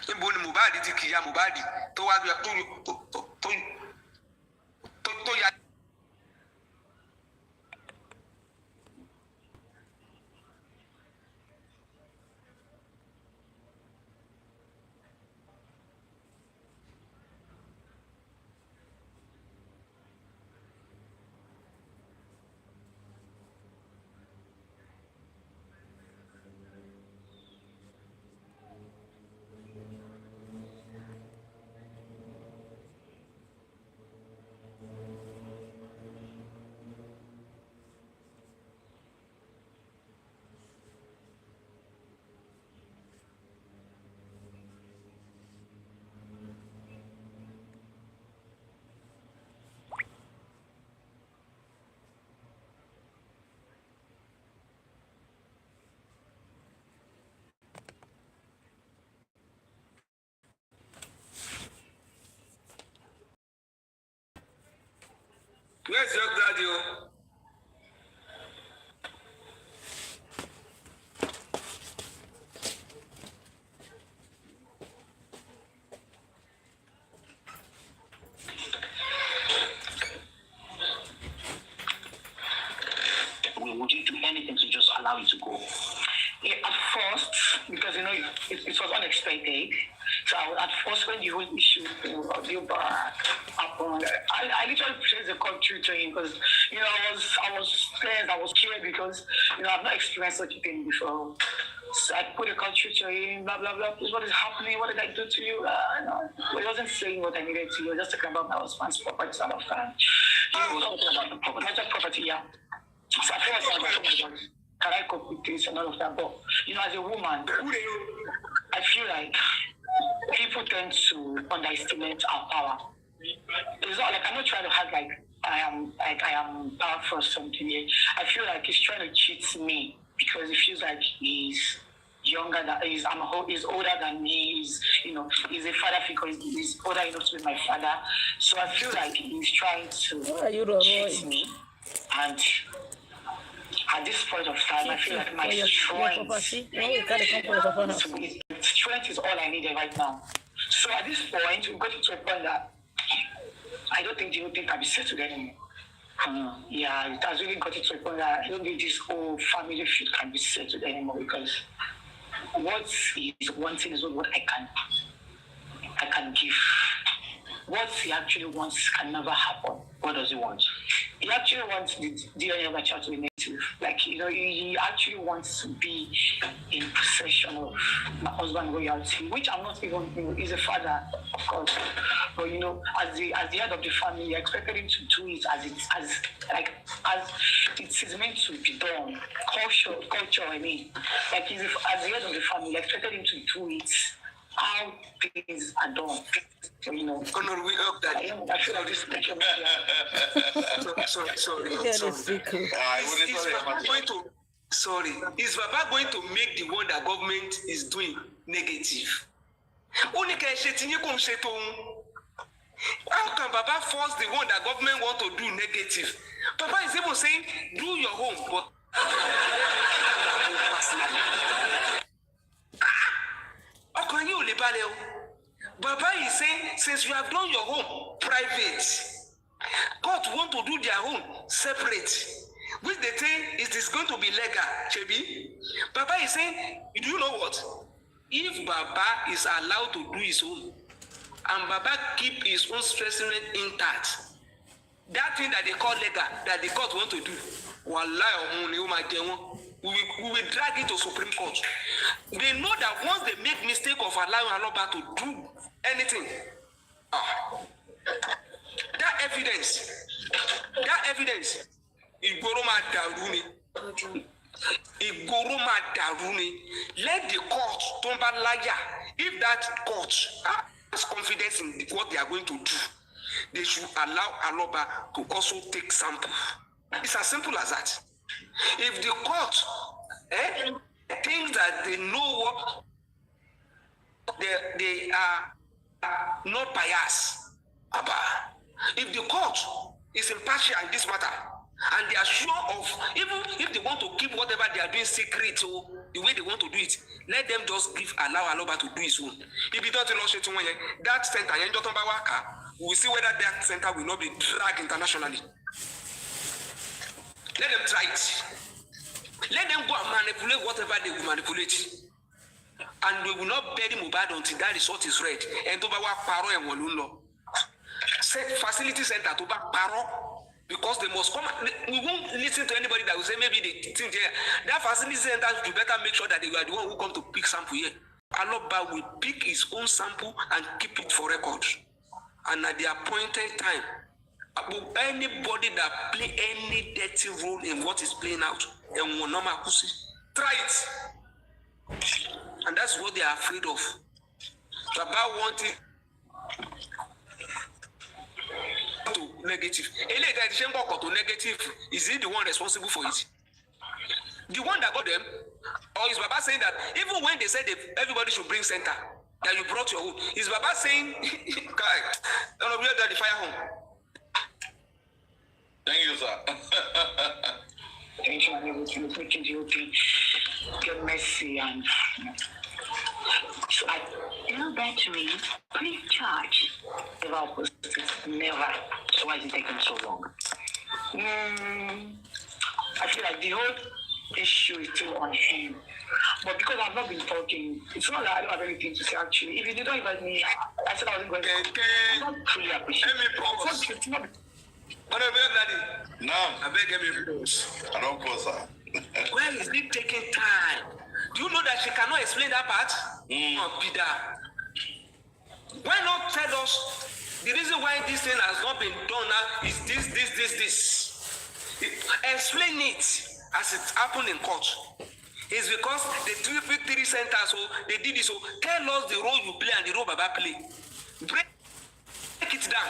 níbo ni Mohbad ti kìyà Mohbad tó wá tó yá. Where's your daddy? Would you do anything to just allow you to go? Yeah, at first, because it was unexpected. So at first, when the whole issue of your back happened, I literally placed the call through to him because I was stressed, I was scared because I've not experienced such a thing before. So I put a call through to him, blah blah blah. What is happening? What did I do to you? He wasn't saying what I needed to. He was just talking about my husband's property and all of that. He was talking about the property, not property, yeah. So I feel like can I cope with this and all of that? But as a woman, I feel like people tend to underestimate our power. It's not like I'm not trying to have like I am powerful or something here. I feel like he's trying to cheat me because he feels like he's younger than he's older than me. He's a father figure. He's older enough to be my father. So I feel like he's trying to cheat me. And at this point of time, I feel like my strength is all I needed right now. So at this point, we got to a point that I don't think the whole thing can be settled anymore. Yeah, it has really got to a point that I don't think this whole family feud can be settled anymore because what is one thing is not what I can give. What he actually wants can never happen. What does he want? He actually wants the DNA of my child to be native. Like, he actually wants to be in possession of my husband's royalty, which I'm not even, he's a father, of course. But, as the head of the family, I expected him to do it as it is meant to be done. Culture, I mean. Like, as the head of the family, I expected him to do it how things are done. We hope that. I feel like this picture. Sorry. Is Baba going to make the one that government is doing negative? How can Baba force the one that government want to do negative? Baba is even saying, do your home, but Baba is saying, since you have done your home private, God want to do their own separate, which they think it is going to be legal, Chebi. Baba is saying, do you know what? If Baba is allowed to do his own, and Baba keep his own specimen intact, that thing that they call legal, that the court want to do, we will drag it to Supreme Court. They know that once they make mistake of allowing Aloba to do anything, that evidence, Igoroma Daruni, let the court tomba liar. If that court has confidence in what they are going to do, they should allow Aloba to also take sample. It's as simple as that. If the court thinks that they know what they are not biased about, if the court is impartial in this matter and they are sure of, even if they want to keep whatever they are doing secret, the way they want to do it, let them just allow Aloba to do his own. If he doesn't launch it, that center, we will see whether that center will not be dragged internationally. Let them try it. Let them go and manipulate whatever they will manipulate. And we will not bury Mohbad until that result is read. And to bawa paro and walunlo. Set facility center to back paro. Because they must come. We won't listen to anybody that will say maybe they think that facility center, you better make sure that they are the one who come to pick sample here. Aloba will pick his own sample and keep it for record. And at the appointed time, anybody that play any dirty role in what is playing out, and will not try it. And that's what they are afraid of. About wanting to negative. To negative, is he the one responsible for it? The one that got them? Or is Baba saying that even when they said everybody should bring center, that you brought your own, is Baba saying, don't know that the fire home? Thank you, sir. Thank you, and everything is making you get messy and so I tell that to me, please charge. Never opposed it. Never. So why is it taking so long? I feel like the whole issue is still on him. But because I've not been talking, it's not that I don't have anything to say actually. If you didn't invite me, I said I wasn't going to. I'm not truly appreciative. It's not. No. I beg you. I don't pause, sir. Where is it taking time? Do you know that she cannot explain that part? Oh, Peter. Why not tell us the reason why this thing has not been done now is this. Explain it as it happened in court. It's because the 3 centers, so they did it. So tell us the role you play and the role Baba play. Break it down.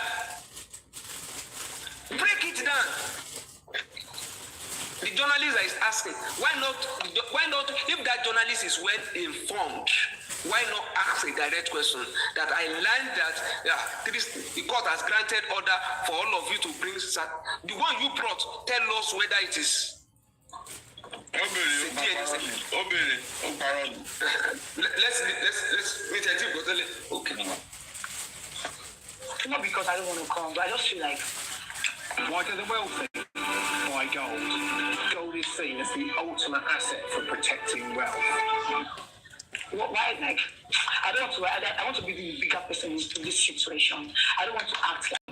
Break it down. The journalist is asking, why not, if that journalist is well informed, why not ask a direct question that I learned that the court has granted order for all of you to bring the one you brought, tell us whether it is. Let's okay. Not because I don't want to come, but I just feel like why do the wealthy buy gold? Gold is seen as the ultimate asset for protecting wealth. Why? Like, I want to be the bigger person in this situation. I don't want to act like,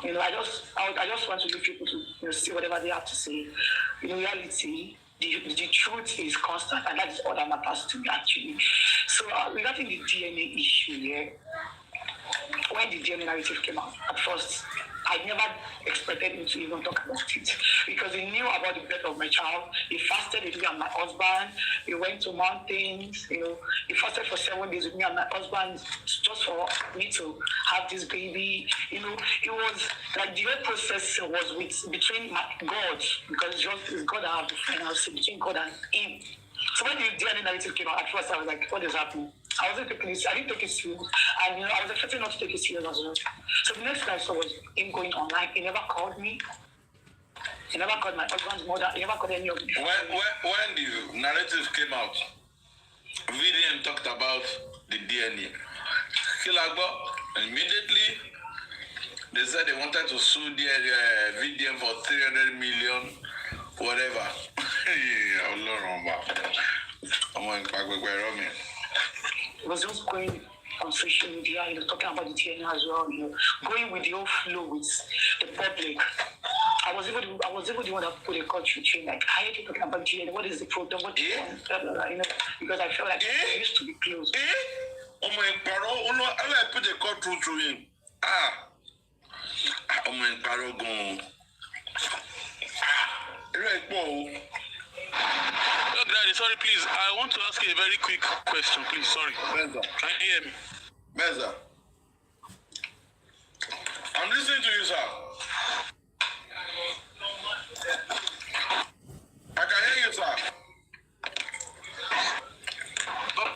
I just want to leave people to see whatever they have to say. In reality, the truth is constant, and that is all that matters to me actually. So regarding the DNA issue here, when the DNA narrative came out, at first, I never expected him to even talk about it because he knew about the death of my child. He fasted with me and my husband. He went to mountains. He fasted for 7 days with me and my husband just for me to have this baby. It was like the whole process was between God, because it's God that I have the final say between God and him. So when the DNA narrative came out, at first I was like, what is happening? I didn't take it serious, and I was expecting not to take it serious as well. So the next thing I saw was him going online. He never called me. He never called my husband's mother. He never called any of them. When the narrative came out, VDM talked about the DNA. Immediately, they said they wanted to sue the VDM for 300 million, whatever. It was just going on social media, talking about the DNA as well, going with the whole flow with the public. I was even the one that put a country chain, like, I hate talking about DNA, what is the problem, what do you want, blah, blah, blah, because I felt like it used to be close. I put a cut through him. Daddy, sorry, please. I want to ask you a very quick question, please. Sorry. Benza. Can you hear me? Benza. I'm listening to you, sir. I can hear you, sir.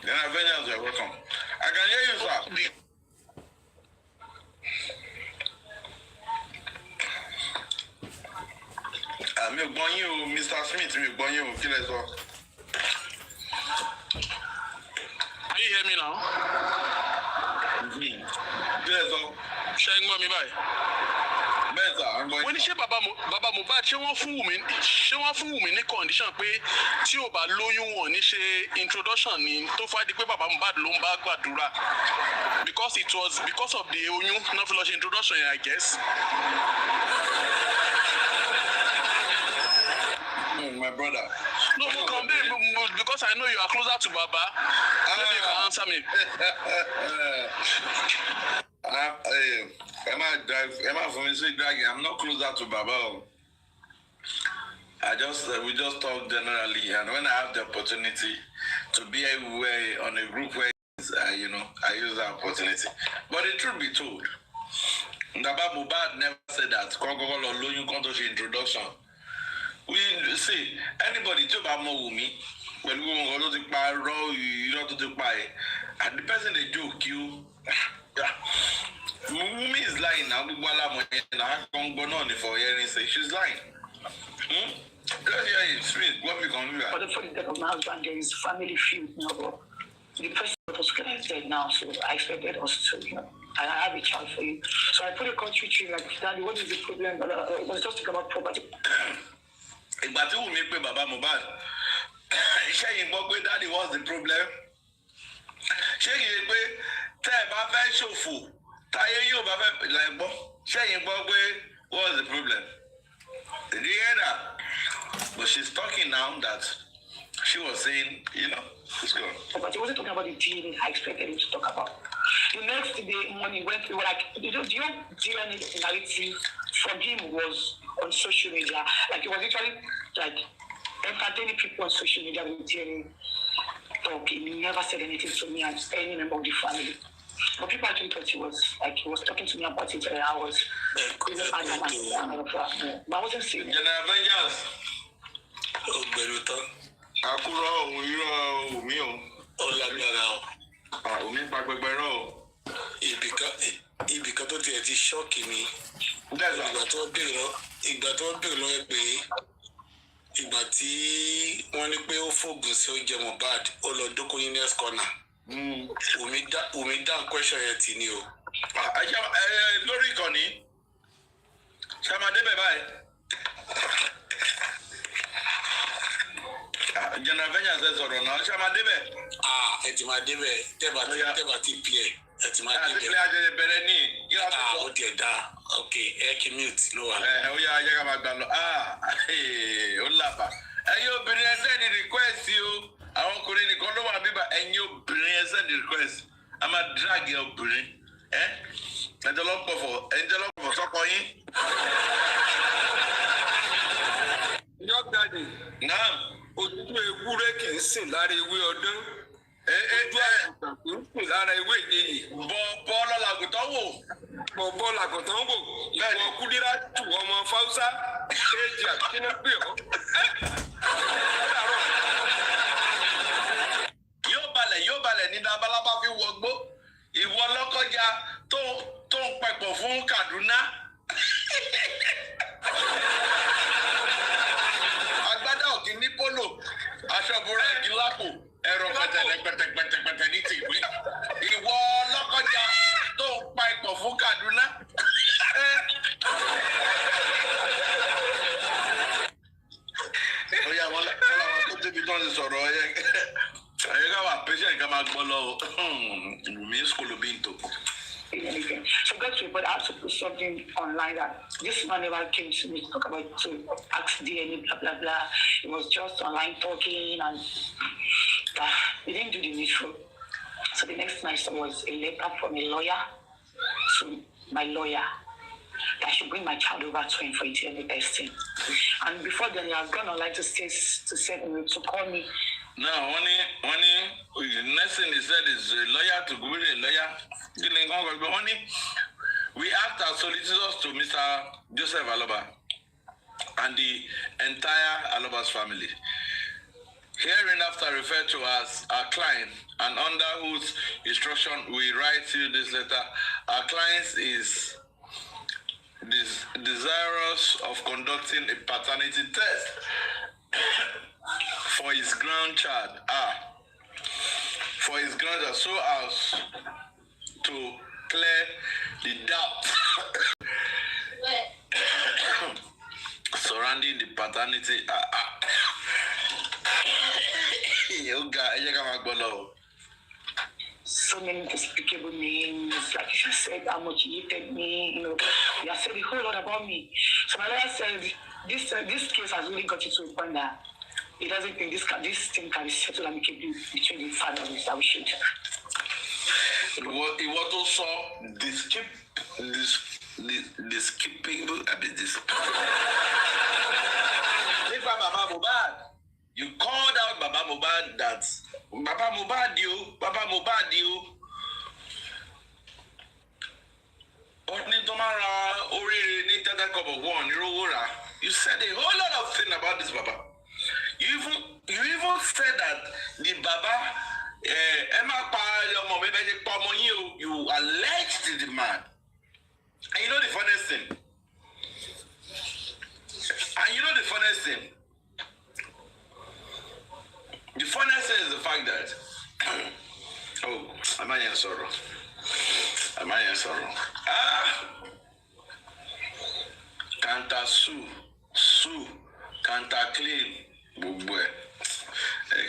Then Avengers, you're welcome. I can hear you, sir. Mr. Smith, hear me now? Yes, sir. Sharing mommy bye. Wọ́n ní ṣé bàbá Mohbad ṣé wọ́n fún Wùmí ní condition pé tí ò bá lóyún wọn ní ṣe introduction ni tó fà di pé bàbá Mohbad ló ń bá gbàdúrà because it was because of the oyún náà fi lọ ṣe introduction yẹn I guess. My brother. No, because I know you are closer to Baba. Maybe you can answer me. I'm not closer to Baba. We just talk generally, and when I have the opportunity to be everywhere on a group where I use that opportunity. But the truth be told, Baba Mohbad never said that. Introduction. We see anybody to Omowummi, when we go to buy raw, you know to buy, and the person they joke you. Wumi is lying now. For hearing say she's lying. What we can do? But the funny thing of my husband, there is family feud now. But the person was dead now, so I expected us to, I have a child for you. So I put a country to you like, Daddy, what is the problem? It was just about property. But who make me Baba Mohbad? Saying Daddy, what's the problem? Saying Baba Shofu. What's the problem? Did you hear that? But she's talking now that she was saying, it's good. But he wasn't talking about the DNA I expected him to talk about. The next day morning, when we were like, the DNA narrative from him was on social media. Like, it was literally like entertaining people on social media with DNA talk. He never said anything to me and any member of the family. But people actually thought he was talking to me about it. I was but I wasn't saying it. General Avengers. Akura Umi Ibi kan tó tiẹ̀ ti ṣọ́ọ̀kì mi. Ìgbà tó bèrè lọ́wọ́ pé ìgbà tí wọ́n ní pé ó fògùn sí oúnjẹ Mohbad ó lọ dókòó ní next corner. Umi down question yẹn tì ní o. Lórí ìkànnì ṣàmàdé bẹ̀ báyìí. General Avengers ẹ sọ̀rọ̀ náà ṣàmàdé bẹ̀. Ẹ ti máa débẹ̀ tẹ́bà ti pè ẹ̀ ẹ ti máa débẹ̀. Àti ilé ajẹjẹ bẹ̀rẹ̀ ní. Ó tiẹ̀ dá ok ẹ kí mute ló wà. Ó yá ajẹ́ ká máa gbà lọ. Ó làbà. Ẹ̀yin obìnrin ẹsẹ̀ ní request o. Àwọn ọkùnrin nìkan ló wà bíbá ẹ̀yin obìnrin ẹsẹ̀ ní request. A máa drag obìnrin. Ẹjọ́ lọ́pọ̀ sọ́kọ yín. Young daddy. Naam. Ojú ewúrẹ́ kì í sìn lára ewé ọdún. Ojú àgùntàn kì í sìn lára ewé ìdíyì. Bọ́ lọ́làgùtàn wò. Bọ́ làgùntàn wò. Ìwọ Kúdírá tù ọmọ Fáúsá. Éjì àbíkínú pè ọ́. Yóò balẹ̀ ní labalábá fi wọgbó. Ìwọ lọ́kọjá tó ń pẹ̀pọ̀ fún Kaduna. Agbádá òkè ní polo, aṣọ búra ẹ̀kí lápò, ẹ̀rọ pẹ̀tẹ̀pẹ̀tẹ̀ ní tìwé. Ìwọ lọ́kọjá tó ń pa ìpọ̀ fún Kaduna. Ó yá wọn làwọn tó débi tó ń sọ̀rọ̀ ẹ̀yẹ ká wà patient ká máa gbọ́ lọ mi school bí n tó. Anything. So that's what I had to put something online that this man never came to me to talk about to ask DNA blah blah blah. It was just online talking and he didn't do the needful. So the next thing I saw was a letter from a lawyer to my lawyer that I should bring my child over to him for DNA testing. And before then, he had gone online to call me. No, the next thing he said is a lawyer to go with a lawyer. We asked our solicitors to Mr. Joseph Aloba and the entire Aloba's family. Hereinafter referred to as our client and under whose instruction we write you this letter. Our client is desirous of conducting a paternity test for his grandchild, for his grandeur so as to clear the doubt surrounding the paternity. So many despicable names, like you said, how much you hated me, you know, you have said a whole lot about me. So my lawyer said, this case has really got you to a point that he doesn't think this thing can be settled amicably between the families that we should. It was also skipping a bit this. Baba Mohbad, you called out Baba Mohbad that Baba Mohbad you. You said a whole lot of things about this Baba. You even said that the Baba you alleged the man. And you know the funniest thing? The funniest thing is the fact that am I in sorrow? Kanta sue, kanta clean, bubwe.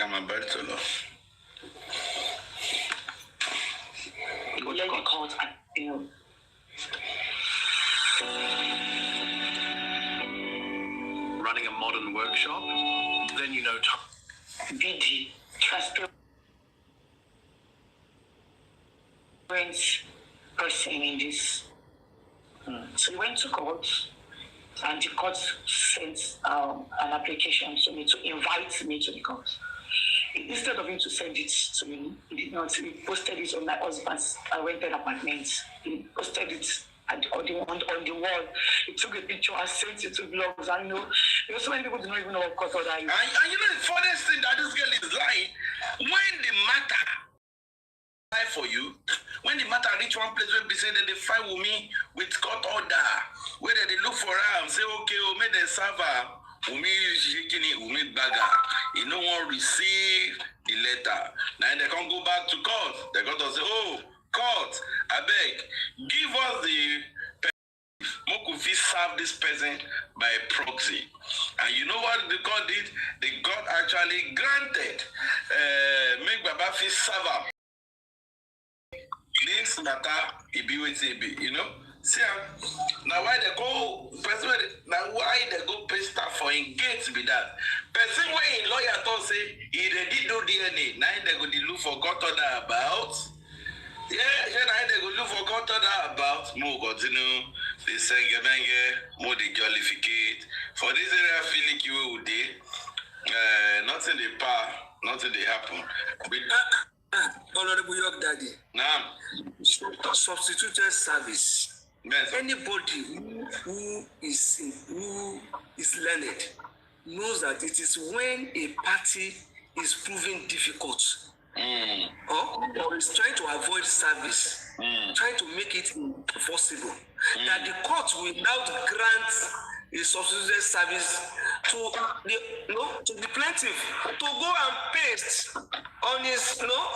I'm about to know. Let the court appeal. Running a modern workshop, then you know. BD, transparent person in this. So he went to court, and the court sent an application to me to invite me to the court. Instead of him to send it to me, he did not. He posted it on my husband's rented apartment. He posted it on the wall. He took a picture and sent it to blogs. I know so many people do not even know what court order is. And you know the funniest thing that this girl is lying. When the matter for you, when the matter reach one place where they say that they fight with me with court order, where they look for her and say, okay, make them serve her. Umi bagger. He no one receive the letter. Now they can't go back to court. They got to say, oh, court, I beg, give us the Mokufi serve this person by proxy. And you know what the court did? The court actually granted make Baba Fi serve. This matter, you know? See, now why they go person now why they go pay staff for engage be that person where a lawyer thought say he did do DNA now they go the look for court order about now they go look for court order about more continue they say more the jollificate for this area feeling you would nothing they power nothing they happen but Honorable York Daddy. now Substituted service. yes. Anybody who is learned knows that it is when a party is proving difficult or is trying to avoid service, trying to make it impossible, that the court will now grant a substituted service to the plaintiff to go and paste on his door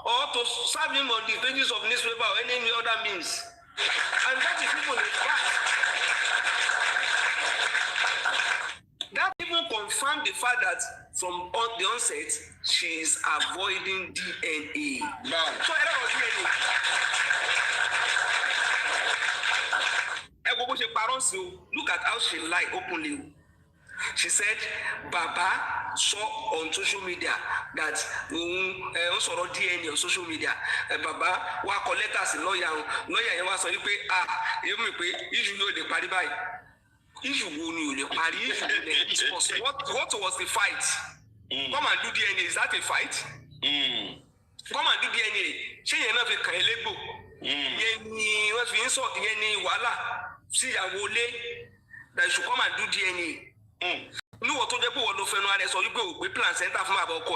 or to serve him on the pages of newspaper or any other means. And that is even a fact. That even confirmed the fact that from the onset, she is avoiding DNA. Now, So I don't know DNA. Look at how she lied openly. She said, Baba saw on social media that also DNA on social media. Baba, wa collect us lawyer you was saying, you issue the party by. Issue the party. What was the fight? Come and do DNA. Is that a fight? Come and do DNA. She enough a kailebo. Yeni what we insult yeni wala. See ya wole that you should come and do DNA. No, what to do with no friend so you go we plan center from about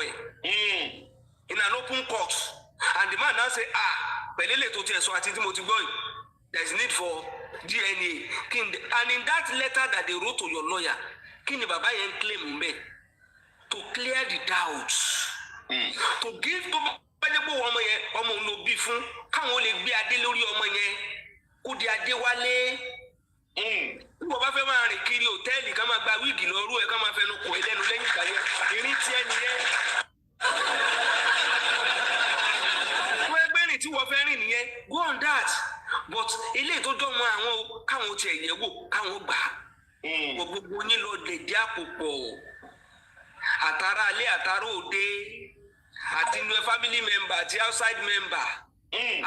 in an open court. And the man now say, belele to tell so I think there's need for DNA. And in that letter that they wrote to your lawyer, Kini Baba claim to clear the doubts, to give pẹ́ẹ́dẹ́gbò ọmọ yẹn ọmọ òun ló bí fún káwọn lè gbé adé lórí ọmọ yẹn kó di adé wálé. Bí wọ́n bá fẹ́ máa rìn kiri hòtẹ́ẹ̀lì ká máa gba wíìgì lọ́rùú ẹ̀ ká máa fẹnu kò ẹ́ lẹ́nu lẹ́yìn ìgbà yẹn ìrìn tí ẹni yẹn. wọ́n ẹgbẹ́ rìn tí wọ́n fẹ́ rìn nìyẹn go on that but eléyìí tó jọ mọ́ àwọn káwọn tiẹ̀ yẹ̀ wò káwọn gbà á. Gbogbo yín lọ lè dí àpò pọ̀ àtàrà alẹ́ àtàrà òde àti inú family member àti outside member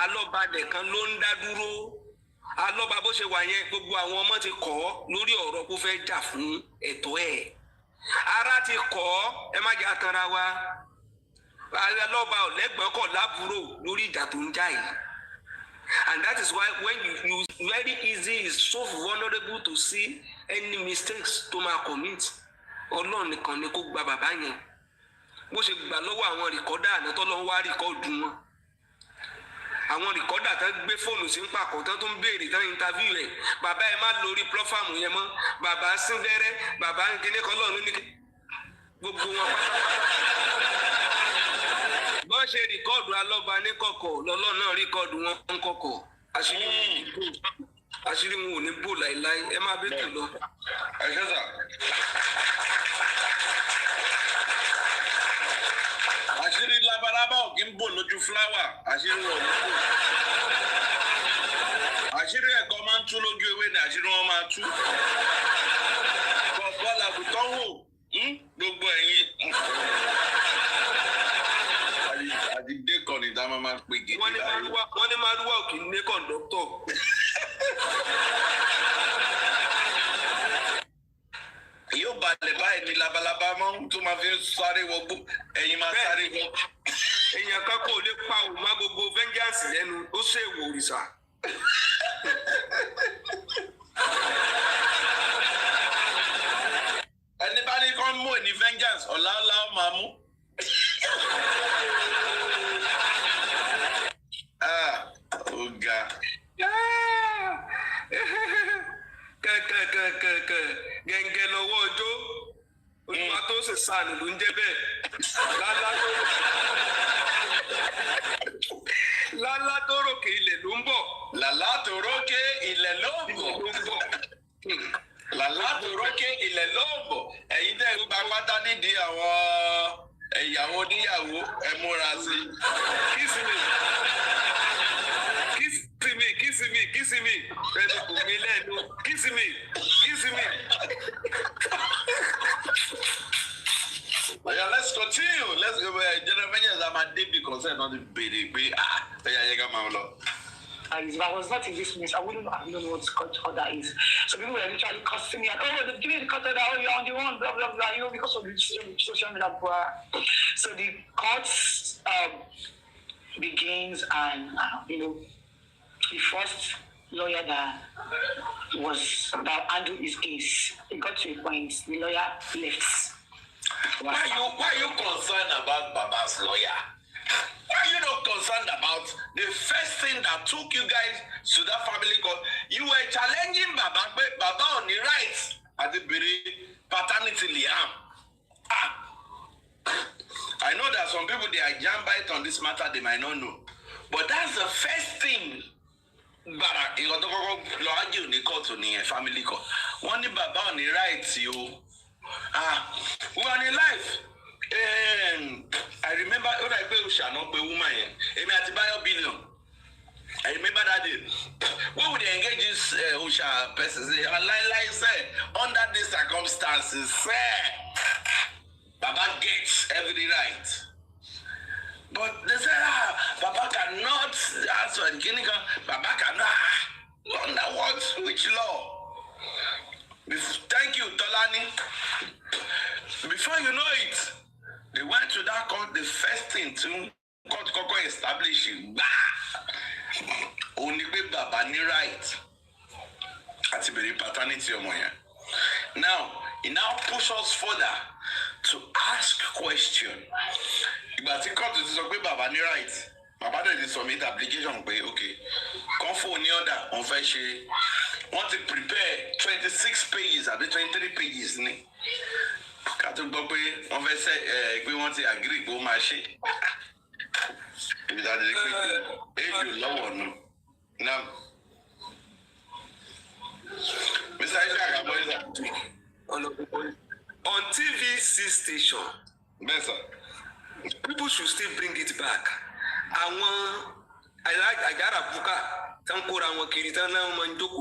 alọ́ba nìkan ló ń dá dúró alọ́ba bó ṣe wà yẹn gbogbo àwọn ọmọ ti kọ́ lórí ọ̀rọ̀ kó fẹ́ jà fún ẹ̀tọ́ ẹ̀ ara ti kọ́ ẹ má jà tanra wa alọ́ba ọ̀lẹ́gbọ̀n kọ̀ lábúrò lórí ìjà tó ń jà yìí and that is why when you very easy is so vulnerable to see any mistakes to ma commit Ọlọ́run nìkan ni kó gba bàbá yẹn bó ṣe gbà lọ́wọ́ àwọn rìkọ́dà àná tó lọ ń wá rìkọ́dù wọn àwọn rìkọ́dà tán gbé fóònù sí ń pàkọ́ tán tó ń béèrè tán interview rẹ̀ bàbá ẹ má lórí plọ́fàmù yẹn mọ́ bàbá síndẹ́rẹ́ bàbá kíní kan lọ́ọ̀nù ní gbogbo wọn pátápátá bọ́n ṣe rìkọ́dù alọ́ba ní kọ̀kọ̀ lọ́lọ́ náà rìkọ́dù wọn ń kọ̀kọ̀ àṣírí wọn ò ní bò láìláì ẹ má bẹ́ẹ̀ tó lọ. ẹ ṣe sà. àṣírí labalábá ò kí ń bò lójú fúláwà àṣírí wọn ò ní bò. àṣírí ẹ̀kọ́ máa ń tú lójú ewé ni àṣírí wọn máa tú. bọ̀bọ̀ làbùtọ́ wò gbogbo ẹ̀yin. àti dékọ̀ ní dáná máa ń pè gidi láyé. wọ́n ní márùwá ò kì í ní kọ̀ǹdọ́tọ̀. yóò balẹ̀ báyìí ní labalábá máa ń tó máa fi sáré wọgbó ẹ̀yin máa sáré wọ. èèyàn kan kò lè pa òun má gbogbo vengeance lẹ́nu ó ṣe èwò òrìṣà. ẹni bá ní kán mú ní vengeance ọ̀la ọ̀la ó máa mú. ó ga. kẹ̀kẹ̀kẹ̀kẹ̀ gẹ̀ǹgẹ̀ lọ́wọ́ ọjọ́ olùwà tó sì sànù ló ń jẹ́ bẹ́ẹ̀ lálá tó ròkè ilẹ̀ ló ń bọ̀. lálá tó rókè ilẹ̀ ló ń bọ̀. lálá tó rókè ilẹ̀ ló ń bọ̀. ẹ̀yin tẹ́ ń gba pátá nídìí àwọn ìyàwó oníyàwó ẹ múra sí. Kiss me. Ẹni kò mí lẹ́nu. Kiss me. Yeah, let's continue. Let's go. General Managers, I'm a David concern not the baby. If I was not in this mess, I wouldn't know what cut order is. So people were literally cussing me and they're giving the cut order, you're on the one, blah blah blah, because of the social media. So the court begins and the first lawyer that handled his case, it got to a point, the lawyer left. Why are you concerned about Baba's lawyer? Why are you not concerned about the first thing that took you guys to that family court? You were challenging Baba on the rights at the paternity liam. I know that some people, they are jam bite on this matter, they might not know. But that's the first thing. But you got to go argue in the court on the family court. One the Baba on the rights, you we are in life. I remember when I pay Usha, not pay woman. I had to buy a billion. I remember that day. What would they engage this Usha person? Like say, under these circumstances, Baba gets every right. But they said, Baba cannot answer the clinic. Baba cannot. Under what? Which law? Thank you, Tolani. Before you know it, they went to that court. The first thing to court establishing, only Baba ni right. At the very paternity of Moya. Now, it now pushes us further to ask question. But the court is okay, Baba ni right. Baba did submit application. Okay, come for any other on fashion. Want to prepare 26 pages, at the 23 pages. Katu Bope, on va say, we want to agree, go marché. If that is you love one. Now, Mr. Isaac, what is that? On TVC station, Yes, sir. people should still bring it back. I got a book.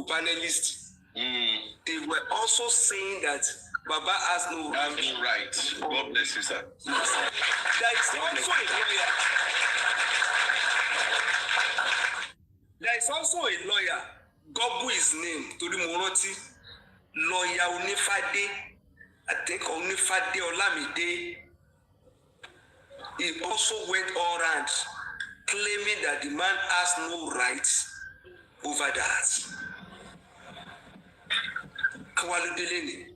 Panelists. They were also saying that Baba has no right. God bless you, sir. There is also a lawyer. There is also a lawyer. Gobu is named to the Moroti. Lawyer Onifade. I think Onifade Olamide. He also went all around claiming that the man has no rights over that. Kawaludeleni.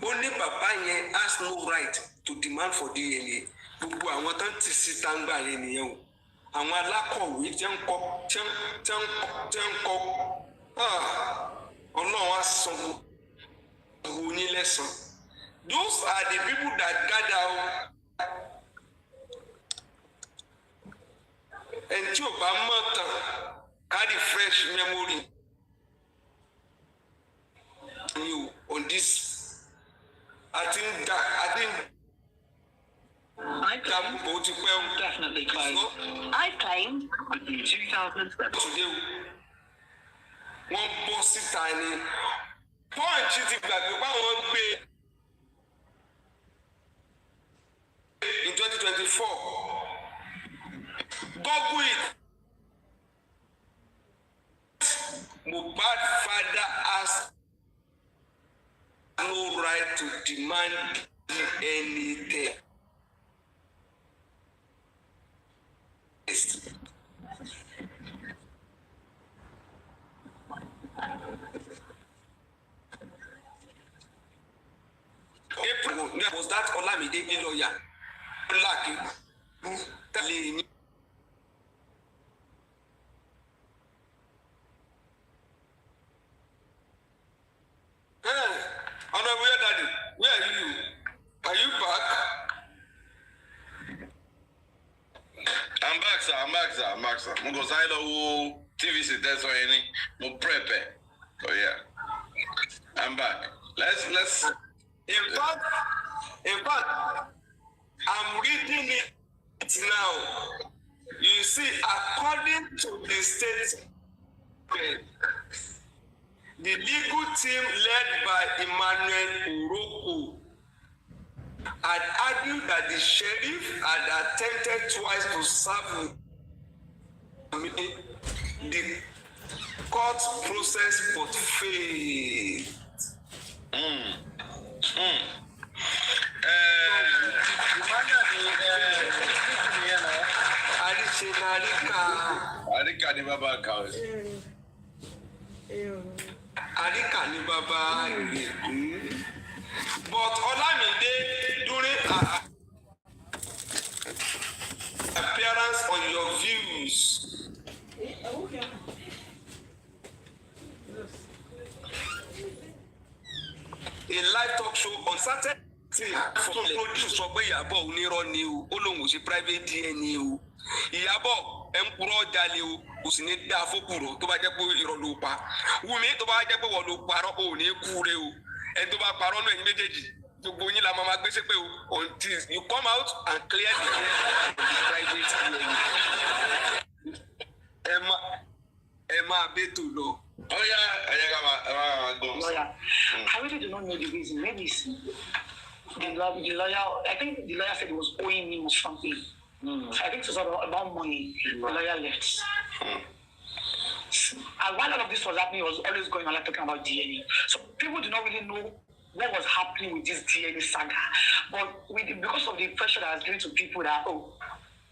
Only Baba yen has no right to demand for DNA. Gbogbo àwọn tán ti sí tangba yẹn nìyẹn o. Àwọn alákọ̀wé tí ń kọ Ọlọ́run á san gbogbo yín lẹ́san. Those are the people that gather o. And tí o bá mọ̀ tán, carry fresh memory on this. I think definitely closed. I claim in 2007. Today, one bossy tiny punch it back. One gbé in 2024. Google it. Mohbad father has no right to demand anything. April was that Olamide lawyer? Lucky. Daddy, where are you? Are you back? I'm back, sir. I'm back, sir. I'm going to TVC, that's why any more prepare. Oh, yeah. I'm back. Let's. In fact, I'm reading it now. You see, according to the state, the legal team led by Emmanuel Uroko had argued that the sheriff had attempted twice to serve the court process but failed. Arika ni baba Ireku. But Olamide, during appearance on your views, a live talk show on Saturday, for produce sọ pé Ìyábọ̀ onírọ́ ni o, ó lóun ò ṣe private DNA o. Ìyábọ̀ ẹ̀ ń purọ́ jalè o, kò sì ní dá fókùrọ̀ tó bá jẹ́ pé irọ́ ló pa. Wùmí tó bá jẹ́ pé wọ́n ló parọ́ ò ní kú re o. Ẹni tó bá parọ́ náà ẹ̀yin méjèèjì gbogbo yín la máa gbé ṣépè o until you come out and clear the air of the private DNA. Ẹ máa bẹ́tò lọ. Oh yeah, go. Lawyer, I really do not know the reason. Maybe it's the lawyer. I think the lawyer said he was owing him something. So I think it was about money. The lawyer left. And while all of this was happening, he was always going on like talking about DNA. So people do not really know what was happening with this DNA saga. But because of the pressure that was given to people that, oh,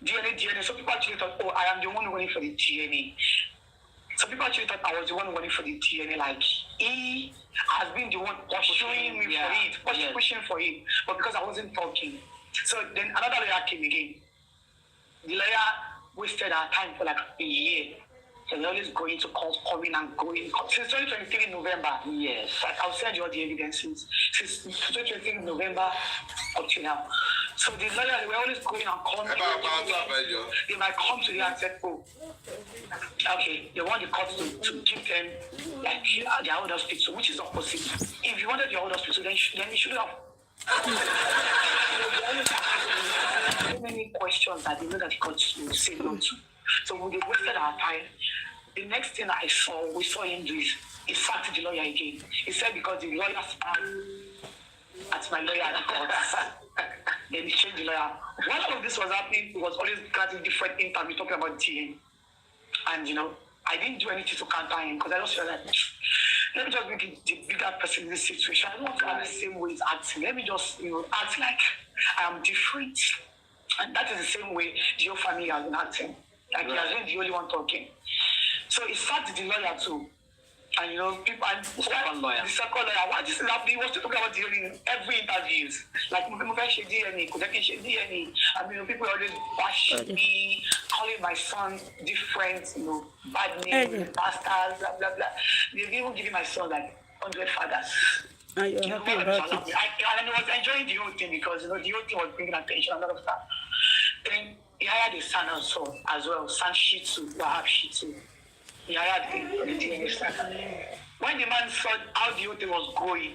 DNA, so people actually thought, oh, I am the one waiting for the DNA. So people actually thought I was the one waiting for the DNA. Like, he has been the one pursuing me for it, pushing for it. But because I wasn't talking. So then another lawyer came again. The lawyer wasted our time for like a year. So we're always going to court, coming and going. Since 2023 November, yes. Like I'll send you all the evidences. Since 2023 November up to now. So the lawyer, they were always going and coming. They might come to the and say, oh, okay, they want the court to give them like their own hospital, which is not possible. If you wanted your own hospital, then you should have. So many questions that they know that the court will say no to. So we wasted our time. The next thing we saw him do is he sacked the lawyer again. He said because the lawyer spat at my lawyer at the court. Then he changed the lawyer. While all of this was happening, he was always getting different interviews talking about TN. And I didn't do anything to counter him because I just felt like, let me just be the bigger person in this situation. I don't want to have the same way he's acting. Let me just, act like I am different. And that is the same way the whole family has been acting. Like he has been the only one talking. So he sacked the lawyer too. And people and the second lawyer. Why this is happening? He was talking about DNA in every interviews. Like DNA, people always bashing me, calling my son different, bad names, bastards, blah blah blah. They've even given my son like 100 fathers. And you're happy about it. And I was enjoying the whole thing because the whole thing was bringing attention and a lot of stuff. Then he hired a son also as well, son Shih Tzu, Wahab Shih Tzu. He hired the DNA son. When the man saw how the whole thing was going,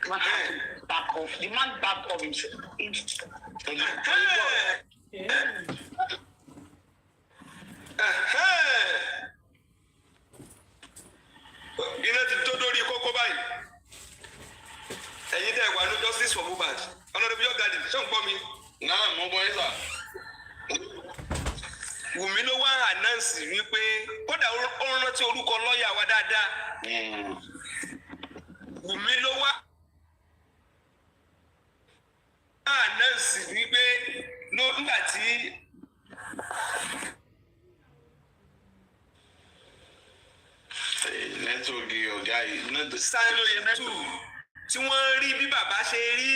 the man had to back off. The man backed off himself. Justice for Mohbad. Honorable Your Daddy, ṣé ń gbọ́ mi? Náà mo gbọ́ yín sà. Wùmí ló wá announce wípé kódà ó rántí orúkọ lọ́ọ̀yà wa dáadáa. Wùmí ló wá announce wípé nígbà tí nẹ́tíwọ̀kì ọ̀gá yìí. Sáyẹn tù tí wọ́n rí bí bàbá ṣe rí.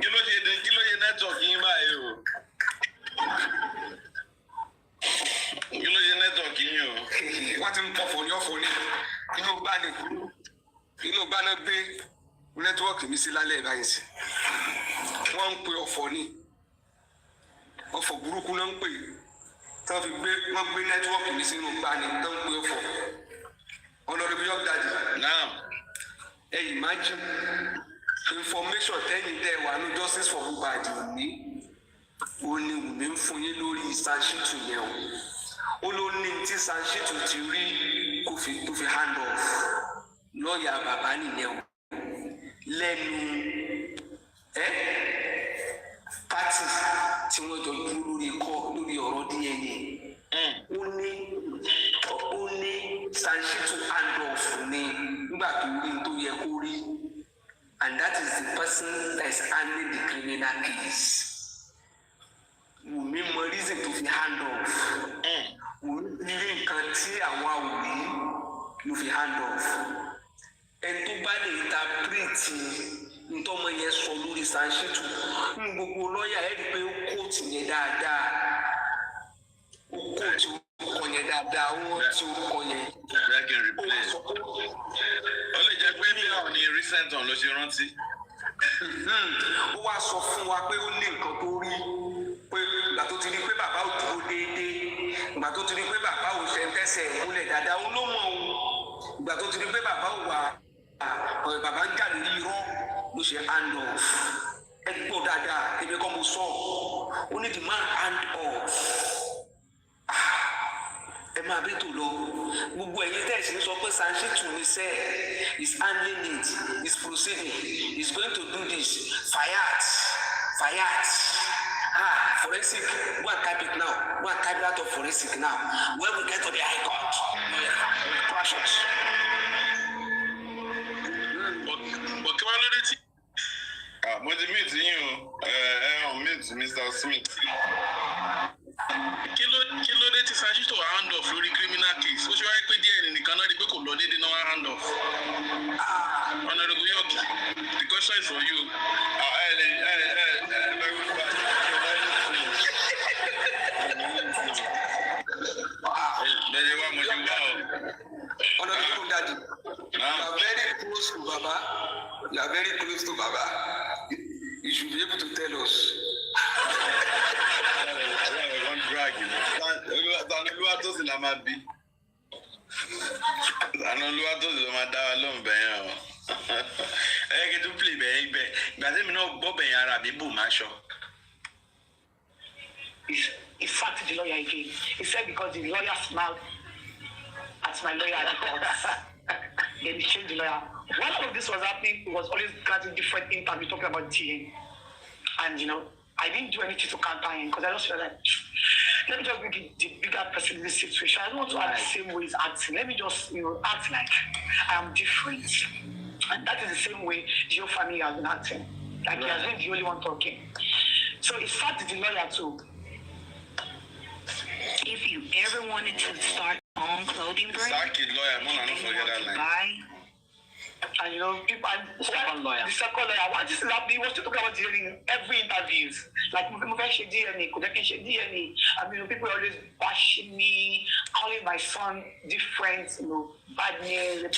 Kí ló ṣe nẹ́tíwọ̀kì yín báyìí o? Kí ló ṣe nẹ́tíwọ̀kì yín o? Wọ́n ti ń pọ̀ fòní ọ̀fòní. Inú gbá náà gbé nẹ́tíwọ̀kì mi sí lálẹ́ ìbáyìí sí. Wọ́n ń pe ọ̀fọ̀ ni. Ọ̀fọ̀ burúkú náà ń pè. Wọ́n gbé nẹ́tíwọ̀kì mi sínú gbá ni tó ń pe ọ̀fọ̀. Honorable Your Daddy. Naam. Imagine information tẹ́yìn tẹ́ wà ní Justice for Mohbad ní òní Wùmí ń fún yín lórí Sanshitu yẹn o. Ó ló ní tí Sanshitu ti rí kó fi hand off lọ́ọ̀yà bàbá nìyẹn o. Lẹ́nu pátì tí wọ́n jọ dúró lórí ọ̀rọ̀ DNA. Ó ní Sanshitu hand off ní nígbà tó rí tó yẹ kó rí. And that is the person that is handling the criminal case. Wùmí mọ reason to fi hand off. Wùmí rí nǹkan tí àwọn àwòrán ló fi hand off. Ẹni tó bá lè interpret ntọ́mọ yẹn sọ lórí Sanshitu ní gbogbo lọ́ọ̀yà ẹ̀ rí pé ó kóòtù yẹn dáadáa. Ó kóòtù orúkọ yẹn dáadáa, ó rántí orúkọ yẹn. Ó lè jẹ́ pé bí àwọn ní recent on ló ṣe rántí. Ó wá sọ fún wa pé ó ní nǹkan tó rí pé ìgbà tó ti rí pé bàbá ò dúró déédéé, ìgbà tó ti rí pé bàbá ò ṣe ń tẹ́sẹ̀ ìmúlẹ̀ dáadáa, ó ló mọ̀ ọ́n. Ìgbà tó ti rí pé bàbá ò wà bàbá ń jà lórí irọ́ ló ṣe hand off. Ẹ gbọ́ dáadáa, ebi kọ́ mo sọ, ó ní the man hand off. Ẹ máa bí tò lọ gbogbo ẹ̀yin tẹ́ ẹ̀ sì ń sọ pé Sanshitu ní sẹ́ is handling it, is proceeding, is going to do this. Fayat forensic, go and type it now, go and type that of forensic now. When we get to the high court, crash us. But kí wọ́n lórí tí. Mo ti meet yín o, meet Mr. Smith. Kí ló dé tí Sanshitu wà hand off lórí criminal case? Ó ṣe wáyé pé díẹ̀ nìkan náà rí pé kò lọ déédéé náà wá hand off. Honorable York, the question is for you. Lẹ́yìn wá mo ṣe wá o. Daddy. You are very close to Baba. You are very close to Baba. You should be able to tell us. One drag, you know. He sacked the lawyer again. He said because the lawyer smiled at my lawyer at the court. Then he changed the lawyer. While all of this was happening, he was always getting different interviews talking about TN. And I didn't do anything to counter him because I just felt like, let me just be the bigger person in this situation. I don't want to act the same way he's acting. Let me just, act like I am different. And that is the same way the whole family has been acting. Like he has been the only one talking. So he sacked the lawyer too. If you ever wanted to start your own clothing brand, Sack it, lawyer. I'm not forget that line. And people, the second lawyer, what this is happening, he was talking about DNA in every interviews. Like, DNA, DNA. I mean, people are always bashing me, calling my son different, bad names.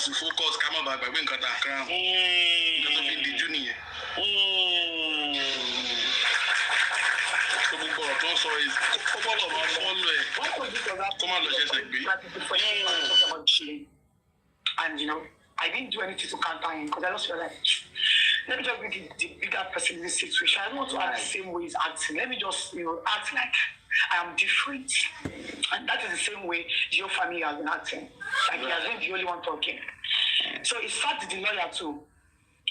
Focus, come on, baby, got that crown. And I didn't do anything to counter him because I just felt like, let me just be the bigger person in this situation. I don't want to act the same way he's acting. Let me just, act like I am different. And that is the same way the whole family has been acting. Like he has been the only one talking. So he sacked the lawyer too.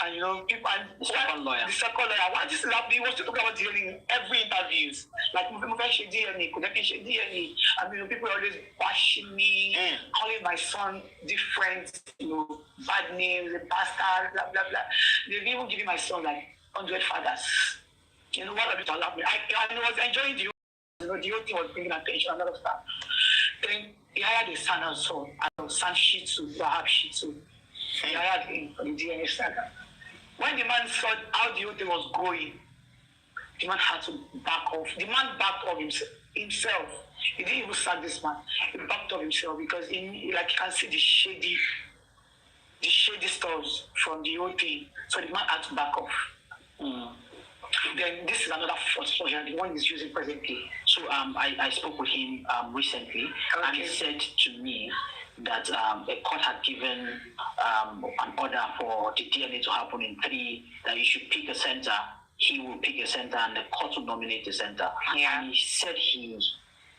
And people, the second lawyer, what this is happening, he was talking about DNA in every interviews. Like, DNA. I mean, people are always bashing me, calling my son different, bad names, a bastard, blah, blah, blah. They've even given my son like 100 fathers. What of it allowed me. I was enjoying the whole thing was bringing attention and a lot of stuff. Then he hired a son also, son Shih Tzu, Wahab Shih Tzu. He hired him for the DNA saga. When the man saw how the whole thing was going, the man had to back off. The man backed off himself. He didn't even sack this man. He backed off himself because you can see the shady stuff from the whole thing. So the man had to back off. Then this is another force for him, the one he's using presently. So I spoke with him recently, and he said to me that a court had given an order for the DNA to happen in 3, that you should pick a center. He will pick a center, and the court will nominate the center. Yeah. And he said he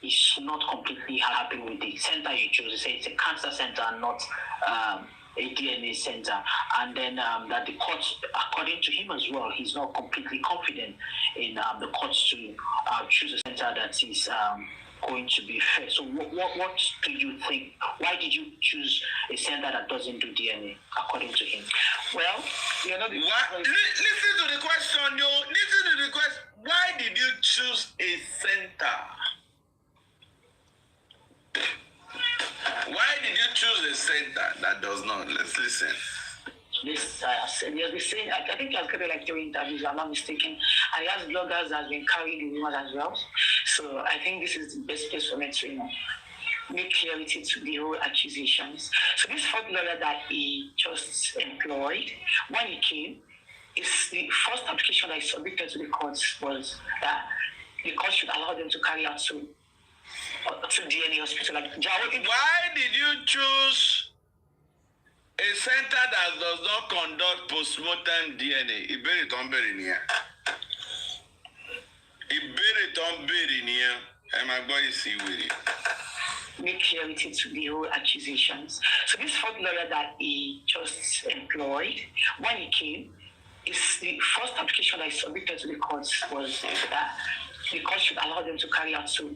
is not completely happy with the center he chose. He said it's a cancer center, not a DNA center, and then that the courts, according to him as well, he's not completely confident in the courts to choose a center that is going to be fair. So what do you think? Why did you choose a center that doesn't do DNA, according to him? Well, listen to the question, yo. Listen to the question. Why did you choose a center? Why did you choose a center that does not? Let's listen. This I think he has got like 3 interviews, if I'm not mistaken. And he has bloggers that have been carrying the rumors as well. So I think this is the best place for me to make clarity to the whole accusations. So this fourth lawyer that he just employed, when he came, the first application that he submitted to the courts was that the court should allow them to carry out to DNA hospital. Why did you choose a center that does not conduct postmortem DNA? Ìbéèrè tó ń béèrè nìyẹn. Ìbéèrè tó ń béèrè nìyẹn. Ẹ máa gbọ́ èsì ìwèrè. Make clarity to the whole accusations. So this fourth lawyer that he just employed, when he came, the first application that he submitted to the courts was that the court should allow them to carry out to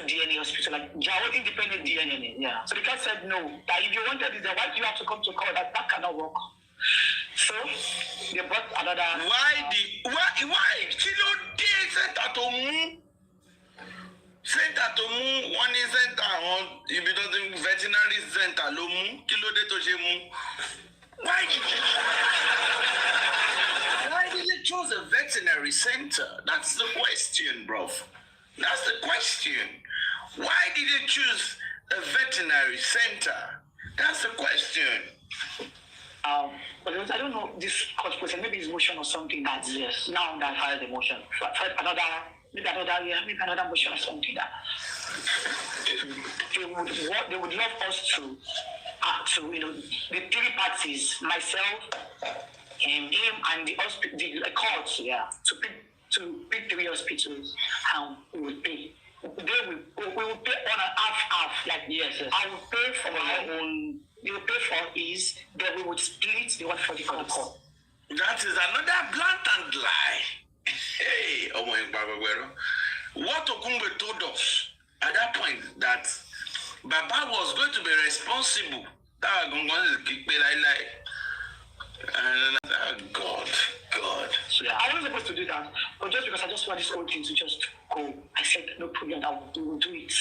DNA hospital, independent DNA. Yeah. So the court said no. That if you wanted it, why do you have to come to court? That cannot work. So they brought another. Why? Kilo center to move. Center to mú, wọ́n ní center àwọn ibi tó ti veterinary center ló mú, kí ló dé tó ṣe mú? Why did you choose a veterinary center? That's the question, bro. That's the question. Why did you choose a veterinary center? That's the question. But I don't know this court process. Maybe it's motion or something that now that has the motion. Maybe another motion or something that they would love us to the three parties, myself, him, and the hospital, the courts, to pick 3 hospitals, and we will pay. We will pay on a half, like I will pay for my own. They will pay for his, then we would split the one for the court. That is another blatant lie. Hey, Omowummi, what Okumbe told us at that point that Baba was going to be responsible. That was going to kick me like. And God. So I wasn't supposed to do that, but just because I just want this whole thing to just go, I said no problem, we will do it.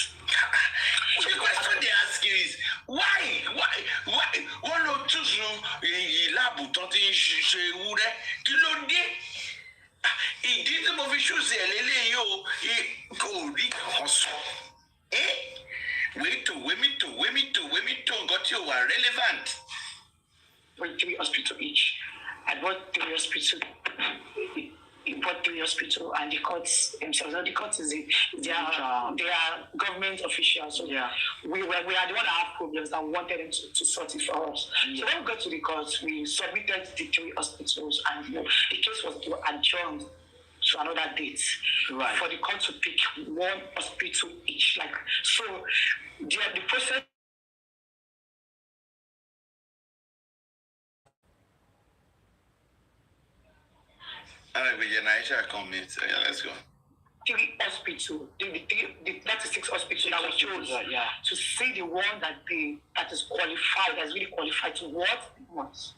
The question they ask you is why? Wọ́n lọ túnṣun ìlàbù tó ti ń ṣe ewúrẹ́ kí ló dé? Ìdí tí mo fi ṣùṣe ẹ̀ lélẹ́yìí o kò rí ọ̀sán. Wémítò nǹkan tí ò wà relevant. For 3 hospitals each. I bought 3 hospitals. He bought 3 hospitals, and the courts themselves. The courts they are government officials. So we are the one that have problems that wanted them to sort it for us. So when we got to the courts, we submitted the 3 hospitals, and the case was adjourned to another date for the court to pick 1 hospital each. So the process. Let's go. 3 hospitals, the 36 hospitals that we chose to see the one that is qualified, that's really qualified to what we want.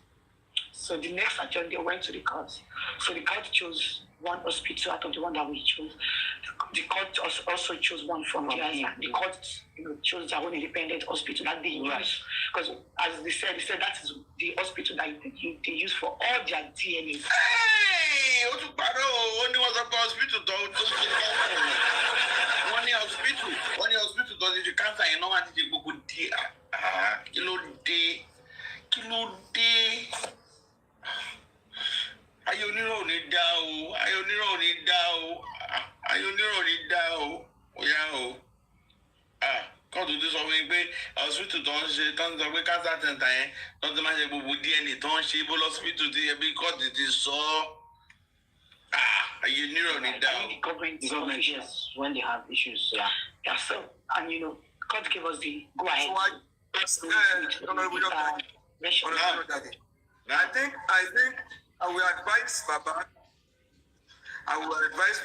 So the next adjourn, they went to the court. So the court chose 1 hospital out of the one that we chose. The court also chose 1 from the other. The court chose their own independent hospital that they use. Because as they said that is the hospital that they use for all their DNA. Hey, o tún parọ́ o, ó ní wọ́n sọ pé hospital tó ti ṣe cancer yẹn. Wọ́n ní hospital tó ti ṣe cancer yẹn náà wọ́n ti ṣe gbogbo dé. Kí ló dé? Ayé onírọ̀ ò ní dá o. Oya o. Kọ́ọ̀tù ti sọ fún mi pé hospital tó ń ṣe tó ń sọ pé cancer center yẹn tó ti máa ṣe gbogbo DNA tó ń ṣe bó hospital ti yẹ bí kọ́ọ̀tù ti sọ ọ́. Ayé onírọ̀ ò ní dá o. The government, yes, when they have issues, so, and court gave us the go ahead. I will advise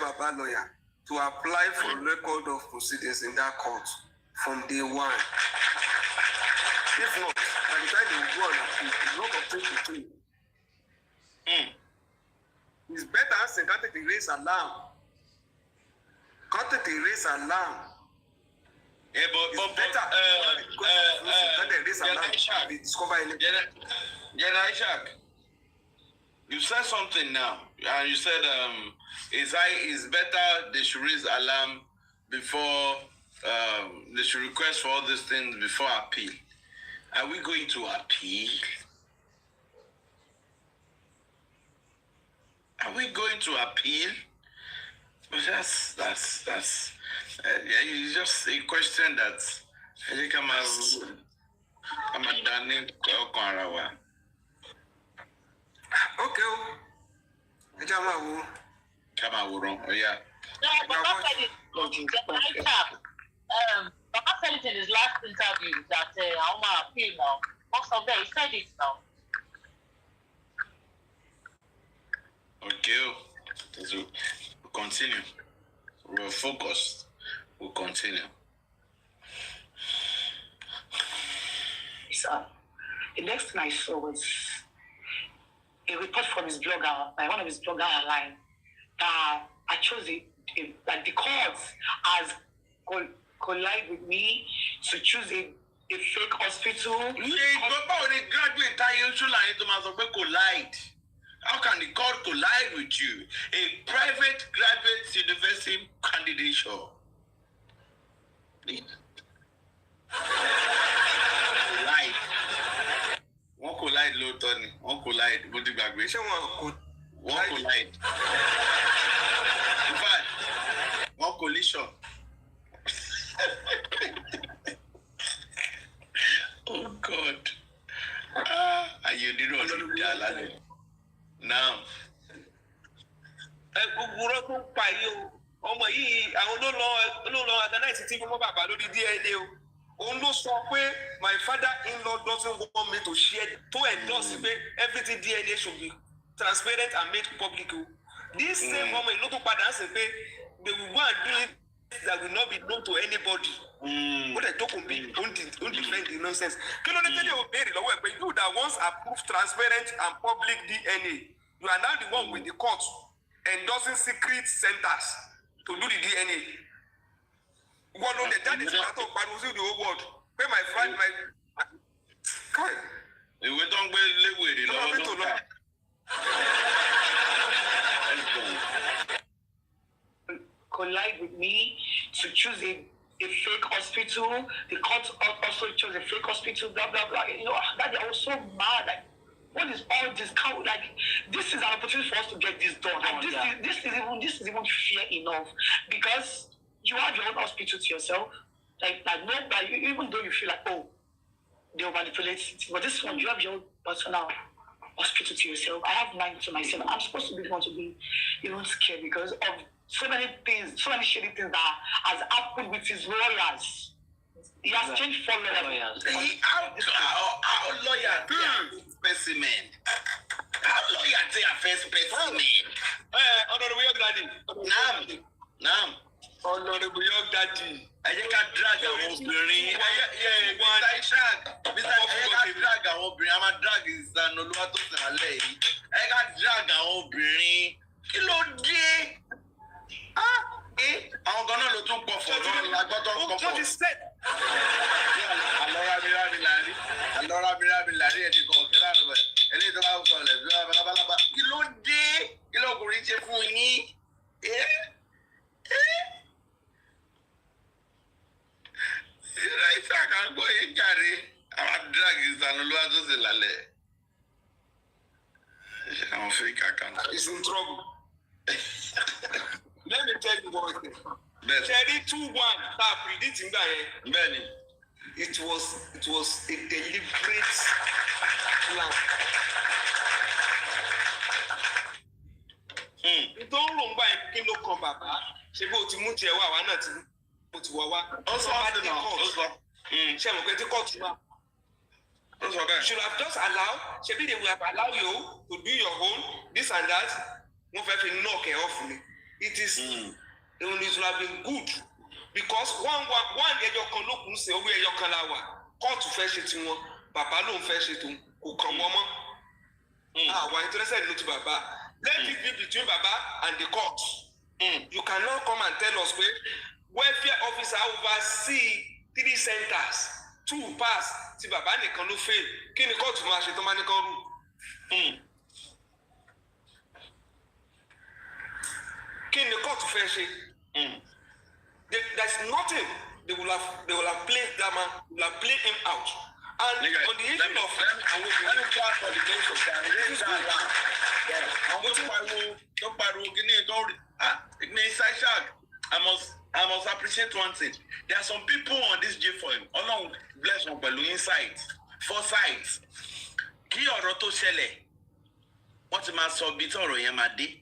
Baba lawyer to apply for record of proceedings in that court from day 1. If not, by the time they go on appeal, it's not obtained to pay. It's better asking, can't they raise alarm? Yeah, but better. General Ishak, you said something now, and you said it's better they should raise alarm before they should request for all these things before appeal. Are we going to appeal? Are we going to appeal? That's it's just a question that I think I'm a Daniel Kwarawa. Okay. Come on, yeah. No, Baba said it. Baba said it in his last interview that I'm gonna appeal now. Most of them, he said it now. Okay, so we'll continue. We're focused. We'll continue. So, the next thing I saw was a report from his blogger, one of his bloggers online. I chose that the courts has collide with me to choose a fake hospital. Collide. How can the court collide with you? A private graduate university candidature. Collide. Wọ́n collide lóòótọ́ ni. Wọ́n collide. Bó ti gbàgbé. Ṣé wọ́n collide? In fact, wọ́n collision. Oh God. You didn't know. Now. Gbogbo tó ń pa yìí o, ọmọ yìí àwọn ló lọ organize tí fún bàbá lórí DNA o. Òun ló sọ pé my father-in-law doesn't want me to share to endorse pé everything DNA should be transparent and made public o. This same ọmọ yìí ló tún padà sí pé they will go and do it that will not be known to anybody. Ó lè tókùn bí don't defend the nonsense. Kí ló dé tẹ́lẹ̀ ò béèrè lọ́wọ́ ẹ̀ pé you that once approved transparent and public DNA, you are now the one with the court endorsing secret centers to do the DNA. Wọ́n ló lè jáde sí àtọ̀ pariwo sí the whole world pé my friend my. Ìwé tó ń gbé léwèrè lọ́wọ́ ló ń kà. Collide with me to choose a fake hospital. The court also chose a fake hospital, blah, blah, blah. You know, that I was so mad. Like, what is all this? Like, this is an opportunity for us to get this done. And this is even fair enough. Because you have your own hospital to yourself. Like even though you feel like, oh, they will manipulate it. But this one, you have your own personal hospital to yourself. I have mine to myself. I'm supposed to be the one to be even scared because of so many things, so many shady things that has happened with his lawyers. He has changed 4 lawyers. Our lawyer, specimen. Our lawyer, they are first specimen. Honorable Young Daddy. Nam. Honorable Young Daddy. Ẹ jẹ́ ká drag àwọn obìnrin. Mr. Ishaq, ẹ jẹ́ ká drag àwọn obìnrin. A máa drag ìsànà olúwa tó sàn alẹ́ yìí. Ẹ jẹ́ ká drag àwọn obìnrin. Kí ló dé? Àwọn kan náà ló tún pọ̀ fọ̀ lọ́wọ́ lágbọ́tọ̀ pọ̀ fọ̀. Àlọ́ra mi lárí ẹni kan ọ̀kẹ́ láàrin rẹ̀. Eléyìí tó bá ń sọ̀rọ̀ lẹ́bí lábalábá. Kí ló dé? Kí lọ́kùnrin ṣe fún yín? Ìṣe àkàngbọ̀ yìí jàre. Àwọn drag ìsànà olúwa tó sì lálẹ́. Àwọn fake account. He's in trouble. Let me tell you one thing. Cherry 2-1 tá a predict ngbà yẹn. Bẹ́ẹ̀ni. It was a deliberate plan. Tó ń rò ngbà yẹn kí ló kan bàbá. Ṣé bó ti mú tiẹ̀ wá àwa náà ti mú ti wá wá. Ó sọ ọ́ sí náà. Ó sọ. Ṣé mo pé tí kóòtù wá? Ó sọ bẹ́ẹ̀. Should have just allowed. Ṣebí they will have allowed you to do your own this and that. Wọ́n fẹ́ fi knock ẹ̀ off ni. It is it would have been good because one ẹyọ kan ló kún sí orí ẹyọ kan la wà kóòtù fẹ́ ṣe tiwọn bàbá ló ń fẹ́ ṣe tó kò kàn wọ́n mọ́ àwa interested ló ti bàbá let it be between bàbá and the court you cannot come and tell us pé welfare officer oversee 3 centers 2 pass tí bàbá nìkan ló fail kí ni kóòtù máa ṣe tó máa ní kán rú. Kí ni kóòtù fẹ́ ṣe? There is nothing they will have played that man, will have played him out. And on the issue of let me try for the case of that. Don't pariwo kini don't Mr. Ishaq, I must appreciate one thing. There are some people on this J4M. Ọlọ́run bless wọn pẹ̀lú insight, foresight. Kí ọ̀rọ̀ tó ṣẹlẹ̀, wọ́n ti máa sọ bí tí ọ̀rọ̀ yẹn máa dé.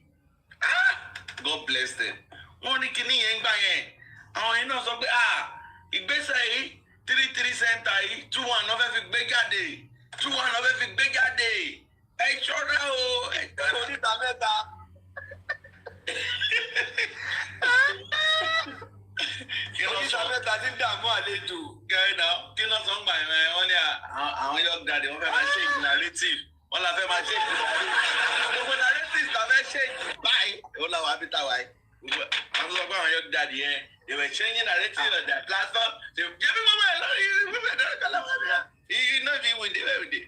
God bless them. Wọ́n ní kíní yẹn gbà yẹn. Àwọn yẹn náà sọ pé ìgbésẹ̀ yìí 3 center yìí 2-1 náà fẹ́ fi gbé jáde 2-1 náà fẹ́ fi gbé jáde. Ẹ ṣọ́ra o. Oníta mẹ́ta. Oníta mẹ́ta ti ń dààmú àlejò. Gẹ́gẹ́ náà kí náà sọ ń gbà yẹn wọ́n ní àwọn young daddy wọ́n fẹ́ máa ṣe narrative. Wọ́n la fẹ́ máa ṣe narrative. Gbogbo narrative ta fẹ́ ṣe báyìí. Ó làwọn abítá wa yìí. I'm about your daddy. They were changing the narrative on their platform. They give me you know, we did where we did.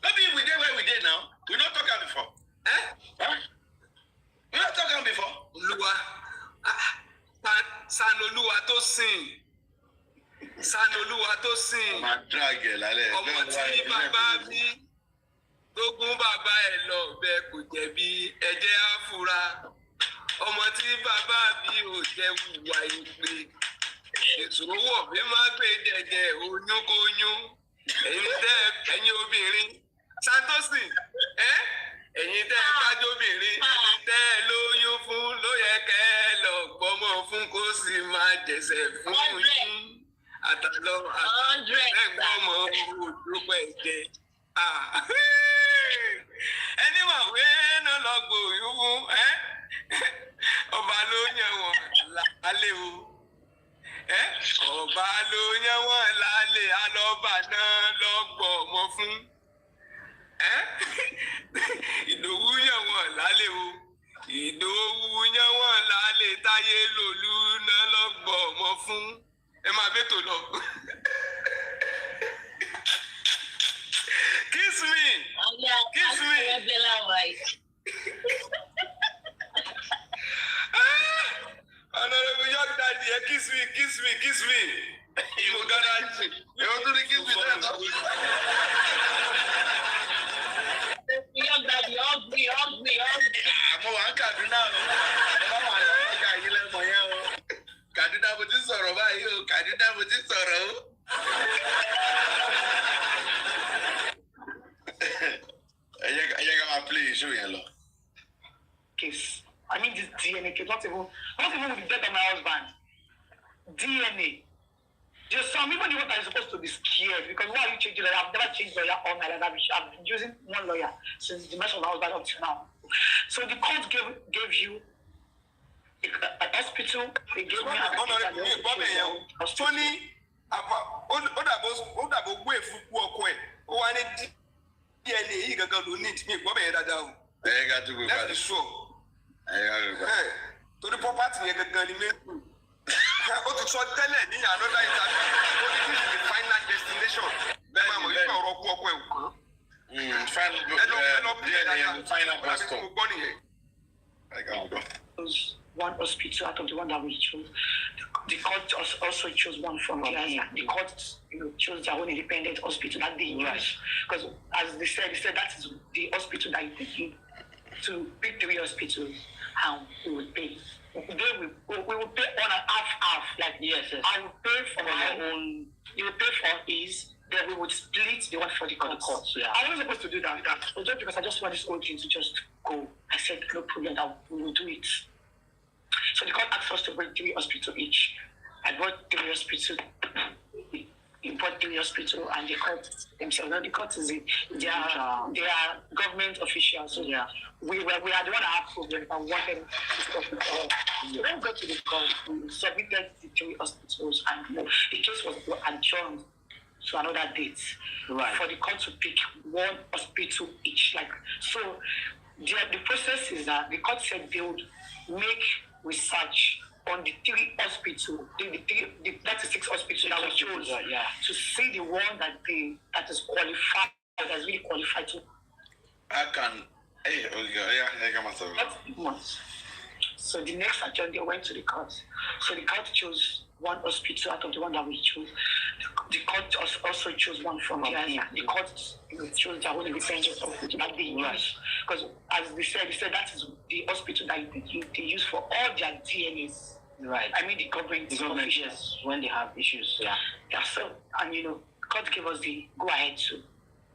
Not be we did where we did now. We not talking before. We not talking before. Lua. Sanoluwa to sing. Sanoluwa to sing. My drag ọmọ tí bàbá bí gbógun bàbá ẹ lọ bẹ́ẹ̀ kò jẹ̀bi ẹ̀jẹ̀ àfúrà ọmọ tí bàbá bí ò jẹ́ wùwà ìpè ìṣòwò mi máa gbé jẹjẹ oyún kóyún ẹ̀yin obìnrin santosi ẹ̀yin tẹ́ kájọ obìnrin ẹ̀yin tẹ́ lóyún fún ló yẹ kẹ́ lọ gbọ́mọ fún kó sì máa jẹ̀sẹ̀ fún yín. Àtàlọ́ ẹgbọ́mọ òdúpẹ́ ẹ̀jẹ̀. Ẹni mọ̀ pé náà lọ gbòòyún fún ọba ló yàn wọ́n lálẹ́ o. Ọba ló yàn wọ́n lálẹ́ alọ́ba náà lọ gbọ́ ọmọ fún. Ìdòwú yàn wọ́n lálẹ́ o. Ìdòwú yàn wọ́n lálẹ́ táyé lòlú náà lọ gbọ́ ọmọ fún. Ẹ máa bẹ́ tó lọ. Kiss me. Kiss me. Honorable young daddy, kiss me, kiss me, kiss me. You gotta you want to kiss me then. Young daddy, hug me. Mo wà ń Kaduna o. Mo wà lọ́jà yìí lẹ́mọ̀ yẹn o. Kaduna mo ti sọ̀rọ̀ báyìí o. Kaduna mo ti sọ̀rọ̀ o. Ẹ jẹ́ ká máa play show yẹn lọ. Case. I mean this DNA case, not even with the death of my husband. DNA. There's some even what I'm supposed to be scared because why are you changing lawyer? I've never changed lawyer all my life. I've been using one lawyer since the mention of my husband up to now. So the court gave you an hospital, they gave me an hospital. Ó dàbò gbé ìfúkú ọkọ ẹ̀ ó wá ní DNA yìí gangan ló ní ìtìmí ìgbọ́bẹ̀ yẹn dáadáa o. Ẹ ká tó gbé padà. Let's be sure. Ẹ ká tó gbé padà. Torí property yẹn gangan ni mẹ́kù. Ó ti sọ tẹ́lẹ̀ ní another interview. Ó ní this is the final destination. Bẹ́ẹ̀ ni bẹ́ẹ̀ ni ọ̀rọ̀ kú ọkọ ẹ̀ kàn. Final bus stop. One hospital out of the one that we chose. The court also chose one from the area. The court, chose their own independent hospital that they use. Because as they said that is the hospital that you take to pick 3 hospitals, and we will pay. We will pay on a half. Like yes. I will pay for my own. You will pay for his. Then we would split the one for the courts. Yeah. I wasn't supposed to do that. But just because I just want this whole thing to just go. I said no problem. That we will do it. So the court asked us to bring 3 hospitals each. I brought 3 hospitals. We brought 3 hospitals, and the court themselves. Now the court is they are government officials. So yeah, we are the one that had problem. I wanted to stop it all. So when we got to the court, we submitted the 3 hospitals, and the case was adjourned to another date for the court to pick 1 hospital each. So the process is that the court said they would make research on the 3 hospitals, the 36 hospitals that we chose to see the one that is qualified, that is really qualified to. So the next adjourned, they went to the court. So the court chose 1 hospital out of the one that we chose. The court also chose one from the area. The court chose their own independent hospital that they use. Because as they said that is the hospital that they use for all their DNAs. Right. I mean the government officials when they have issues. Yeah. So court gave us the go ahead to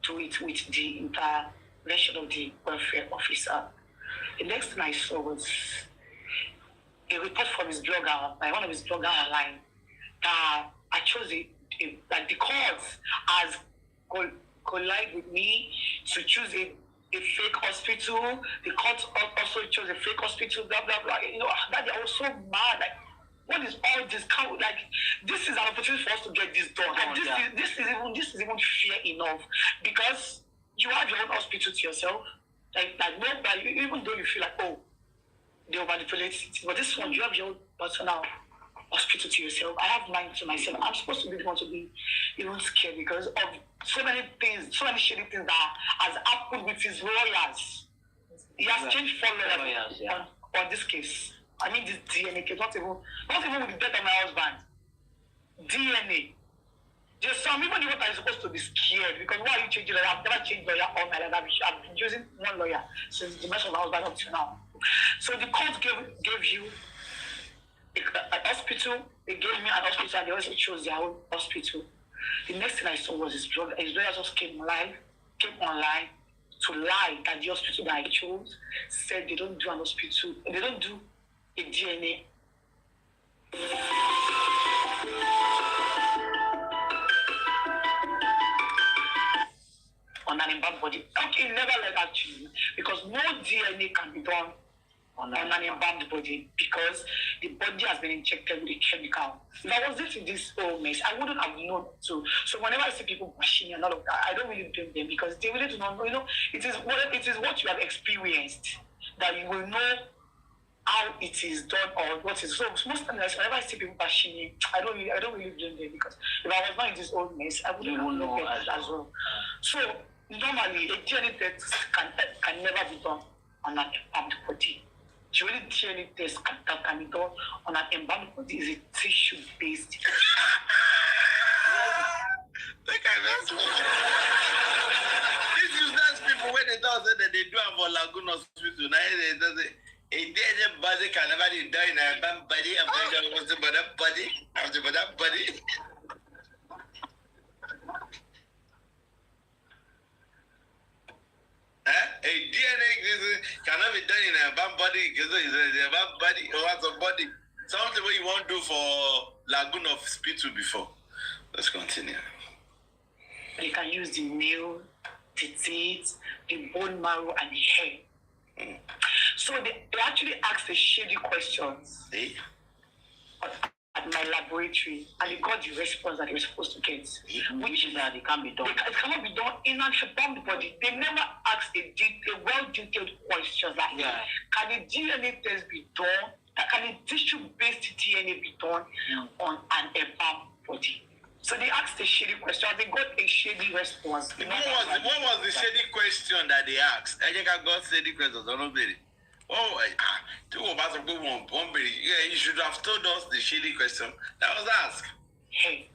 do it with the intervention of the welfare officer. The next thing I saw was a report from his blogger, one of his bloggers online. I chose that the court has collided with me to choose a fake hospital. The court also chose a fake hospital, blah blah blah. That I was so mad. Like, what is all this? This is an opportunity for us to get this done. And this is even fair enough because you have your own hospital to yourself. Even though you feel like, they will manipulate it. But this one, you have your own personal hospital to yourself. I have mine to myself. I'm supposed to be the one to be even scared because of so many things, so many shady things that has happened with his lawyers. He has changed 4 lawyers on this case. I mean, this DNA case, not even with the death of my husband. DNA. There's some people that are supposed to be scared because why are you changing lawyer? I've never changed lawyer all my life. I've been using one lawyer since the mess of my husband up to now. So the court gave you an hospital. They gave me an hospital and they also chose their own hospital. The next thing I saw was his lawyer just came online to lie that the hospital that I chose said they don't do an hospital, they don't do a DNA. On an embalmed body. Okay, never let that to you because no DNA can be done on an embalmed body because the body has been injected with a chemical. If I was into this whole mess, I wouldn't have known to. So whenever I see people bashing and all of that, I don't really blame them because they really do not know. You know, it is what you have experienced that you will know how it is done or what is. So most times, whenever I see people bashing me, I don't really blame them because if I was not in this old mess, I wouldn't know that as well. So normally, a DNA test can never be done on an embalmed body. The only DNA test that can be done on an embalmed body is a tissue-based. If you ask people when they don't say that they do have a Laguna hospital, now they say a DNA body can never be done in an embalmed body. I'm going to say that body. A DNA cannot be done in a embalmed body because it's an embalmed body or what's a body. Something what you want to do for Laguna Hospital before. Let's continue. They can use the nail, the teeth, the bone marrow, and the hair. So they actually asked the shady questions at my laboratory, and they got the response that they were supposed to get, which is that it can't be done. It cannot be done in an embalmed body. They never asked a well-detailed question like, can a DNA test be done? Can a tissue-based DNA be done on an embalmed body? So they asked a shady question. They got a shady response. What was the shady question that they asked? I think I got shady questions. I don't know. You should have told us the shady question that was asked. Hey.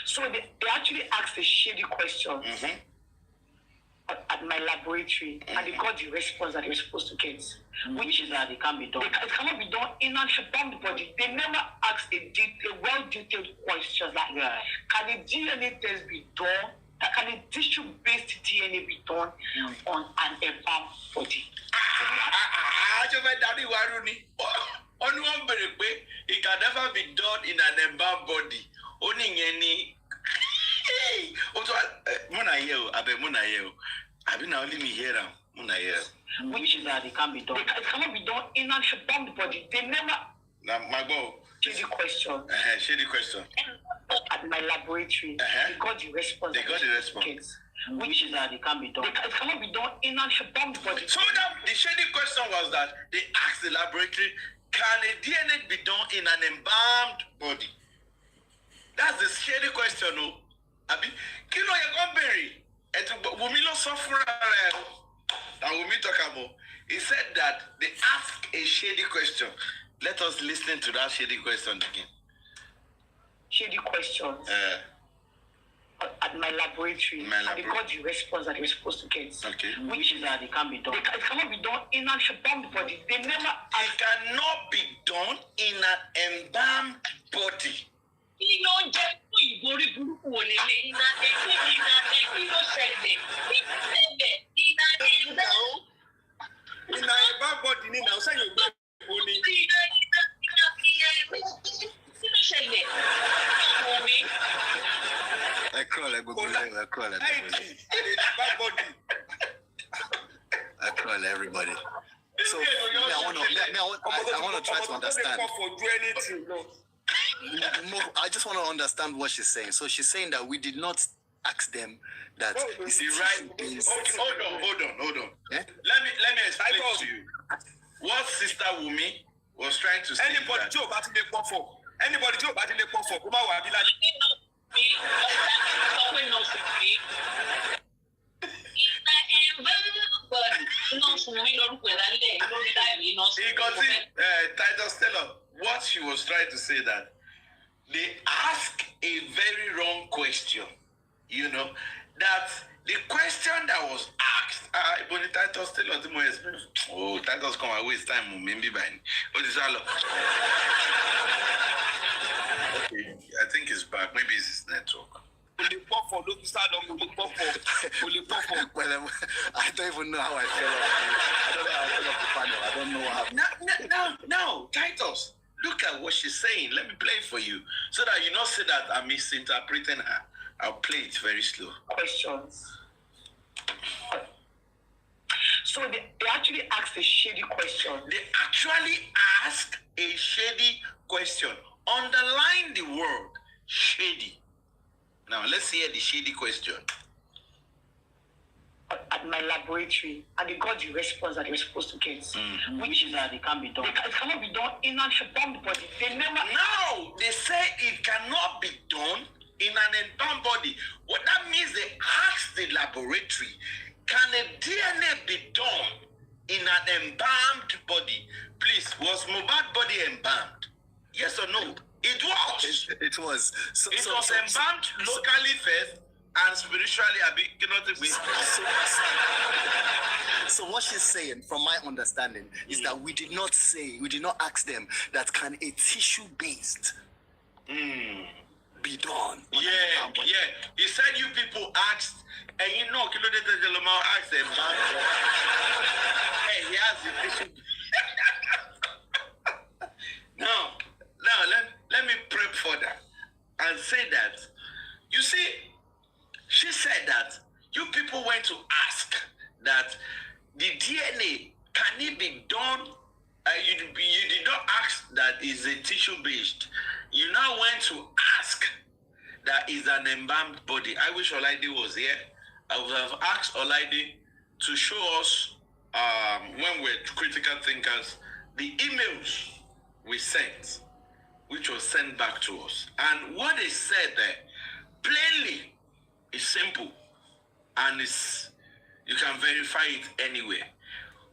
So they actually asked a shady question at my laboratory, and they got the response that they were supposed to get, which is that it can't be done. It cannot be done in an embalmed body. They never asked a well-detailed question like, can a DNA test be done? Can a tissue-based DNA be done on an embalmed body? Only one way it can never be done in an embalmed body. Only any. Which is that it can't be done. It cannot be done in an embalmed body. They never. Shady question. Shady question. At my laboratory, they got the response. Which is that it can't be done. It cannot be done in an embalmed body. So now the shady question was that they asked the laboratory, can a DNA be done in an embalmed body? That's the shady question, no? Abi, kilo you go bury. Wumi lo suffer. And Wumi talk about. He said that they asked a shady question. Let us listen to that shady question again. Shady questions. At my laboratory, and they got the response that they were supposed to get, which is that it can't be done. It cannot be done in an embalmed body. They never. It cannot be done in an embalmed body. In a embalmed body, now say you I call everybody. So I want to try to understand. I just want to understand what she's saying. So she's saying that we did not ask them that. Hold on. Yeah? Let me explain to you. what Sister Wumi was trying to say. Anybody That, Joe about to make for. Anybody Joe about to make for. Kuma wa bila. he got it, Titus, tell us what she was trying to say, that they ask a very wrong question, you know, that the question that was asked, but the Titus tell us the more expensive. Oh, Titus come and waste time, maybe by what is all? Okay, I think it's back. Maybe it's his network. Well, I don't even know how I fell off. I don't know how I fell off the panel. I don't know what happened. No, Titus, look at what she's saying. Let me play it for you so that you not say that I'm misinterpreting her. I'll play it very slow. Questions. So they actually asked a shady question. They actually ask a shady question. Underline the word shady. Now, let's hear the shady question. At my laboratory, and they got the response that they were supposed to get. Which is that it can't be done. It cannot be done in an embalmed body. They never. No, they say it cannot be done in an embalmed body. What that means, they ask the laboratory, can a DNA be done in an embalmed body? Please, was Mohbad's body embalmed? Yes or no? It was. It was. It was embalmed locally first and spiritually. So what she's saying, from my understanding, is that we did not ask them that can a tissue-based be done. Yeah. He said you people asked, and you know, asked them. Hey, he has the tissue. Now, let me prep further and say that, you see, she said that you people went to ask that the DNA, can it be done? You did not ask that is a tissue based. You now went to ask that is an embalmed body. I wish Olaide was here. I would have asked Olaide to show us, when we're critical thinkers, the emails we sent, which was sent back to us. And what they said there, plainly, is simple. And you can verify it anywhere.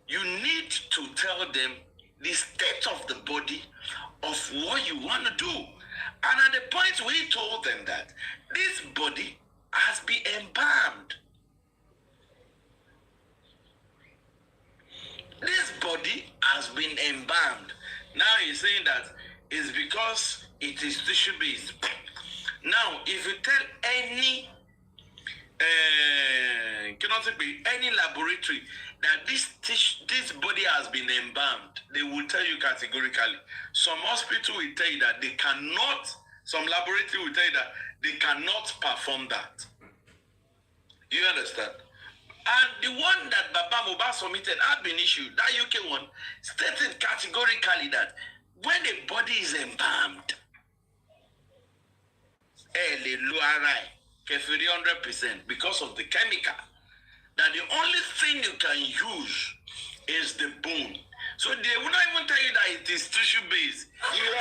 You need to tell them the state of the body of what you want to do. And at the point we told them that this body has been embalmed. This body has been embalmed. Now he's saying that it's because it is tissue-based. Now, if you tell any laboratory that this body has been embalmed, they will tell you categorically. Some hospital will tell you that they cannot, some laboratory will tell you that they cannot perform that. You understand? And the one that Baba Mohbad submitted had been issued, that UK one, stated categorically that when a body is embalmed, 100%, because of the chemical, that the only thing you can use is the bone. So they will not even tell you that it is tissue based. You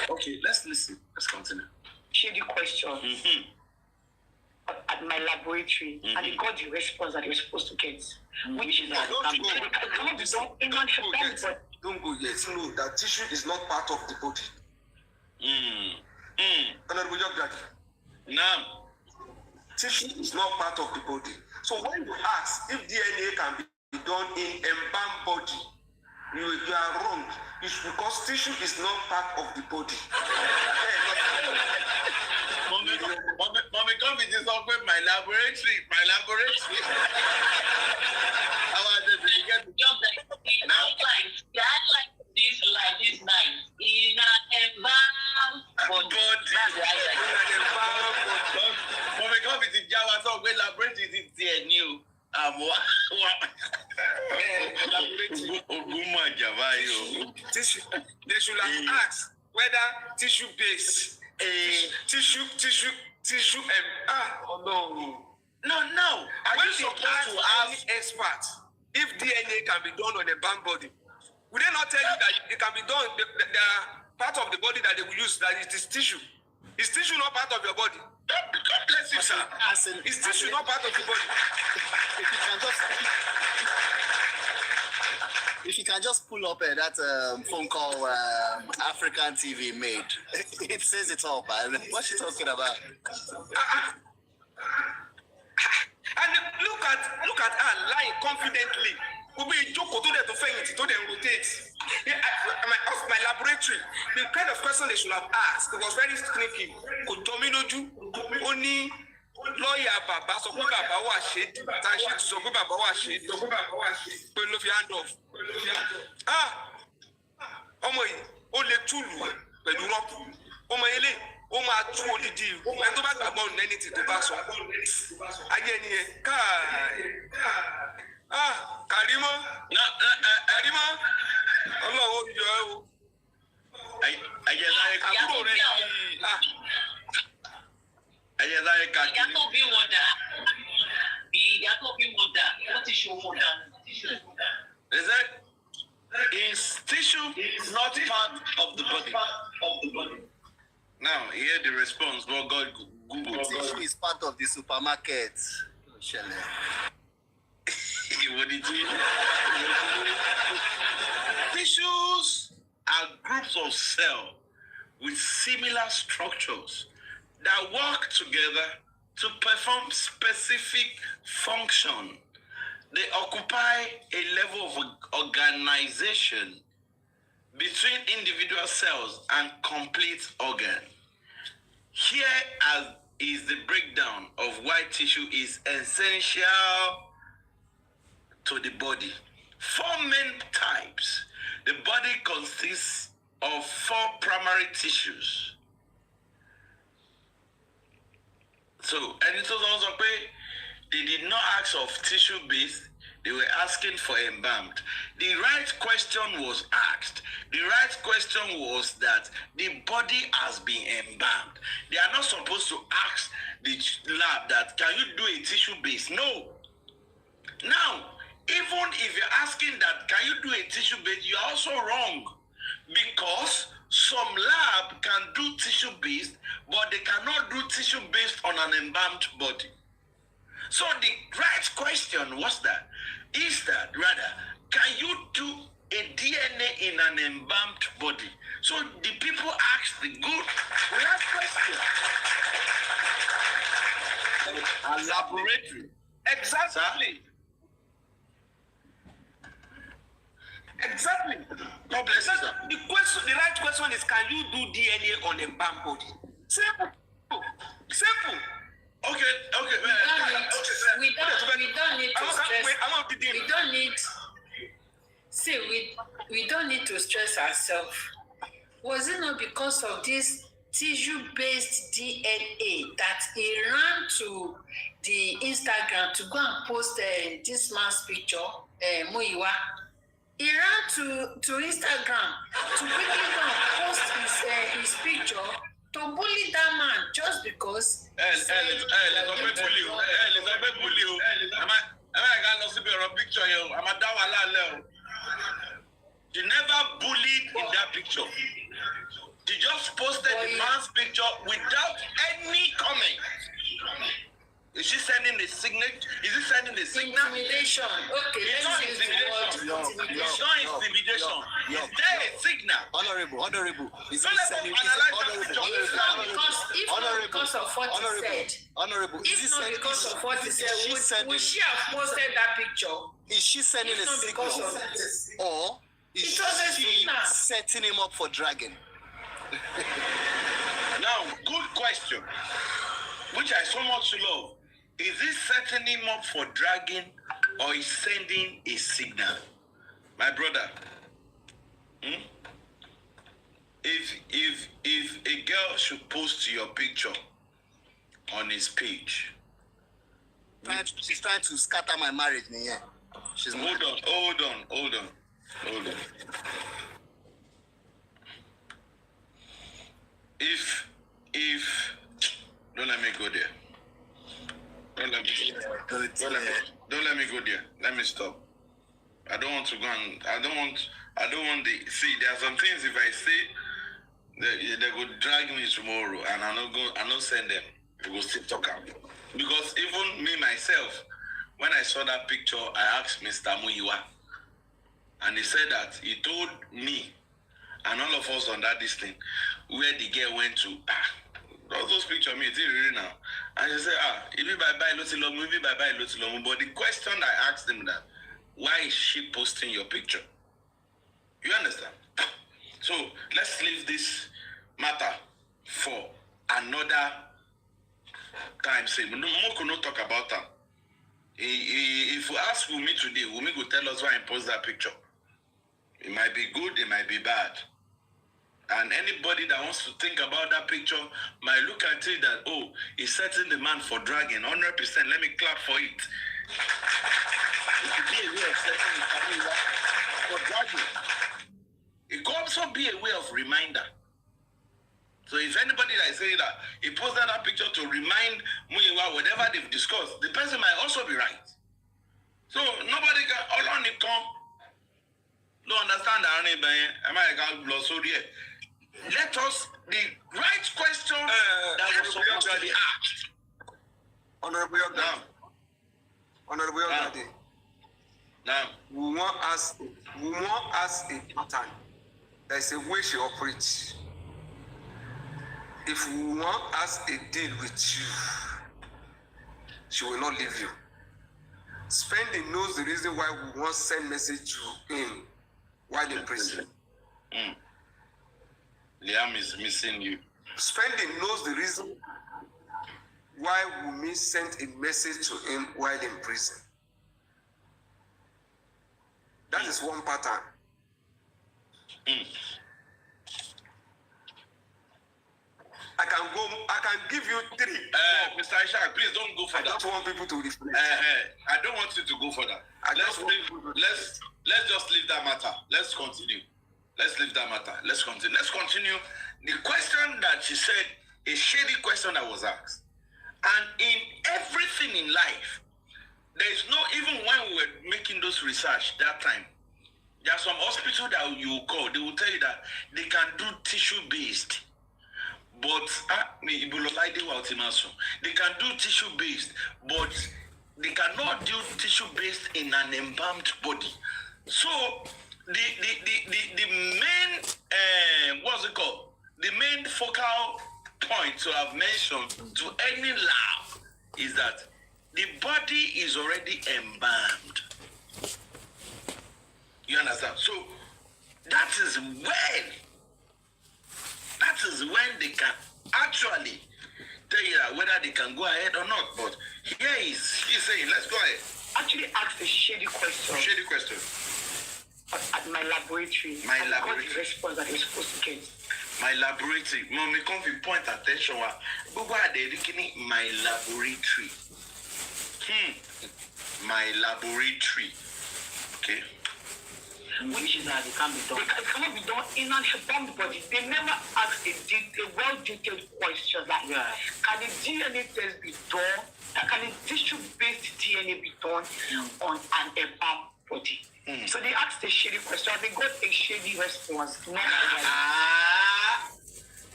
Okay, let's listen. Let's continue. Shady question. At my laboratory, and they got the response that they were supposed to get. Which is that don't go yet. No, that tissue is not part of the body. Now, tissue is not part of the body. So when you ask if DNA can be done in embalmed body, you are wrong. It's because tissue is not part of the body. Mommy, come with this up with my laboratory. How are they? Did you get it? Now, this night in an embalmed body. Mommy, ask whether tissue base, tissue, oh no. No. Are you supposed to ask expert if DNA can be done on a banned body? Would they not tell you that it can be done? There are part of the body that they will use that it is tissue. Is tissue not part of your body? God bless you, sir. Is tissue not part of the body? If you can just pull up that phone call African TV made, it says it all, man. What's she talking about? And look at her lying confidently. We joke to faint to them rotate. My laboratory, the kind of question they should have asked, it was very sneaky. Could Dominoju only lawyer Baba so pé Baba wà ṣe tan so pé Baba wà ṣe pé ló fi hand off. Ọmọ yìí ó lè túlù pẹ̀lú rọ́pù. Ọmọ ilé ó máa tú odidi ẹni tó bá gbàgbọ́ ní ẹni tí tó bá sọ. Ayé ẹni yẹn Karimo, Ọlọ́run yọ ẹ́ o. Àbúrò rẹ̀ ìyá tó bí wọn dà. Ìyá tó bí wọn dà. Wọ́n ti ṣòwò dà. Is tissue not part of the body? Now, hear the response. What God Google. Tissue is part of the supermarket. Tissues are groups of cells with similar structures that work together to perform specific function. They occupy a level of organization between individual cells and complete organ. Here is the breakdown of why tissue is essential to the body. 4 main types. The body consists of 4 primary tissues. So, and it was also they did not ask of tissue base, they were asking for embalmed. The right question was asked. The right question was that the body has been embalmed. They are not supposed to ask the lab that, can you do a tissue base? No. Now, even if you're asking that, can you do a tissue base, you're also wrong. Because some lab can do tissue based, but they cannot do tissue based on an embalmed body. So the right question was rather, can you do a DNA in an embalmed body? So the people asked the right question. A laboratory. Exactly. Exactly. God bless you, sir. The right question is, can you do DNA on a embalmed body? Simple. Okay. We don't need to stress ourselves. Was it not because of this tissue-based DNA that he ran to the Instagram to go and post this man's picture, Muyiwa? He ran to Instagram to quickly go and post his picture to bully that man just because. You never bullied in that picture. You just posted the man's picture without any comment. Is she sending the signature? Is he sending the signal? Intimidation. Okay. It's not intimidation. It's not intimidation. Is there a signal? Honorable. Is he sending because of what he said. Honorable. If not because of what he said, would she have posted that picture? Is she sending a signal? Or is she setting him up for dragging? Now, good question, which I so much love. Is he setting him up for dragging or is sending a signal? My brother, if a girl should post your picture on his page, she's trying to scatter my marriage, yeah. Hold on. if don't let me go there. Don't let me go there. Let me stop. I don't want to go and I don't want the see there are some things if I say they will drag me tomorrow and I not send them. We will still talk about. Because even me myself, when I saw that picture, I asked Mr. Muyiwa, and he said that he told me and all of us on that thing where the girl went to. All those pictures me, it's really now. And he said, if you bye Lotilomu. But the question I asked him that, why is she posting your picture? You understand? So let's leave this matter for another time. Say, no more could not talk about that. If we ask Wumi today, Wumi will tell us why he post that picture. It might be good, it might be bad. And anybody that wants to think about that picture might look at it that, oh, he's setting the man for dragging 100%. Let me clap for it. It could be a way of setting the family for dragging. It could also be a way of reminder. So if anybody that is saying that he posted that picture to remind Muyiwa whatever they've discussed, the person might also be right. So nobody can all on it come. Don't understand that. Let us the right question that was supposed to be asked. Honorable Yogadi. Now We want us a pattern. There's a way she operates. If we want us a deal with you, she will not leave you. Spending knows the reason why we want to send message to him while in prison. Liam is missing you. Spending knows the reason why Wumi sent a message to him while in prison. That is one pattern. I can give you 3. Mr. Ishaq, please don't go for I that. don't want people to reflect. I don't want you to go for that. Let's just leave that matter. Let's continue. Let's leave that matter. Let's continue. Let's continue. The question that she said, a shady question that was asked. And in everything in life, there is no, even when we were making those research that time, there are some hospitals that you will call, they will tell you that they can do tissue-based. But they can do tissue-based, but they cannot do tissue-based in an embalmed body. So the main what's it called? The main focal point to have mentioned to any lab is that the body is already embalmed. You understand? So that is when they can actually tell you that whether they can go ahead or not. But here he's saying, let's go ahead. Actually asked a shady question. Shady question. At my laboratory. My I laboratory. got the response that I was supposed to get. My laboratory. Mommy, come to point attention. But why are they looking my laboratory? My laboratory. Okay. Which is that it can be done. It cannot be done in an embalmed body. They never asked a well-detailed question like, can the DNA test be done? Can a tissue-based DNA be done on an embalmed body? So they asked a shady question and they got a shady response.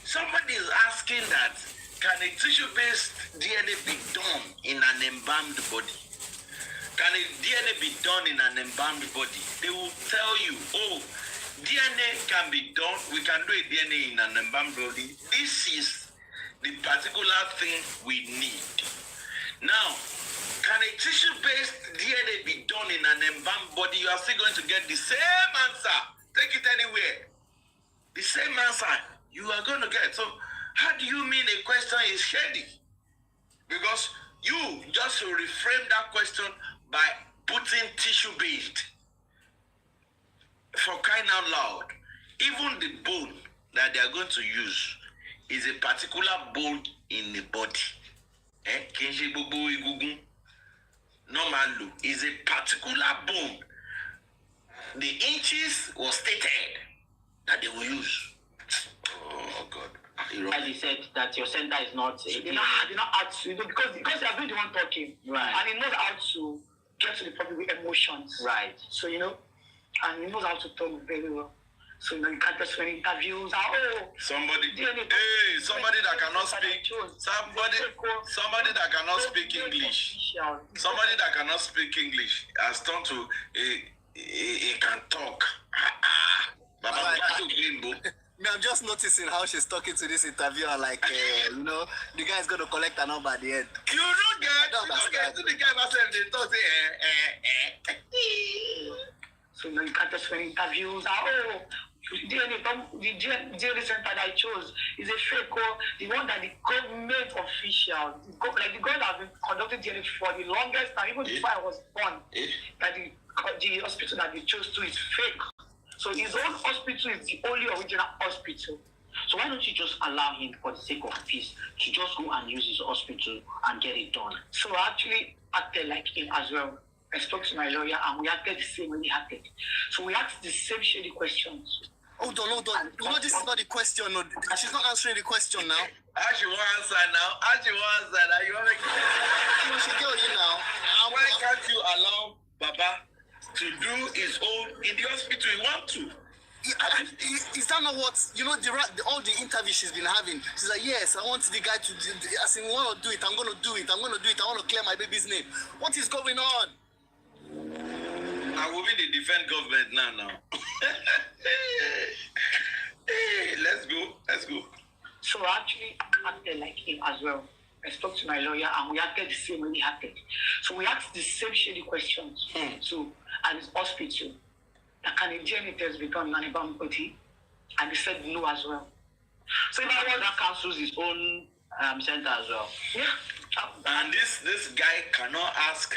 Somebody is asking that, can a tissue-based DNA be done in an embalmed body? Can a DNA be done in an embalmed body? They will tell you, oh, DNA can be done. We can do a DNA in an embalmed body. This is the particular thing we need. Now, can a tissue-based DNA be done in an embalmed body? You are still going to get the same answer. Take it anywhere. The same answer you are going to get. So, how do you mean a question is shady? Because you just reframe that question by putting tissue-based. For crying out loud, even the bone that they are going to use is a particular bone in the body. Normal is a particular bone. The inches was stated that they will use. Oh God. As he said that your center is not. So they not out to, because they have been the one talking, right? And he knows how to get to the public with emotions, right? So and he knows how to talk very well. So you can't just when interviews. Somebody that cannot speak. Somebody that cannot speak English. Somebody that cannot speak English has turned to he can talk. I'm just noticing how she's talking to this interviewer like, the guy's going to collect a number at the end. You don't get to the guy myself, they talk, So you can't just when interviews. The DNA center that I chose is a fake the one that the government official, the government has been conducting DNA for the longest time, even before I was born, that the hospital that they chose to is fake. So his own hospital is the only original hospital. So why don't you just allow him, for the sake of peace, to just go and use his hospital and get it done? So I actually acted like him as well. I spoke to my lawyer and we acted the same way he acted. So we asked the same shady questions. Hold on. This is not the question. No, she's not answering the question now. How she won't answer now? You want to she tell you now. Why can't you allow Baba to do his own in the hospital he want to? Is that not what, all the interviews she's been having? She's like, yes, I want the guy to do it. I said, I want to do it. I'm going to do it. I want to clear my baby's name. What is going on? I will be the defend government now. Hey, let's go. So I actually acted like him as well. I spoke to my lawyer and we acted the same way he acted. So we asked the same shady questions. So at his hospital, can a DNA test be done in Omowummi? And he said no as well. So that cancels his own center as well. Yeah. And this guy cannot ask,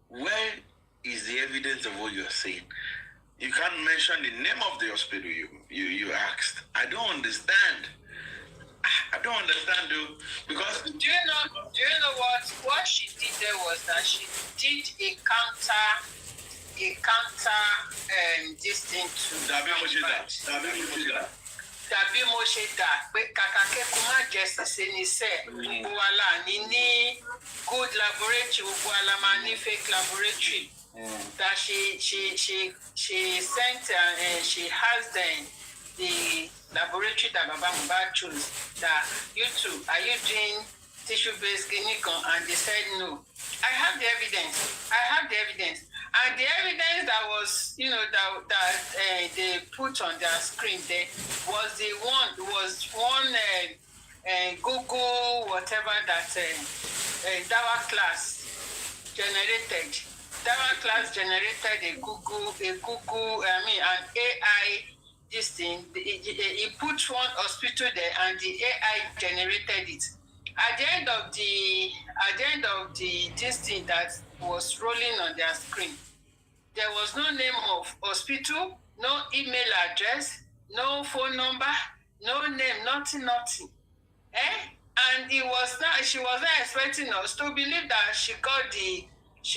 where is the evidence of what you're saying? You can't mention the name of the hospital you asked. I don't understand. Though, because do you know what she did there was that she did a counter this thing to Dabi Moshida. Tàbí mo ṣe dà pé kàkà kẹ́kọ̀ọ́ má jẹ́ ṣẹ̀ṣẹ̀ ní sẹ́ gbogbo wa là ní good laboratory gbogbo wa la máa ní fake laboratory. That she sent and she has the laboratory that Baba Mohbad chose. That you two, are you doing tissue-based clinic? And they said no. I have the evidence. And the evidence that was, that they put on their screen there was one Google whatever that Dawa class generated. Dawa class generated an AI. This thing, he put one hospital there, and the AI generated it. At the end of the this thing that was rolling on their screen, there was no name of hospital, no email address, no phone number, no name, nothing. And she was not expecting us to believe that she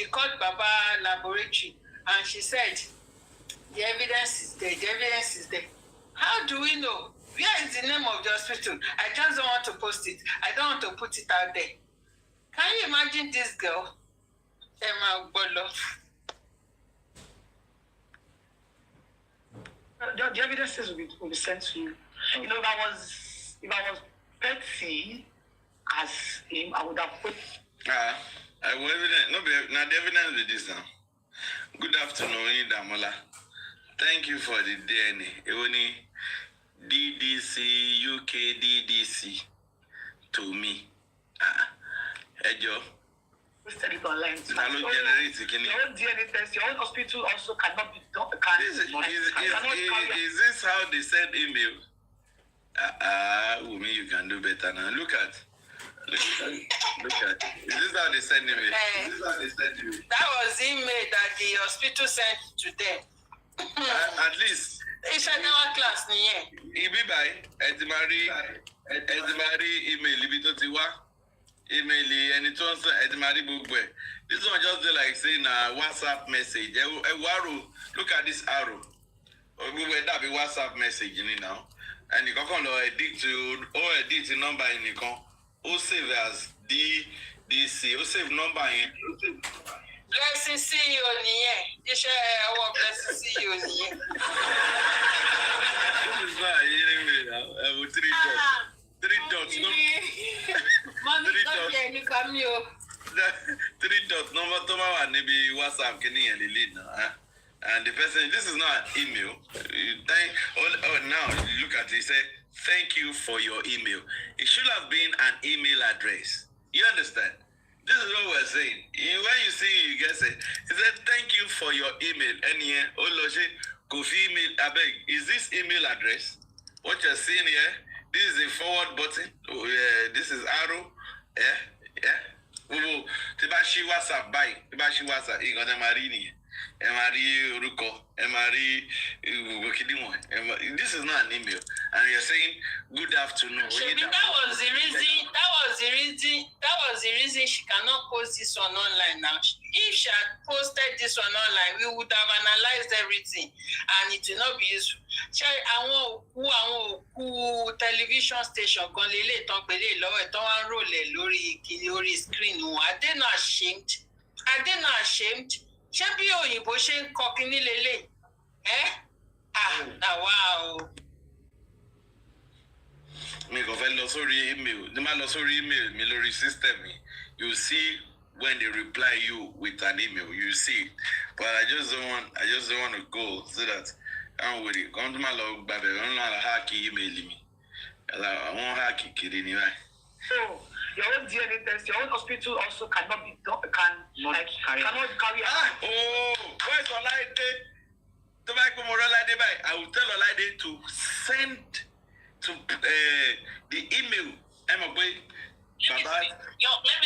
called Baba Laboratory, and she said, the evidence is there. How do we know? Where is the name of the hospital? I just don't want to post it. I don't want to put it out there. Can you imagine this girl? Emma Bolo. The evidences will be sent to you. If I was petty as him, I would have put. I will evidence. Now the evidence with this now. Good afternoon, Damola. Thank you for the DNA. Only DDC, UK DDC to me. Ejo. We studied online. Your own DNA test, your own hospital also cannot be done. Is this how they send email? Omowummi, you can do better now. Look at. Is this how they send email? That was email that the hospital sent to them. At least. It's another class, Ibi by Edimari email, email, and it's also Edimari book. This one just like saying a WhatsApp message. Look at this arrow. We will have a WhatsApp message now. and you can edit the number in the con. O save as DDC. O save number in. Blessing CEO nìyẹn. Iṣẹ́ ọwọ́ Blessing CEO nìyẹn. This is not anyway now. 3 dots. 3 dots. No. Mommy, don't get any cameo. 3 dots. Number to my maybe WhatsApp can you lead now. And the person, this is not an email. Now look at it. He said, "Thank you for your email." It should have been an email address. You understand? This is what we're saying. When you see you guys say, he said, "Thank you for your email." And here, Kofi email. I beg, is this email address? What you're seeing here? This is a forward button. Oh, yeah, this is arrow. Yeah. Tibashi WhatsApp by Tibashi WhatsApp. You got Marini. Emari Ruko, Emari Wokidimo. This is not an email, and you're saying good afternoon. That was the reason she cannot post this one online now. If she had posted this one online, we would have analyzed everything, and it will not be useful. Àwọn television station kan lélẹ̀ tán pẹ̀lẹ́ lọ́wọ́ ẹ̀ tán wá ń rólẹ̀ lórí screen wọn. Are they not ashamed? Ṣé bí òyìnbó ṣe ń kọ kínní lélẹ̀? Àwa o. Mi kò fẹ́ lọ sórí email. Ní máa lọ sórí email mi lórí system mi. You see when they reply you with an email, you see it. But I just don't want to go so that I'm with it. Come to my log, baby. I don't know how to hack email me. I won't hack it, kidding you. So your own DNA test, your own hospital also cannot be done, cannot carry out. Where's Olaide? I will tell Olaide to send to the email. Let me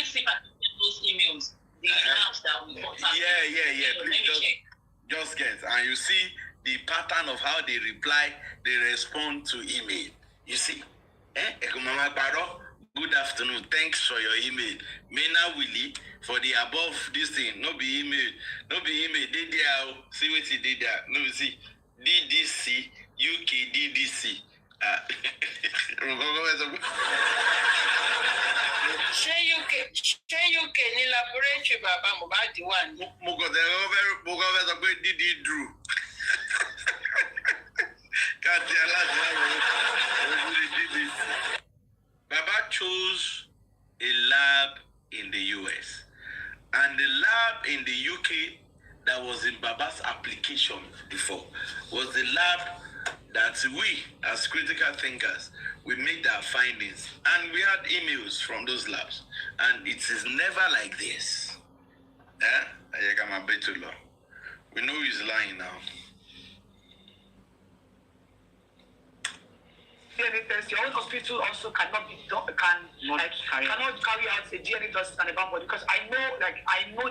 see if I can get those emails. The apps that we got. Yeah. Please just get, and you see the pattern of how they reply, they respond to email. You see, good afternoon. Thanks for your email. Mena Willie for the above this thing. No be email. They there. See what he did there. No, see DDC UK DDC. Ṣé UK ní laboratory bàbá Mohbad wà ní? Mo kàn fẹ́ sọ pé DD Drew. Káàtì aláàbò Baba chose a lab in the US, and the lab in the UK that was in Baba's application before was the lab that we, as critical thinkers, we made our findings, and we had emails from those labs, and it is never like this. We know he's lying now. DNA test, your own hospital also cannot be done, cannot carry out a DNA test on a body, because I know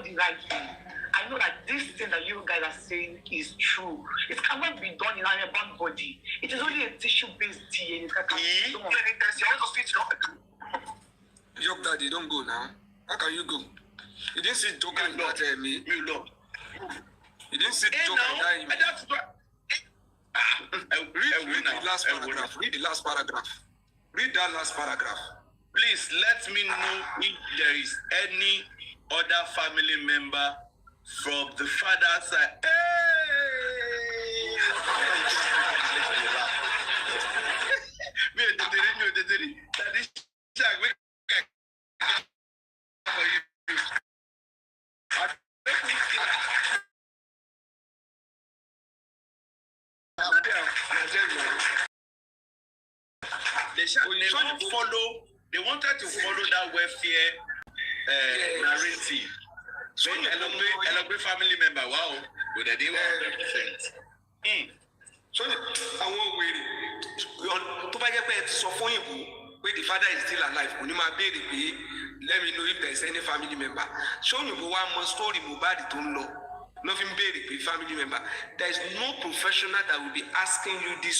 the right thing. I know that this thing that you guys are saying is true. It cannot be done in a bad body. It is only a tissue-based DNA that can be done. DNA test, your own hospital. Joke daddy, don't go now. How can you go? You didn't see Joker in that me. You know. You didn't see Joker in that me. Read the last paragraph. Read the last paragraph. Read that last paragraph. Please let me know if there is any other family member from the father's side. They wanted to follow that welfare narrative. So elogbe family member, wow, but they didn't represent. So I won't wait. To buy a pet, so for you, where the father is still alive, when you might be let me know if there's any family member. Show you one more story, Mohbad don't know. Nothing big with family member. There is no professional that will be asking you this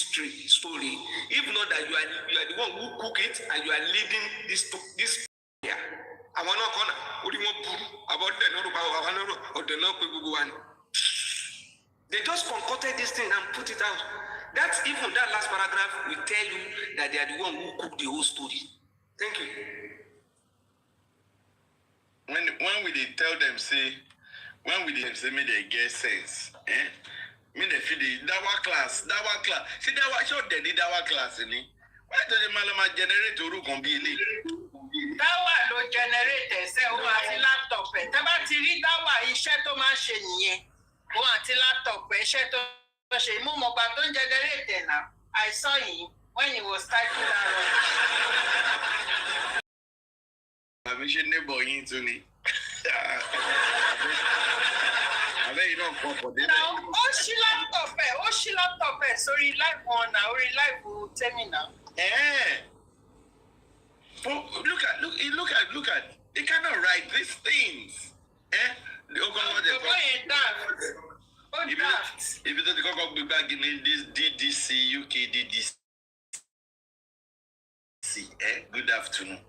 story. If not that you are the one who cook it and you are leading this. Yeah. I want to corner. What do you want about the no. They just concocted this thing and put it out. That's even that last paragraph will tell you that they are the one who cooked the whole story. Thank you. When we dey tell them say, make they get sense, me they feel the dawa class. See dawa show they need dawa class ni. Why do the malama generate oru kan bi ele? Dawa ló generate ṣe o àti laptop ẹ. Tẹ́ bá ti rí dawa iṣẹ́ tó máa ṣe nìyẹn. O àti laptop ẹ iṣẹ́ tó ṣe mú mọ̀ gbà tó ń generate now. I saw him when he was typing that wrong. Àbí ṣe neighbor yín tún ni. Àbẹ́ yìí náà kọ́ pọ̀ délẹ̀. Ó ṣí laptop ẹ̀ sórí live one náà, orí live tẹ́mì náà. But look at. They cannot write these things. If you don't go back in this DDC, UK DDC, good afternoon.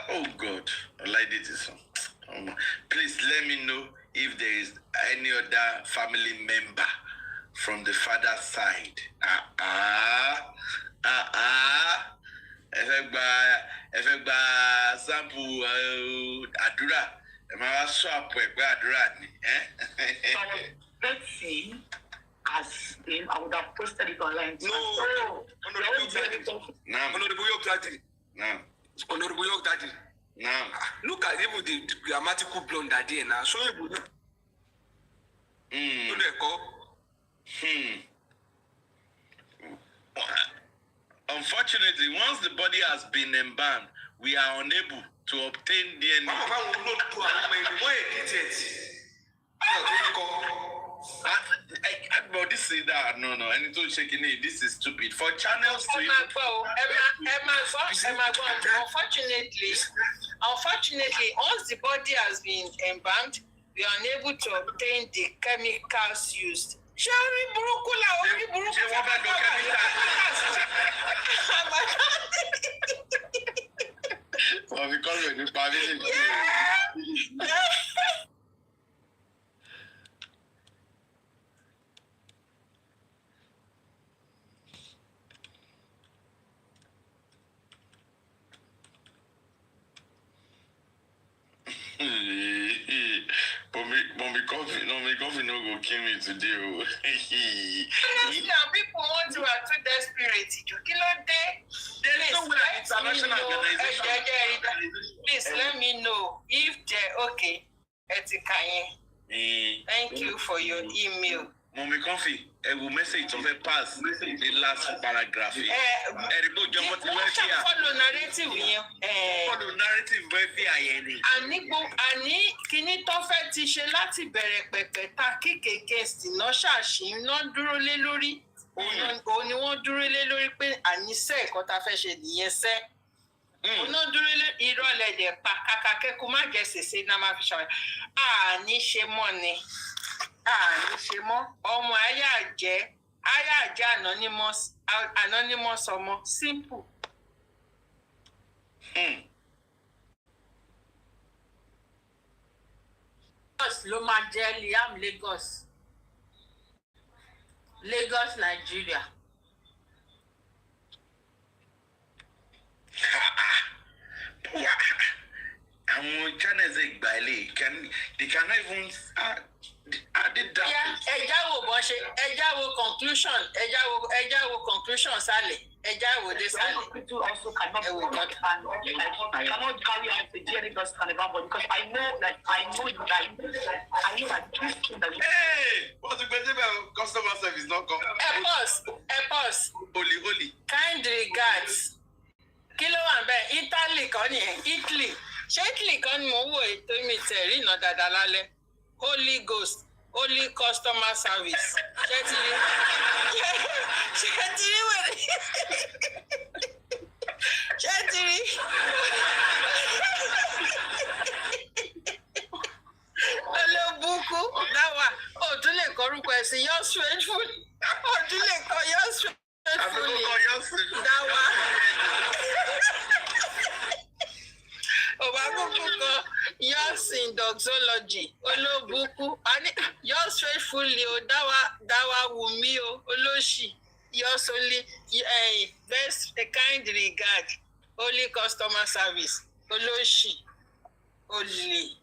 Oh God, I like this one. Please let me know if there is any other family member from the father's side. Efegba sample àdúrà. Ẹ máa swap ẹgbẹ́ àdúrà ni. Let's see. As in, I would have posted it online. No, Honorable York Daddy. Honorable York Daddy. Look at even the grammatical blunder there now. So you would. Unfortunately, once the body has been embalmed, we are unable to obtain DNA. But this is that no. Anything shaking it. This is stupid. For channels to Unfortunately, once the body has been embalmed, we are unable to obtain the chemicals used. Sherry Burukula, Mommy coffee no go kill me today. People want to act too desperate. Please let me know if they're okay. Thank you for your email. Mommy coffee, a message of a pass the last paragraph. Follow narrative. Follow narrative Àní kíní tó fẹ́ ti ṣe láti bẹ̀rẹ̀ pẹ̀pẹ̀ ta kíkè against iná ṣàṣì iná dúró lé lórí. Òun ni wọ́n dúró lé lórí pé àníṣe ẹ̀kọ́ ta fẹ́ ṣe nìyẹn sẹ́. Òun náà dúró lé ìrọ̀lẹ́ dẹ̀ pa kàkà kẹ́kọ̀ọ́ má jẹ́ sèse náà má fi ṣàwẹ̀. Àní ṣe mọ́ ni. Àní ṣe mọ́. Ọmọ ayé àjẹ́ anonymous ọmọ simple. Ló máa jẹ́ Liam Lagos, Nigeria. Àwọn channels they cannot even conclusion sálẹ̀. People also cannot I cannot carry out the DNA test carnival, but because I know that this thing that what's the question about customer service not come? Pause. Holy. Kind regards. Kilo wà ńbẹ̀ Italy kan ni Italy. Ṣé Italy kan ni mo wò ètò mi tẹ̀rí iná dáadáa lálẹ́? Holy Ghost, Holy Customer Service. Ṣé ti rí wẹ̀rẹ̀? Ṣé ti rí? Olóbùkú dáwà òtún lè kọrúkọ ẹ̀ sí yours faithfully. Òtún lè kọ yours faithfully. Dáwà. Obabuku kan yours in doxology. Olóbùkú. Yours faithfully o dáwà Wùmí o olóṣì. yours only, best kind regard, only customer service, Oloshi, only.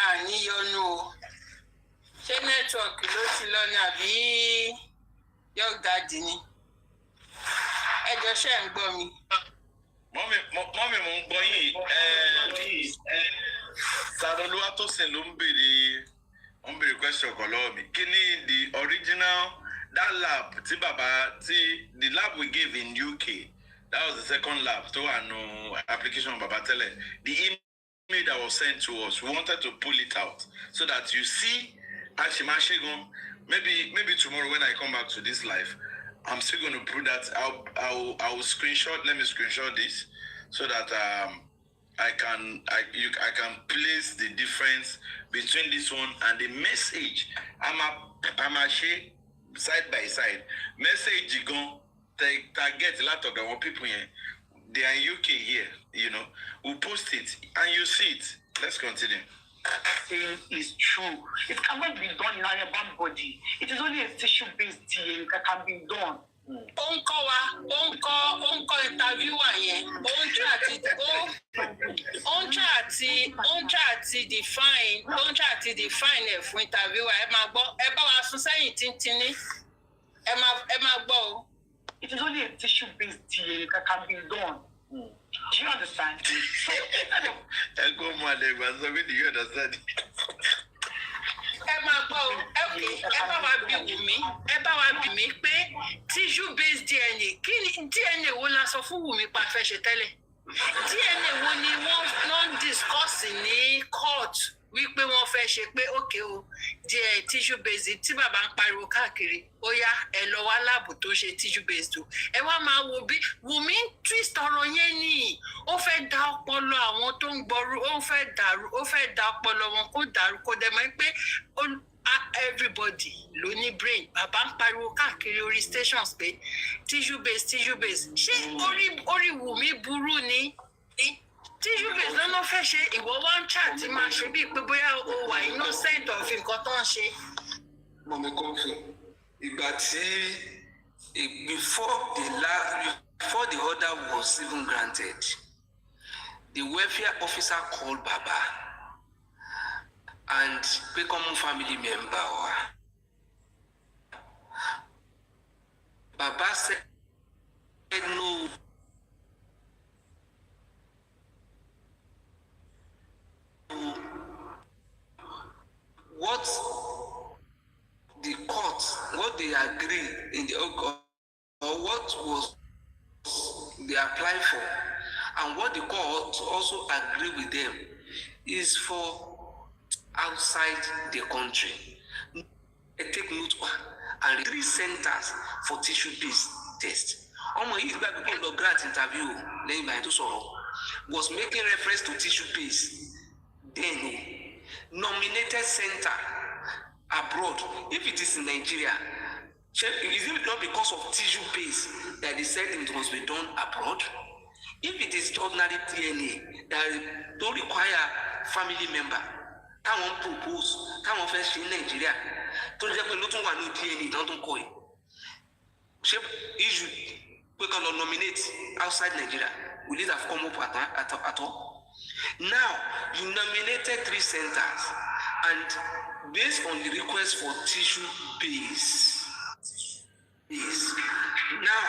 Àníyànú o. Ṣé nẹ́tíwọ̀kì ló ti lọ ní àbí yọ̀gàdì ni? Ẹjọ́ ṣe ń gbọ́ mi. Mọ́mì mo ń gbọ́ yìí. Sàrọ̀lúwà tó sìn ló ń béèrè question kan lọ́wọ́ mi. Kí ni the original that lab the lab we gave in UK, that was the second lab tó wà nù application bàbá tẹ́lẹ̀. The email that was sent to us, we wanted to pull it out so that you see Ashimashegun. Maybe tomorrow when I come back to this live, I'm still going to put that. I will screenshot. Let me screenshot this so that I can place the difference between this one and the message. I'm actually side by side. Message you go target a lot of the people here. They are in UK here. We'll post it and you see it. Let's continue. Saying is true. It cannot be done in an urban body. It is only a tissue-based DNA that can be done. Ó ń kọ́ interviewer yẹn, ó ń try define ẹ̀ fún interviewer. Ẹ máa gbọ́, ẹ bá wa sún sẹ́yìn tíntínní. Ẹ máa gbọ́ o. It is only a tissue-based DNA that can be done. Do you understand? I go mad, do you understand? Ẹ máa gbọ́ o, ẹ bá wa bí Wùmí pé tissue based DNA, kí ni DNA wo la sọ fún Wùmí pa fẹ́ ṣe tẹ́lẹ̀? DNA wo ni wọ́n discuss ní court wípé wọ́n fẹ́ ṣe pé okay o, tissue based tí bàbá ń pariwo káàkiri, ó yá ẹ lọ wá láàbù tó ṣe tissue based o. Ẹ wá máa wo bí Wùmí twist ọ̀rọ̀ yẹn ni, ó fẹ́ da ọpọlọ àwọn tó ń gbọ́rú, ó fẹ́ da ọpọlọ wọn kó dàrú kó dẹ̀ mọ̀ pé everybody ló ní brain. Bàbá ń pariwo káàkiri orí stations pé tissue based. Ṣé orí Wùmí burú ni? Tissue based lọ́nà fẹ́ ṣe, ìwọ wá ń chat máa ṣe bíi pé bóyá o wà innocent of nǹkan tó ń ṣe. Mọ̀mí Kọ́fì, ìgbà tí before the order was even granted, the welfare officer called Baba and pé common family member wa. Baba said no. What the court, what they agree in the or what was they apply for, and what the court also agree with them is for outside the country. Take note and 3 centers for tissue-based test. Yìí gba people lọ grant interview lẹ́yìn ìgbà yẹn tó sọ̀rọ̀ was making reference to tissue-based. Then nominated center abroad. If it is in Nigeria, is it not because of tissue base that they said it must be done abroad? If it is ordinary DNA that don't require family member, táwọn propose, táwọn fẹ́ ṣe in Nigeria, tó jẹ́ pé ló tún wà ní DNA náà tó ń kọ́ ẹ̀. Ṣé issue pé kàn lọ nominate outside Nigeria, will it have come up at all? Now, you nominated 3 centers, and based on the request for tissue base, now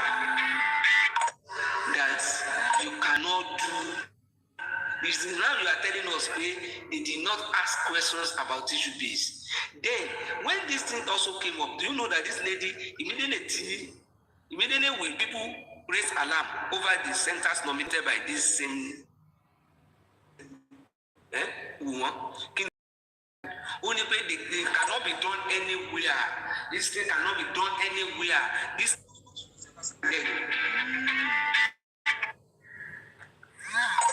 that you cannot do this, now you are telling us they did not ask questions about tissue base. Then, when this thing also came up, do you know that this lady immediately when people raise alarm over the centers nominated by this same woman, only pay they cannot be done anywhere. This thing cannot be done anywhere. This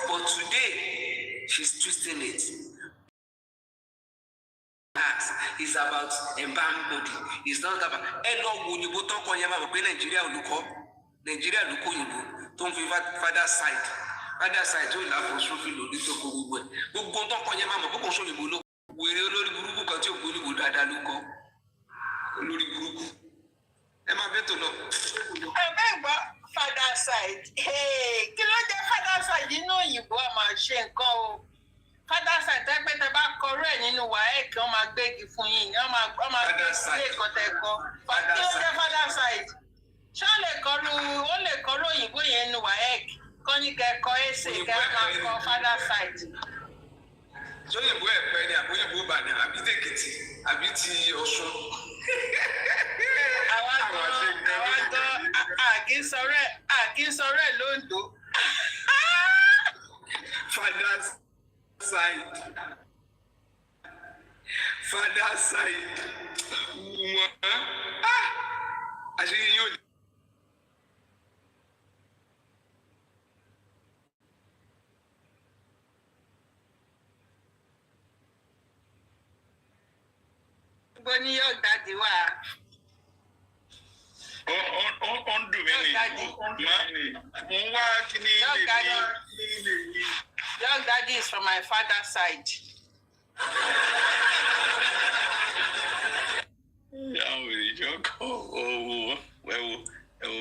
but today she's twisting it. It's about embalmed body. It's not about Elo Wunibo Toko Yama, Nigeria Luko, Nigeria Luko Yibo, don't favor father's side. Father's side, you love for Sophie Lodito Kubu. Who go to Yama, who show you look, where you look, Guru got your Guru Dadaluko. Lori Guru. Emma Betulo. Remember father's side. Hey, kí ló jẹ́ father's side nínú òyìnbó a máa ṣe nǹkan o. Father's side tẹ́gbẹ́ tẹ́ bá kọrú ẹ̀ nínú WAEC wọ́n máa gbégi fún yín. Wọ́n máa gbé ilé ẹ̀kọ́ tẹ́ kọ́. Kí ló jẹ́ father's side? Ṣé ó lè kọrú òyìnbó yẹn nínú WAEC? Kọ́ ní kẹ́kọ̀ọ́ ẹ̀sẹ̀ kẹ́ máa kọ father's side. Ṣé òyìnbó ẹ̀pẹ́ ni àbí òyìnbó Ìbàdàn àbí tèkìtì àbí ti Ọ̀ṣun? Àkínsọ̀rọ̀ ẹ̀ lóńdó. Father's side. Wọ́n àṣírí yóò lè. Gbogbo ní yóò dájú wá. On do many. Young daddy is from my father's side.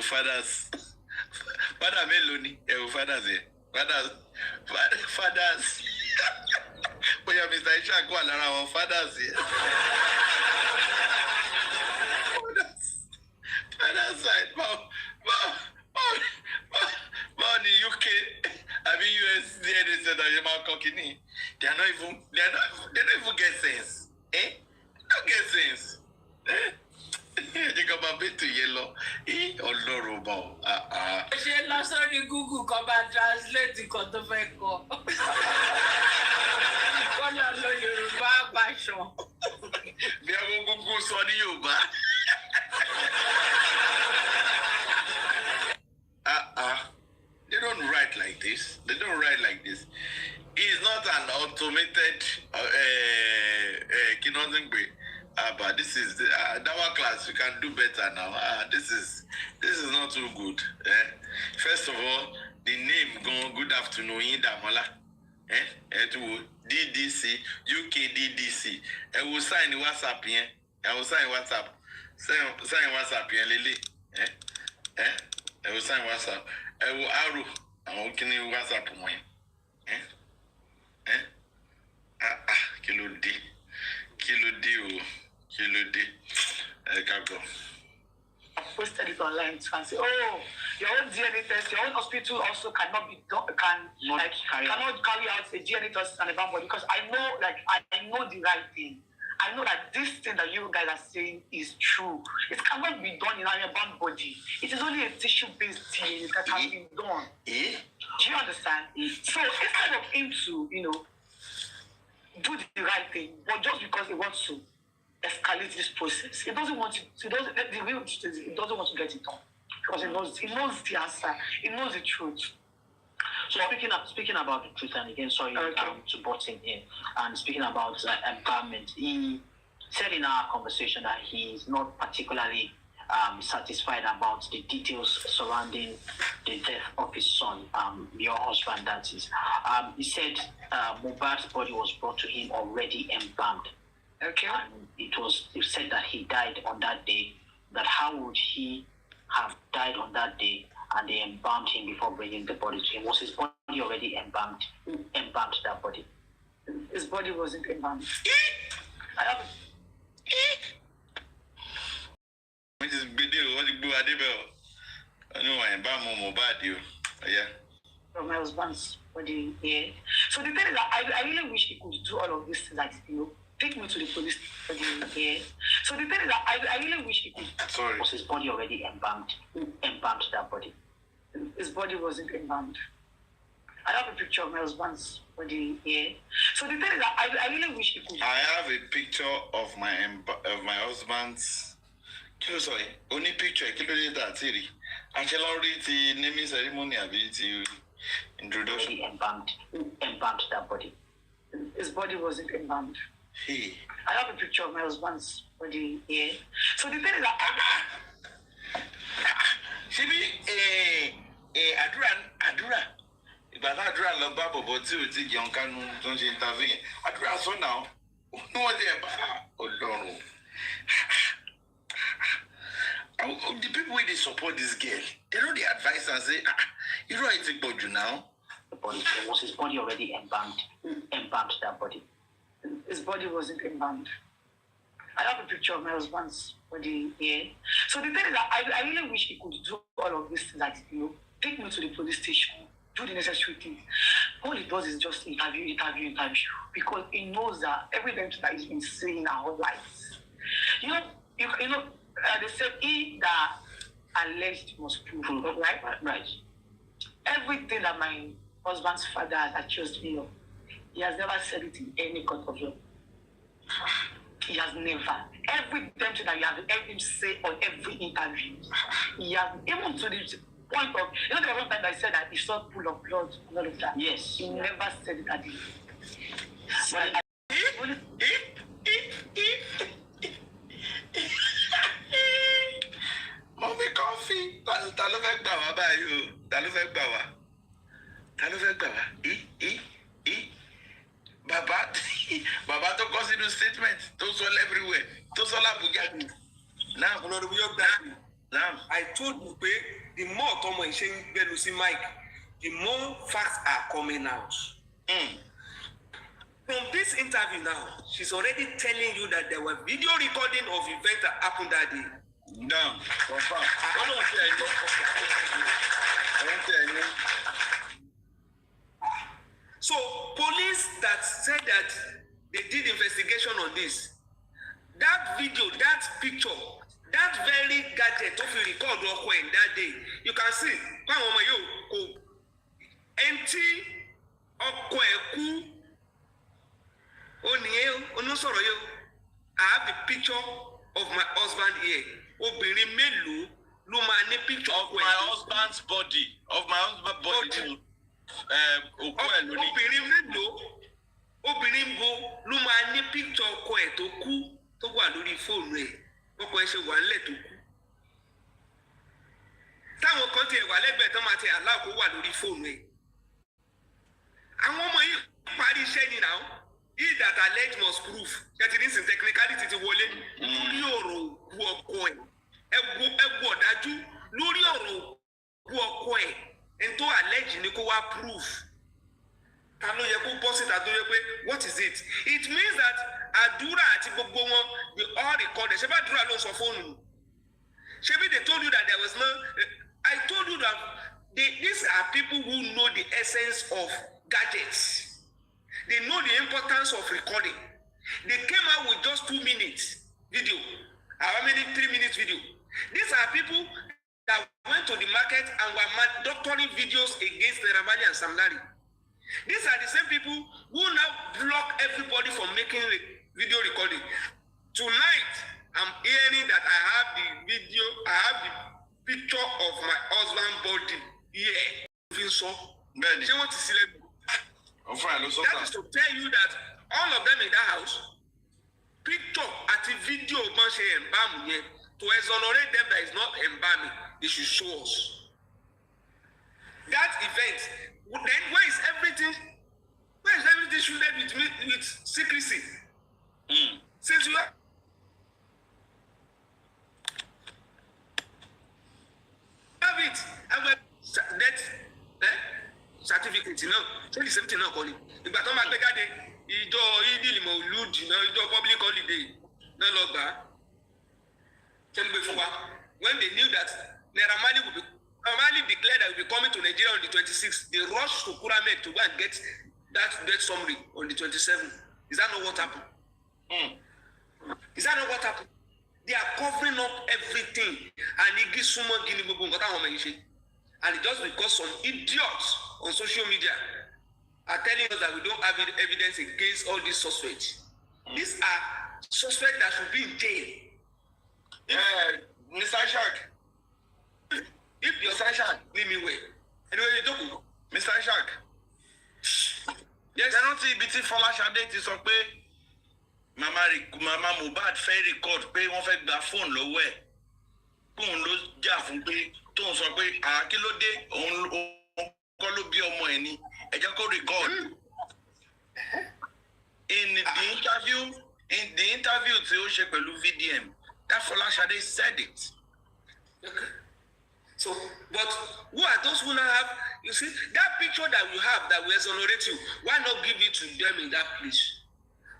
Fathers. Father Meloni, fathers here. Fathers. Oh yeah, Mr. Ishaq, one around fathers here. Father's side, the UK, I mean US, they said that you're not cooking. They don't even get sense. Don't get sense. You come a bit to yellow. Olorobo. Ṣé lọ sórí Google kó bá translate nǹkan tó fẹ́ kọ. Wọ́n lọ lo Yorùbá version. Bí àwọn Google sọ ní Yorùbá. They don't write like this. It's not an automated but this is our class. We can do better now. This is not too good. First of all, the name good afternoon Damola. To DDC, UK DDC. I will sign WhatsApp here. I will sign WhatsApp. Sign WhatsApp here, Lily. I will sign WhatsApp. I will arrow. I'm working in WhatsApp. Kilo D. I can't go. I posted it online and say, oh, your own DNA test, your own hospital also cannot be done, cannot carry out a DNA test and a body because I know the right thing. I know that this thing that you guys are saying is true. It cannot be done in an bound body. It is only a tissue-based DNA that has been done. Do you understand? So instead of him to, do the right thing, but just because he wants to escalate this process, he doesn't want to. He doesn't want to get it done because he knows the answer. He knows the truth. So speaking about the truth, and again, sorry to butt in here, and speaking about empowerment, he said in our conversation that he is not particularly satisfied about the details surrounding the death of his son, your husband, that is. He said Mohbad's body was brought to him already embalmed. Okay. And it said that he died on that day. That how would he have died on that day? And they embalmed him before bringing the body to him. Was his body already embalmed? Who embalmed that body? His body wasn't embalmed. I have Which is video, what you do at the bell? I know I embalm Mohbad you. Yeah. From my husband's body, yeah. So the thing is that I really wish he could do all of this, like, take me to the police station, yeah. So the thing is that I really wish he could. Sorry. Was his body already embalmed? Who embalmed that body? His body wasn't embalmed. I have a picture of my husband's body here. So the thing is that I really wish he could. I have a picture of my husband's. Sorry, only picture. Kilo that Siri. I shall already the naming ceremony ability introduction. Embalmed. Who embalmed that body? His body wasn't embalmed. Hey. I have a picture of my husband's body here. So the thing is that Adura. Ìgbà tá àdúrà lọ bá bọ̀bọ̀ tí ò ti jẹun kánú tó ń ṣe intervene. Àdúrà sọ náà. Wọ́n ti ẹ̀ bá Ọlọ́run. The people wey dey support this girl, they know the advice and say, you know it's a body now. The body, was his body already embalmed? Embalmed that body. His body wasn't embalmed. I have a picture of my husband's body here. So the thing is that I really wish he could do all of this, like, take me to the police station, do the necessary things. All he does is just interview, because he knows that everything that he's been saying our whole lives. They said he that alleged must prove, right? Right. Everything that my husband's father has accused me of, he has never said it in any court of law. He has never. Every time that you have heard him say on every interview, he has, even to the point of, the one time that I said that he saw pool of blood and all of that. Yes. He never said it at the Mommy coffee. Ta ló fẹ́ gbà wá báyìí o? Ta ló fẹ́ gbà wá? Bàbá tó kọ sínú statement tó sọ everywhere tó sọ l'Abuja. Now, I told you pé the more Tomo is saying gbẹnu sí Mike, the more facts are coming out. From this interview now, she's already telling you that there were video recording of events that happened that day. Now, confirm. I don't tell you. So, police that said that they did investigation on this, that video, that picture, that very gadget of you record that day, you can see, empty I have the picture of my husband here. Obìnrin mélòó ló máa ní picture of my husband's body. Of my husband's body. Obìnrin bo ló máa ní picture ọkọ ẹ̀ tó kú tó wà lórí fóònù ẹ̀. Ọkọ ẹ̀ ṣe wà nílẹ̀ tó kú. Táwọn kan tiẹ̀ wà lẹ́gbẹ̀ẹ́ tán máa ti allow kó wà lórí fóònù ẹ̀. Àwọn ọmọ yìí parí iṣẹ́ ni now. He that alleged must prove. That it is in technicality ti wọlé lórí ọ̀rọ̀ òkú ọkọ ẹ̀. Ẹgbù ọ̀dájú lórí ọ̀rọ̀ òkú ọkọ ẹ̀. Ẹni tó allege ni kó wá prove. Ta ló yẹ kó bọ́ síta tó yẹ pé what is it? It means that àdúrà àti gbogbo wọn they all recorded. Ṣé bá àdúrà ló ń sọ fóònù? Ṣebí they told you that there was no. I told you that these are people who know the essence of gadgets. They know the importance of recording. They came out with just 2 minutes video. How many 3 minutes video? These are people that went to the market and were doctoring videos against the Ramani and Samnari. These are the same people who now block everybody from making video recording. Tonight, I'm hearing that I have the video, I have the picture of my husband's body here. Feel so? She wants to see them. That is to tell you that all of them in that house, picture at the video to exonerate them that is not embalming, they should show us. That event, then where is everything shielded with secrecy? Since you have it, that certificate now, say the same thing now calling. Ìgbà tó máa gbé jáde, ìjọ ìdílìmọ̀ olùdì náà, ìjọ public holiday náà lọ gbà á. When they knew that Naira Marley declared that will be coming to Nigeria on the 26th, they rushed to Kuramed to go and get that death summary on the 27th. Is that not what happened? Is that not what happened? They are covering up everything. And it's just because some idiots on social media are telling us that we don't have evidence against all these suspects. These are suspects that should be in jail. Mr. Shark. If your Shark, leave me well. Anyway, you don't go. Mr. Shark. Yes. I don't see BT Fola Shade to sọ pé Mama Mohbad fẹ́ record pé wọ́n fẹ́ gba phone lọ́wọ́ ẹ̀. Kóun ló jà fún pé tóun sọ pé kí ló dé òun kọ́ ló bí ọmọ ẹ̀ ni ẹ jẹ́ kó record. In the interview tí ó ṣe pẹ̀lú VDM, that Folashade said it. Okay. So, but who are those who now have, you see, that picture that we have that will exonerate you, why not give it to them in that place?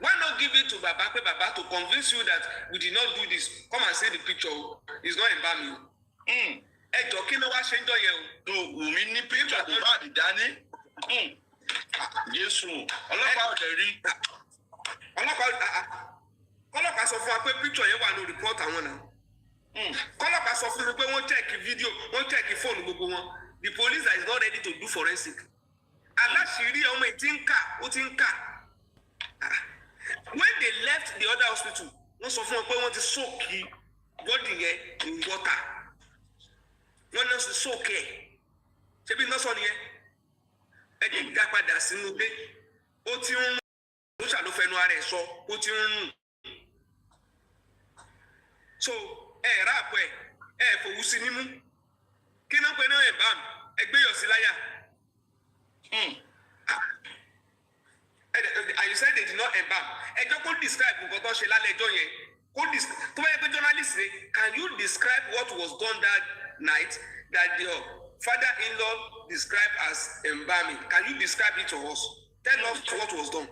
Why not give it to Baba to convince you that we did not do this? Come and see the picture. It's not embalming. Ẹ jọ kí ló wá ṣe ń jọ yẹn o. To Wùmí ní picture tó bá di dání. Jésù ọlọ́pàá ọ̀dẹ̀ rí. Ọlọ́pàá sọ fún wa pé picture yẹn wà ní report àwọn náà. Kọ́lọ́pàá sọ fún mi pé wọ́n check video, wọ́n check phone gbogbo wọn. The police is not ready to do forensic. Aláṣìírí ọmọ ẹ̀ ti ń kà, ó ti ń kà. When they left the other hospital, wọ́n sọ fún wọn pé wọ́n ti soak body yẹn in water. Wọ́n náà ti soak ẹ̀. Ṣé bí iná sọ nìyẹn? Ẹ jẹ́ dá padà sínú ilé. Ó ti ń rún. Ó ṣàlùfẹ́nu ara ẹ̀ sọ, ó ti ń rún. So ráàpù fòwú sí nímú kí náà pé náà bá mi gbé yọ̀ sí láyà. And you said they did not embalm. Ẹjọ́ kó describe nǹkan tó ṣe lálẹ́ ẹjọ́ yẹn. Tó bá yẹ pé journalist ṣe, can you describe what was done that night that your father-in-law described as embalming? Can you describe it to us? Tell us what was done.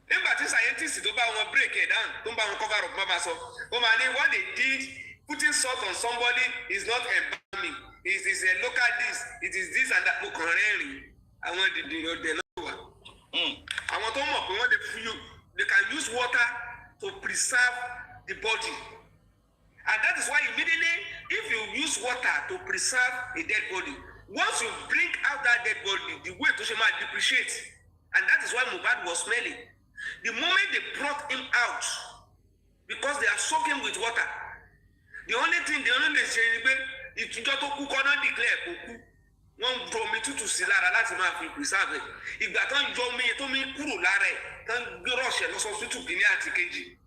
Nígbà tí scientists tó bá wọn break it down tó ń bá wọn cover up máa sọ ó máa ní what they did putting salt on somebody is not embalming, it is a local dish, it is this and that. Mo kàn rẹ́rìn àwọn dìdì ọ̀dẹ̀ náà wà. Àwọn tó mọ̀ pé wọ́n they can use water to preserve the body, and that is why immediately if you use water to preserve a dead body, once you bring out that dead body the way to ṣe máa depreciate, and that is why Mohbad was smelling. The moment they brought him out, because they are soaking with water, the only thing they say is pé ìtújọ́ tó kú kọ́ náà declare kó kú. Wọ́n ń jọ omi tútù sí lára láti máa fi preserve ẹ̀. Ìgbà tó ń jọ omi tó mi kúrò lára ẹ̀ tó ń gbé rọ̀ṣẹ̀ lọ́sọ̀ọ́sítù kìíní àti kejì.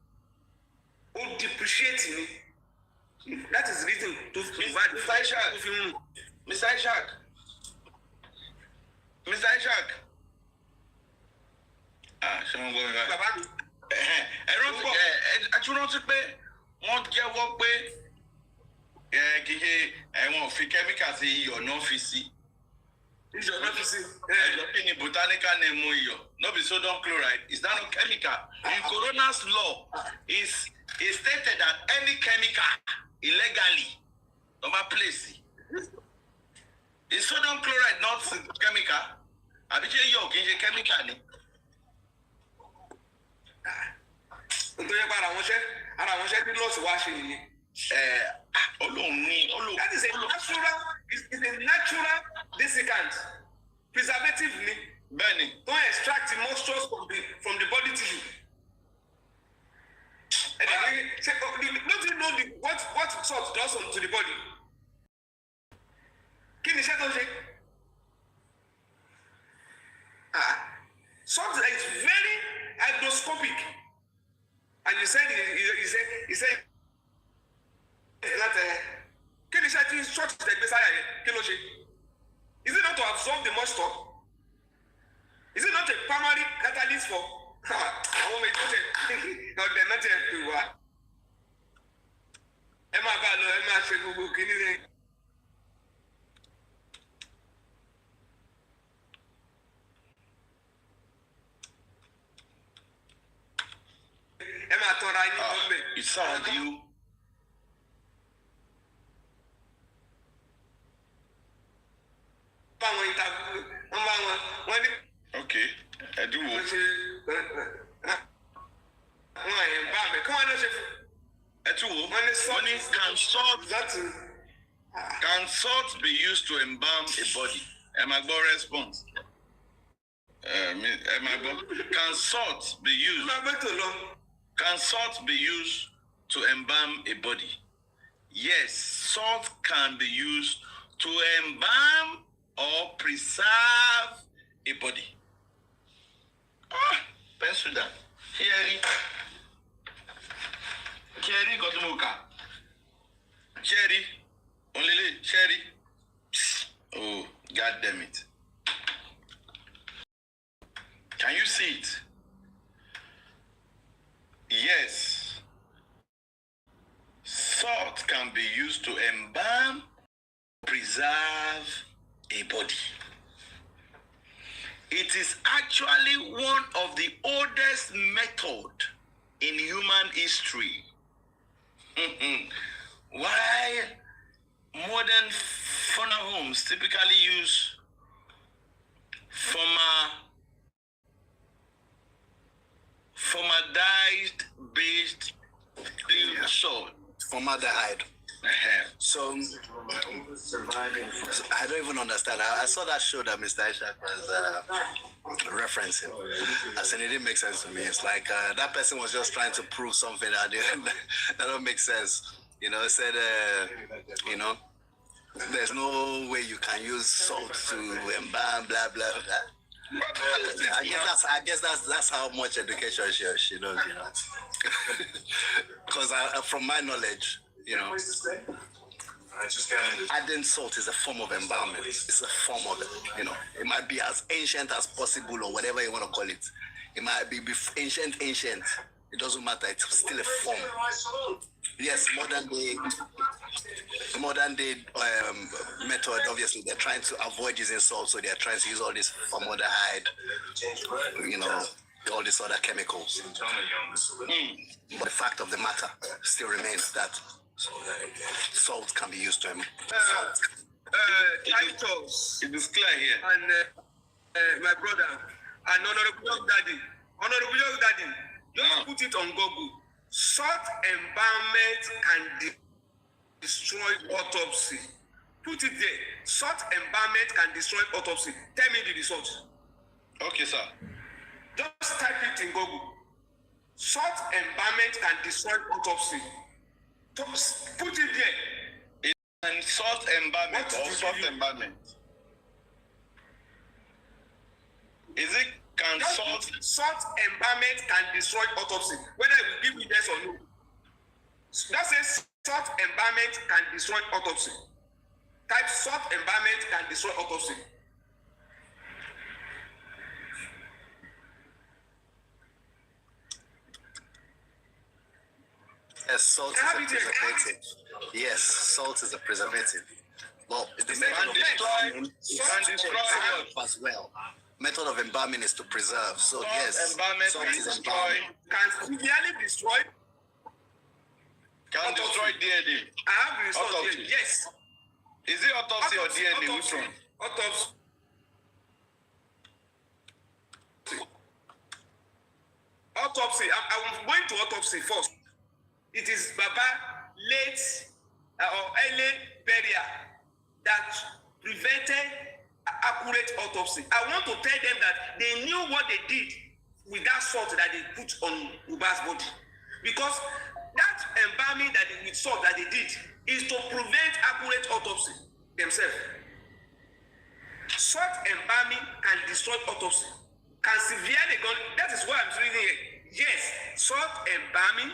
Ó depreciate ni. That is the reason to provide Mr. Ishaq. Ṣé wọ́n gbọ́ mi báyìí? Bàbá mi. Rántí pé wọ́n jẹ́wọ́ pé kì í ṣe ẹ̀wọ̀n fi kẹ́míkà sí iyọ̀ náà fi sí. Iyọ̀ náà fi sí. Ẹ̀jọ̀ kí ni botanical name iyọ̀? No be sodium chloride. Is that not chemical? In coroner's law, it stated that any chemical illegally normal place is sodium chloride not chemical? Àbí ṣé iyọ̀ kì í ṣe chemical ni? Nítorí pé ara wọn ṣẹ́ tí lọ́ọ̀sì wá ṣe nìyẹn. That is a natural desiccant, preservative ni. Bẹ́ẹ̀ni. Don't extract the moisture from the body tissue. Don't you know what salt does to the body? Kí ni iṣẹ́ tó ń ṣe? Salt is very hygroscopic. And you said he said that kí ni iṣẹ́ tí short tẹ̀gbẹ́ sáyà yẹn kí ló ṣe? Is it not to absorb the moisture? Is it not a primary catalyst for àwọn ọmọ ètò ọ̀dẹ̀ náà tẹ̀ pè wá? Ẹ máa bá a lọ, ẹ máa ṣe gbogbo kìíní rẹ̀. Ẹ máa tọ́ra yín lọ́lẹ̀. Ìsáàdì o. Báwọn ìtàkùn wọ́n bá wọ́n ní. Ok, ẹ̀dínwó. Wọ́n àyẹ̀ bá mi, kí wọ́n lọ ṣe fún. Ẹ̀túwò, wọ́n ní can salt be used to embalm a body? Ẹ máa gbọ́ response. Ẹ máa gbọ́. Can salt be used? Can salt be used to embalm a body? Yes, salt can be used to embalm or preserve a body. Pencil that. Cherry. Cherry Kotomoka. Cherry. Only Cherry. Oh, God damn it. Can you see it? Yes. Salt can be used to embalm, preserve a body. It is actually one of the oldest methods in human history. Why modern funeral homes typically use formaldehyde based salt. Formaldehyde. So I don't even understand. I saw that show that Mr. Ishak was referencing. I said it didn't make sense to me. It's like that person was just trying to prove something that don't make sense. You know, it said, you know, there's no way you can use salt to embalm, blah, blah, blah. I guess that's how much education she knows, you know. Because from my knowledge, you know, adding salt is a form of embalmment. It's a form of it, you know. It might be as ancient as possible or whatever you want to call it. It might be ancient. It doesn't matter. It's still a form. Yes, modern day method. Obviously, they're trying to avoid using salt, so they're trying to use all this formaldehyde, you know, all these other chemicals. But the fact of the matter still remains that salt can be used to Titus. It is clear here. And my brother, and Honorable Young Daddy, just put it on Google. Salt embalmment can destroy autopsy. Put it there. Salt embalmment can destroy autopsy. Tell me the result. Okay, sir. Just type it in Google. Salt embalmment can destroy autopsy. Put it there. And salt embalmment or salt embalmment? Is it salt embalmment can destroy autopsy? Whether it will give you yes or no. That says salt embalmment can destroy autopsy. Type salt embalmment can destroy autopsy. Yes, salt is a preservative. Yes, salt is a preservative. Well, the method of embalming as well. Method of embalming is to preserve. So yes, salt is embalming. Can severely destroy. Can destroy DNA. I have the result here. Yes. Is it autopsy or DNA? Which one? Autopsy. Autopsy. I'm going to autopsy first. It is Baba late or early burial that prevented accurate autopsy. I want to tell them that they knew what they did with that salt that they put on Uba's body, because that embalming with salt that they did is to prevent accurate autopsy themselves. Salt embalming can destroy autopsy, can severely go. That is why I'm reading here. Yes, salt embalming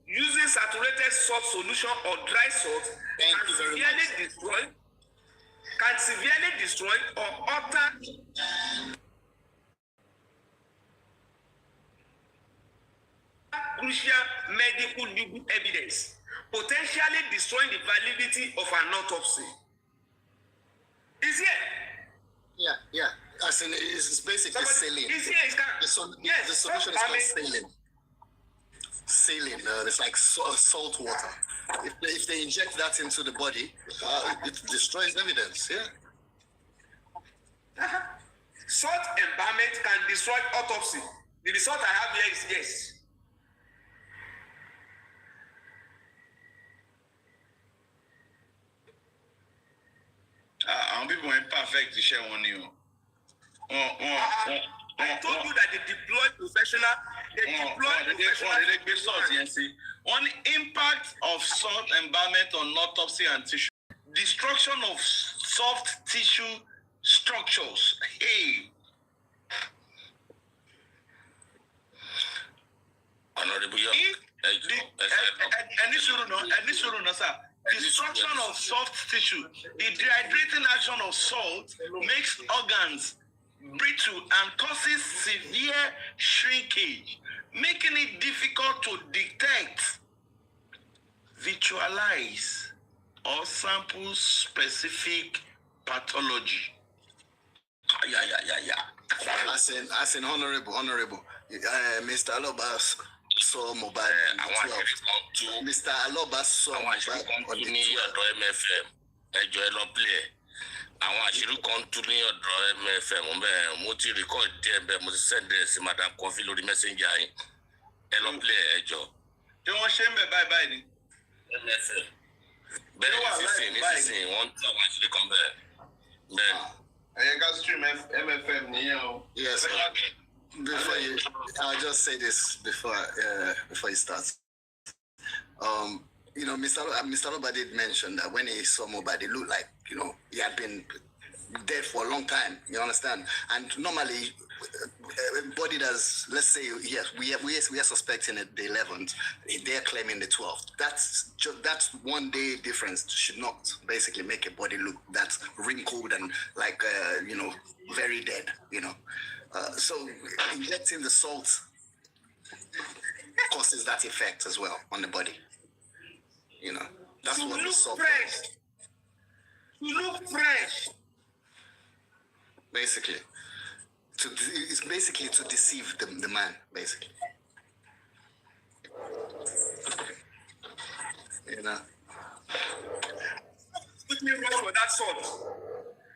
using saturated salt solution or dry salt can severely destroy or alter crucial medical legal evidence, potentially destroying the validity of an autopsy. Is here? Yeah. As in, it's basically saline. Is here? The solution is called saline. Saline, it's like salt water. If they inject that into the body, it destroys evidence. Yeah. Salt embalmment can destroy autopsy. The result I have here is yes. People are imperfect to share one you. I told you that they deploy professional. One impact of salt embalmment on autopsy and tissue. Destruction of soft tissue structures. Hey. Honorable, sir. Destruction of soft tissue. The dehydrating action of salt makes organs brittle and causes severe shrinkage, making it difficult to detect, visualize, or sample specific pathology. As in honorable, Mr. Alobas saw mobile. Mr. Alobas saw mobile on the MFM. Àwọn àṣírí kan tún ní ọ̀dọ̀ MFM bẹ́ẹ̀ mo ti record díẹ̀ bẹ́ẹ̀ mo ti send ẹ̀ sí Madam Kofi lórí messenger yín ẹ lọ play ẹjọ́. Ṣé wọ́n ṣe ń bẹ̀ báyìí ni? MFM. Bẹ́ẹ̀ nísinsìnyí wọ́n ń tún àwọn àṣírí kan bẹ́ẹ̀. Bẹ́ẹ̀. I got stream MFM nìyẹn. Yes. Before you, I'll just say this before you start. You know, Mr. Loba did mention that when he saw Mohbad, it looked like, you know, he had been dead for a long time. You understand? And normally, body does. Let's say yes, we are suspecting it the 11th. They're claiming the 12th. That's 1 day difference. Should not basically make a body look that wrinkled and like you know, very dead. You know, so injecting the salt causes that effect as well on the body. You know, that's what the salt does. You look fresh. Basically, it's basically to deceive the man, basically. You know. Put me wrong for that salt.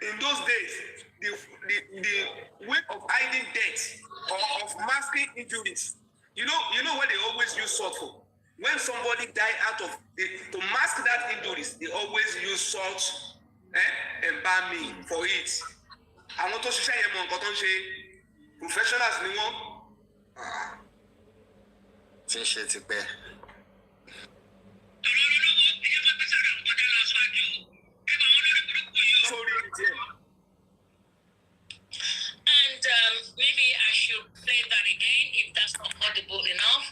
In those days, the way of hiding death or of masking injuries, you know what they always use salt for? When somebody die out of to mask that injuries, they always use salt and balming for it. I want to share your professionals ni wọ́n. Tí ń ṣe ti pẹ́. And maybe I should play that again if that's not audible enough.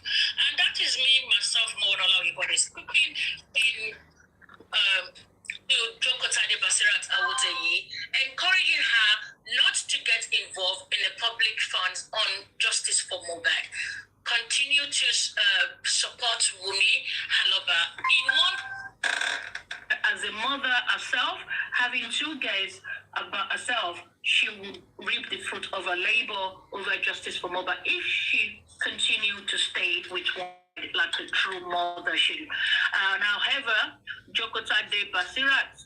And that is me, myself, Mawunola Oyebode, speaking in Jokotade Basirat Awodeyi, encouraging her not to get involved in the public funds on justice for Mohbad. Continue to support Wunmi Aloba. As a mother herself, having 2 girls about herself, she will reap the fruit of her labor over justice for Mohbad if she continued to stay with one like a true mother should. However, Jokotade Basirat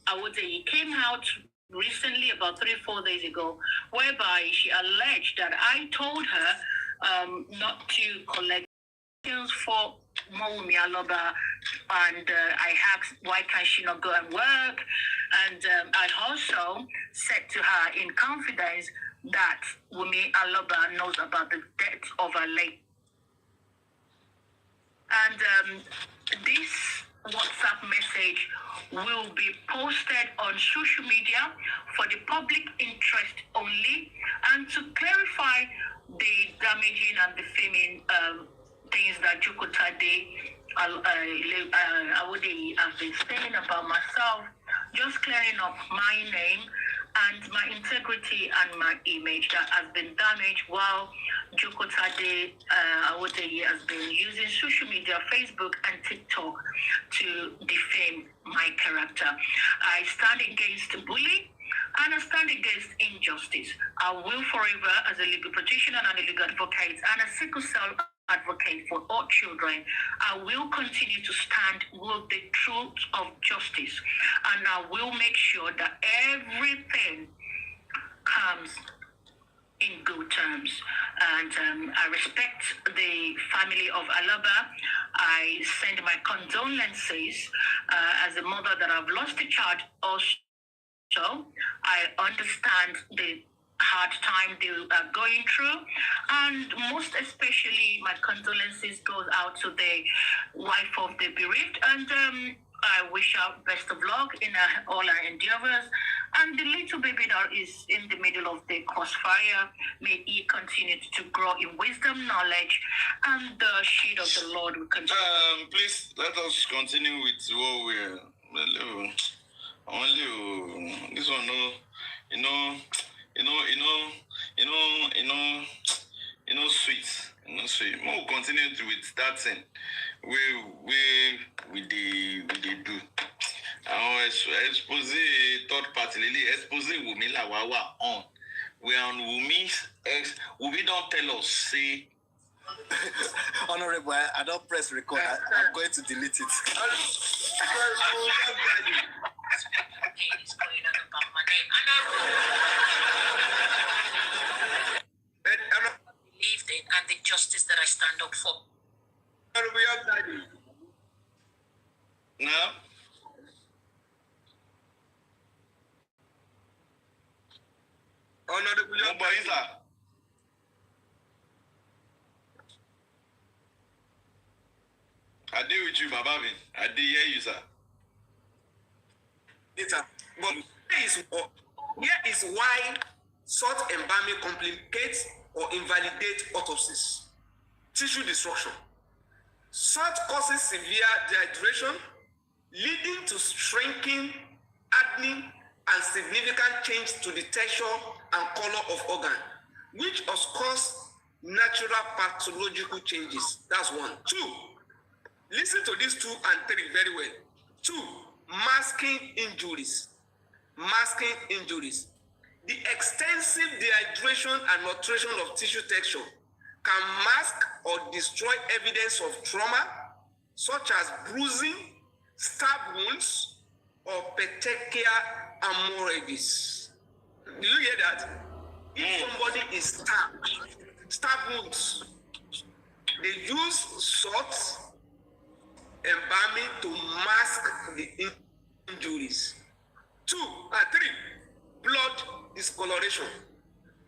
Awodeyi came out recently, about 3-4 days ago, whereby she alleged that I told her not to collect for Omowummi Aloba, and I asked why can't she not go and work, and I also said to her in confidence that Wunmi Aloba knows about the death of her late. And this WhatsApp message will be posted on social media for the public interest only, and to clarify the damaging and defaming things that Jokotade Awodeyi has been saying about myself, just clearing up my name and my integrity and my image that has been damaged while Jokotade Awodeyi has been using social media, Facebook and TikTok to defame my character. I stand against bullying and I stand against injustice. I will forever, as a legal practitioner and a legal advocate and a sickle cell advocate for all children, I will continue to stand with the truth of justice, and I will make sure that everything comes in good terms. And I respect the family of Aloba. I send my condolences as a mother that I've lost a child also. I understand the hard time they are going through, and most especially my condolences goes out to the wife of the bereaved, and I wish her best of luck in all her endeavors, And the little baby that is in the middle of the crossfire, may he continue to grow in wisdom, knowledge, and the shield of the Lord will continue. Please let us continue with what we're only this one. Sweet. Sweet. We'll continue with that thing. We do. Expose third party. Expose Wumi la wawa on. We are on Wumi's ex. Wumi don't tell us. Say. Honorable, I don't press record. I'm going to delete it. It's going on about my name. And I believed in and the justice that I stand up for. No. Honorable, I deal with you, Baba. I did hear you, sir. But here is why such embalming complicates or invalidates autopsies. Tissue destruction. Such causes severe dehydration, leading to shrinking, hardening, and significant change to the texture and color of organ, which has caused natural pathological changes. That's one. Two, listen to these 2 and 3 very well. 2, masking injuries. Masking injuries. The extensive dehydration and alteration of tissue texture can mask or destroy evidence of trauma, such as bruising, stab wounds, or petechial hemorrhages. Do you hear that? If somebody is stab wounds, they use salt embalming to mask the injuries. 2 and 3, blood discoloration.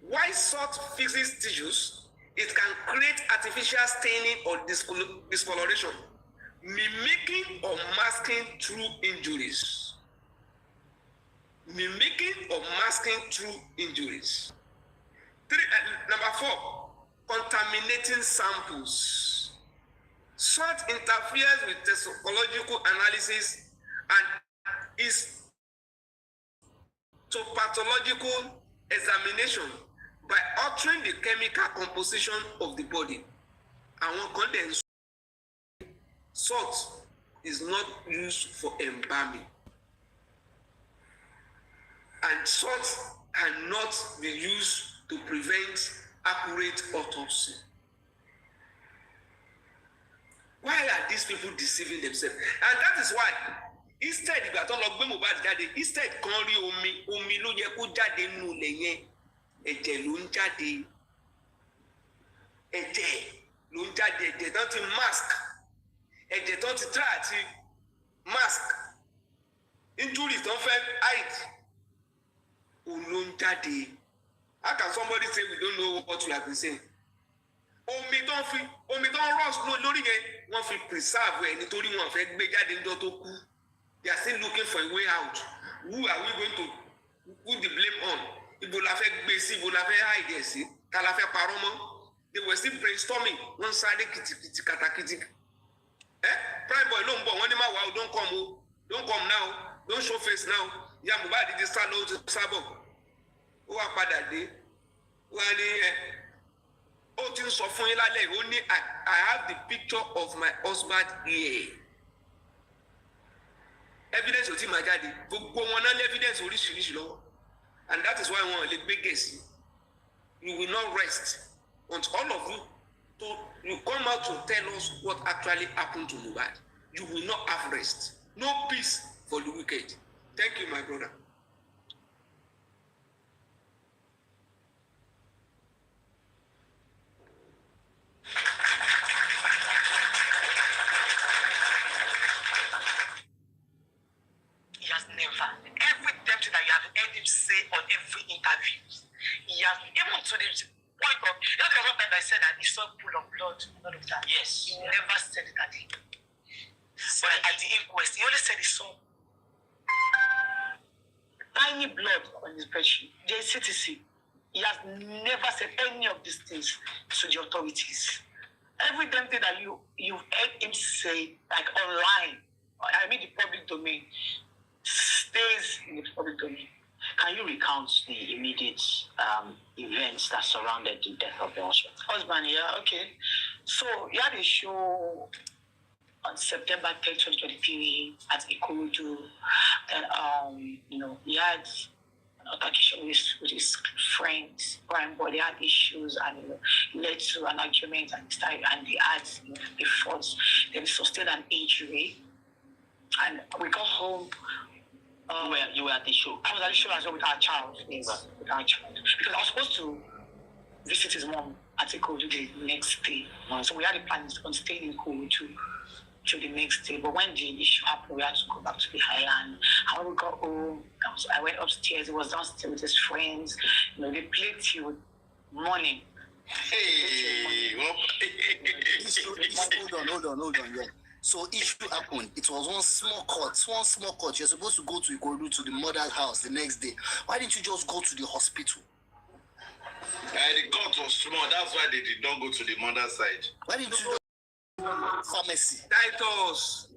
Why salt fixes tissues? It can create artificial staining or discoloration, mimicking or masking true injuries. Mimicking or masking true injuries. 3, number 4, contaminating samples. Salt interferes with toxicological analysis and is to pathological examination by altering the chemical composition of the body. And one condensed salt is not used for embalming. And salt cannot be used to prevent accurate autopsy. Why are these people deceiving themselves? And that is why, instead, if you are talking about instead, kan rí omi ló yẹ kó jáde nínú ilẹ̀ yẹn, ẹ̀jẹ̀ ló ń jáde. Ẹ̀jẹ̀ ló ń jáde, ẹ̀jẹ̀ tó ti mask, ẹ̀jẹ̀ tó ti try àti mask, injuries tó fẹ́ hide, òun ló ń jáde. How can somebody say we don't know what we have been saying? Omi tó ń rush lórí yẹn, wọ́n fi preserve ẹ̀ nítorí wọ́n fẹ́ gbé jáde níjọ́ tó kú. They are still looking for a way out. Who are we going to put the blame on? Ibo la fẹ́ gbé sí, ibo la fẹ́ hide ẹ̀ sí, ká la fẹ́ parọ́ mọ́. They were still brainstorming. Wọ́n sáré kìtìkìtì kàtàkìtì. Prime boy ló ń bọ̀, wọ́n ní má wà ó, don't come o, don't come now, don't show face now. Ìyá Mohbad ti sá lọ́wọ́ ti sábọ̀. Ó wá padà dé. Wọ́n á ní ó ti ń sọ fún yín lálẹ́ ó ní I have the picture of my husband here. Evidence ò tí máa jáde. Gbogbo wọn náà lé evidence oríṣiríṣi lọ́wọ́. And that is why wọn lè gbé gèsì. You will not rest until all of you come out to tell us what actually happened to Mohbad. You will not have rest. No peace for the wicked. Thank you, my brother. He has never, everything that you have heard him say on every interview, he has, even to the point of, you know, the one time I said that he saw a pool of blood, none of that. Yes. He never said it at the But at the inquest, he only said he saw. tiny blood on his bedsheet. There is CTC. He has never said any of these things to the authorities. Every damn thing that you've heard him say, like online, I mean the public domain, stays in the public domain. Can you recount the immediate events that surrounded the death of the husband? Yeah, okay. So he had a show on September 10th, 2023 at Ikorodu. And, he had an altercation with his friends, but they had issues and led to an argument and they had a fought. Then he sustained an injury. And we got home. You were at the show? I was at the show as well with our child. Yes, with our child. Because I was supposed to visit his mom at Ikorodu the next day. So we had a plan on staying in Ikorodu to the next day. But when the issue happened, we had to go back to the island. When we got home, I went upstairs. He was downstairs with his friends. They played till morning. Hey, hold on. Yeah. So issue happened. It was one small court. You're supposed to go to Ikorodu to the mother's house the next day. Why didn't you just go to the hospital? The court was small. That's why they did not go to the mother's side. Why didn't you pharmacy? Titles.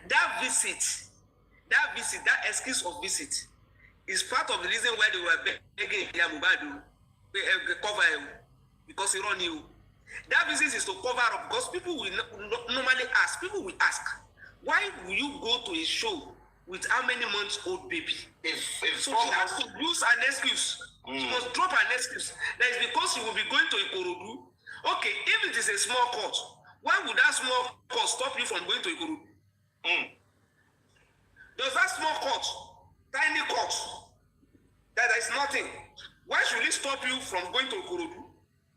That visit, that excuse of visit is part of the reason why they were begging Mohbad to cover him, because he run you. That visit is to cover up, because people will normally ask, why will you go to a show with how many months old baby? So she has to use an excuse. She must drop an excuse. That is because she will be going to Ikorodu. Okay, if it is a small court, why would that small court stop you from going to Ikorodu? Does that small court, tiny court, that is nothing, why should it stop you from going to Ikorodu,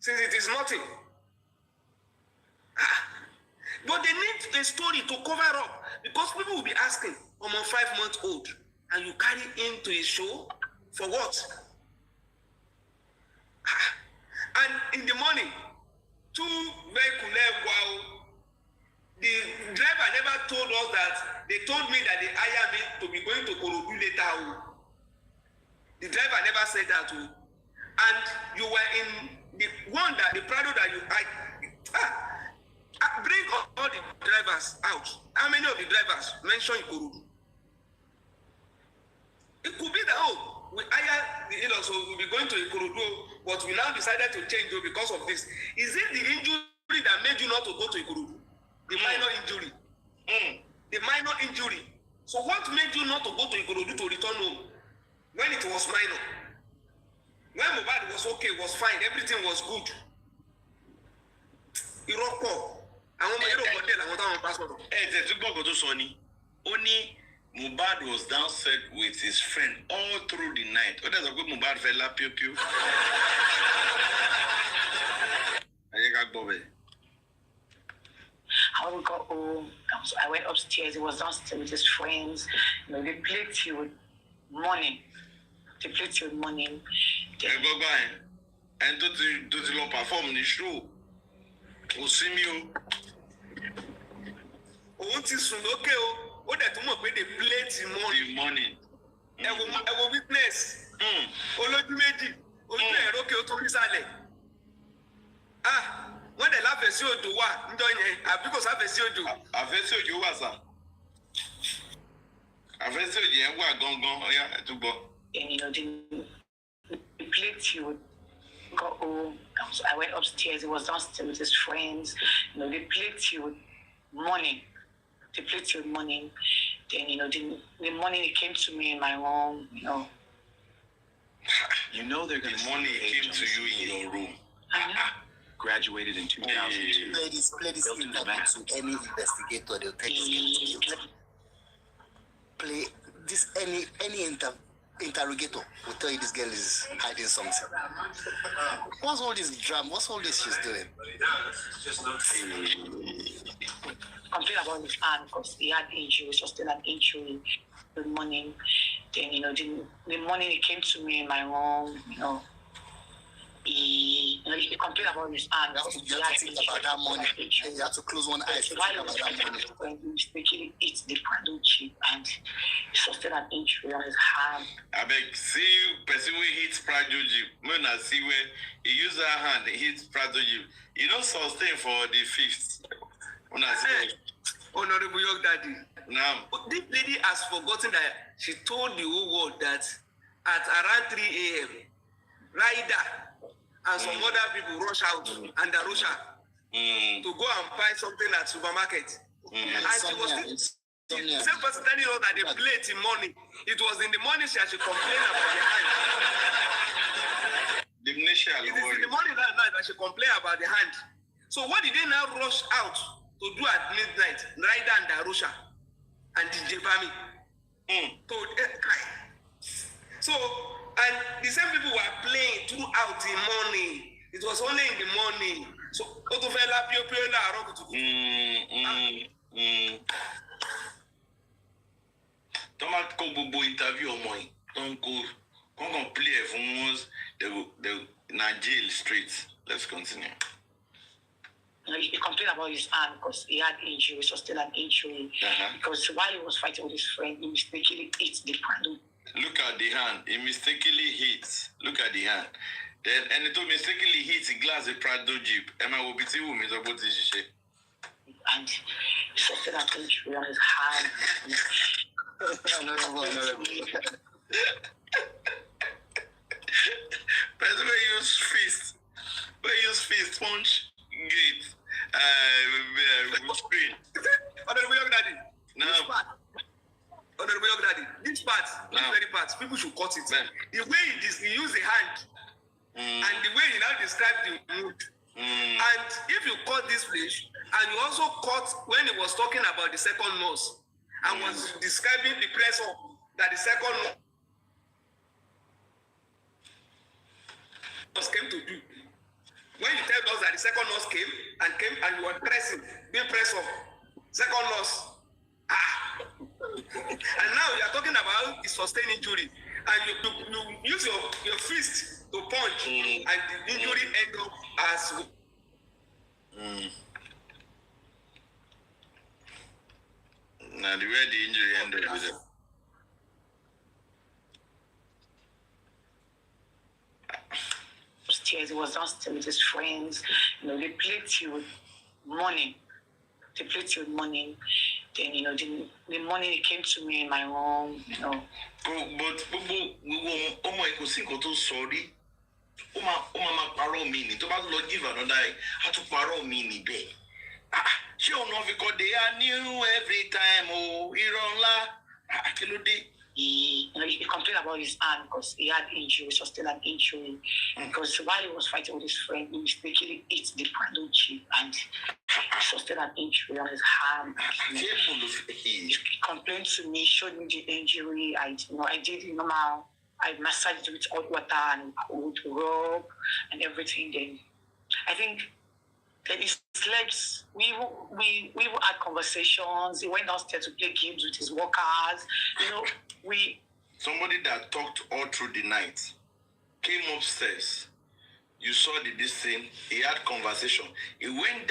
since it is nothing? But they need a story to cover up, because people will be asking, I'm 5 months old, and you carry him to a show for what? And in the morning, 2 vehicles left. Wow, the driver never told us that. They told me that they hired me to be going to Ikorodu later. The driver never said that. And you were in the one that the Prado that you bring all the drivers out. How many of the drivers mention Ikorodu? It could be that we hire so we'll be going to Ikorodu, but we now decided to change because of this. Is it the injury that made you not to go to Ikorodu? The minor injury. The minor injury. So what made you not to go to Ikorodu to return home when it was minor? When Mohbad was okay, was fine, everything was good. Iroko. Mohbad was downstairs with his friend all through the night. What does a good Mohbad fella pew pew? How we got home, I went upstairs. He was downstairs with his friends. They played till morning. Then, and to perform the show. Ó dẹ̀ tún mọ̀ pé they play till morning. Ẹ wo witness. Olójú méjì. Ojú ẹ̀ rókè ó tó rí sálẹ̀. Wọ́n dẹ̀ láfẹ̀sí òjò wà níjọ́ yẹn. Àbí kò sáfẹ̀sí òjò. Àfẹ́sí òjò wà sà. Àfẹ́sí òjò yẹn wà gangan. Ọ̀yá ẹ̀ tún gbọ́. He played till got home. I went upstairs. He was downstairs with his friends. They played till morning. Then, the morning he came to me in my room, You know they're going to see morning he came to you in your room. Graduated in 2002. Play this interview to any investigator. They'll take this guy to you. Play this any interrogator will tell you this girl is hiding something. What's all this drama? What's all this she's doing? Complain about his hand because he had injuries, sustained an injury the morning. Then, the morning he came to me in my room, he He complained about his hand. You have to think about that money. You have to close one eye to think about that money. He mistakenly ate the prado chip and he sustained an injury on his hand. I beg, see person who hits prado chip. When I see where he use her hand, he hits prado chip. You don't sustain for the fifth. When I see Honorable York Daddy. now, This lady has forgotten that she told the whole world that at around 3 a.m., Rider and some other people rush out and Darusha to go and buy something at supermarket. And she was the same person telling us that they plate in morning. It was in the morning she complained about the hand. It is in the morning that night that she complained about the hand. So what did they now rush out to do at midnight? Rider and Darusha and DJ Bami. So, and the same people were playing throughout the morning. It was only in the morning. So, Otofela Pio don't go bobo interview or mine. Don't go play for once. The jail streets. Let's continue. He complained about his hand because he had injury, sustained an injury. Because while he was fighting with his friend, he mistakenly hit the prado. Look at the hand. He mistakenly hits. Look at the hand. Then and it mistakenly hits a glass of prado jeep. Emma will be see who is about this shit. And he sustained an injury on his hand. Person we use fist. We use fist punch gate. Screen. Honorable York Daddy. No. Honorable York Daddy. This part, this very part, people should cut it. The way he used the hand and the way he now described the mood. And if you cut this place, and you also cut when he was talking about the second nurse and was describing the press up that the second nurse came to do. When you tell us that the second nurse came and you were pressing, being pressed up, second nurse. And now you are talking about the sustained injury, and you use your fist to punch, and the injury end up as. Now the way the injury ended with it. He was downstairs with his friends. They played till morning. Then, the morning he came to me in my room, But we won't sorry. Ma paro mi ni. To ba lo give another. How to paro mi ni be. She don't know because they are new every time. Oh, Ironla. He complained about his hand because he had injury, sustained an injury. Because while he was fighting with his friend, he mistakenly hit the prado chip and he sustained an injury on his hand. He complained to me, showed me the injury. I did normal. I massaged it with hot water and would rub and everything. Then I think then he slept. We had conversations. He went downstairs to play games with his workers. Somebody that talked all through the night came upstairs. You saw this thing. He had conversation. He went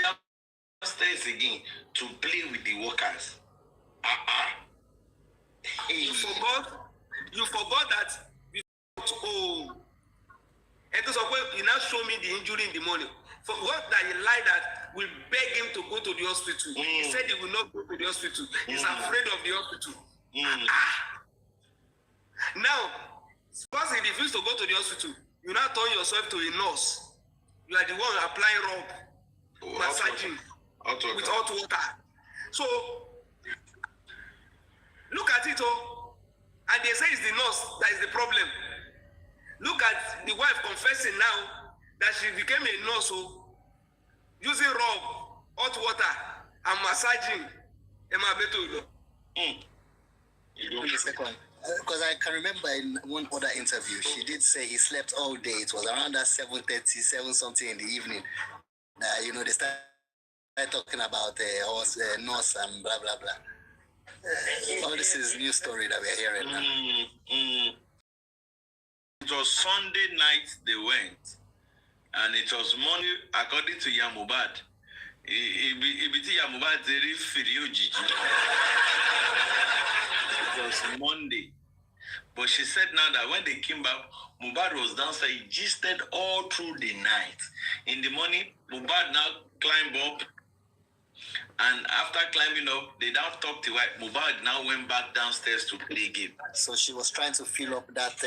downstairs again to play with the workers. You forgot that. He now showed me the injury in the morning. Forgot that he lied that we beg him to go to the hospital. He said he will not go to the hospital. He's afraid of the hospital. Now, because he refused to go to the hospital, you now turn yourself to a nurse. You are the one applying rub, massaging with hot water. So, look at it all. And they say it's the nurse that is the problem. Look at the wife confessing now that she became a nurse, using rub, hot water, and massaging. Because I can remember in one other interview, she did say he slept all day. It was around that 7:30, something in the evening. They started talking about nurse and blah, blah, blah. All this is new story that we're hearing now. It was Sunday night they went. and it was money according to Mohbad. Ibiti Mohbad very free. It was Monday. But she said now that when they came back, Mohbad was downstairs. He gisted all through the night. In the morning, Mohbad now climbed up. And after climbing up, they now talked to wife. Mohbad now went back downstairs to play game. So she was trying to fill up that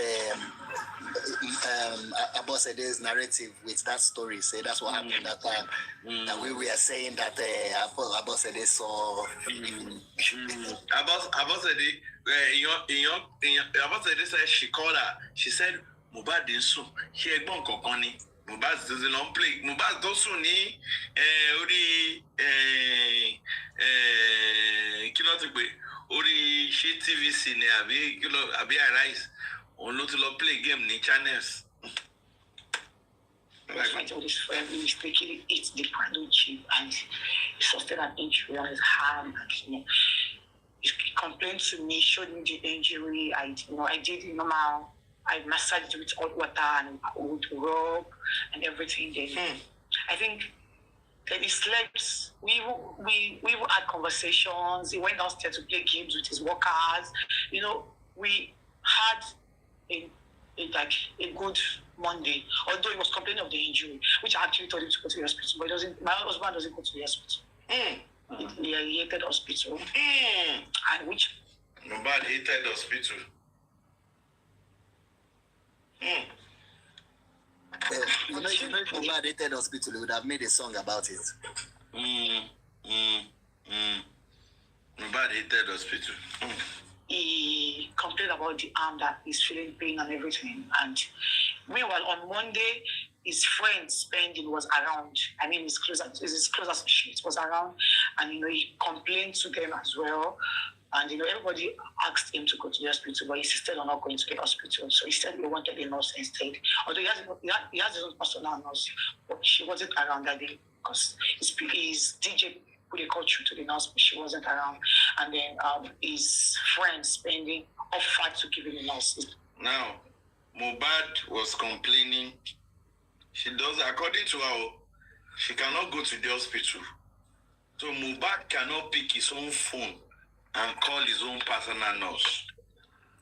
Abosede's narrative with that story. Say that's what happened that time. That we were saying that Abosede saw. Abosede, Abosede said she called her. She said, Mohbad didn't so. She had gone kokoni. Mohbad doesn't play. Mohbad doesn't need Ori she TVC ne abi arise. On not to play game ni channels. Like all this friend, he mistakenly eats the candle chip and he sustained an injury on his hand. And, he complained to me, showed me the injury. I did the normal. I massaged with hot water and would rub and everything. Then I think that he slept. We had conversations. He went downstairs to play games with his workers. We had a good Monday. Although he was complaining of the injury, which I actually told him to go to the hospital, but my husband doesn't go to the hospital. He hated hospital. And which Mohbad hated hospital. If Mohbad hated hospital, he would have made a song about it. Mohbad hated hospital. He complained about the arm that he's feeling pain and everything. And meanwhile, on Monday, his friend Spending was around. I mean, his closest associate was around, and he complained to them as well. And everybody asked him to go to the hospital, but he insisted on not going to the hospital. So he said he wanted a nurse instead. Although he has his own personal nurse, but she wasn't around that day because his DJ put a call through to the nurse, but she wasn't around. And then his friend Spending offered to give him a nurse. Now, Mohbad was complaining. She does, according to her, she cannot go to the hospital. So Mohbad cannot pick his own phone and call his own personal nurse.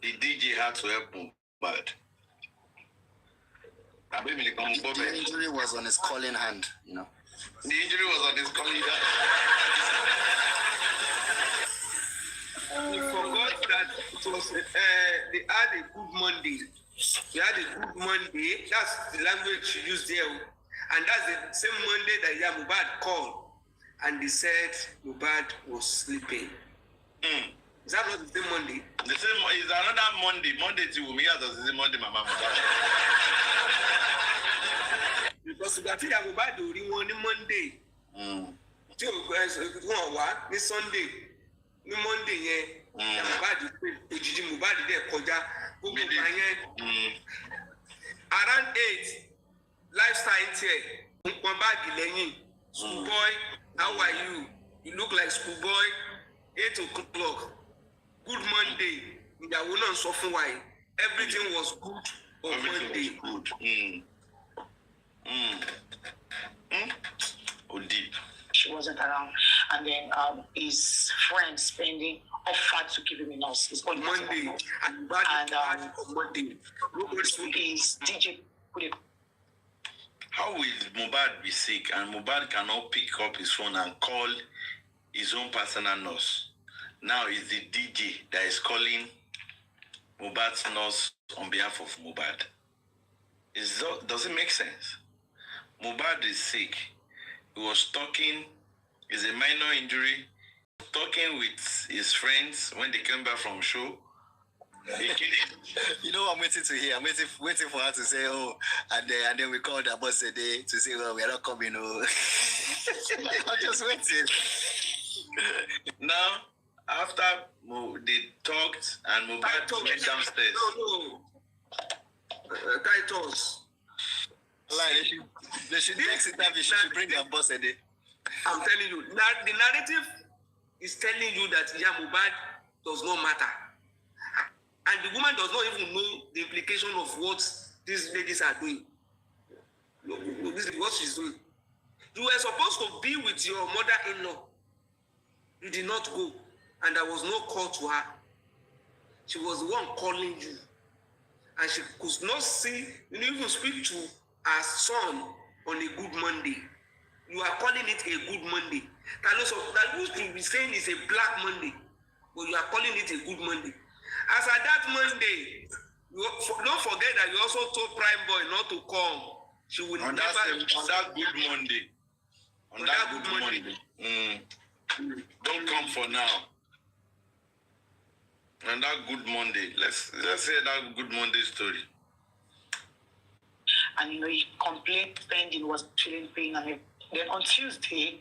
The DJ had to help Mohbad. The injury was on his calling hand, The injury was on his calling hand. He forgot that it was they had a good Monday. They had a good Monday. That's the language she used there. And that's the same Monday that Mohbad called. And they said Mohbad was sleeping. Is that not the same Monday? The same is another Monday. Monday to me, as the same Monday, my mama. Because we got Mohbad during one Monday. This Sunday. Ní Monday yẹn, Mohbad òjijì Mohbad dẹ̀ kọjá gbogbo ìgbà yẹn. Around 8, lifestyle tiẹ̀, ń pọn báàgì lẹ́yìn. Schoolboy, how are you? You look like schoolboy. 8 o'clock. Good Monday. Ìyàwó náà sọ fún wa yìí. Everything was good on Monday. Oh, deep. She wasn't around. And then his friend Spending offered to give him a nurse. On Monday. And on Monday. His DJ put it. How will Mohbad be sick and Mohbad cannot pick up his phone and call his own personal nurse? Now it's the DJ that is calling Mohbad's nurse on behalf of Mohbad. Does it make sense? Mohbad is sick. He was talking, it's a minor injury, talking with his friends when they came back from show. I'm waiting to hear. I'm waiting for her to say, and then we called Abosede to say, we are not coming. I'm just waiting. Now, after they talked and Mohbad went downstairs. No. Titles. They should next interview. She should bring Abosede. I'm telling you, the narrative is telling you that Mohbad does not matter. And the woman does not even know the implication of what these ladies are doing. what she's doing. You were supposed to be with your mother-in-law. You did not go, and there was no call to her. She was the one calling you, and she could not see, even speak to her son on a good Monday. You are calling it a good Monday. That used to be saying it's a black Monday, but you are calling it a good Monday. As at that Monday, don't forget that you also told Prime Boy not to come. She will on never. On that good Monday. On that good Monday. Don't come for now. On that good Monday. Let's say that good Monday story. And he complained spending was feeling pain, and then on Tuesday,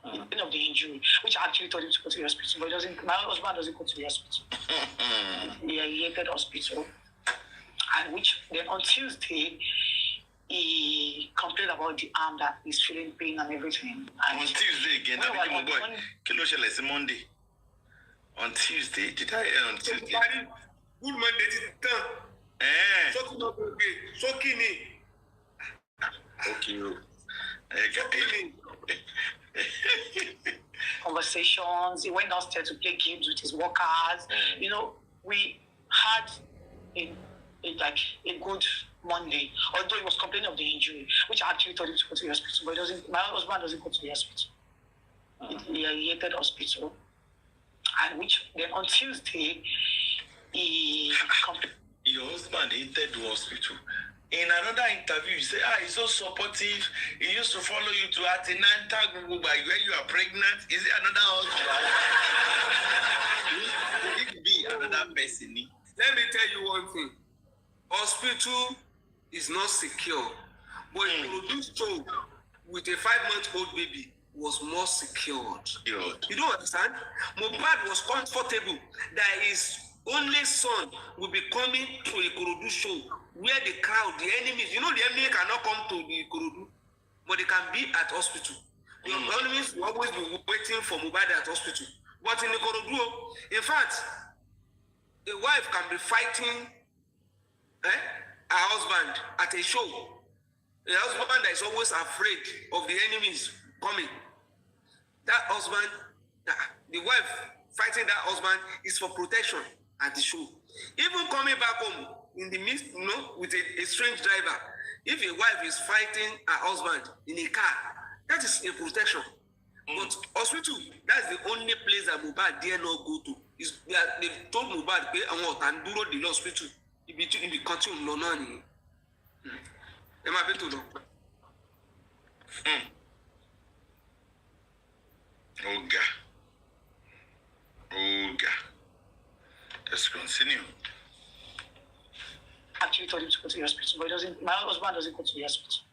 of the injury, which I actually told him to go to the hospital, but my husband doesn't go to the hospital. He hated hospital, and which then on Tuesday he complained about the arm that he's feeling pain and everything. And on Tuesday again, Monday. On Tuesday, did I hear on Tuesday? Good Monday, conversations. He went downstairs to play games with his workers. We had a good Monday, although he was complaining of the injury, which I actually told him to go to the hospital, but my husband doesn't go to the hospital. He hated hospital. And which then on Tuesday, he complained. Your husband hated the hospital. In another interview, you say, he's so supportive. He used to follow you to Atinanta when you are pregnant. Is it another husband? Could it be another person? Let me tell you one thing. Hospital is not secure. But produce child with a 5-month-old baby was more secured. You don't understand? Mohbad was comfortable that his only son will be coming to a Ikorodu show where the crowd, the enemies, the enemy cannot come to the Ikorodu, but they can be at hospital. The enemies will always be waiting for Mohbad at hospital. But in Ikorodu, in fact, a wife can be fighting her husband at a show. A husband that is always afraid of the enemies coming. That husband, the wife fighting that husband is for protection at the show. Even coming back home in the midst, with a strange driver, if a wife is fighting her husband in a car, that is a protection. But hospital, that's the only place that Mohbad dare not go to. They told Mohbad, and do the hospital. In the country, no. Oga. Let's continue. Actually told him to go to the hospital, but my husband doesn't go to the hospital.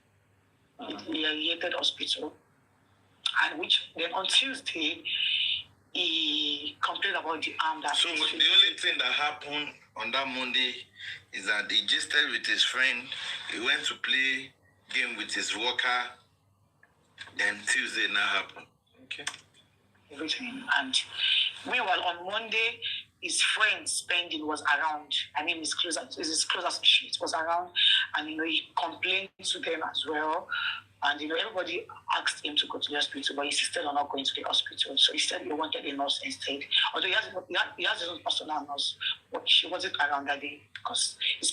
He hated hospital. And which then on Tuesday, he complained about the arm that. So the only thing that happened on that Monday is that he just stayed with his friend. He went to play game with his worker. Then Tuesday now happened. Okay. Everything. And meanwhile, on Monday, his friend Spending was around. I mean, his close associate was around, and he complained to them as well. And everybody asked him to go to the hospital, but he insisted on not going to the hospital. So he said he wanted a nurse instead. Although he has his own personal nurse, but she wasn't around that day because his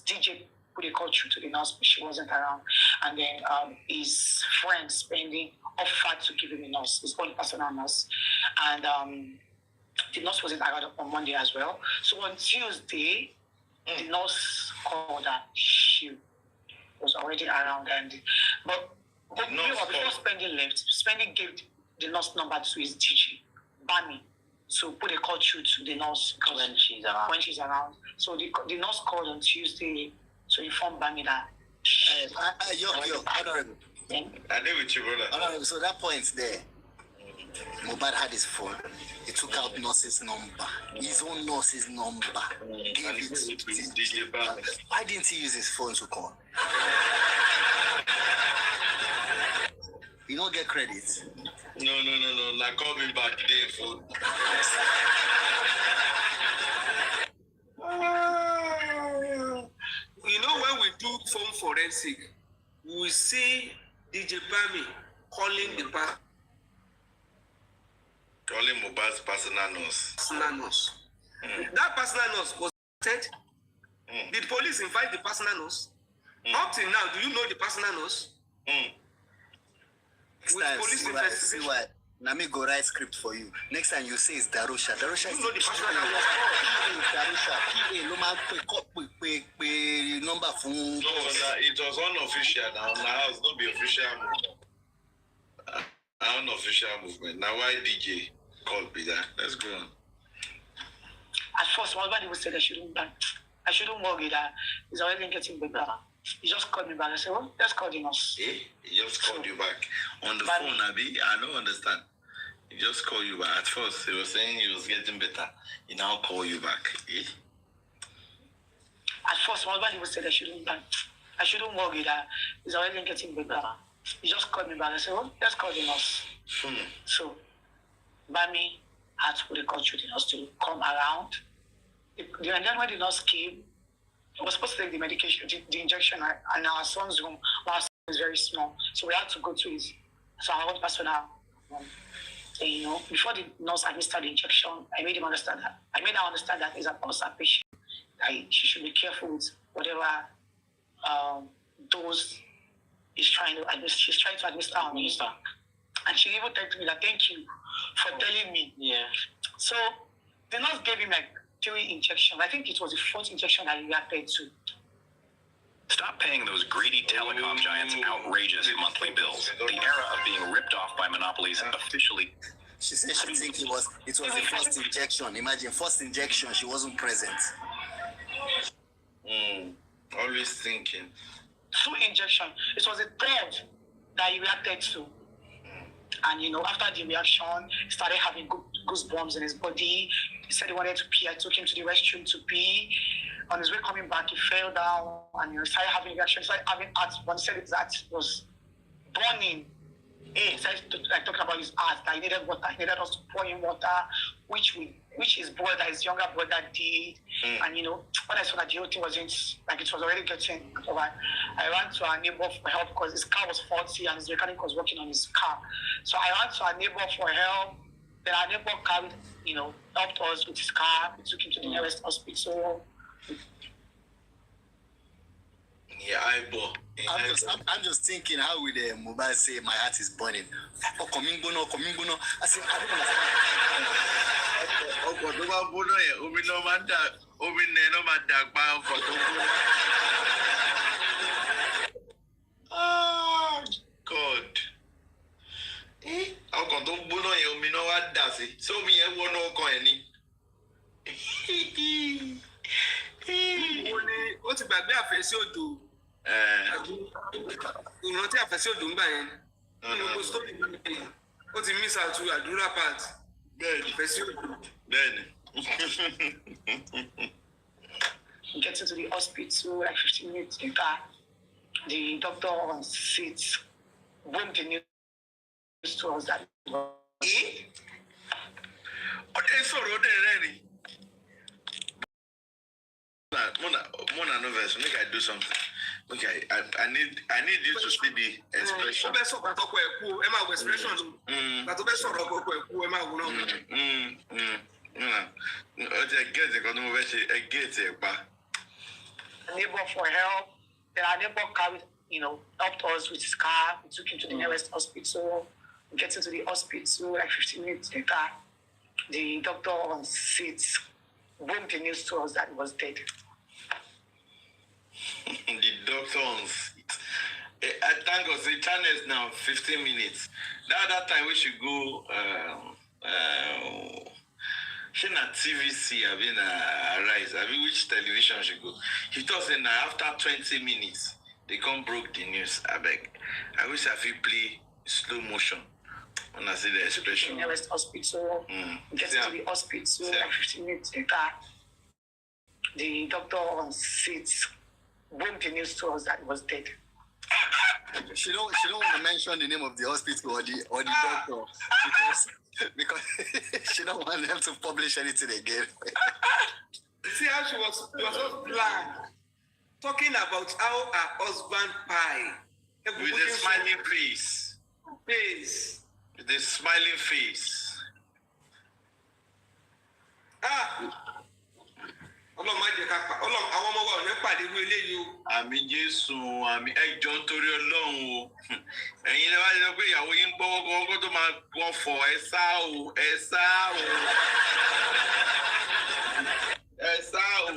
DJ put a call through to the nurse, but she wasn't around. And then his friend Spending offered to give him a nurse, his own personal nurse. And the nurse wasn't around on Monday as well. So on Tuesday, the nurse called her. She was already around, but before Spending left, Spending gave the nurse number to his DJ, Bami, to put a call through to the nurse when she's around. So the nurse called on Tuesday to inform Bami that. Honorable. I live with you, brother. Honorable, so that point there, Mohbad had his phone. He took out nurse's number, his own nurse's number, gave it to DJ Bami. Why didn't he use his phone to call? You don't get credit. No. Like, call me back there for. When we do phone forensic, we will see DJ Bami calling the Calling Mohbad's personal nurse. That personal nurse was arrested. Did police invite the personal nurse? Up till now, do you know the personal nurse? Next time, see why. Nami go write script for you. Next time you say it's Darusha. Darusha is the personal nurse. Darusha. Number phone. No, it was unofficial now. Now it's not be official movement. Unofficial movement. Now why DJ called me that? Let's go on. At first, everybody would say I shouldn't worry that he's already getting better. He just called me back. I said, well, let's call the nurse. He just called you back. On the phone, Abi? I don't understand. He just called you back. At first, he was saying he was getting better. He now called you back. At first, everybody would say I shouldn't worry that he's already getting better. He just called me back. I said, well, let's call the nurse. So, Bami had to put a call to the nurse to come around. And then when the nurse came, I was supposed to take the medication, the injection, and our son's room, our son is very small. So we had to go to his, so our own personal room. And, before the nurse administered the injection, I made her understand that he's a ulcer patient. That she should be careful with whatever dose she's trying to administer on me. And she even told me that, thank you for telling me. Yeah. So the nurse gave him like 3 injections. I think it was the 4th injection that he reacted to. Stop paying those greedy telecom giants outrageous monthly bills. The era of being ripped off by monopolies officially. She said she think it was the first injection. Imagine, first injection, she wasn't present. Always thinking. 2 injections. It was the 3rd that he reacted to. And after the reaction, he started having goosebumps in his body. He said he wanted to pee. I took him to the restroom to pee. On his way coming back, he fell down and started having a reaction. He started having heart. One said his heart was burning. He started talking about his heart, that he needed water. He needed us to pour him water, which his brother, his younger brother, did. And when I saw that the whole thing wasn't like it was already getting over, I ran to our neighbor for help because his car was faulty and his mechanic was working on his car. So I ran to our neighbor for help. Then our neighbor carried, helped us with his car. We took him to the nearest hospital. Yeah, I'm just thinking, how would the mobile say my heart is burning? Oh, coming bono. I said, I don't oh God. How come don't bono you me know what does it? So me e won no ko eni. Ó ti gbàgbé àfẹ́sí odò. Ìrántí àfẹ́sí odò ńgbà yẹn. Mo story mi. Ó ti miss out to àdúrà part. Bẹ́ẹ̀ni. Àfẹ́sí odò. Bẹ́ẹ̀ni. Getting to the hospital like 15 minutes later, the doctor on seat boomed the news to us that. Mona Novus, make I do something. Okay, I need you to see the expression. Neighbor for help. Then our neighbor carried, helped us with his car. We took him to the nearest hospital. Getting to the hospital like 15 minutes later, the doctor on seat boomed the news to us that he was dead. The doctor on seat. I thank God the channel is now 15 minutes. That time we should go she na TVC have been arise. I mean which television should go. He thought say now after 20 minutes they come broke the news. I beg. I wish I feel play slow motion when I see the expression. The nearest hospital. Getting to the hospital like 15 minutes later. The doctor on seat boomed the news to us that he was dead. She don't want to mention the name of the hospital or the doctor because she don't want them to publish anything again. See how she was so blank, talking about how her husband pie With a smiling face. Face. With a smiling face. Ọlọ́run má jẹ́ ká pa Ọlọ́run àwọn ọmọ wa ò ní pàdé irú eléyìí o. Àmì Jésù àmì ẹjọ́ nítorí Ọlọ́run o. Ẹ̀yin lè wá lọ pé ìyàwó yín ń gbọ́wọ́ kó tó máa wọ́n fọ̀ ẹ sá o. Ẹ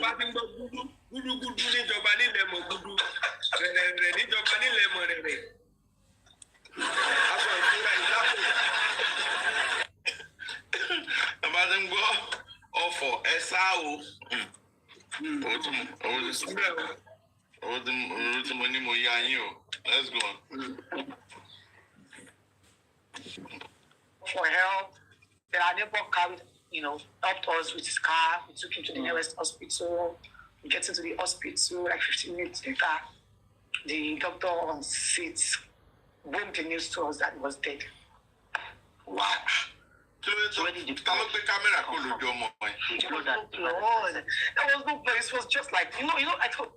bá ti ń gbọ́ gúdúgúdú níjọba nílẹ̀ mọ̀ gúdú rẹ̀rẹ̀ níjọba nílẹ̀ mọ̀ rẹ̀rẹ̀. Aṣọ ìfúnra ìlápò. Ẹ bá ti ń gbọ́ ọ̀fọ̀ ẹ sá o. Owó tí mo ní mo yá yín o. Let's go on. For help, then our neighbor carried, helped us with his car. We took him to the nearest hospital. We get into the hospital, like 15 minutes later, the doctor on seat broke the news to us that he was dead. Wow. So when did the camera call you, There was no place. It was just like, I thought.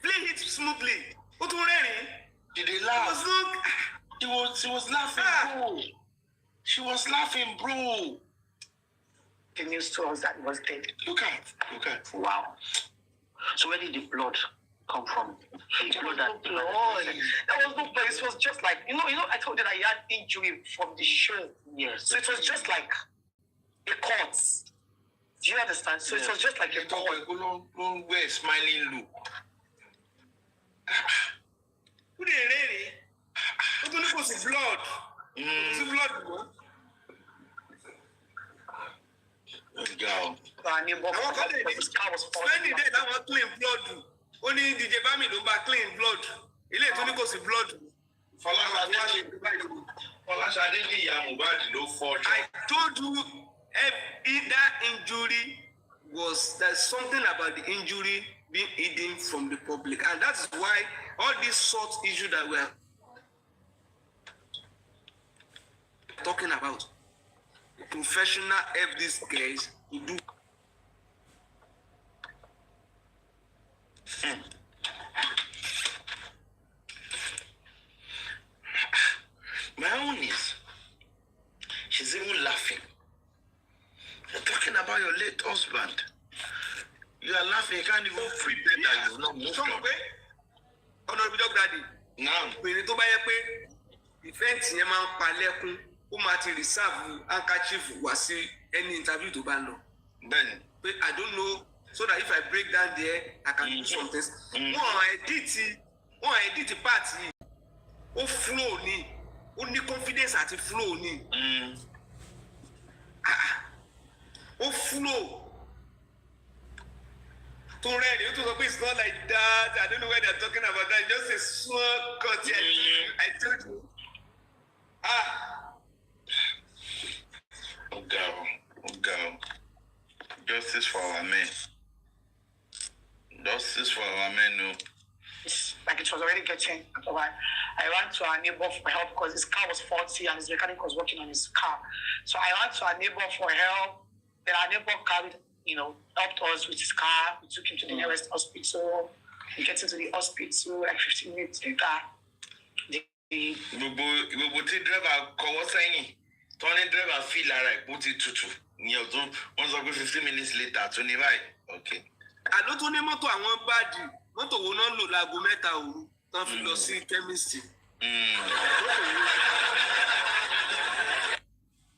Play it smoothly. What were they? Did they laugh? She was laughing, bro. She was laughing, bro. The news to us that he was dead. Look at. Wow. So where did the blood come from? There was no place. It was just like, I told you that he had injury from the show. Yes. So it was just like a cut. Do you understand? So it was just like a cut. Don't wear smiling look. Who they really? What do you call the blood? It's blood, bro. Go. His car was falling. When did they have clean blood? Only DJ Bami don't buy clean blood. He let only cause the blood. I told you that injury there's something about the injury being hidden from the public, and that's why all these sort issue that we are talking about, professional help these guys to do. My own is, she's even laughing. You're talking about your late husband. You are laughing, you can't even pretend that you've not moved on. Honorable Daddy. Now, Pèrè tó bá yẹ pé ìfẹ́ǹtì yẹn máa ń pa lẹ́kún, ó máa ti reserve handkerchief wá sí any interview tó bá lọ. Bẹ́ẹ̀ni. But I don't know, so that if I break down there, I can do something. Wọ́n edit part yìí, ó flow ni, ó ní confidence àti flow ni. Ó flow. To read it, it's not like that. I don't know why they're talking about that. Just a small cut here. I told you. Oh God. Justice for our men. Justice for our men, no. Like it was already getting. I ran to our neighbor for help because his car was faulty and his mechanic was working on his car. So I ran to our neighbor for help. Then our neighbor carried, helped us with his car. We took him to the nearest hospital. We get into the hospital like 15 minutes later. Gbogbo tí driver kọwọ́ sẹ́yìn, tọ́ni driver feel ara ẹ̀ kó ti tutù. Ní ọdún, wọ́n sọ pé 15 minutes later tó ní báyìí. Okay. Àló tó ní mọ́tò àwọn báàdì, mọ́tò wo náà lò láago 3 òru tán fi lọ sí chemist.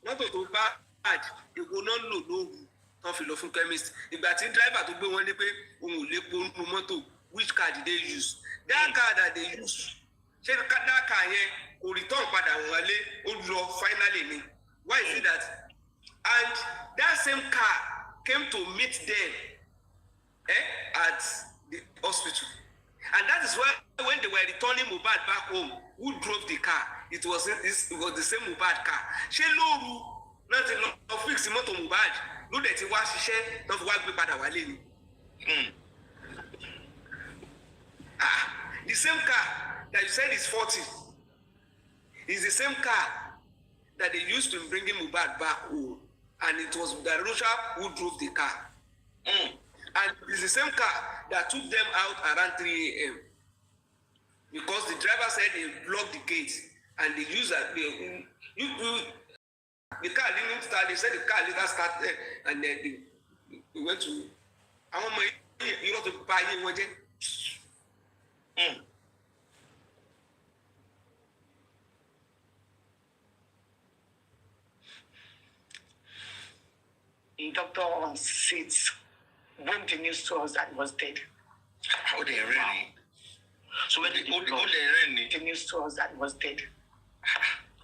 Mọ́tò tó bá báàdì, èwo náà lò lóru tán fi lọ fún chemist. Ìgbà tí driver tó gbé wọn ní pé òun ò lè ponú mọ́tò, which car did they use? That car that they use, ṣé that car yẹn kò return padà wọlé, ó lọ finally ni. Why is it that? And that same car came to meet them at the hospital. And that is why when they were returning Mohbad back home, who drove the car? It was the same Mohbad car. Ṣé lóru náà ti lọ fix mọ́tò Mohbad ló dẹ̀ ti wá ṣiṣẹ́ náà fi wá gbé padà wálé ni? The same car that you said is 40 is the same car that they used to bring Mohbad back home, and it was Darusha who drove the car. And it's the same car that took them out around 3 a.m. because the driver said they blocked the gate and the user the car didn't start. They said the car later started and then they went to. I want my you know to buy it one day. The doctor on seats broke the news to us that he was dead. How they really? So when the news to us that he was dead.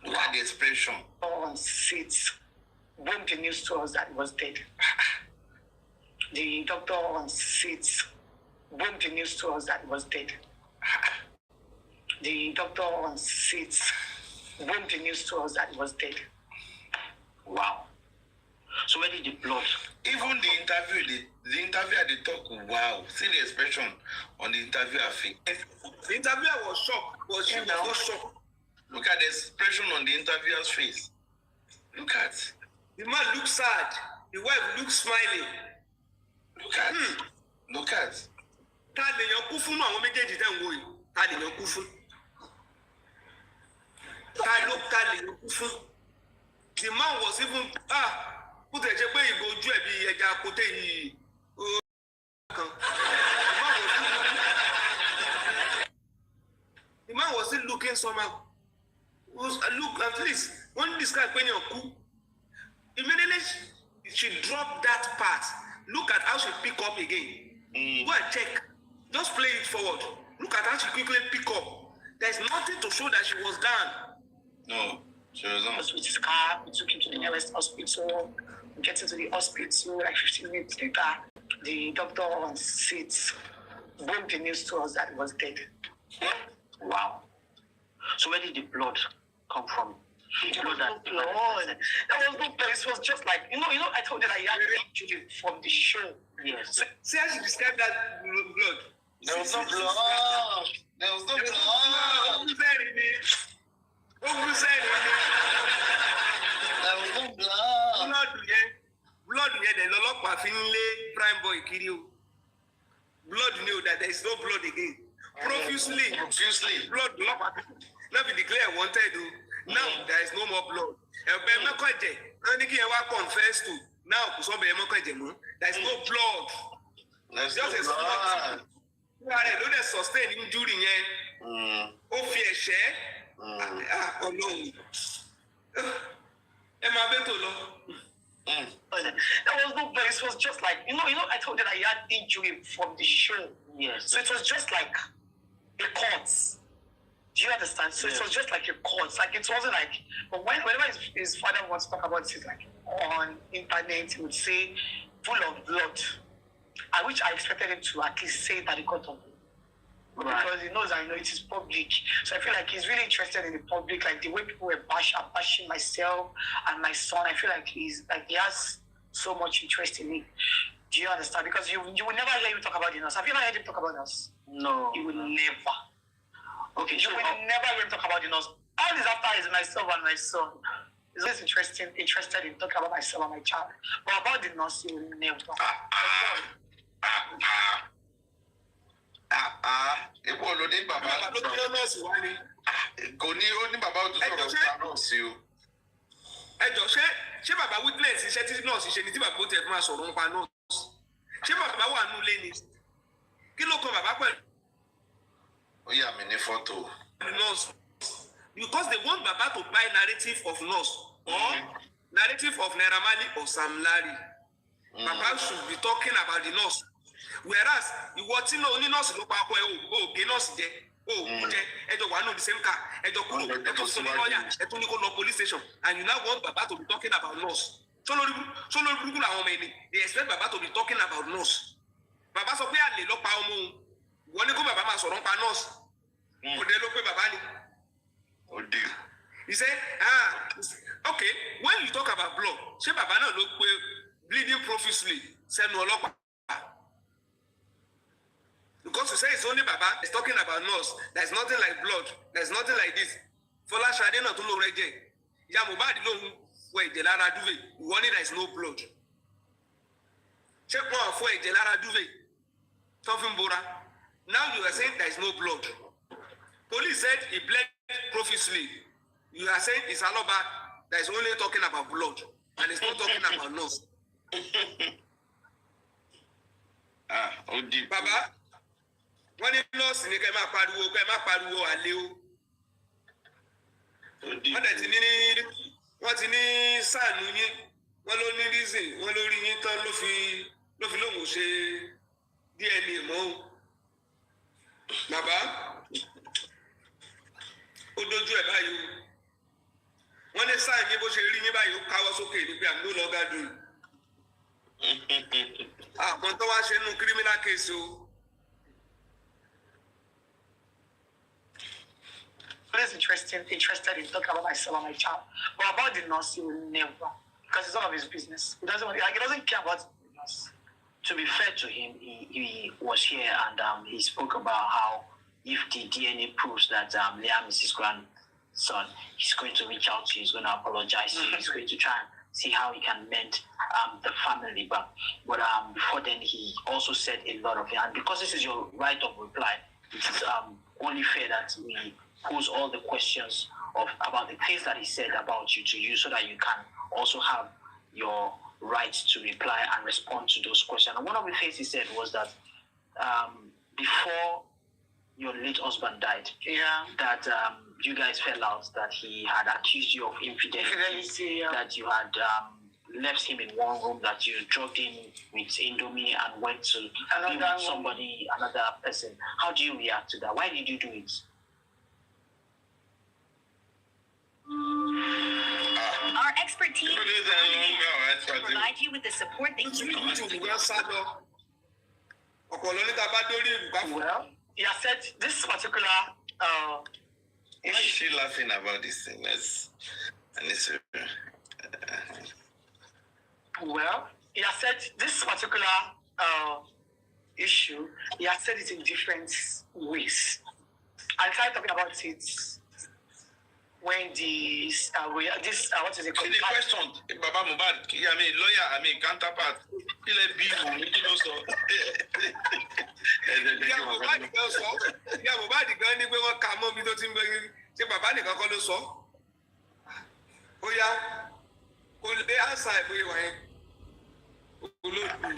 Look at the expression. On seats broke the news to us that he was dead. The doctor on seats broke the news to us that he was dead. The doctor on seats broke the news to us that he was dead. Wow. So where did the blood? Even the interview at the talk, wow. See the expression on the interviewer face. The interviewer was shocked. She was not shocked. Look at the expression on the interviewer's face. Look at. The man looks sad. The wife looks smiling. Look at. Look at. Ta lè yan kú fún àwọn méjèèjì tẹ́ ń wò yìí. Ta lè yan kú fún. Ta lè yan kú fún. The man was even kó tẹ̀ ṣe pé ìgò ojú ẹ̀ bí ẹja koté yìí. The man was still looking somehow. Look at least when this guy when you cook, immediately she dropped that part. Look at how she pick up again. Go and check. Just play it forward. Look at how she quickly pick up. There's nothing to show that she was down. No, she was not. With his car, we took him to the nearest hospital. Getting to the hospital like 15 minutes later, the doctor on seats broke the news to us that he was dead. Wow. So where did the blood come from? There was no blood. It was just like, you know, I told you that he had injury from the show. Yes. See how she described that blood? There was no blood. There was no blood. There was no blood. Blood yẹn the ọlọ́pàá fi ń lé prime boy kiri o. Blood knew that there is no blood again. Profusely. Blood not be declared wanted o. Now there is no more blood. Ẹ̀bẹ̀ mẹ́kọ̀jẹ̀ wọ́n ní kí yẹn wá confess to. Now kò sọ bẹ̀rẹ̀ mẹ́kọ̀jẹ̀ mọ́. There is no blood. There's just no blood. Wọ́n rẹ̀ ló dẹ̀ sustain injury yẹn. Ó fi ẹ̀ṣẹ́. Ọlọ́run. Ẹ máa bẹ́ tó lọ. There was no blood. It was just like, you know, I told you that he had injury from the show. Yes. So it was just like a cut. Do you understand? So it was just like a cut. Like it wasn't like, but whenever his father wants to talk about it, like on internet, he would say full of blood. Which I expected him to at least say that he got of. Right. Because he knows I know it is public. So I feel like he's really interested in the public, like the way people were bashing myself and my son. I feel like he has so much interest in me. Do you understand? Because you will never hear him talk about the nurse. Have you ever heard him talk about us? No. You will never. Okay, you will never hear him talk about the nurse. All he's after is myself and my son. He's always interested in talking about myself and my child. But about the nurse, he will never. Epo ló dé bàbá ló kí nọ́ọ̀sì wá ní. Kò ní ó ní bàbá òtún sọ̀rọ̀ nípa nọ́ọ̀sì o. Ẹ jọ ṣé bàbá witness iṣẹ́ tí nọ́ọ̀sì ṣe ni tí bàbá ó tẹ̀ fún máa sọ̀rọ̀ nípa nọ́ọ̀sì? Ṣé bàbá wà nù lé ni? Kí ló kan bàbá pẹ̀lú? Ó yà mí ní fọ́tò. Nurse. Because they want Baba to buy narrative of nurse or narrative of Naira Marley or Sam Larry. Baba should be talking about the nurse. Whereas ìwọ tí náà oní nọ́ọ̀sì ló pa ọkọ ẹ o gé nọ́ọ̀sì jẹ o jẹ ẹjọ wà nù the same car ẹjọ kúrò ẹjọ sọ ní lọ́ọ̀yà ẹtún ní kó lọ police station and you now want Baba to be talking about nurse. Sólórí burúkú làwọn ọmọ ẹni they expect Baba to be talking about nurse. Baba sọ pé àlè ló pa ọmọ òun wọ́n ní kó Baba máa sọ̀rọ̀ nípa nurse. Kò dé ló pé Baba ni. Ó dé. He said okay when you talk about blood ṣé Baba náà ló pé bleeding profusely sẹ́nu ọlọ́pàá. Because you say it's only Baba is talking about nurse. There's nothing like blood. There's nothing like this. Fola Shade not to know reje. Ya Mohbad no where the Lara duve. One there is no blood. Check one for the Lara duve. Something Bora. Now you are saying there is no blood. Police said he bled profusely. You are saying it's Aloba that is only talking about blood and it's not talking about nose. Baba, when you nurse ni kema pariwo aleo. Wọ́n ti ní sáànù yín, wọ́n ló ní reason, wọ́n ló rí yín tán ló fi lóhùn ṣe DNA mọ́ o. Bàbá, ó dojú ẹ̀ báyìí o. Wọ́n ní sáà yín bó ṣe rí yín báyìí ó káwọ́ sókè ní pé àmì ló lọ́ọ́ gádùn. Àpọ̀n tó wá ṣe nínú criminal case o. It's interested in talking about myself and my child. But about the nurse, he will never. Because it's none of his business. He doesn't care about the nurse. To be fair to him, he was here and he spoke about how if the DNA proves that Liam is his grandson, he's going to reach out to you, he's going to apologize to you, he's going to try and see how he can mend the family back. But before then, he also said a lot of it. And because this is your right of reply, it is only fair that we pose all the questions about the things that he said about you to you so that you can also have your right to reply and respond to those questions. And one of the things he said was that before your late husband died, that you guys fell out, that he had accused you of infidelity, that you had left him in one room, that you drugged him with Indomie and went to be with somebody, another person. How do you react to that? Why did you do it? Our expert team will provide you with the support that you need. Well, he has said this particular why is she laughing about this thing? Well, he has said this particular issue, he has said it in different ways. I'll try talking about it when what is it called? See the question, Baba Mohbad, lawyer, counterpart. Mohbad gan ni pé wọ́n ka mọ́ bí tó ti ń bẹ ṣé bàbá nìkan kọ́ ló sọ. Ó yá, kò lè àṣà ìwé wa yẹn. Olóògùn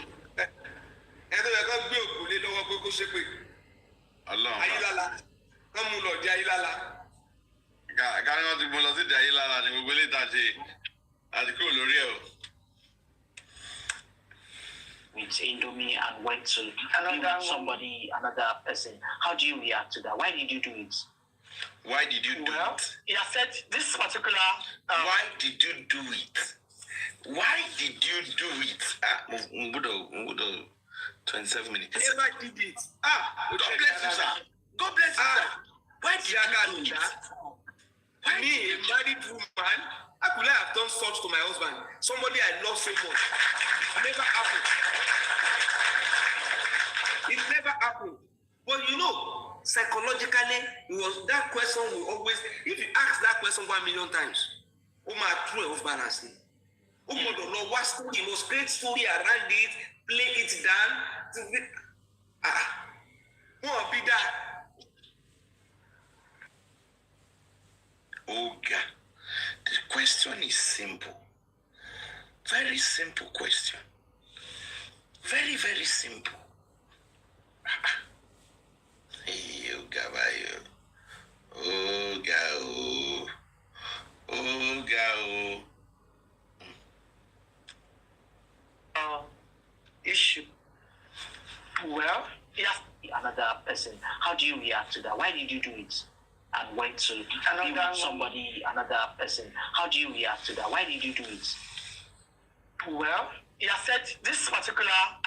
ẹ tó yẹ kó gbé òkú lé lọ́wọ́ pé kó ṣépè. Ayílála, kán mú lọ di Ayílála. Kárí wọn ti mú lọ sí ìdí Ayílála ni gbogbo eléyìí tá a ṣe àti kúrò lórí ẹ̀ o. With Indomie and went to be with somebody, another person. How do you react to that? Why did you do it? Why did you do it? He has said this particular. Why did you do it? Why did you do it? Mbudo, 27 minutes. Never did it. God bless you, sir. God bless you, sir. Why did you do it? Me, a married woman, how could I have done such to my husband? Somebody I love so much. It never happened. It never happened. But you know, psychologically, it was that question will always, if you ask that question 1 million times, my true of balancing. Don't know what story, you must create story around it, play it down. Won't be that. Oga, the question is simple. Very simple question. Very, very simple. Hey, Oga, Oga, Oga, issue. Well, yes. Another person. How do you react to that? Why did you do it? And went to be with somebody, another person. How do you react to that? Why did you do it? Well, he has said this particular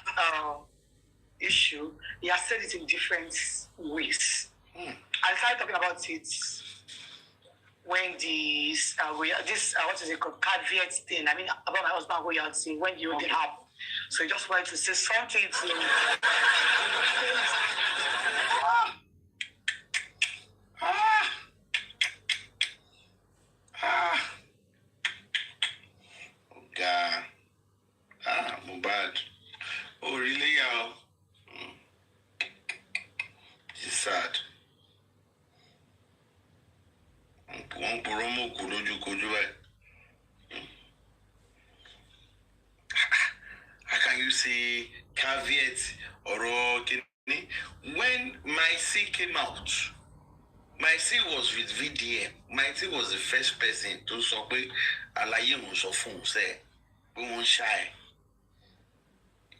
issue, he has said it in different ways. I'll try talking about it when this what is it called, caveat thing. I mean, about my husband who you had seen when you did have. So he just wanted to say something to Mohbad. Oh, really? you say caveat or when my C came out, my C was with VDM. My C was the first person to say, "Alaye mo so fun say, we won't shy."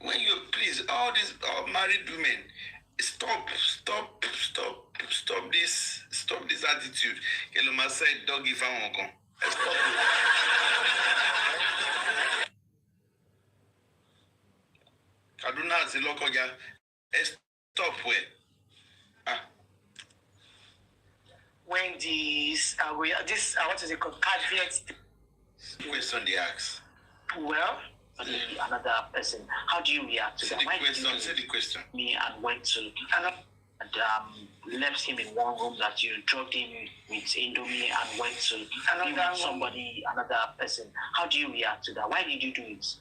When you please, all these married women, stop this attitude. Keloma said, "Doggy fan won't." Stop it. Kaduna is a local guy. Stop where? When this what is it called? Caveat. Question they ask. Well, another person. How do you react to that? Say the question. Me and went to left him in one room, that you drugged him with Indomie and went to another person. How do you react to that? Why did you do it?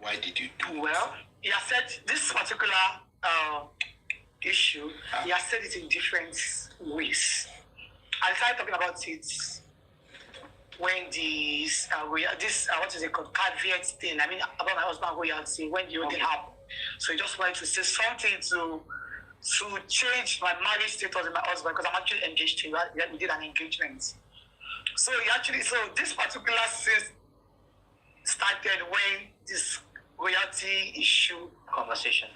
Why did you do it? Well, he has said this particular issue, he has said it in different ways. I started talking about it when this what is it called, caveat thing. I mean, about my husband who you had seen when the only happened. So he just wanted to say something to change my marriage status with my husband, because I'm actually engaged to him. We did an engagement. So this particular scene started when this royalty issue conversation,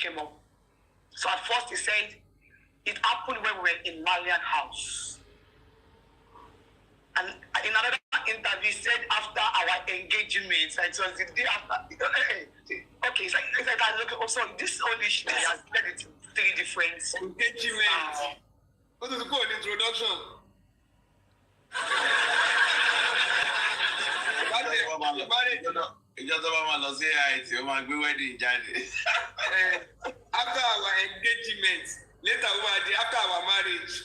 came up. So at first he said it happened when we were in Malian house. And in another interview, he said after our engagement, it was the day after. Okay, it's like also this only issue has led it to 3 different engagement. What is the call introduction? After our engagement, later after our marriage,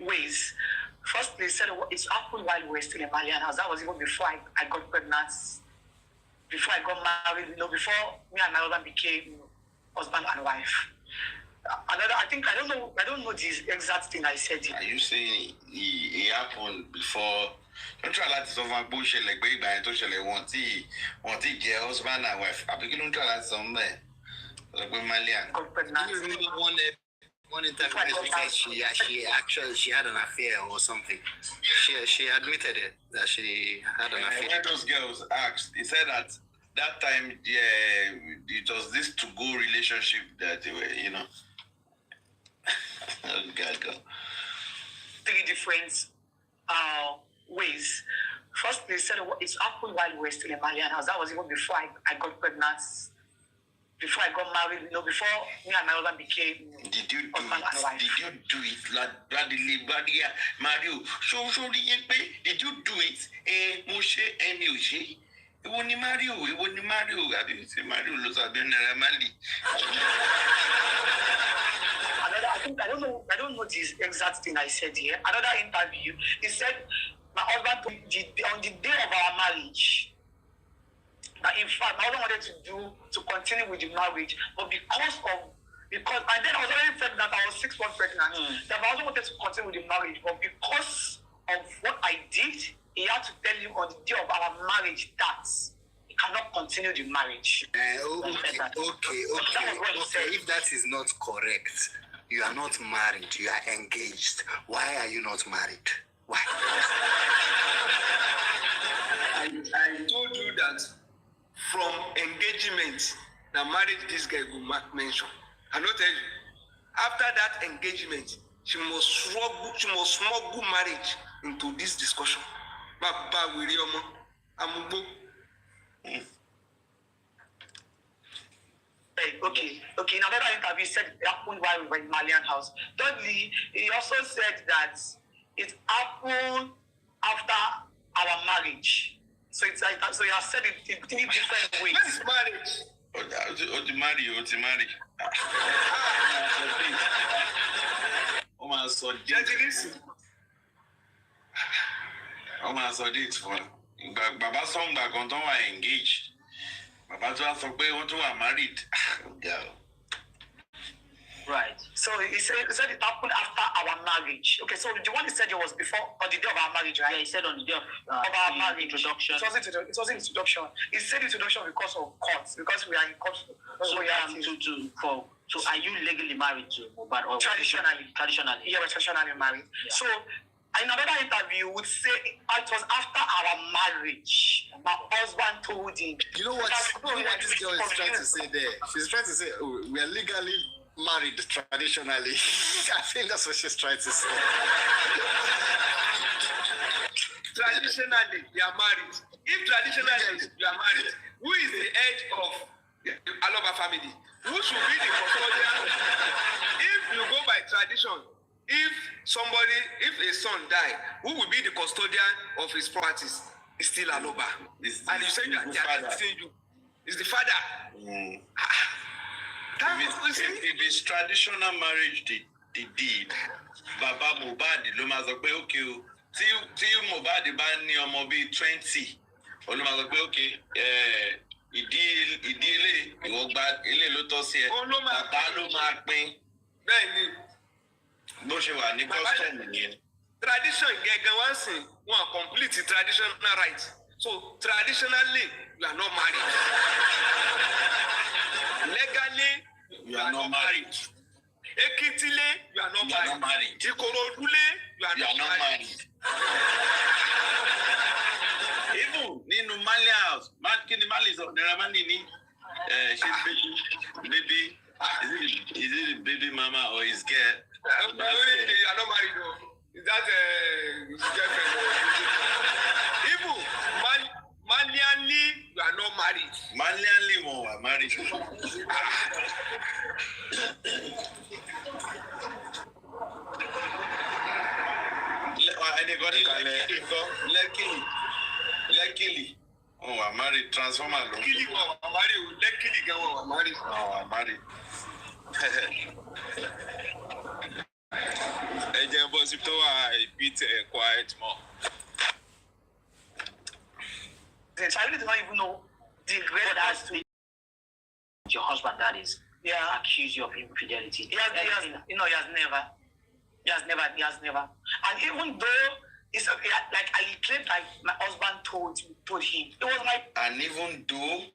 ways. First, they said it's happened while we were still in Malian house. That was even before I got pregnant. Before I got married, before me and my husband became husband and wife. I don't know the exact thing I said. Are you saying it happened before? Don't try to solve my bullshit like baby and to shall want to get husband and wife. I begin to try that somewhere. Like with Malian. One interview said she had an affair or something. She admitted it that she had an affair. When those girls asked, he said that time it was this to-go relationship that they were, Oh God. 3 different ways. First, they said it's happened while we were still in Malian house. That was even before I got pregnant. Before I got married, before me and my husband became husband and wife. Did you do it? Mario, did you do it? Moshe and Yoshi? It won't Mario. I didn't say Mario Los Mali. I don't know this exact thing I said here. Another interview, he said my husband on the day of our marriage. That in fact, my husband wanted to continue with the marriage, but because and then I was already pregnant, I was 6 months pregnant. That my husband wanted to continue with the marriage, but because of what I did, he had to tell him on the day of our marriage that he cannot continue the marriage. Okay. If that is not correct, you are not married, you are engaged. Why are you not married? Why? I told you that from engagement, the marriage this guy will mention. I not tell you. After that engagement, she must smuggle marriage into this discussion. Okay. In another interview, he said it happened while we were in Malian house. Thirdly, he also said that it happened after our marriage. So it's like so. You have said it in 3 different ways. What is marriage? máa sọ date fún ẹ. Bàbá sọ̀ngbà kan tó wà engaged. Bàbá tó wá sọ pé wọ́n tún wà married. Right. So he said it happened after our marriage. Okay, so the one he said it was before on the day of our marriage, right? Yeah, he said on the day of our marriage. Introduction. It wasn't introduction. He said introduction because of courts, because we are in court. So are you legally married to Mohbad or traditionally? Traditionally. Yeah, we're traditionally married. Yeah. So in another interview, would say it was after our marriage. My husband told him. You know what this girl is trying to say there? She's trying to say, oh, we are legally married traditionally. I think that's what she's trying to say. Traditionally, we are married. If traditionally we are married, who is the head of Aloba family? Who should be the custodian? If you go by tradition, if a son die, who will be the custodian of his properties? It's still Aloba. And you say they are testing you. It's the father. If it's traditional marriage, the deed, Baba Mohbad ló máa sọ pé okay o. Tí Mohbad bá ní ọmọ bíi 20, ó ló máa sọ pé okay, ìdí ilé ìwọ gba ilé ló tọ́ sí ẹ. Bàbá ló máa pín. Bẹ́ẹ̀ni. Bó ṣe wà ní custom nìyẹn. Tradition gẹ́gẹ́ wá sí wọn complete traditional right. So traditionally, you are not married. Legally, you are not married. Ekitile, you are not married. Ikorodule, you are not married. Even nínú Mali house, kí ni Mali sọ? Naira Marley ní baby, is it baby mama or his girl? You are not married though. Is that his girlfriend? Even Malianly, you are not married. Malianly won't are married. Luckily. Oh, I'm married. Transformer. Luckily, I'm married. Luckily, I'm married. Oh, I'm married. A bit quiet more. I really do not even know the great as to your husband, that is, yeah, accuse you of infidelity. He has never. And even though it's like I claimed, like my husband told him, it was like. And even though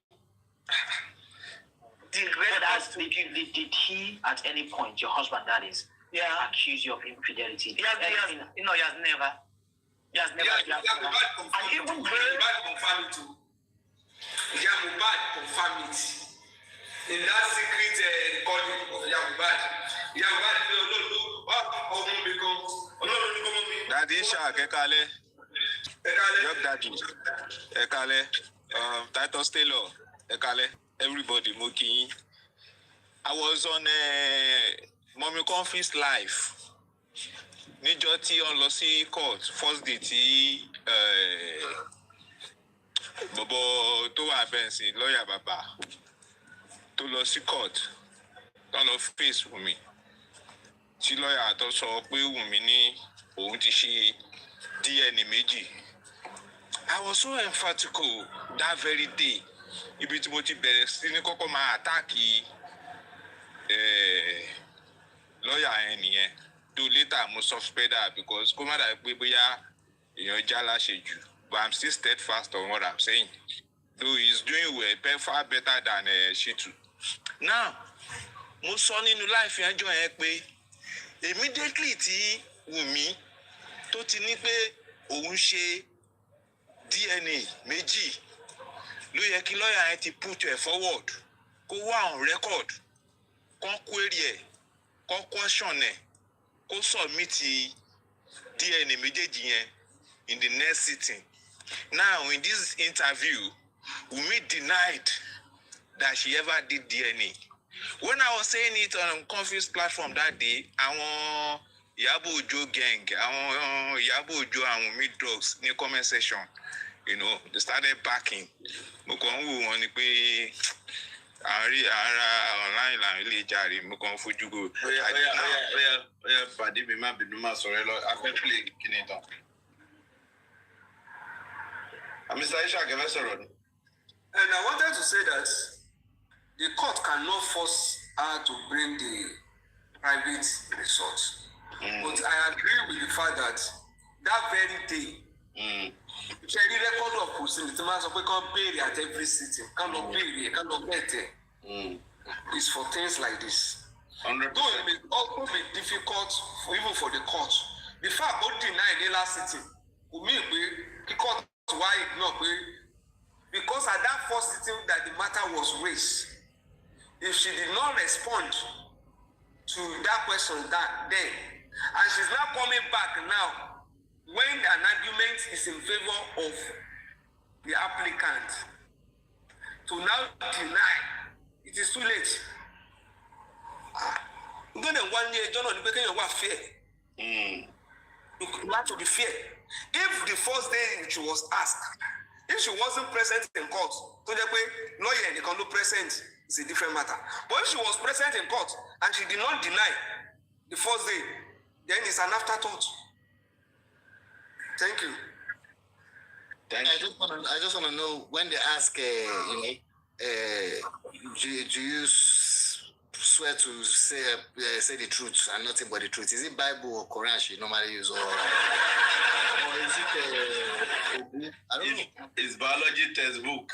the great as to did he at any point, your husband, that is, accuse you of infidelity? He has never. He has never. And even confirm it too. Mohbad confirm it. In that secret recording of Mohbad. Daddy Shark, Ekale. Yup, Daddy. Ekale. Titus Taylor. Ekale. Everybody, Moki. I was on Mommy Conference live. Níjọ́ tí on lọ sí court first day tí bọ̀bọ̀ tó wà bẹ́ǹsì lọ́ọ̀yà bàbá tó lọ sí court tó lọ face Wùmí tí lọ́ọ̀yà tó sọ pé Wùmí ní òun ti ṣe DNA méjì. I was so emphatical that very day. Ibi tí mo ti bẹ̀rẹ̀ sí ní kọ́kọ́ máa attack lọ́ọ̀yà yẹn nìyẹn. Though later mo suspect that because kó má dà pé bóyá èèyàn jálá ṣe jù, but I'm still steadfast on what I'm saying. Though he's doing well, far better than Shitu. Now, mo sọ nínú life yẹn jọ yẹn pé immediately tí Wùmí tó ti ní pé òun ṣe DNA méjì ló yẹ kí lọ́ọ̀yà yẹn ti put ẹ̀ forward kó wá on record kó query ẹ̀ kó question ẹ̀ kó submit DNA méjèèjì yẹn in the next sitting. Now, in this interview, Wùmí denied that she ever did DNA. When I was saying it on Conference platform that day, àwọn Ìyábọ̀ Òjó gang, àwọn Ìyábọ̀ Òjó and Wùmí dogs ní comment section, they started backing. Mo kàn ń wò wọ́n ni pé ara online la ilé jàre mo kàn fojú go. Oya pàdé mi má bínú má sọ̀rọ̀ lọ afẹ́ play kíni tán. Mr. Ishak, and I wanted to say that the court cannot force her to bring the private resort. But I agree with the fact that that very day, the record of proceedings, can't pay at every sitting, cannot pay, cannot get it. It's for things like this. 100%. Though it may also be difficult even for the court. The fact about denying the last sitting, the court why not because at that first sitting that the matter was raised, if she did not respond to that question then, and she's now coming back now when an argument is in favor of the applicant to now deny, it is too late. I'm going to 1 year, John, you want fear. You have to be fair. If the first day she was asked, if she wasn't present in court, lawyer they can do present is a different matter. But if she was present in court and she did not deny the first day, then it's an afterthought. Thank you. I just want to know when they ask, do you swear to say the truth and nothing but the truth? Is it Bible or Quran she normally use, or is it? I don't know. It's biology textbook.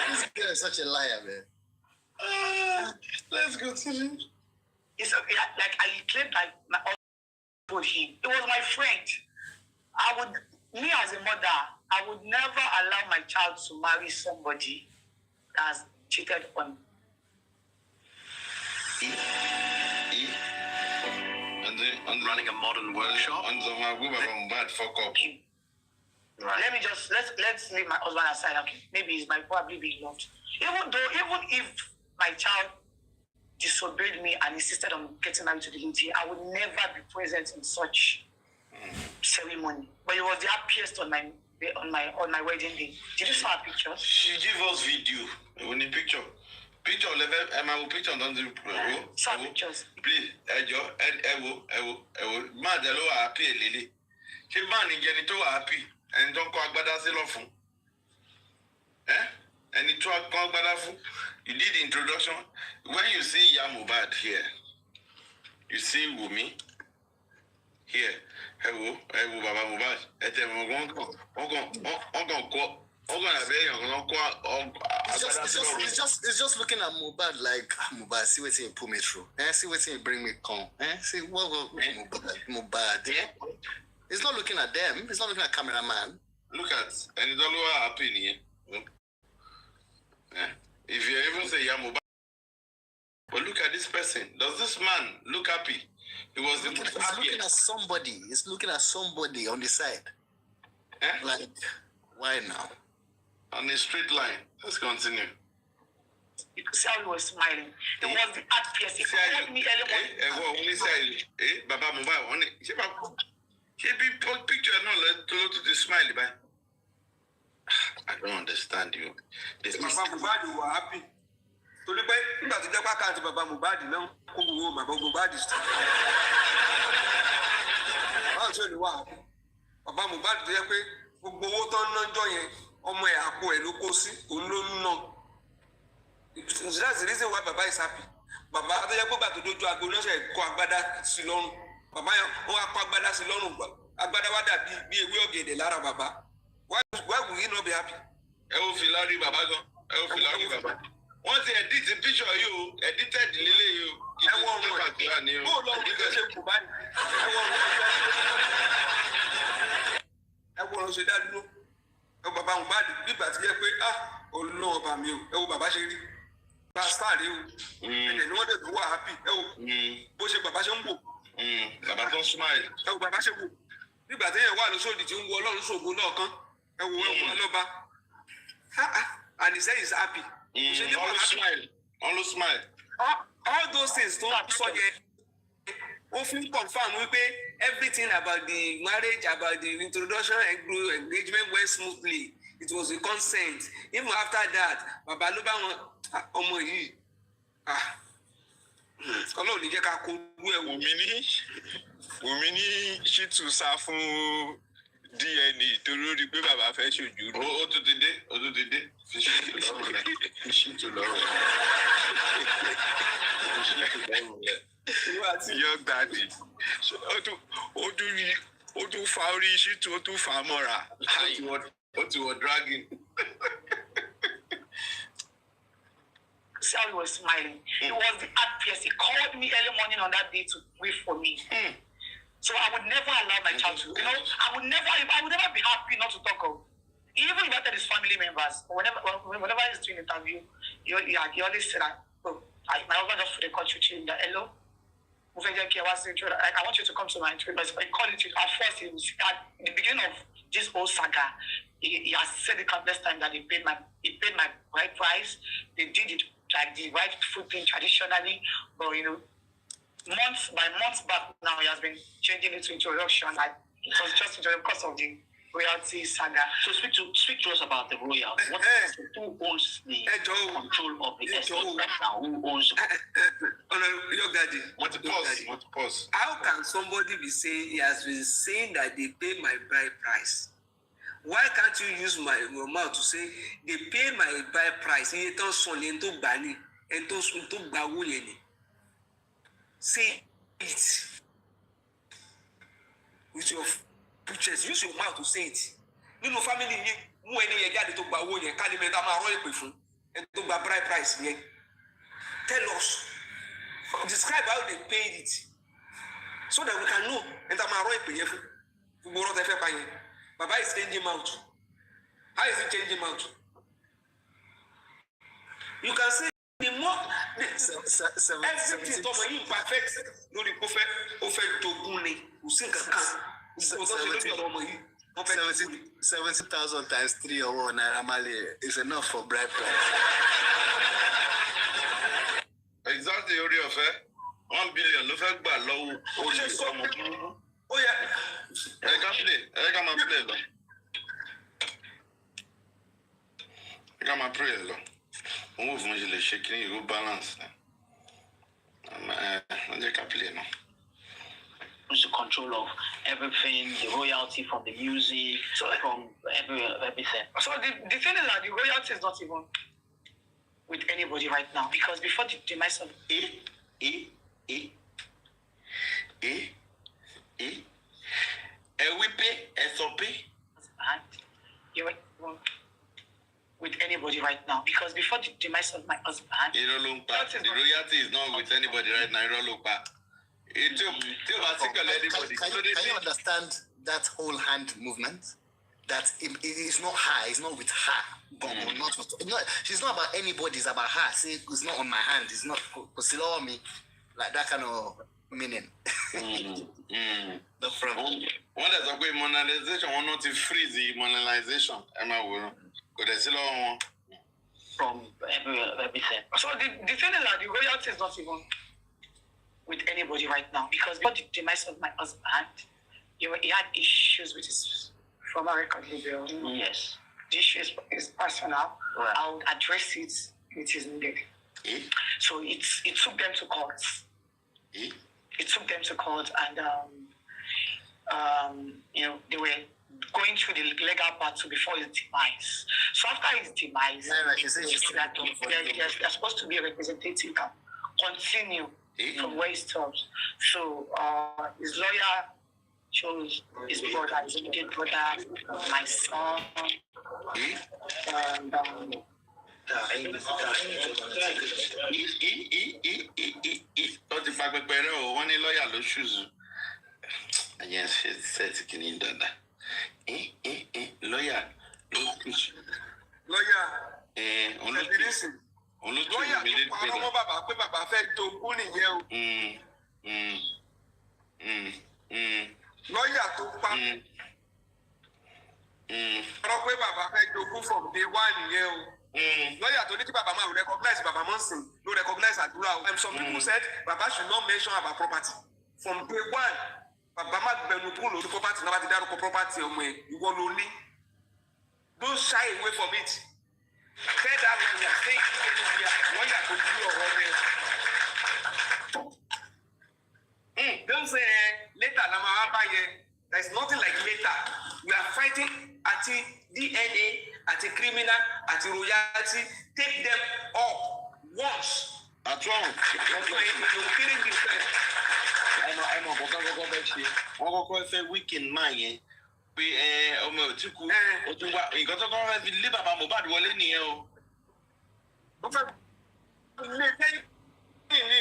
This guy is such a liar, man. Let's go to him. It's okay. Like I claimed like my husband him. It was my friend. Me as a mother, I would never allow my child to marry somebody that has cheated on me. And running a modern workshop. Right. Let's leave my husband aside. Okay, maybe he might probably be loved. Even if my child disobeyed me and insisted on getting married to the lady, I would never be present in such ceremony. But it was the happiest on my wedding day. Did you see our pictures? She gave us video. Only picture level. My picture don't do. Some pictures. Please, ewo. Man, the lower happy lily. She man in genito happy and don't call Agbada Silofun. And it talk Agbada. You did the introduction. When you see Yamubad here, you see Wumi here. Ewo, Baba Mubad. It's just looking at Mubad like Mubad. See what he put me through. See what he bring me come. See what Mubad. It's not looking at them. It's not looking at cameraman. Look at and it's all happy here. If you even say Yamubad, but look at this person. Does this man look happy? He was looking at somebody. He's looking at somebody on the side. Like, why now? On the straight line. Let's continue. You could see how he was smiling. It was the happiest. He called me early morning. Baba Mubad, she be picture no to the smiley by. I don't understand you. Baba Mubad, you were happy. To the point that the can't Baba Mubad now. Baba Mubad is I'll tell you what. Baba Mubad, the way gbogbo owó tó ń ná jọ yẹn ọmọ ẹ̀ àpò ẹ̀ ló kó sí òun ló ń ná. That's the reason why Baba is happy. Baba adéyẹ pé bàtò dojú agbo náà ṣe kó agbádá sí lọ́rùn. Baba yẹn ó wá kó agbádá sí lọ́rùn. Agbádá wá dàbí bí ewé ọ̀gẹ̀dẹ̀ lára bàbá. Why will he not be happy? Ẹ wo fìlà rí bàbá gan. Ẹ wo fìlà rí bàbá. Wọ́n ti edit picture yìí o, edited lílé yìí o. Ẹ wọ ọ̀run ẹ̀ bó lọ rí ṣe kù báyìí. Ẹ wọ ọ̀run ṣe dá dúró. Ẹ wo Baba Mubad bíbà ti yẹ pé olóhùn ọba mi o. Ẹ wo bàbá ṣe rí. Gba star rí o. Ẹ̀jẹ̀ ni wọ́n dẹ̀ tó wà happy. Ẹ wo bó ṣe bàbá ṣe ń wò. Bàbá tó ń smile. Ẹ wo bàbá ṣe wò. Nígbà tí èèyàn wà lóṣòdì tí ń wo Ọlọ́run ṣògo náà kan. Ẹ wo ọlọ́ba. And he said he's happy. Always smile. Always smile. All those things don't so yet. Often confirm everything about the marriage, about the introduction and engagement went smoothly. It was a consent. Even after that, Baba Luba ọmọ yìí. Ọlọ́run ní jẹ́ ká kó owó ẹ̀wọ̀n mi ní. Wùmí ní ṣìtú sá fún DNA torí ó rí pé bàbá fẹ́ ṣojú. Ó tún ti dé. Fi ṣìtú lọ́rùn rẹ̀. Young daddy. Ó tún fa orí ṣìtú, ó tún fa mọ́ra. Ó ti wọ dragging. See how he was smiling. He was the happiest. He called me early morning on that day to wait for me. So I would never allow my child to, I would never be happy not to talk of. He even invited his family members. Whenever he's doing an interview, he always said that, my husband just for the country change that, hello, I want you to come to my interview. But he called it at first. It was at the beginning of this whole saga. He has said it countless times that he paid my right price. They did it like the right food thing traditionally, but months back now he has been changing it to introduction. Like it was just because of the royalty saga. So speak to us about the royalty. Who owns the control of the estate right now? Who owns Your daddy. What pause? How can somebody be saying he has been saying that they pay my bride price? Why can't you use your mouth to say they pay my bride price? Say it with your pictures. Use your mouth to say it. Nínú family yín mú ẹni yẹn jáde tó gba owó yẹn ká lè mẹ́ta máa rọ́ ìpè fún ẹni tó gba bride price yẹn. Tell us. Describe how they paid it so that we can know ẹni tá máa rọ́ ìpè yẹn fún gbogbo ọ̀rọ̀ tẹ́ fẹ́ pa yẹn. Baba is changing mouth. How is he changing mouth? You can say the more everything tọmọ yìí perfect lórí kó fẹ́ dogun ni kò sí nǹkan kan. 70,000 times 3 or 1 Naira Marley is enough for bride price. Exactly, orí ọ̀fẹ́ 1 billion ló fẹ́ gbà lọ́wọ́ orí ọmọ burúkú. Ó yẹ. Ẹ ká máa play lọ. Ẹ ká máa pray lọ. Òun ò fún mi ṣe lè ṣe kí ni ìró balance. Ẹ jẹ́ ká play náà. The control of everything, the royalty from the music, from everything. So the thing is that the royalty is not even with anybody right now, because before the demise of with anybody right now, because before the demise of my husband, the royalty is not with anybody right now. Can you understand that whole hand movement? That it is not her, it's not with her. She's not about anybody, it's about her. See, it's not on my hand, it's not me. Like that kind of meaning. The front. One is a way monetization, one not to freeze the monetization. From everything. So the thing is that the royalty is not even with anybody right now, because before the demise of my husband, he had issues with his former record label. Yes. The issue is personal. Right. I would address it. It is needed. So it took them to court. It took them to court, and they were going through the legal battle before his demise. So after his demise, there's supposed to be a representative that continue from where he stops. So his lawyer chose his brother, his immediate brother, my son, and yes, it's said to get in that. Lawyer. Bàbá fẹ́ jogún nìyẹn o. Lọ́yà tó pa ọ̀rọ̀ pé bàbá fẹ́ jogún from day one nìyẹn o. Lọ́yà tó ní kí bàbá máa recognize bàbá máa ń sìn ló recognize àdúrà o. Some people said bàbá should not mention about property from day one. Bàbá má gbẹnu kúrò lórí property náà bá ti dárúkọ property ọmọ ẹ̀ ìwọ ló ní. Don't shy away from it. Tell that lawyer, say lawyer tó gbé ọ̀rọ̀ rẹ̀. Don't say later later na máa bá yẹ. There is nothing like later. We are fighting at DNA, at criminal, at royalty. Take them up once. At once. I'm a kọ́kọ́ fẹ́ weekend máa yẹn pé ọmọ ò tí kú ó tún wá nǹkan tó kọ́ fẹ́ fi lé bàbá Mohbad wọlé nìyẹn o. Ó fẹ́ lé sẹ́yìn ní.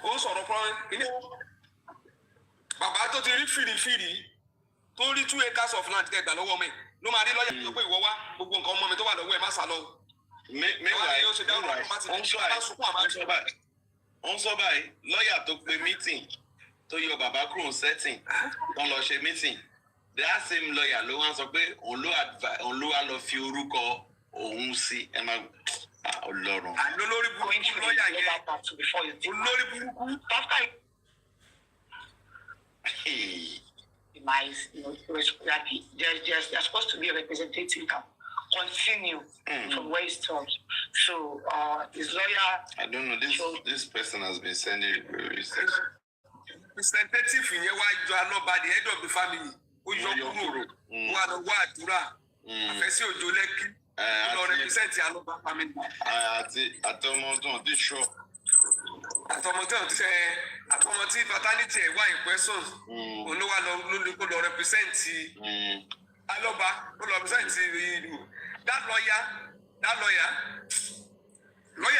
Ó sọ̀rọ̀ fún bàbá tó ti rí fìrìfìrì tó rí 2 acres of land kẹgbà lọ́wọ́ mi ló máa rí lọ́yà tó pé ìwọ wá gbogbo nǹkan ọmọ mi tó wà lọ́wọ́ ẹ̀ má sá lọ. Wọ́n sọ báyìí lọ́yà tó pe meeting tó yọ bàbá kúrò setting wọ́n lọ ṣe meeting that same lawyer ló wá sọ pé òun ló wá lọ fi orúkọ òun sí ẹ máa Ọlọ́run. Olórí burúkú lọ́yà yẹn olórí burúkú. There's supposed to be a representative now. Continue from where it stops. So his lawyer. I don't know. This person has been sending representative yẹn wá jọ alọ́ba the head of the family. Ó yọ kúrò. Wà lọ wá àdúrà. Àfẹ́sí òjò lẹ́kí. Ó lọ represent alọ́ba family. Àtọmọ tó ń tí ṣọ́. Àtọmọ tí paternity ẹ̀ wá in question. Olówó ló represent alọ́ba. Ó lọ represent ìlú. That lawyer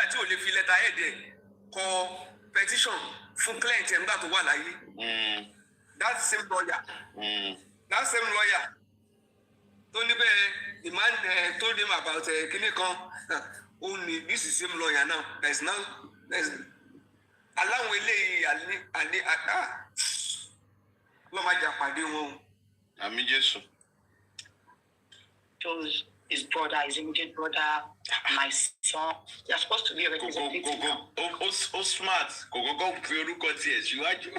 tí ò lè fi letter head ẹ̀ kọ petition fún client ẹ̀ nígbà tó wà láyé. That same lawyer tó ní bẹ́ẹ̀ the man told him about kíní kan only this is same lawyer now there's aláwọn eléyìí lọ́ọ́ máa jà pàdé wọn. Àmì Jésù. His brother, his immediate brother, my son. They're supposed to be a representative. Go smart. Go fi orúkọ tiẹ̀ síwájú.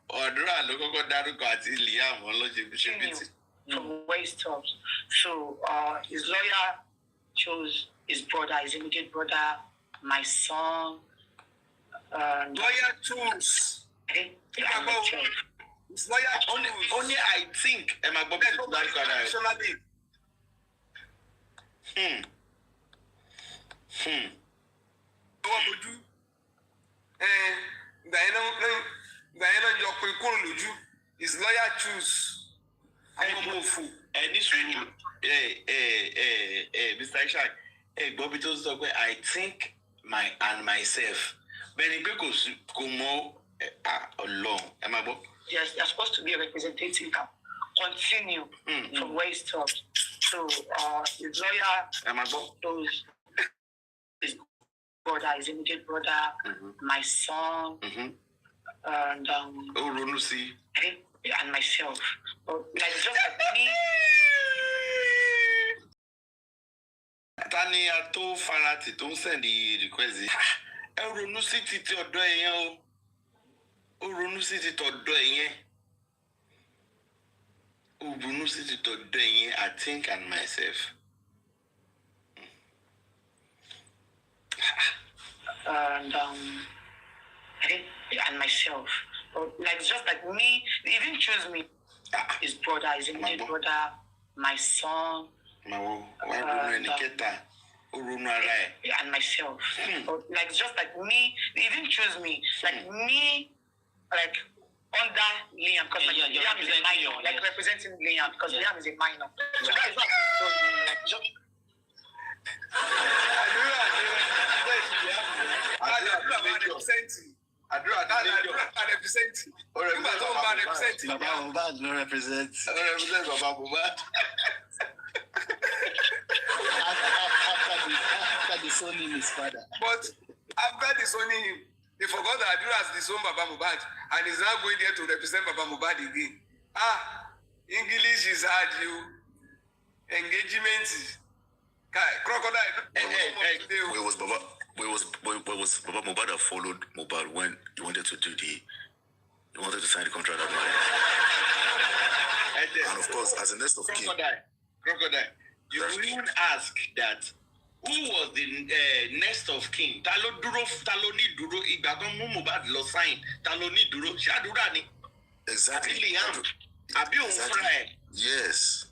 Ọ̀dúrà ló kọ́kọ́ dárúkọ àti Liam ọlọ́jẹ̀ ṣe bìtì. From where he stops. So his lawyer chose his brother, his immediate brother, my son. Lawyer choose. It's lawyer only I think am I going to that his lawyer choose. Any sùúrù Mr. Ishak Bobby tó sọ pé I think myself bẹ́ẹ̀ni pé kò mọ Ọlọ́run ẹ máa gbọ́. Yes, they're supposed to be a representative now. Continue from where he stops. So his lawyer chose his brother, his immediate brother, my son, and and myself. Like just like me. Tani ato farati tó ń sẹ́ndì request yìí. Ẹ ronú sí títí ọ̀dọ́ ẹ̀yẹn o. Ó ronú sí ti tọ̀dọ̀ ẹ̀yẹn. Ó ronú sí ti tọ̀dọ̀ ẹ̀yẹn. I think and myself. And and myself. Like just like me, he didn't choose me. His brother, his immediate brother, my son. And myself. Like just like me, he didn't choose me. Like me, like under Liam, because Liam is a minor. Like representing Liam, because Liam is a minor. So that is what he told me. Like just. Baba Mohbad no represent. Baba Mohbad. After disowning his father. But after disowning him, they forgot that Adura has disowned Baba Mohbad and is now going there to represent Baba Mohbad again. English is hard, you. Engagement. Crocodile. Where was Baba Mohbad that followed Mohbad when he wanted to sign the contract at marriage? And of course, as a next of kin. Crocodile. You wouldn't ask that who was the next of kin? Talo ni duro, ìgbà tó mú Mohbad lọ sign. Talo ni duro, ṣàdúrà ni. Exactly. Àbí Liam, àbí òun fúnra ẹ̀. Yes.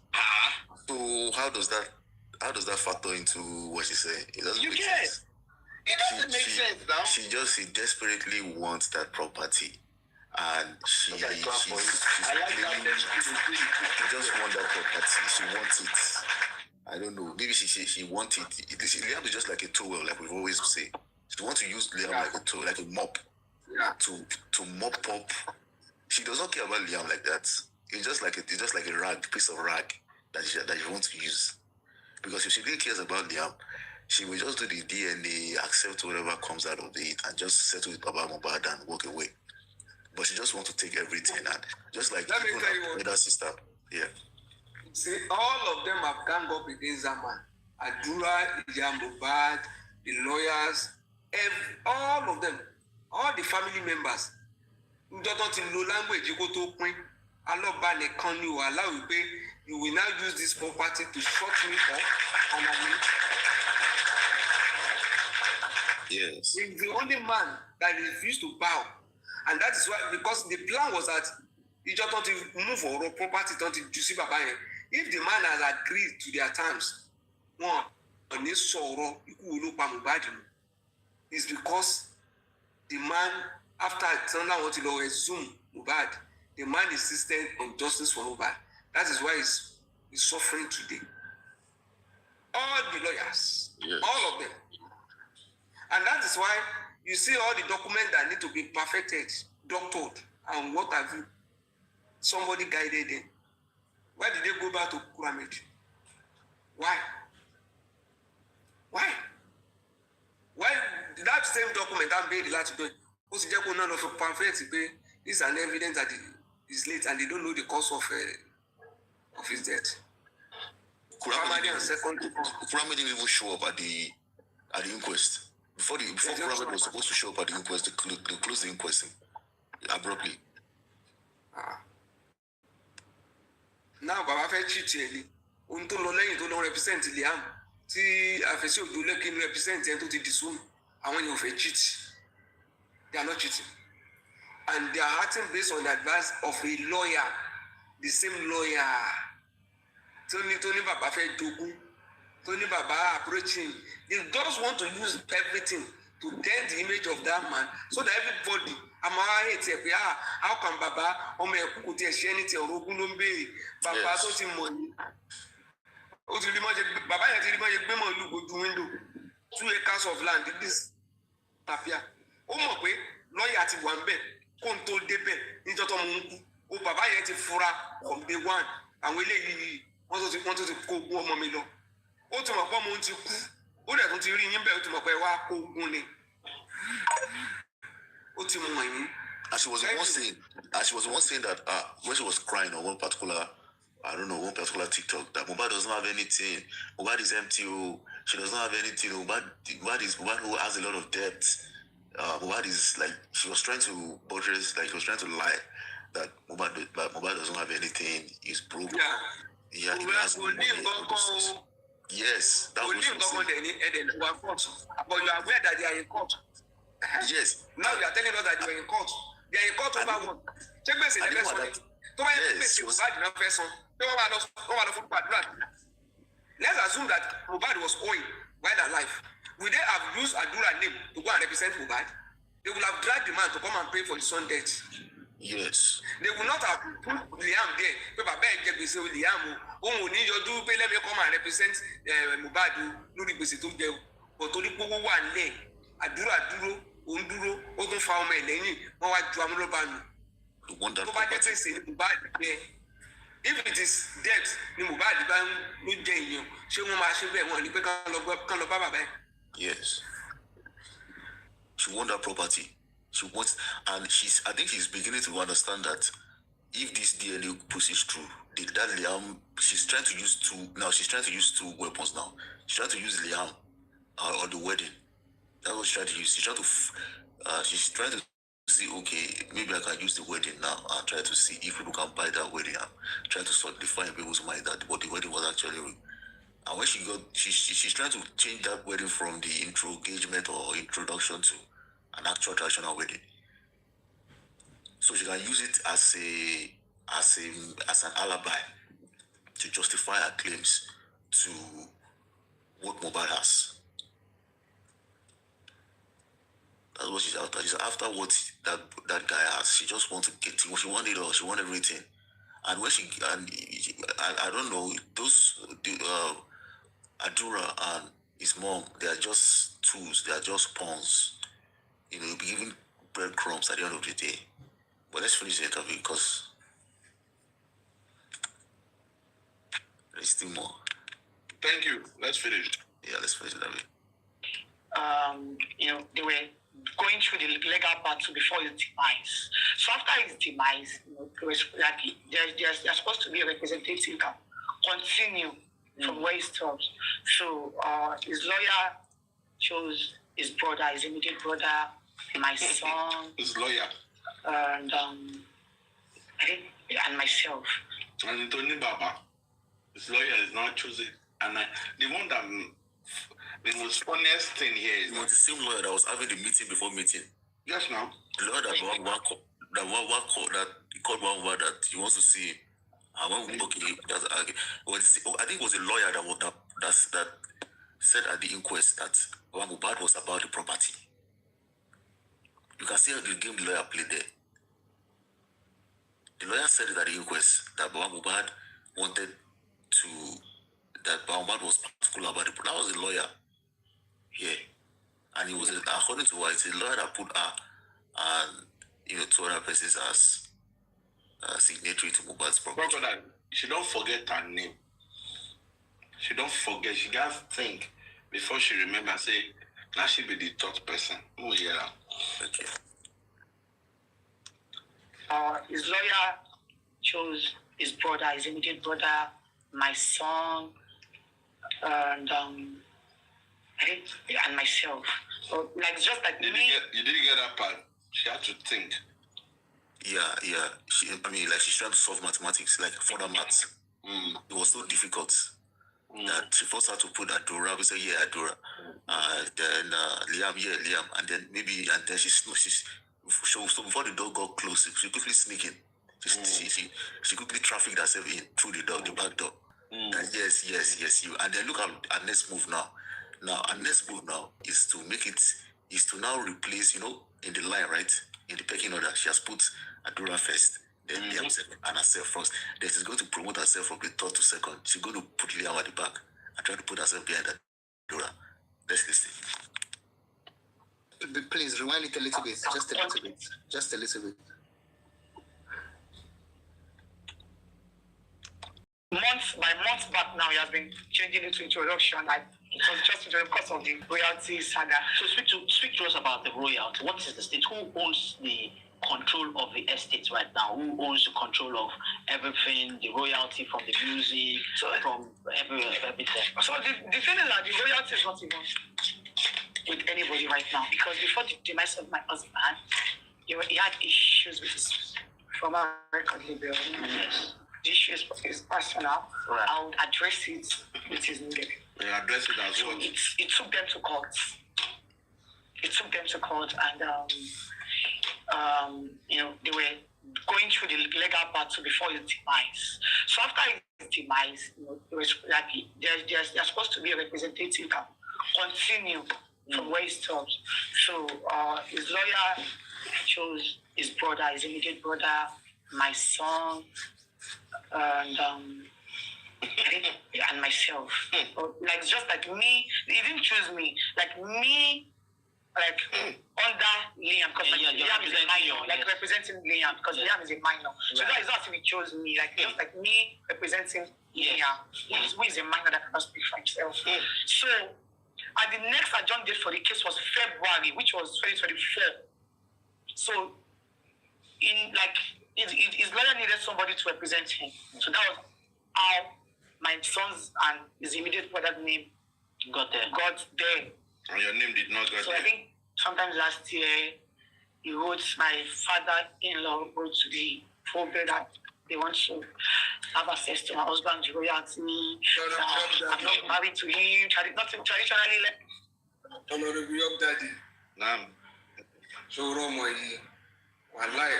So how does that factor into what she's saying? It doesn't make sense. It doesn't make sense now. She desperately wants that property. And she just wants that property. She wants it. I don't know. Maybe she wants it. Liam is just like a tool, like we've always say. She wants to use Liam like a tool, like a mop, to mop up. She does not care about Liam like that. It's just like a rag, piece of rag that she wants to use. Because if she really cares about Liam, she will just do the DNA, accept whatever comes out of it, and just settle with Baba Mohbad and walk away. But she just wants to take everything, and just like her sister. Yeah. See, all of them have ganged up against that man. Adura, Mohbad, the lawyers, all of them, all the family members. Don't know language you go to point. You will now use this property to shut me up, and yes. He's the only man that refused to bow, and that is why, because the plan was that he just want to move or property to see Baba. If the man has agreed to their terms, it's because the man, after Alexander wanted to resume Mohbad, the man insisted on justice for Mohbad. That is why he's suffering today. All the lawyers, all of them. And that is why you see all the documents that need to be perfected, doctored, and what have you. Somebody guided them. Why did they go back to Pyramid? Why? Why that same document I'm being allowed to do? Because none of the pamphlets is an evidence that is late, and they don't know the cause of his death. Pyramid didn't even show up at the inquest. Before Pyramid was supposed to show up at the inquest, they closed the inquest abruptly. Now, Baba fẹ́ cheat ẹ̀ ni. Ohun tó lọ lẹ́yìn tó lọ represent Liam tí àfẹ́sí òjò lẹ́kìn represent ẹni tó ti disown. Àwọn èèyàn ò fẹ́ cheat. They are not cheating. And they are acting based on the advice of a lawyer, the same lawyer. Tony Baba fẹ́ jogún. Tony Baba approach him. They just want to use everything to dent the image of that man so that everybody, how can Baba Baba tó ti mọ̀ ní. Ó ti rí mọ́ Baba yẹn ti rí mọ́ gbé mọ́ ìlú gbójú window 2 acres of land this tapia. Ó mọ̀ pé lọ́ọ̀yà ti wà ń bẹ̀ kó n tó débẹ̀ níjọ́ tó mú un kú. Ó bàbá yẹn ti fura from day one. Àwọn eléyìí wọ́n tó ti kó ogún ọmọ mi lọ. Ó ti mọ̀ pé ọmọ òun ti kú. Ó dẹ̀ tún ti rí yín bẹ́ẹ̀ ó ti mọ̀ pé wá kó ogún ni. Ó ti mọ̀ yín. And she was the one saying that when she was crying on one particular TikTok, that Mohbad doesn't have anything. Mohbad is empty. She doesn't have anything. Mohbad who has a lot of debt. Mohbad is like, she was trying to buttress, like she was trying to lie that Mohbad doesn't have anything. He's broke. He has no money. Yes, that was what she was saying. But you are aware that they are in court. Yes. Now you are telling us that you are in court. They are in court over what? Check me, say the first one. Let's assume that Mohbad was owing while alive. Would they have used Adura's name to go and represent Mohbad? They would have dragged the man to come and pay for his son's death. Yes. They would not have put Liam there. But let me come and represent Mohbad. But to the Adura dúró, ó ń dúró, ó tún fa ọmọ ẹ̀ lẹ́yìn, wọ́n wá ju amúlọ́ba nù. Tó bá jẹ́ pèsè ní Mohbad jẹ́, if it is death ni Mohbad bá ló jẹ èèyàn, ṣé wọ́n máa ṣe bẹ́ẹ̀ wọ́n ní pé kán lọ bá bàbá ẹ̀? Yes. She wants that property. She wants, and I think she's beginning to understand that if this DNA pushes through, that Liam, she's trying to use two weapons now. She's trying to use Liam on the wedding. That's what she's trying to use. She's trying to see, okay, maybe I can use the wedding now and try to see if people can buy that wedding and try to solidify in people's mind that what the wedding was actually And when she's trying to change that wedding from the engagement or introduction to an actual traditional wedding. So she can use it as an alibi to justify her claims to what Mohbad has. That's what she's after. She's after what that guy has. She just wants to get what she wanted it all. She wanted everything. And when I don't know, Adura and his mom, they are just tools. They are just pawns. You know, you'll be giving breadcrumbs at the end of the day. But let's finish the interview because there's still more. Thank you. Let's finish. Yeah, let's finish the interview. They were going through the legal battle before his demise. So after his demise, it was like there's supposed to be a representative that continue from where he stops. So his lawyer chose his brother, his immediate brother, my son. His lawyer. And myself. And Tony Baba, his lawyer is not choosing. And the one that the most funniest thing here is the same lawyer that was having the meeting before meeting. Yes, now. The lawyer that called one word that he wants to see. I think it was a lawyer that said at the inquest that Mohbad was about the property. You can see how the game the lawyer played there. The lawyer said at the inquest that Mohbad was particular about the property. That was the lawyer here. And it was, according to what it's a lawyer that put her and 2 other persons as signatory to Mohbad's property. She don't forget her name. She don't forget. She got to think before she remember. Say, now she be the third person. Oh yeah. Okay. His lawyer chose his brother, his immediate brother, my son, and myself. So, like, just like you didn't get that part. She had to think. Yeah. She's trying to solve mathematics, like further maths. It was so difficult that she first had to put Adora. We say, yeah, Adora. Then Liam, and then so before the door got closed, she quickly sneaked in. She quickly trafficked herself in through the door, the back door. And yes, you. And then look at our next move now. Now, our next move now is to now replace, in the line, right? In the pecking order, she has put Adora first, then Liam second, and herself first. Then she's going to promote herself from the third to second. She's going to put Liam at the back and try to put herself behind Adora. Let's listen. Please rewind it a little bit, just a little bit. Months back now, he has been changing it to introduction. Like, it was just because of the royalty saga. So speak to us about the royalty. What is the state? Who owns the control of the estate right now? Who owns the control of everything, the royalty from the music, from everything? So the thing is that the royalty is not even with anybody right now, because before the demise of my husband, he had issues with his former record label. Yes. The issue is personal. Right. I would address it with his name. Yeah, address it as well. It took them to court. And they were going through the legal battle before his demise. So after his demise, it was like there's supposed to be a representative that continue from where he stops. So his lawyer chose his brother, his immediate brother, my son, and myself. Like, just like me, he didn't choose me. Like me, under Liam, because Liam is a minor, representing Liam, because Liam is a minor. So that is not if he chose me, just like me representing Liam, who is a minor that cannot speak for himself. So, and the next adjourned date for the case was February, which was 2024. So, his lawyer needed somebody to represent him. So that was how my son's and his immediate brother's name got there. And your name did not get so there. I think sometimes last year, my father-in-law wrote to the full bed that they want to have access to my husband's royalty. I'm not married to him. Nothing traditionally. Honorable Yob Daddy. Naam. So Romo yi wallahi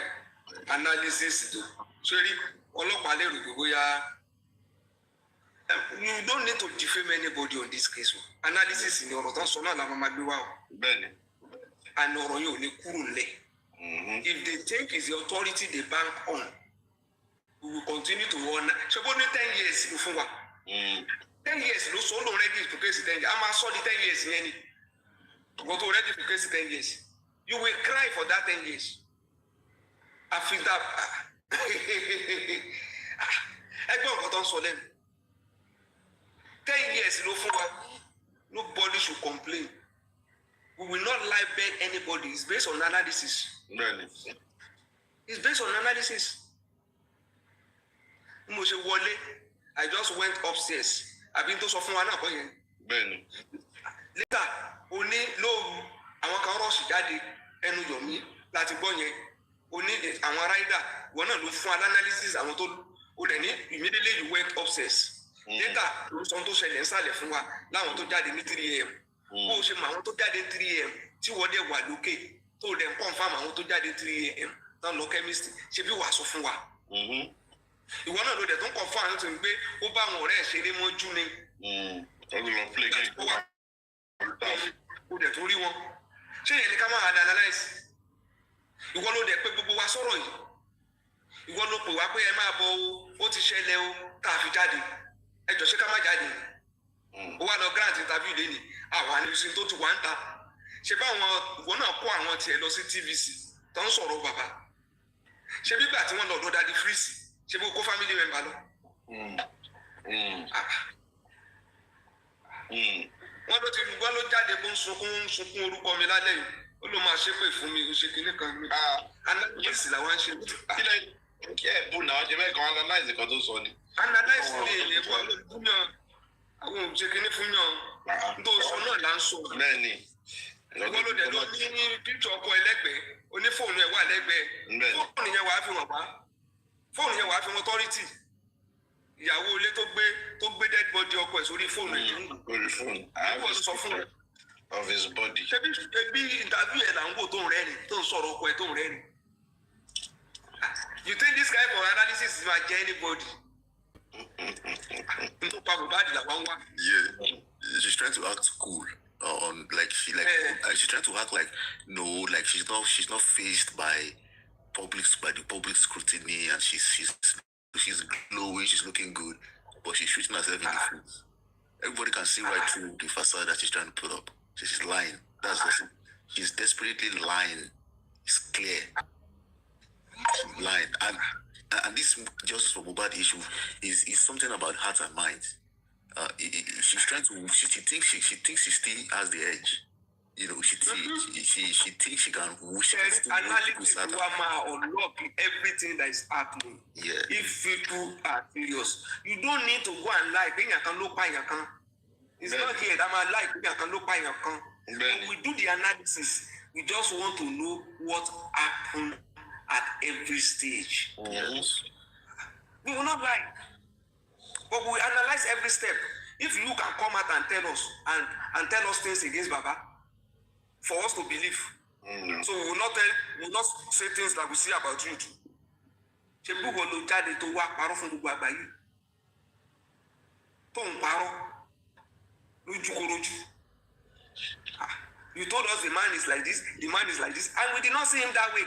analysis do. Sorry, ọlọ́pàá lérò pé bóyá you don't need to defame anybody on this case. Analysis ni ọ̀rọ̀ tán sọ náà la máa gbé wá o. Bẹ́ẹ̀ni. And ọ̀rọ̀ yóò ní kúrò nílẹ̀. If they think it's the authority they bank on, we will continue to run. So for 10 years ló fún wa. 10 years ló sọ lóun ready to case 10 years. A máa sọ di 10 years yẹn ni. Go to ready to case 10 years. You will cry for that 10 years. I feel that. Ẹgbẹ́ ọ̀gá tó ń sọ lẹ́nu. 10 years ló fún wa. Nobody should complain. We will not libel anybody. It's based on analysis. Really? It's based on analysis. Moshe Wole, I just went upstairs. I've been to sọ fún wa náà kọ́ yẹn. Bẹ́ẹ̀ni. Later, oni lóòrù àwọn kan rọ́ọ̀ṣì jáde ẹnu yọ̀mí láti gbọ́ yẹn. Oni àwọn rider wọn náà ló fún analysis àwọn tó o dẹ̀ ní immediately you went upstairs. Later, ló sọ tó ṣẹlẹ̀ ń sàlẹ̀ fún wa láwọn tó jáde ní 3 a.m. Bó o ṣe mọ àwọn tó jáde 3 a.m. tí wọ́n dẹ̀ wà lókè tó dẹ̀ ń confirm àwọn tó jáde 3 a.m. náà lọ chemist ṣe bí wàá sọ fún wa. Ìwọ náà ló dẹ̀ tó ń confirm àwọn tó ń gbé ó bá àwọn ọ̀rẹ́ ẹ̀ ṣeré mọ́jú ni. Ọdún lọ play game. Ó dẹ̀ tó rí wọn. Ṣé yẹn ni ká máa analyze? Ìwọ ló dẹ̀ pé gbogbo wa sọ̀rọ̀ yìí. Ìwọ ló pè wá pé ẹ máa bọ̀ ó ti ṣẹlẹ̀ o tá a fi jáde. Ẹ jọ ṣé ká má jáde. Ó wá lọ grant interview lẹ́nìí. Àwọn àníbísí tó ti wá ń ta. Ṣé báwọn ìwọ náà kó àwọn tiẹ̀ lọ sí TVC tó ń sọ̀rọ̀ bàbá? Ṣé bígbà tí wọ́n lọ ọ̀dọ̀ Daddy Freeze? Ṣé bó kó family member lọ? Wọ́n ló ti gbọ́ ló jáde bó ń sunkún orúkọ mi lálẹ́ yìí. Ó ló máa ṣépè fún mi, ó ṣe kinní kan mi. Analysis làwọn ń ṣe. Kí ẹ̀ bù náà ṣe mẹ́kan analyze kan tó sọ ni. Analyze ni èlé bọ́ ló fún yàn. Àwọn ò ṣe kinní fún yàn. Tó sọ náà là ń sọ. Bẹ́ẹ̀ni. Ìwọ ló dẹ̀ ló ní píktọ̀ ọkọ ẹlẹ́gbẹ̀ẹ́. Onífóònù ẹ̀ wà lẹ́gbẹ̀ẹ́. Fóònù yẹn wàá fi wọ̀n pa. Fóònù yẹn wàá fi wọn authority. Ìyàwó ilé tó gbé dead body ọkọ ẹ̀ sórí fóònù ẹ̀. Lórí fóònù. Ìwọ sọ fún ẹ. Of his body. Ṣebí interview ẹ̀ là ń wò tó ń rẹ́rìn tó ń sọ̀rọ̀ ọkọ ẹ̀ tó ń rẹ́rìn. You think this guy for analysis is ma jẹ anybody? N tó pa Mohbad làwọn wá. Yeah, she's trying to act cool. On like she's trying to act like no, like she's not faced by the public scrutiny, and she's glowing, she's looking good, but she's shooting herself in the foot. Everybody can see right through the facade that she's trying to put up. She's lying. She's desperately lying. It's clear. She's lying, and this justice for Mohbad issue is something about heart and mind. She's trying to. She thinks she still has the edge. You know, she thinks she can. Analysis will unlock everything that is happening. Yeah. If people are serious, you don't need to go and lie. It's not here that my lie. When we do the analysis, we just want to know what happened at every stage. Yes. We will not lie. But we analyze every step. If you can come out and tell us and tell us things against Baba, for us to believe. So we will not say things that we see about you too. Ṣé gbogbo ló jáde tó wá parọ́ fún gbogbo àgbáyé? Tó ń parọ́ lójúkorojú. You told us the man is like this, the man is like this, and we did not see him that way.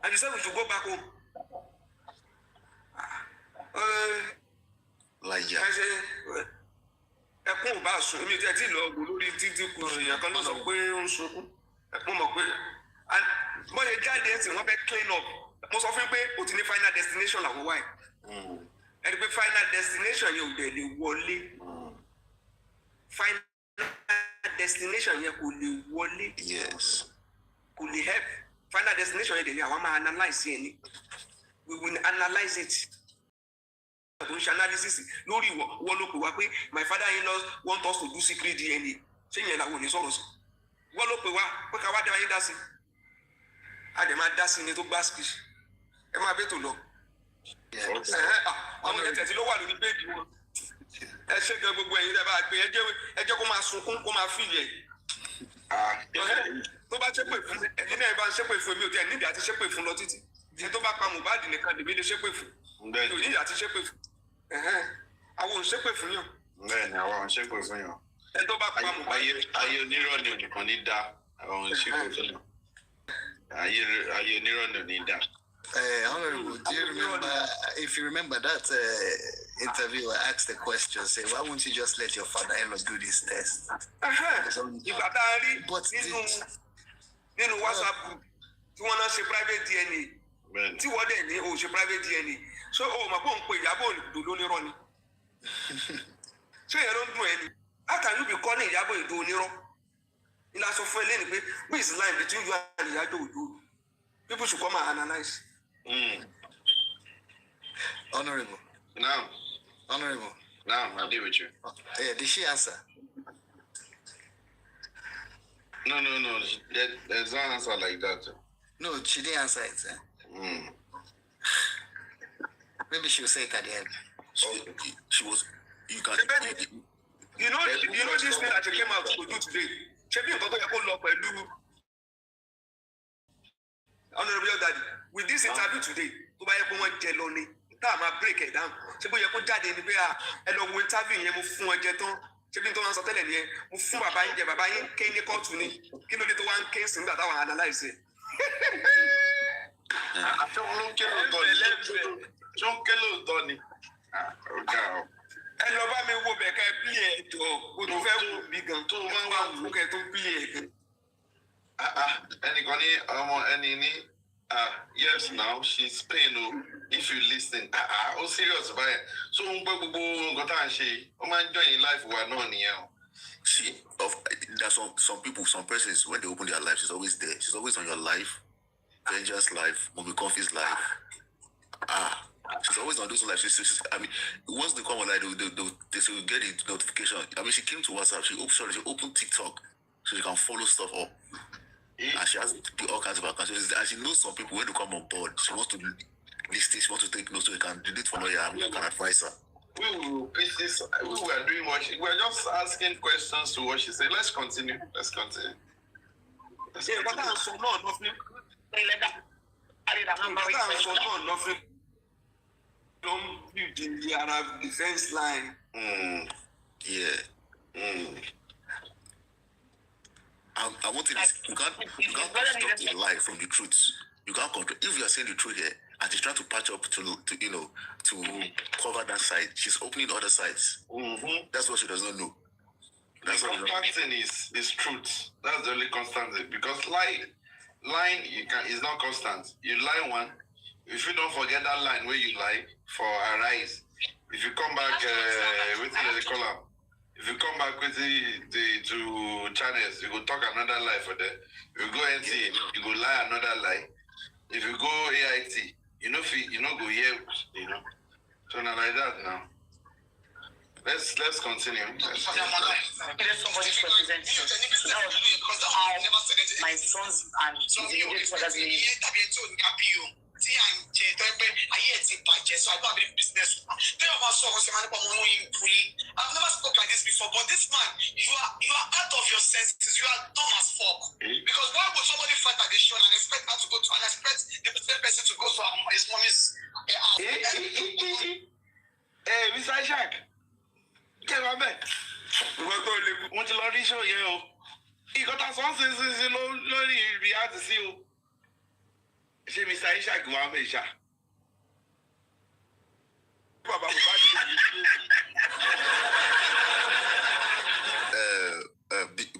And you said we should go back home. Like ẹkún ò bá sùn èmi tí lọ ògùn lórí títí kù èèyàn kan ló sọ pé ó ń sunkún mo mọ̀ pé bọ́n ṣe jáde ẹ̀sìn wọ́n fẹ́ clean up mo sọ fún pé o ti ní final destination làwọn wáyé ẹni pé final destination yẹn ò dẹ̀ lè wọlé final destination yẹn kò lè wọlé kò lè help final destination yẹn dẹ̀ ni àwọn máa analyse yẹn ni we will analyse it. Analysis lórí wọ́n ló pè wá pé my father-in-law want us to do secret DNA ṣé yẹn làwọn ò ní sọ̀rọ̀ sí wọ́n ló pè wá pé ká wá dé ayé dá sí a dẹ̀ máa dá sí ni tó gbá ski ẹ máa bẹ́ẹ̀ tó lọ àwọn ẹ̀tẹ̀ tí ló wà lórí péjì wọn ẹ ṣe gan gbogbo ẹ̀yin tẹ́ bá gbé ẹ jẹ́ kó máa sunkún kó máa fìlẹ̀ tó bá ṣépè fún ẹ̀yin náà bá ń ṣépè fún mi ò tiẹ̀ nídìí àti ṣépè fún lọ títí ẹ tó bá pa Mohbad nìkan lèmi lè ṣépè fún mi ò nídìí àti ṣépè fún àwọn ò ń ṣépè fún yàn. Bẹ́ẹ̀ni àwọn ò ń ṣépè fún yàn. ẹ tó bá pa Mohbad. Ayé onírọ̀ ni ònìkan ní dá àwọn ò ń ṣépè fún yàn. Ayé onírọ̀ ni ò ní dá. Honorable, do you remember, if you remember that interview, I asked the question, say, why won't you just let your father-in-law do this test? But nínú WhatsApp group, tí wọ́n náà ṣe private DNA, tí wọ́n dẹ̀ ní o ṣe private DNA, so o mọ̀ pé òun pe Ìyábọ̀ Òjó onírọ́ ni. Ṣé ìyẹn ló ń dùn ẹ́ ni? How can you be calling Ìyábọ̀ Òjó onírọ́? Ìlà sọ fún ẹ lẹ́nu pé who is lying between you and Ìyábọ̀ Òjó? People should come and analyze. Honorable. Now. Honorable. Now, I'll deal with you. Yeah, did she answer? No. There's no answer like that. No, she didn't answer it. Maybe she'll say it at the end. She was. You can. You know this thing that you came out to do today. Shebi nǹkan tó yẹ kó lọ pẹ̀lú. Honorable Daddy, with this interview today, tó bá yẹ kó wọ́n jẹ lọ ni, tá a máa break it down. Ṣé bó yẹ kó jáde ni pé ẹ lọ wo interview yẹn mo fún ọ jẹ tán. Ṣé bí n tó máa sọ tẹ́lẹ̀ nìyẹn, mo fún bàbá yín jẹ, bàbá yín ké ní kóòtù ni. Kí ló dé tó wá ń ké sí nígbà táwọn analyse ẹ̀? Ṣé ń ké lóòótọ́ ni? Ẹ lọ bá mi wo bẹ̀ ká ẹ pílì ẹ̀ jọ, o tó fẹ́ wò mí gan, tó máa wà wò kẹ́ tó pílì ẹ̀ gan. Ẹnìkan ní ọmọ ẹni ní yes now she's paying o if you listen ó serious báyẹn so ń gbọ́ gbogbo nǹkan tá à ń ṣe ó máa ń join life wa náà nìyẹn o. See, there's some people, some persons, when they open their life, she's always there. She's always on your life, Vengeance life, Mobi Coffee's life. She's always on those lives. I mean, once they come online, they will get the notification. I mean, she came to WhatsApp. She opened TikTok so she can follow stuff up. And she has all kinds of accounts. And she knows some people when they come on board. She wants to list it. She wants to take notes so they can delete from her and can advise her. We were doing what we were just asking questions to what she said. Let's continue. But that's so nothing. Nothing. Don't build the Arab defense line. I want to. You can't construct your life from the truth. You can't control. If you are saying the truth here, and she's trying to patch up to cover that side, she's opening other sides. That's what she does not know. That's the constant thing is truth. That's the only constant thing. Because lying is not constant. You lie one. If you don't forget that line where you lie for arise, if you come back, what do they call them? If you come back with to channels, you go talk another lie for them. If you go NT, you go lie another lie. If you go AIT, you know go here, So not like that now. Let's continue. There's somebody's representative. That was how my sons and immediate father's name. Tí à ń jẹ tẹ́gbẹ́ ayé ẹ̀ ti bàjẹ́ so I don't have any business. Tẹ́lẹ̀ máa sọ ọ̀rọ̀ sí máa nípa ọmọ olóyin ìbú yìí. I've never spoken like this before, but this man, you are out of your senses. You are dumb as fuck. Because why would somebody fight at the show and expect her to go to and expect the same person to go to his mommy's house? Mr. Isaac, kí ẹ máa bẹ̀? Mo ti lọ rí show yẹn o. Ìkọ́ta sọ́ọ́sì lórí reality sí o. Ṣé Mr. Ishaq wà mẹ́ṣà? Bàbá Mohbad ló yí sí.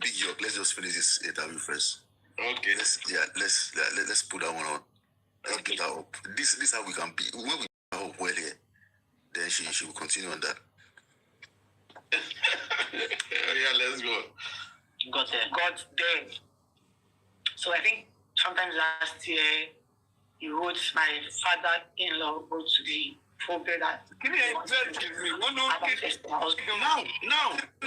Big York, let's just finish this interview first. Okay. Let's put that one on. Let's get that up. This is how we can be. When we get her up well here, then she will continue on that. Yeah, let's go. Got there. So I think sometimes last year, he wrote, my father-in-law wrote to the phobia that... Give me a No.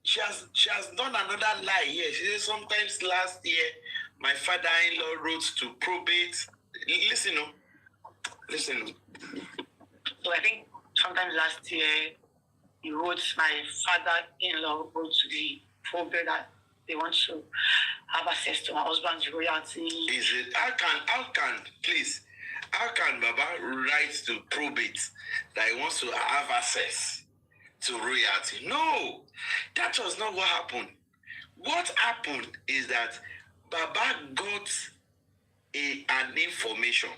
She has done another lie here. She said sometimes last year, my father-in-law wrote to probate. Listen, Listen. So I think sometimes last year, he wrote, my father-in-law wrote to the probate that they want to have access to my husband's royalty. Is it? How can Baba write to probate that he wants to have access to royalty? No, that was not what happened. What happened is that Baba got an information.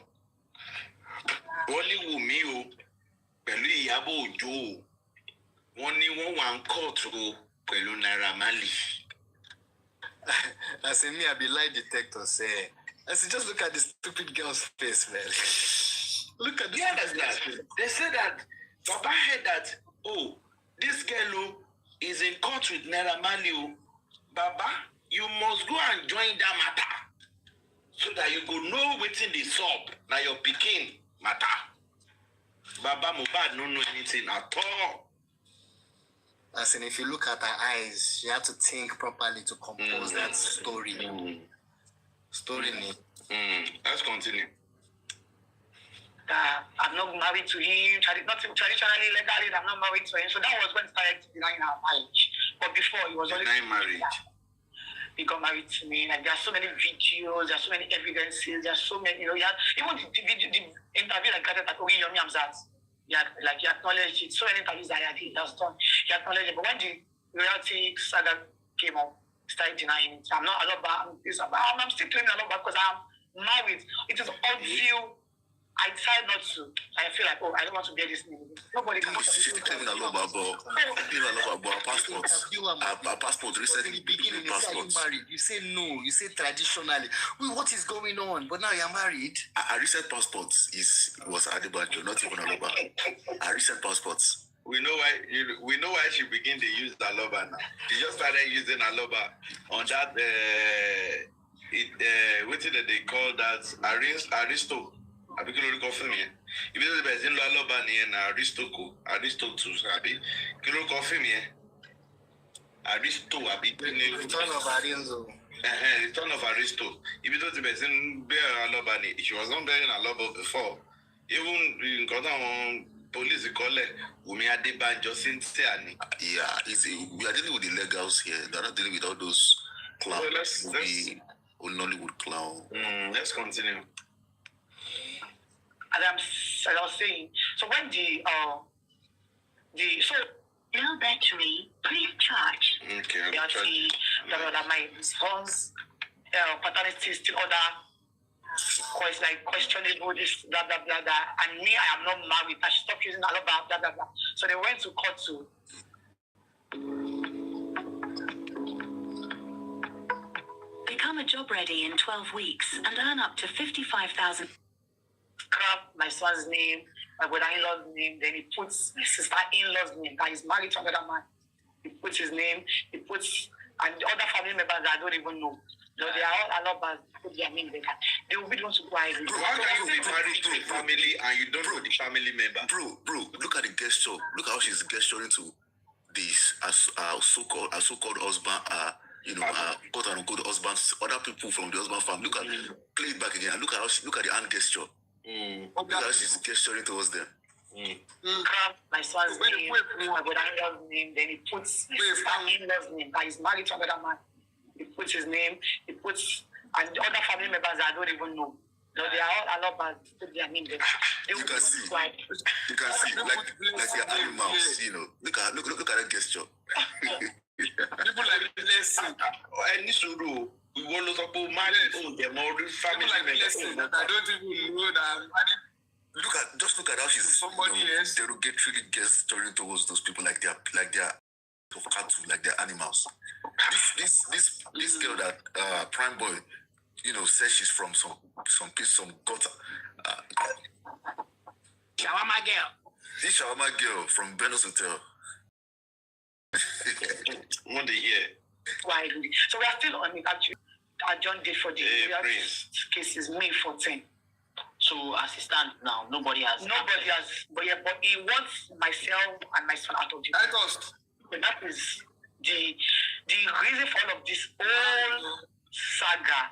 Omowummi o, pẹ̀lú Ìyábọ̀ Òjó o, wọ́n ní wọ́n wà ń kóòtù o pẹ̀lú Naira Marley. I say me, I be lie detector. Say, I say just look at this stupid girl's face, man. Look at this. They said that Baba heard that, oh, this girl is in court with Naira Marley. Baba, you must go and join that matter so that you go know wetin dey sup na your pikin matter. Baba Mohbad no know anything at all. As in, if you look at her eyes, you have to think properly to compose that story. Let's continue. I'm not married to him. Traditionally, legally, I'm not married to him. So that was when he started denying our marriage. But before, he was already denying marriage. He got married to me. Like, there are so many videos, there are so many evidences, there are so many, even the interview I got at Omowummi Hamzat. He acknowledged it. So many interviews that he has done, he acknowledged it. But when the royalty saga came up, he started denying it. I'm not Aloba, I'm still claiming Aloba because I'm married. It is until I decided not to. I feel like, I don't want to bear this name. Nobody can. She's claiming Aloba, but our passport recently beginning passport. Married. You say no. You say traditionally. Wait, what is going on? But now you're married. Our recent passport was Adebayo, not even Aloba. Our recent passports. We know why she began to use Aloba now. She just started using Aloba on that what did they call that Aristo. Abi kí lórúkọ fún mi yẹn ibi tó ti bẹ̀rẹ̀ sí ń lọ alọ́ba nìyẹn na Aristotle àbí kí lórúkọ fún mi yẹn Aristo àbí Return of Aristo. Return of Aristo ibi tó ti bẹ̀rẹ̀ sí ń bẹ̀rẹ̀ alọ́ba ni she was not bearing alọ́ba before even nǹkan táwọn police kọ́lẹ̀ Wùmí Adébánjọ Cynthia ni. Yeah, we are dealing with the legals here. They're not dealing with all those clowns, Nollywood clown. Let's continue. As I was saying, so when low battery, please charge. Okay, that my son's paternity is still questionable, this blah blah blah blah, and me, I am not married. I should stop using Aloba, blah blah blah. So they went to court to become a job ready in 12 weeks and earn up to 55,000. Scrap my son's name, my brother-in-law's name, then he puts my sister-in-law's name that is married to another man. He puts his name, and the other family members that I don't even know. So they are all Alobas, put their name there. They will be the ones who buy it. Bro, how can you be married to a family and you don't know the family member? Bro, look at the gesture. Look how she's gesturing to this so-called husband, quote unquote husbands, other people from the husband family. Look at play it back again and look at the hand gesture. Look how she's gesturing towards them. My son's name, my brother-in-law's name, then he puts his sister-in-law's name that is married to another man. He puts his name, and the other family members that I don't even know. So they are all Alobas, put their name there. You can see, like the animals, Look at that gesture. People like blessing. Any suru, we want to talk about marriage. They're more family members. I don't even know that I'm married. Look at how she's derogatorily gesturing towards those people like they're of cattle, like they're animals. This girl that Prime Boy, says she's from some gutter. Shawarma girl. This shawarma girl from Benos Hotel. What they hear? So we are still on it actually. John did for the case is May 14. So as it stands now, nobody has. But he wants myself and my son out of the house. But that is the reason for all of this whole saga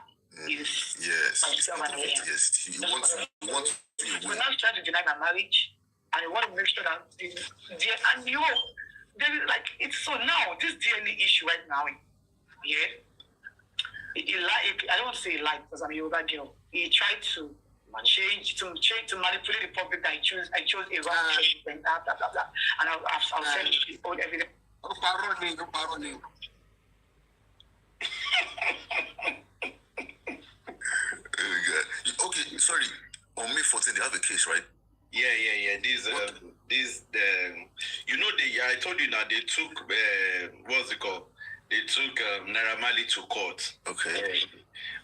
is yes, myself and him. Yes, he wants you way. now trying to deny my marriage, and I want to make sure that and you know, there is like it's so now this DNA issue right now, yeah. I don't want to say he lied because I'm a Yoruba girl. He tried to change to manipulate the public that I chose a wrong choice and blah blah blah blah. And I'll send you all evidence. Okay, sorry. On May 14, they have a case, right? Yeah. I told you now they took what's it called? They took Naira Marley to court. Okay.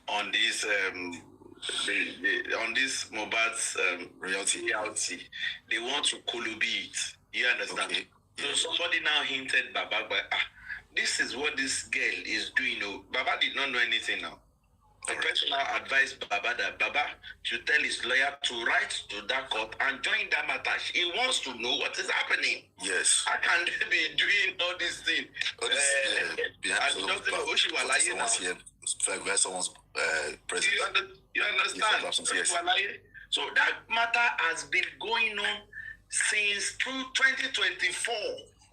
On this on this Mohbad's royalty. They want to Kolubi it. You understand? Okay. So somebody now hinted Baba, this is what this girl is doing. Oh, Baba did not know anything now. The person now advised Baba that Baba should tell his lawyer to write to that court and join that matter. He wants to know what is happening. Yes. I can't be doing all these things. Someone's presence. You understand? Yes. So that matter has been going on since 2024.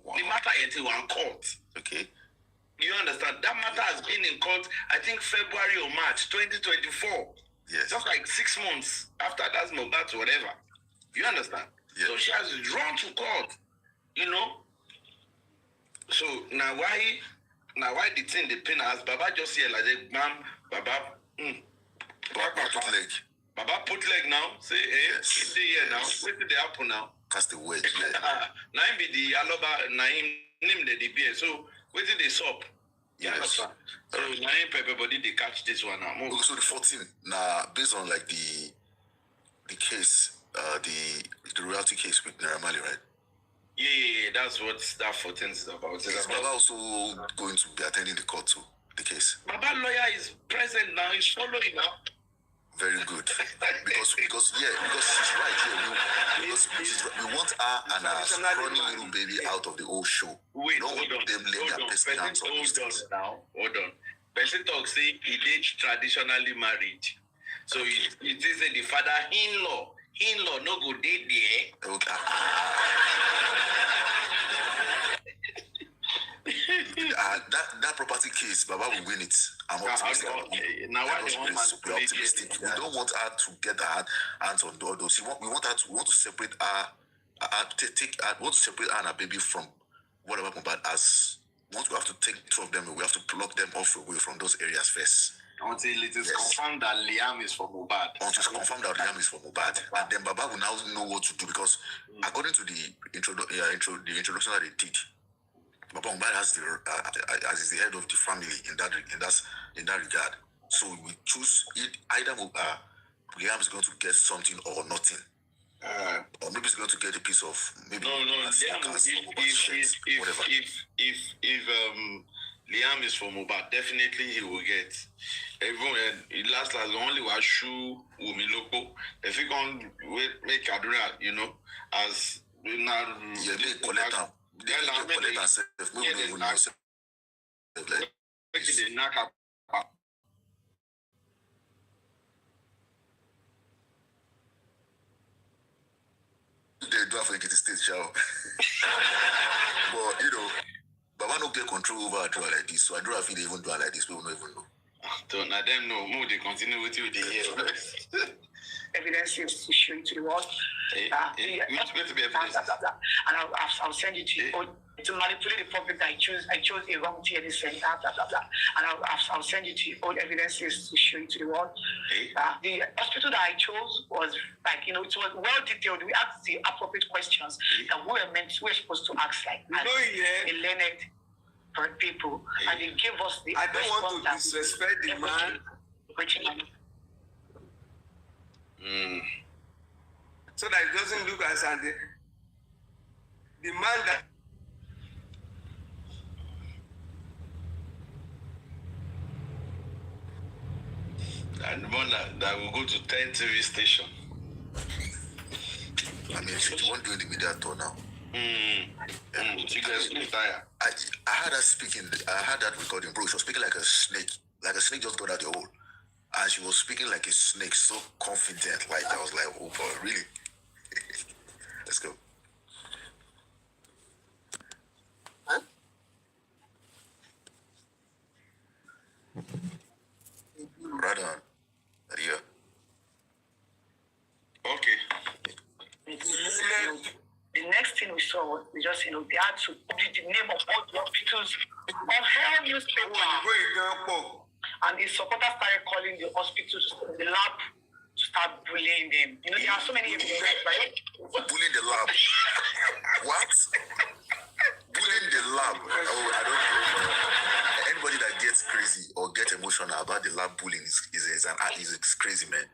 Wow. The matter is in one court. Okay. You understand? That matter has been in court, I think February or March 2024. Yes. Just like 6 months after that's Mohbad, whatever. You understand? Yes. So she has drawn to court. You know? So now why the thing they pin us? Baba just here like ma'am, Baba put leg. Baba put leg now. Say, hey, yes. It's the year now. What did they happen now? That's the word. Now be the Aloba name the DBA. So where did they stop? Yes. So now everybody they catch this one now. Okay, so the 14 now based on like the case, the royalty case with Naira Marley, right? Yeah, that's what that 14 is about. Is Baba also going to be attending the court too, the case? Baba lawyer is present now, he's following now. Very good. because she's right here. We want her and her scrawny little baby out of the whole show. Wait, don't want them lay their pesky hands on these things. Hold on. Person talk say he did traditionally married. So it is the father in-law no go date there. Okay. That property case, Baba will win it. I'm optimistic. Now we're optimistic. We don't want her to get her hands on all those. We want to separate her. Want to separate her and her baby from whatever Mohbad has. Once we have to take two of them, we have to block them off away from those areas first. Until it is confirmed that Liam is for Mohbad. Until it's confirmed that Liam is for Mohbad. And then Baba will now know what to do because according to the introduction that they did, Baba Mohbad has is the head of the family in that regard. So we choose it either Liam is going to get something or nothing. Or maybe he's going to get a piece of maybe if Liam is for Mohbad, definitely he will get. Everyone last only was shoe Wumi Loco. If he can make Kaduna, as now collect them. They do have to get the state show. But Baba no get control over a draw like this, so I don't think they even do it like this. We don't even know. Don't let them know. More they continue with you. They hear. Evidence is to show it to the world. And I'll send it to you. To manipulate the public that I chose a wrong TNS and blah blah blah. And I'll send it to you. All evidences to show it to the world. The hospital that I chose was it was well detailed. We asked the appropriate questions that we're supposed to ask a learned people, and they gave us the. I don't want to disrespect the man. So that it doesn't look as the man that. And one that will go to 10 TV station. I mean, she won't do the media tour now. She gets tired. I heard her speaking. I heard that recording, bro. She was speaking like a snake. Like a snake just got out the hole. And she was speaking like a snake, so confident. Like, I was like, oh boy, really? Let's go. Huh? Right on. Yeah. Okay. The next thing we saw was they just, they had to publish the name of all the hospitals on her newspaper. And his supporters started calling the hospitals, the lab, to start bullying them. There are so many evidence, right? Bullying the lab. What? Bullying the lab. Oh, I don't know. Anybody that gets crazy or gets emotional about the lab bullying is crazy, man.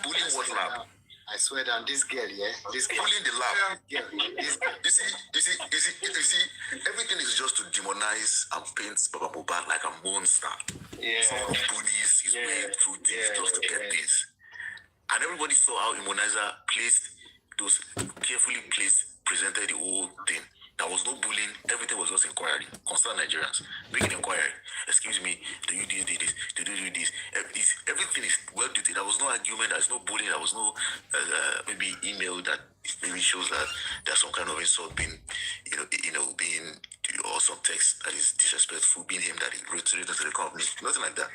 Bullying what lab? I swear down, this girl, this girl. Bullying the lab. You see, everything is just to demonize and paint Baba Mohbad like a monster. Yeah. Someone who bullies his way through things just to get things. And everybody saw how Immunizer carefully presented the whole thing. There was no bullying. Everything was just inquiry. Concerned Nigerians making inquiry. Excuse me, do you do this? Do you do this? Everything is well done. There was no argument. There's no bullying. There was no maybe email that maybe shows that there's some kind of insult being, being, or some text that is disrespectful being him that he wrote to the company. Nothing like that.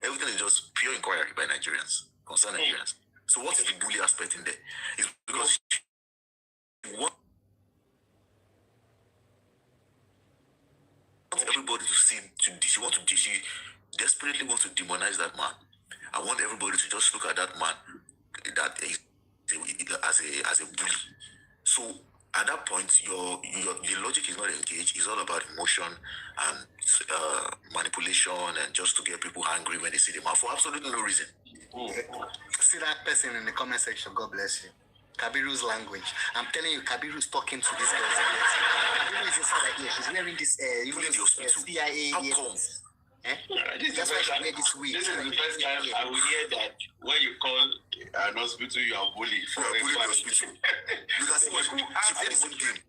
Everything is just pure inquiry by Nigerians, concerned Nigerians. So what is the bully aspect in there? It's because everybody to see, she desperately wants to demonize that man. I want everybody to just look at that man as a bully. So at that point, your logic is not engaged. It's all about emotion and manipulation and just to get people angry when they see the man for absolutely no reason. See that person in the comment section, God bless you. Kabiru's language. I'm telling you, Kabiru's talking to this girl. Kabiru is inside her ear. She's wearing this CIA. How come? That's why she made this week. This is the first time I will hear that when you call an hospital, you are bullied. You are bullied the hospital. You can see what she played the same game.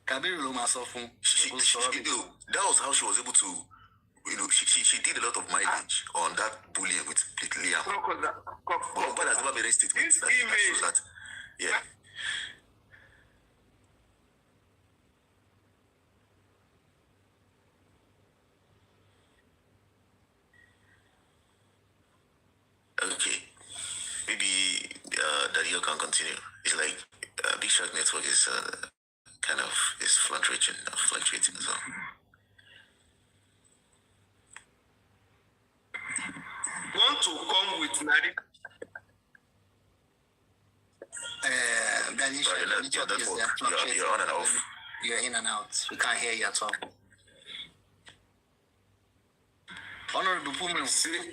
Kabiru Lomasofun. That was how she was able to. She did a lot of mileage on that bullying with Liam. But has never made any statements that shows that. Yeah. Okay. Maybe Dario can continue. It's like Big Shark Network is kind of is fluctuating as well. Want to come with narrative? You're on and off. You're in and out. We can't hear you at all. Honorable, put me on screen,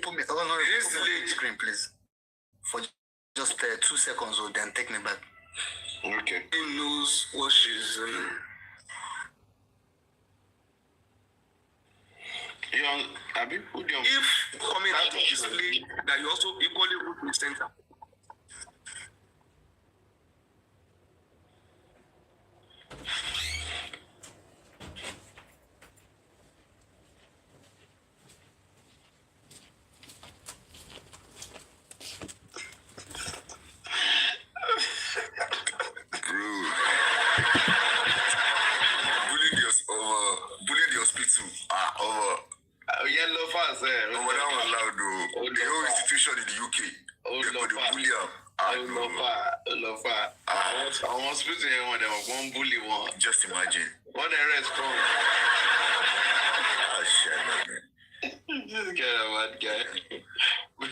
please. For just 2 seconds, or then take me back. Okay. He knows what she's if coming out to display that you also equally represent her. Bullying the hospital. Yellow fans, that was loud though. The whole institution in the UK. They bully him. I want to speak to anyone that one bully one. Just imagine. What the rest from? Shit, Just get a bad guy. We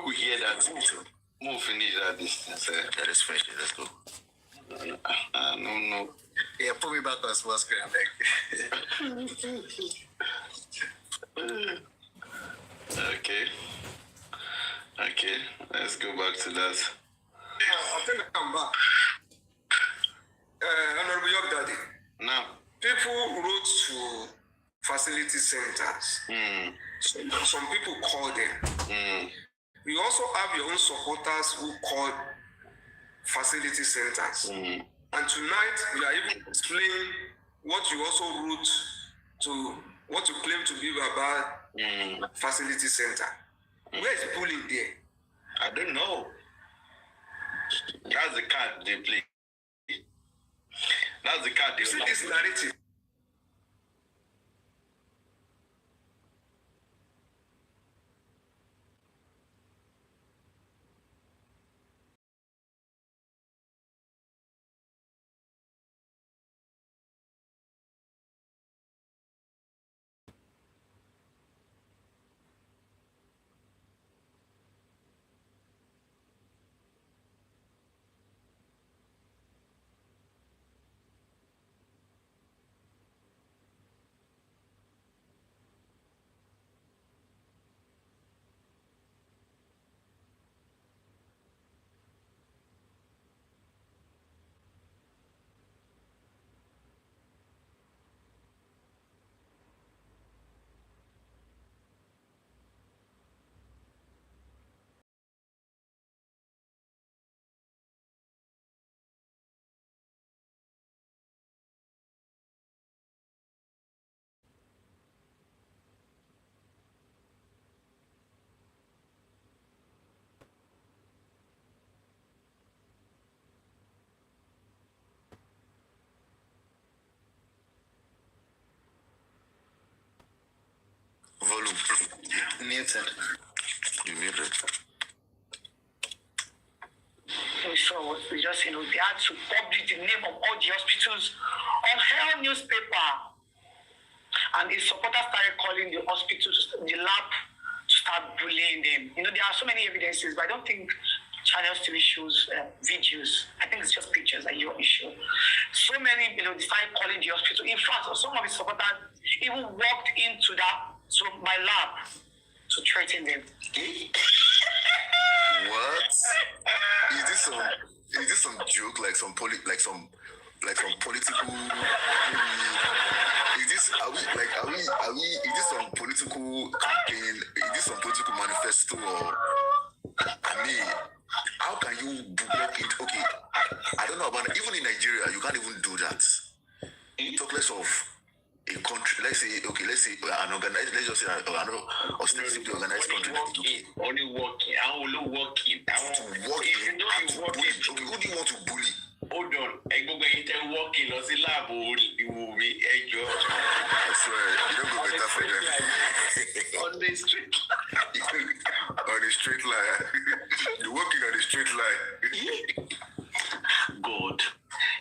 could hear that. Move finish that distance. That is finished. Let's go. No. Yeah, put me back on small screen, I beg. Okay, let's go back to that. Yeah, I think I'm back. Honorable York Daddy. Now, people wrote to facility centers. Some people call them. You also have your own supporters who call facility centers. And tonight, we are even explaining what you also wrote to want to claim to be Baba Facility Center. Where is bullying there? I don't know. That's the card they play. That's the card they play. You see this narrative. Volume. Muted. You muted. So we just, they had to publish the name of all the hospitals on Hell newspaper. And the supporters started calling the hospitals, the lab, to start bullying them. There are so many evidences, but I don't think channels TV shows videos. I think it's just pictures that your issue. So many, they started calling the hospital. In fact, some of the supporters even walked into my lab to threaten them. What? Is this some joke, like some political? Is this some political campaign? Is this some political manifesto? Or how can you walk into? Okay, I don't know about it. Even in Nigeria, you can't even do that. Talk less of a country. Let's say an organized. Let's just say an ostensibly organized country. Only working. I will working. Who do you want to bully? Hold on. I'm working on the lab. I swear, you don't go better for them. On the street. On the straight line. You're working on the straight line. God.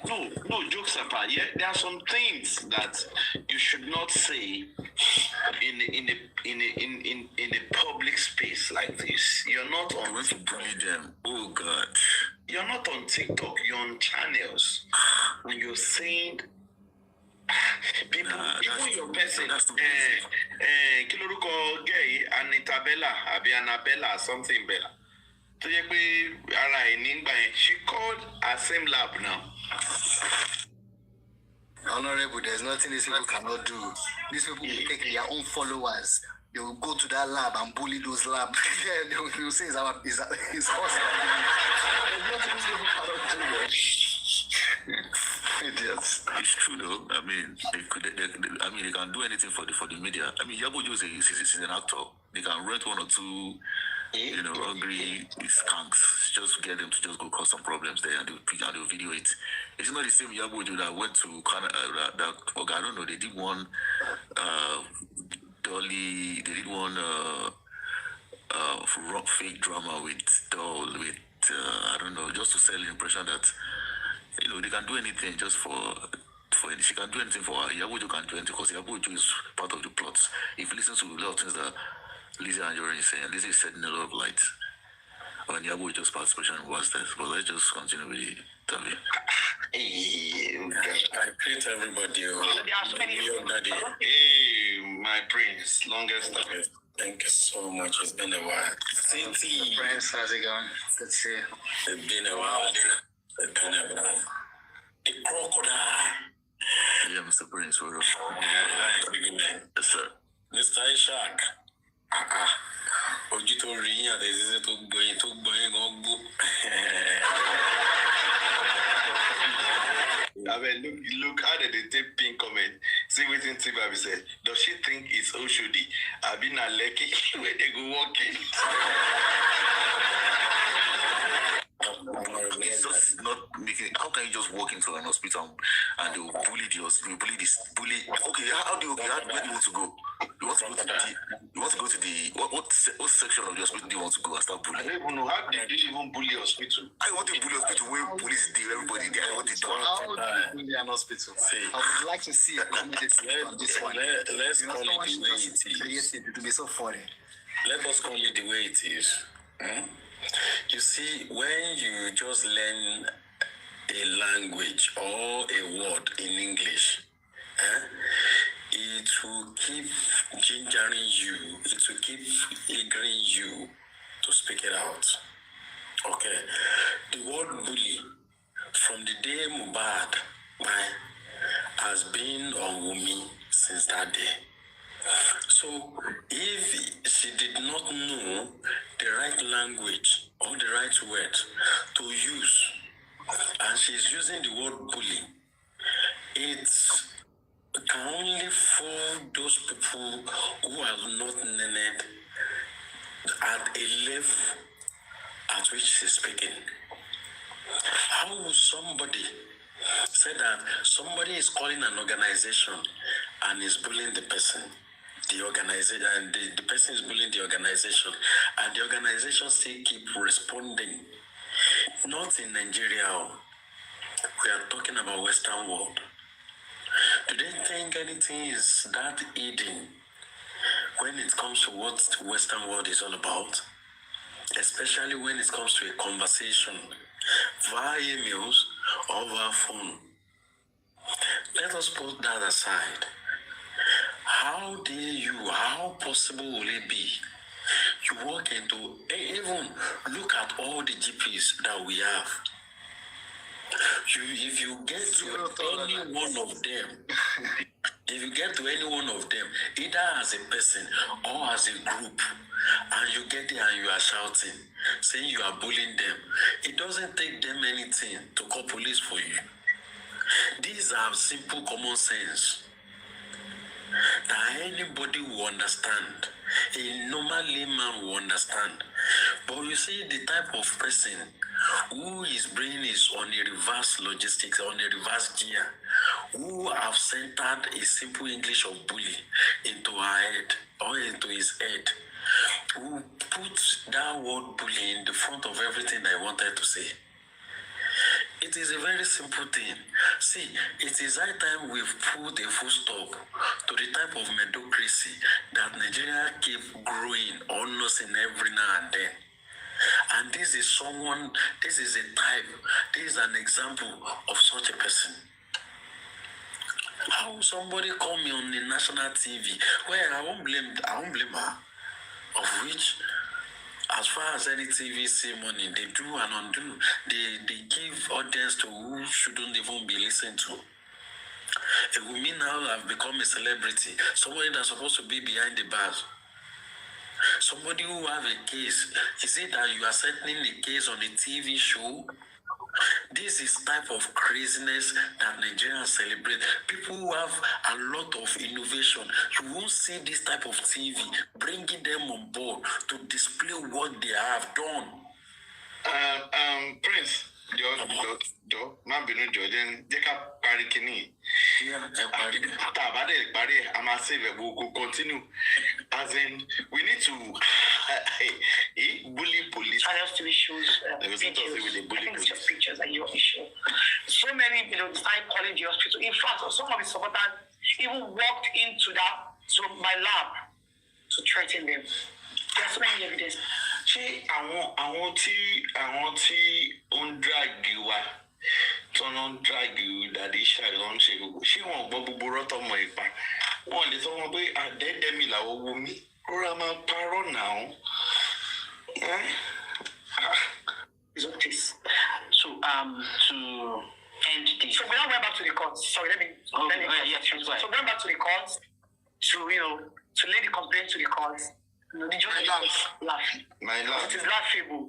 No, jokes apart. Yeah, there are some things that you should not say in a public space like this. You're not on. You want to bully them. Oh God. You're not on TikTok. You're on channels, and you're saying people in your person. Kiloruko gay Anitabella, Annabella, something Bella. She called her same lab now. Honorable, there's nothing these people cannot do. These people will take their own followers. They will go to that lab and bully those labs. They will say it's us. There's nothing these people cannot do. Idiots. It's true though. I mean, they can do anything for the media. I mean, Yabojo is an actor. They can rent one or two, hungry skunks just get them to just go cause some problems there, and they'll video it. It's not the same Yabojo that went to Canada. I don't know. They did one. Dolly. They did one. Rock fake drama with Doll with I don't know, just to sell the impression that they can do anything just for she can do anything for her. Yabojo can do anything because Yabojo is part of the plot. If you listen to a lot of things that Lizzie and Jorin is saying, Lizzie is shedding a lot of light on Yabojo's participation was this. But let's just continue with the interview. I greet everybody. Hey, my prince, longest time. Thank you so much. It's been a while. City. Prince, how's it going? Good to see you. It's been a while. The crocodile. Yeah, Mr. Prince, we're up. Yes, sir. Mr. Ishak. Ojú tó rí yàn àti ìṣẹ́ṣẹ́ tó gbọ́yìn gan gbó. I mean, look how did they take pin comment. See what in Tibabi said. Does she think it's Oshodi? I've been a lucky where they go walking. It's just not making. How can you just walk into an hospital and they will bully the hospital, bully this, bully? Okay, how do you? Where do you want to go? You want to go to the? You want to go to the? What section of the hospital do you want to go and start bullying? I don't even know how did they even bully hospital. I want to bully hospital where police deal everybody there. I want to do. How do you bully an hospital? I would like to see a comedy this one. Let's call it the way it is. It will be so funny. Let us call it the way it is. You see, when you just learn a language or a word in English, it will keep gingering you, it will keep eagering you to speak it out. Okay. The word bully, from the day Mohbad has been on Wunmi since that day. So if she did not know the right language or the right word to use, and she's using the word bully, it can only for those people who have not learned at a level at which she's speaking. How will somebody say that somebody is calling an organization and is bullying the person? The organization and the person is bullying the organization, and the organization still keep responding. Not in Nigeria. We are talking about Western world. Do they think anything is that hidden when it comes to what the Western world is all about? Especially when it comes to a conversation via emails or via phone. Let us put that aside. How possible will it be? You walk into, even look at all the GPs that we have. If you get to any one of them, either as a person or as a group, and you get there and you are shouting, saying you are bullying them, it doesn't take them anything to call police for you. These are simple common sense that anybody will understand. A normal layman will understand. But you see, the type of person whose brain is on a reverse logistics, on a reverse gear, who have centered a simple English of bully into her head or into his head, who put that word bully in the front of everything I wanted to say. It is a very simple thing. See, it is high time we've put a full stop to the type of medocracy that Nigeria keep growing almost in every now and then. And this is an example of such a person. How somebody call me on the national TV? Well, I won't blame her. Of which, as far as any TV see money, they do and undo. They give audience to who shouldn't even be listened to. A woman now have become a celebrity, somebody that's supposed to be behind the bars. Somebody who have a case. Is it that you are settling the case on a TV show? This is type of craziness that Nigerians celebrate. People who have a lot of innovation, you won't see this type of TV bringing them on board to display what they have done. Prince, má bínú Jordan, jẹ́ ká parí kíní. Tabade pare, I'm a save go continue. As in, we need to bully police. And have to issues pictures that you issue. So many, started calling the hospital. In fact, some of the supporters even walked into my lab to threaten them. There's so many evidence. Ṣé àwọn tí ó ń drag wa tó ń drag dàdí ṣàlọ́ ń ṣe gbogbo ṣé wọn gbọ́ gbogbo rọ́tọ̀ mọ̀ ipa wọn lè sọ wọn pé àdẹ́dẹ́mi làwọn Wunmi rọra máa parọ́ náà. So to end this. So we now went back to the courts. Sorry, let me. So went back to the courts to lay the complaint to the courts. The judge was laughing. It is laughable.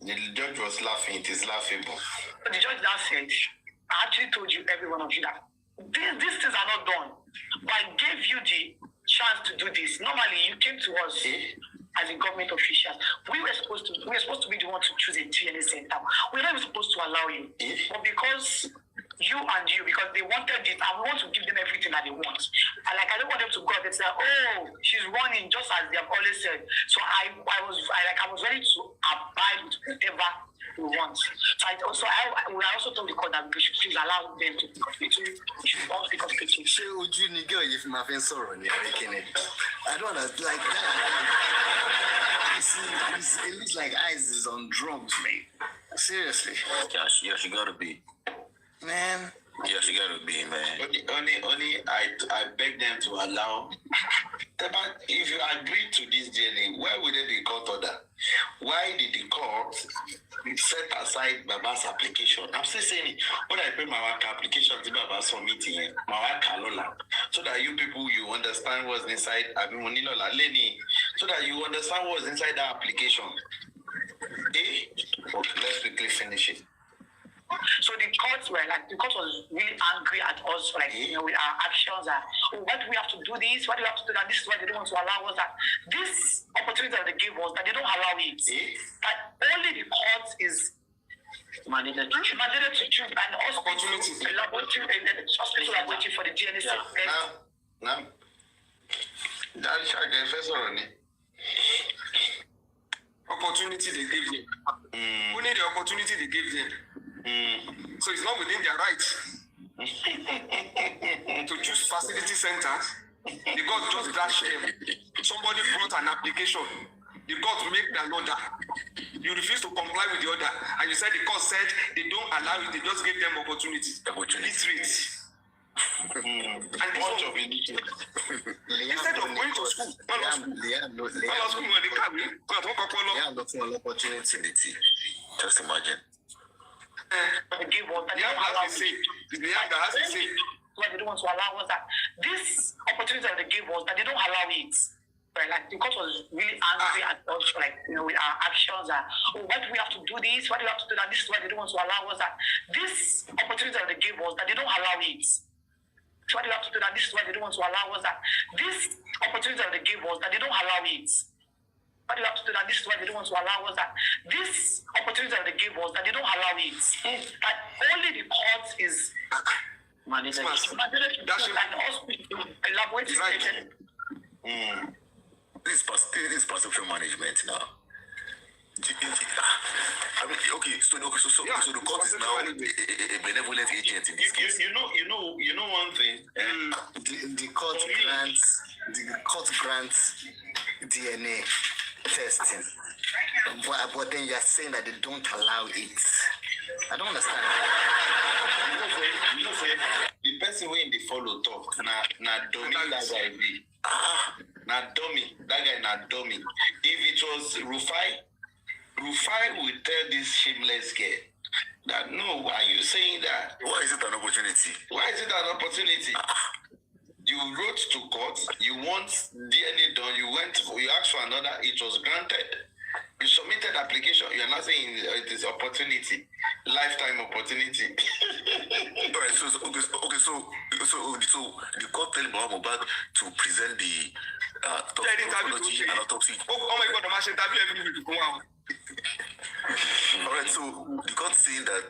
The judge was laughing. It is laughable. But the judge now said, I actually told you, every one of you, that these things are not done. But I gave you the chance to do this. Normally, you came to us as a government officials. We were supposed to be the one to choose a DNA center. We're not even supposed to allow you. But because because they wanted it, I want to give them everything that they want. And like, I don't want them to go out and say, oh, she's running just as they have always said. So I was ready to abide with whatever we want. So I also told the court that we should please allow them to continue. We should not be competing. I don't know, like that. It looks like Ice is on drugs, mate. Seriously. Yeah, she gotta be. Man. Yeah, she gotta be, man. Only I beg them to allow. But if you agree to this DNA, why would they be court order? Why did the court set aside Baba's application? I'm still saying it. When I pay my work application to Baba submitting my work Kalola, so that you people you understand what's inside Lenny, so that you understand what's inside that application. Okay, let's quickly finish it. So the court was really angry at us, with our actions. Why do we have to do this? Why do we have to do that? This is why they don't want to allow us that. This opportunity that they gave us, that they don't allow it. That only the court is mandated to choose, and the hospital are waiting for the DNA test. Now, that shall get first on it. Opportunity they gave them. Only the opportunity they gave them. So it's not within their rights to choose facility centers. The court just dashed them. Somebody brought an application. The court made an order. You refuse to comply with the order, and you said the court said they don't allow it. They just gave them opportunities. Literate. And instead of going to school, Just imagine. They don't allow us. Why they don't want to allow us that. This opportunity that they gave us, that they don't allow it. Like the court was really angry at us, with our actions. Why do we have to do this? Why do we have to do that? This is why they don't want to allow us that. This opportunity that they gave us, that they don't allow it. So why do we have to do that? This is why they don't want to allow us that. This opportunity that they gave us, that they don't allow it. Why do we have to do that? This is why they don't want to allow us that. This opportunity that they gave us, that they don't allow it. That only the court is mandated to elaborate it. This is perception management now. I mean, so the court is now a benevolent agent in this case. You know one thing. The court grants DNA testing, but then you're saying that they don't allow it. I don't understand. You know, the person who in the follow talk, na dummy that guy be. Na dummy, that guy na dummy. If it was Rufai will tell this shameless girl that no, why are you saying that? Why is it an opportunity? Why is it an opportunity? You wrote to court, you want DNA done, you asked for another, it was granted. You submitted application, you are not saying it is opportunity, lifetime opportunity. All right, so the court telling Mohbad to present the toxicology and autopsy. Oh my God, the machine interview every week. Wow. All right, so the court saying that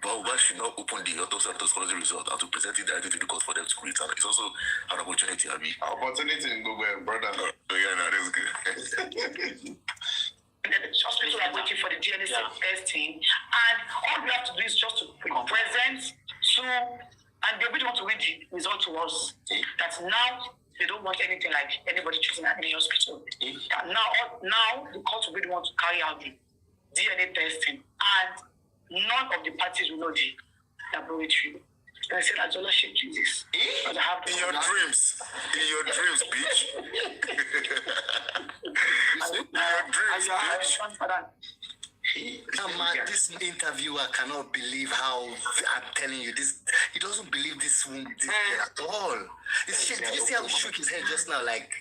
Mohbad should not open the autopsy and toxicology result and to present it directly to the court for them to return. It's also an opportunity, Abi. Opportunity in Google, brother. Yeah, no, that's good. The hospital are waiting for the DNA testing, and all we have to do is just to present and they really want to read the result to us. That now they don't want anything like anybody choosing at any hospital. That now the court will really want to carry out the DNA testing, and none of the parties will know the laboratory. And I said, Azola should do this. In your dreams, bitch. This interviewer cannot believe how I'm telling you this. He doesn't believe this woman at all. Did you see how he shook his head just now? Like,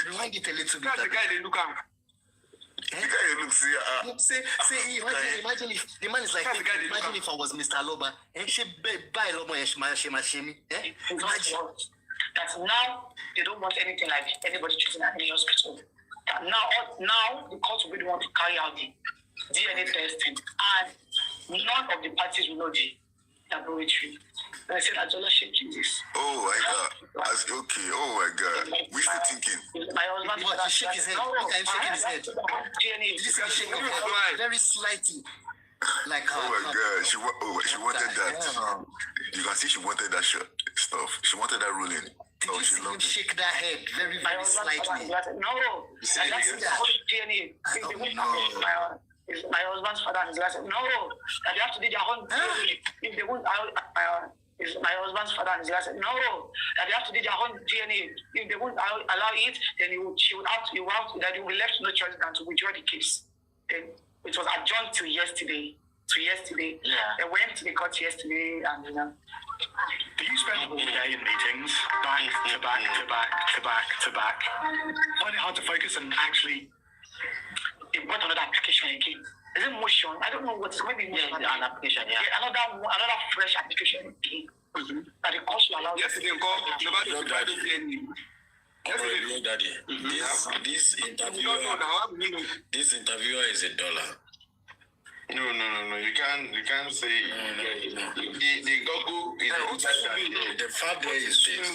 rewind it a little bit. That's the guy they look at. The guy looks Imagine if the man is like, imagine if I was Mr. Aloba, and she buy Lobo, Imagine. That now they don't want anything like anybody treating at any hospital. That now the court will be the one to carry out the DNA testing, and none of the parties will know the laboratory. And I said, Ajola shaking this. Oh my God. Okay. Oh my God. We're still thinking. My husband he shake his head. He shaking his head. DNA. This is shaking his head very slightly. Like oh my God. She wanted that. Yeah. You can see she wanted that stuff. She wanted that ruling. Did you see him shake that head very, very slightly? No. That's DNA. My husband's father and his wife said, no, that they have to do their own DNA. If they won't, my husband's father and his wife said, no, that they have to do their own DNA. If they won't allow it, then he will be left no choice than to withdraw the case. Then it was adjourned to yesterday. Yeah. They went to the court yesterday and Do you spend all day in meetings, back to back? Find it hard to focus and actually... They brought another application again. Is it motion? I don't know what it's maybe motion. Yeah, an application, yeah. Another fresh application again. That the court will allow. Yesterday, this interviewer is $1. No. You can't say. No. The Google is the fact there is this.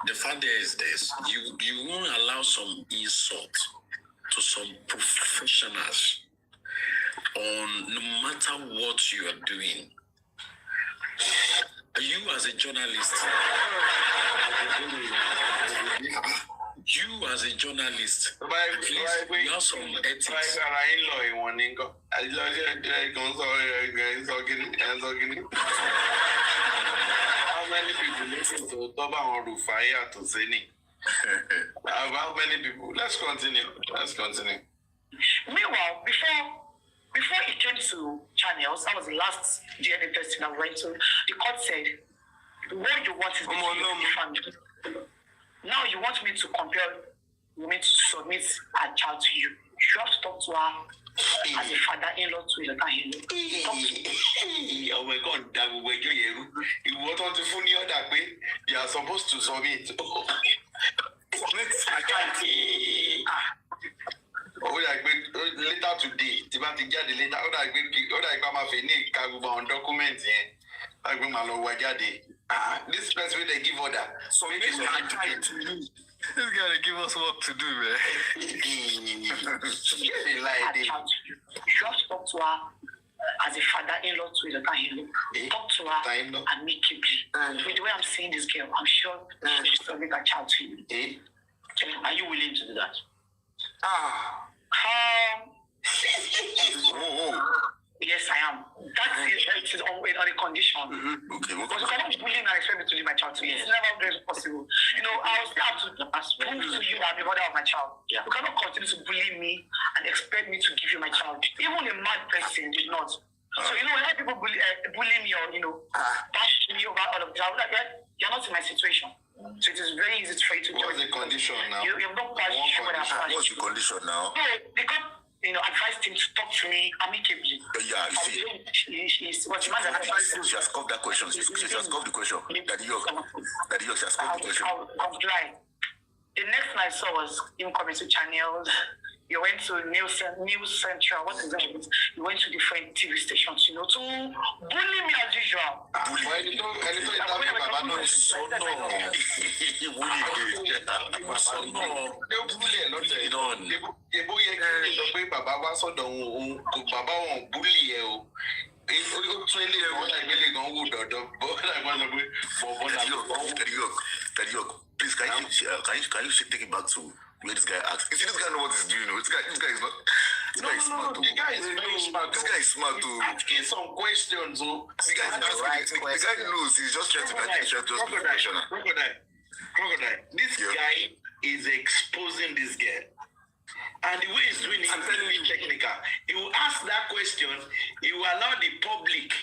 The fact there is this. You won't allow some insult to some professionals on no matter what you are doing. You as a journalist, please, you have some ethics. How many people listen to Toba or Rufaya to Zeni? How many people? Let's continue. Meanwhile, before it came to channels, that was the last DNA testing I went to. The court said, what you want is the family. Now you want me to submit a child to you. You have to talk to her as a father-in-law to your oh my God, you want to phone that way? You are supposed to submit. I can't. Later today, later. On documents this person they give order. So this guy give us work to do, man. You have to talk to her as a father-in-law to your in-law. Talk to her amicably. With the way I'm seeing this girl, I'm sure she's going to make a child to you. Are you willing to do that? Yes, I am. That is on a condition. Okay. Because you cannot bully me and expect me to leave my child to you. It's never very possible. I will still have to prove to you that I'm the mother of my child. Yeah. You cannot continue to bully me and expect me to give you my child. Even a mad person did not. So, when people bully me or, bash me over all of that, you're not in my situation. So it is very easy for you to What's the condition now? You're not quite sure what I'm asking. What's the condition now? Advised him to talk to me amicably. Yeah, you see. She has covered that question. She has covered the question. Daddy York, she has covered the question. I'll comply. The next thing I saw was him coming to channels. He went to News Central. What is that? He went to different TV stations, to bully me as usual. Please, can you take it back to where this guy asked? You see, this guy knows what he's doing. This guy is not. This guy is smart. The guy is very smart. This guy is smart too. Asking some questions. The guy knows. He's just trying to get professional. Crocodile. This guy is exposing this girl. And the way he's doing it is very technical. He will ask that question. He will allow the public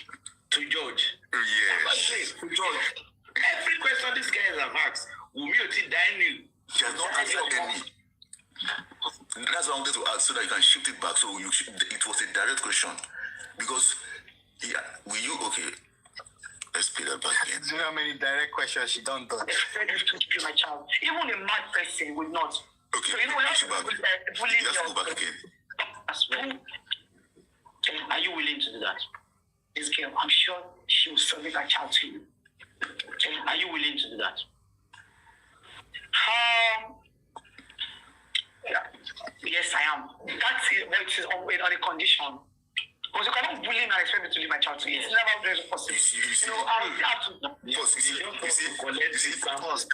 to judge. Yes. To judge. Every question this guy has asked, Wumi Oti Dainu. She has not answered any. That's what I wanted to ask, so that you can shift it back. So it was a direct question. Because, will you, okay, let's play that back again. Do you know how many direct questions she done? Expect to be my child. Even a mad person would not. Okay, so, you know, you have to go back again. Are you willing to do that? This girl, I'm sure she will submit her child to you. Are you willing to do that? Yes, I am. That's it, but it is on a condition. Because you cannot bully me and expect me to leave my child to you. It's never very possible. You see, Pause.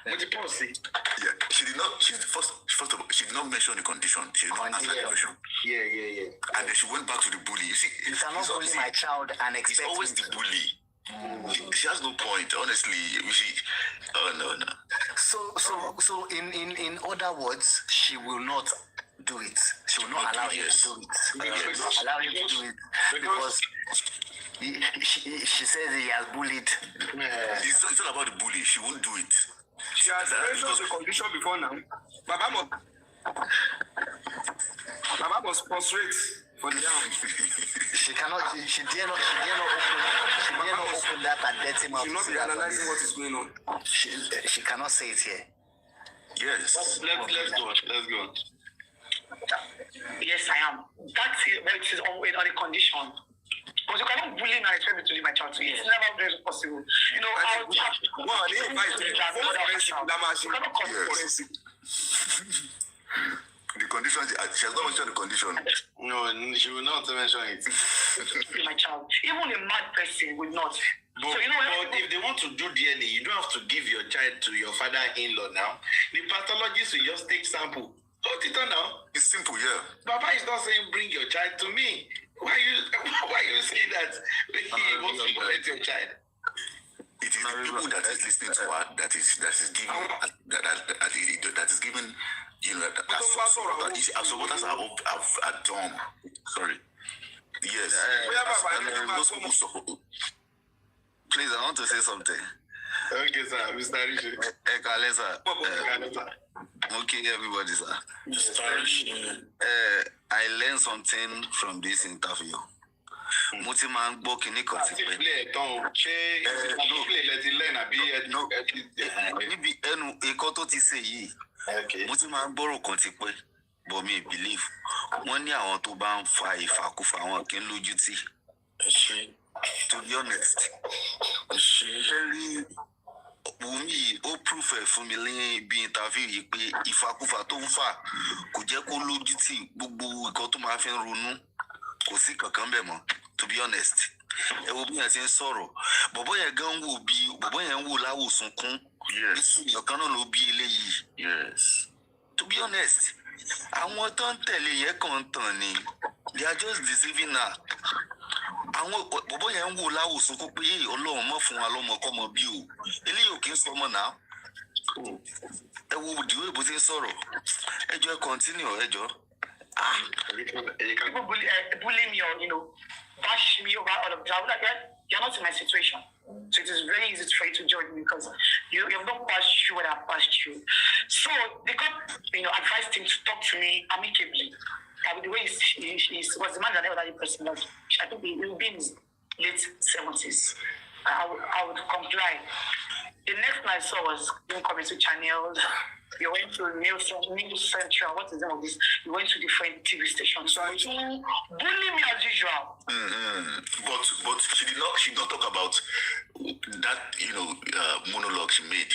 Yeah, she did not. First of all, she did not mention the condition. She did not answer the question. Yeah. And then she went back to the bully. You see, you cannot bully my child and expect. It's always the bully. She has no point, honestly. No. So in other words, she will not do it. She will not allow him to do it. She will not allow him to do it because she says he has bullied. It's not about the bully. She won't do it. She has mentioned the condition before now. Baba must prostrate for the arm. She dare not open that and let him out. She will not be analyzing what is going on. She cannot say it here. Yes. Let's go. Yes, I am. That's it, but it is on a condition. Because you cannot bully me and expect me to leave my child to you. It's never very possible. You know, the condition, she has not mentioned the condition. No, she will not mention it. My child, even a mad person would not. But if they want to do DNA, you don't have to give your child to your father-in-law now. The pathologist will just take sample. Hold it on now. It's simple, yeah. Papa is not saying bring your child to me. Why you say that? He wants to collect your child. It is the people that is listening to her that is giving that is giving, you know, our supporters are dumb. Sorry. Yes. Those people support. Please, I want to say something. Okay, sir. Mr. Rishi. Okay, everybody, sir. I learned something from this interview. Mo ti máa ń gbọ́ kinní kan ti pẹ́. Níbi ẹnu ẹ̀kọ́ tó ti ṣe yìí, mo ti máa ń gbọ́rọ̀ kan ti pẹ́, but me believe. Wọ́n ní àwọn tó bá ń fa ìfàkúfà wọn kì í lójú tì. To be honest, Wùmí ó proof ẹ̀ fún mi lẹ́yìn bí interview yìí pé ìfàkúfà tó ń fà kò jẹ́ kó lójú tì gbogbo nǹkan tó máa fi ń ronú kò sí kankan bẹ́ẹ̀ mọ́. To be honest, ẹ wo bí yẹn ti ń sọ̀rọ̀ bọ̀bọ̀ yẹn gan wò bí bọ̀bọ̀ yẹn ń wò láwòsàn kún ọ̀kan náà ló bí eléyìí. To be honest, àwọn tó ń tẹ̀lé yẹn kàn ń tàn ni, they are just deceiving her. Àwọn bọ̀bọ̀ yẹn ń wò láwòsàn kún pé Ọlọ́run mọ̀ fún wa lọ́mọkọ́mọ bí o eléyìí ò kí ń sọmọ náà. Ẹ wo ìdíwọ́ ìbò ti ń sọ̀rọ̀ ẹ jọ̀ọ́ continue ẹ jọ̀ọ́. People bully me or, you know, bash me over all of that. You're not in my situation. So it is very easy for you to judge me because you have not passed through what I've passed through. So they got, you know, advised him to talk to me amicably. The way he was the man that other person was, I think he will be in his late 70s. I would comply. The next thing I saw was him coming to channels. We went to News Central. What is the name of this? We went to different TV stations. So bully me as usual. But she did not talk about that, you know, monologue she made,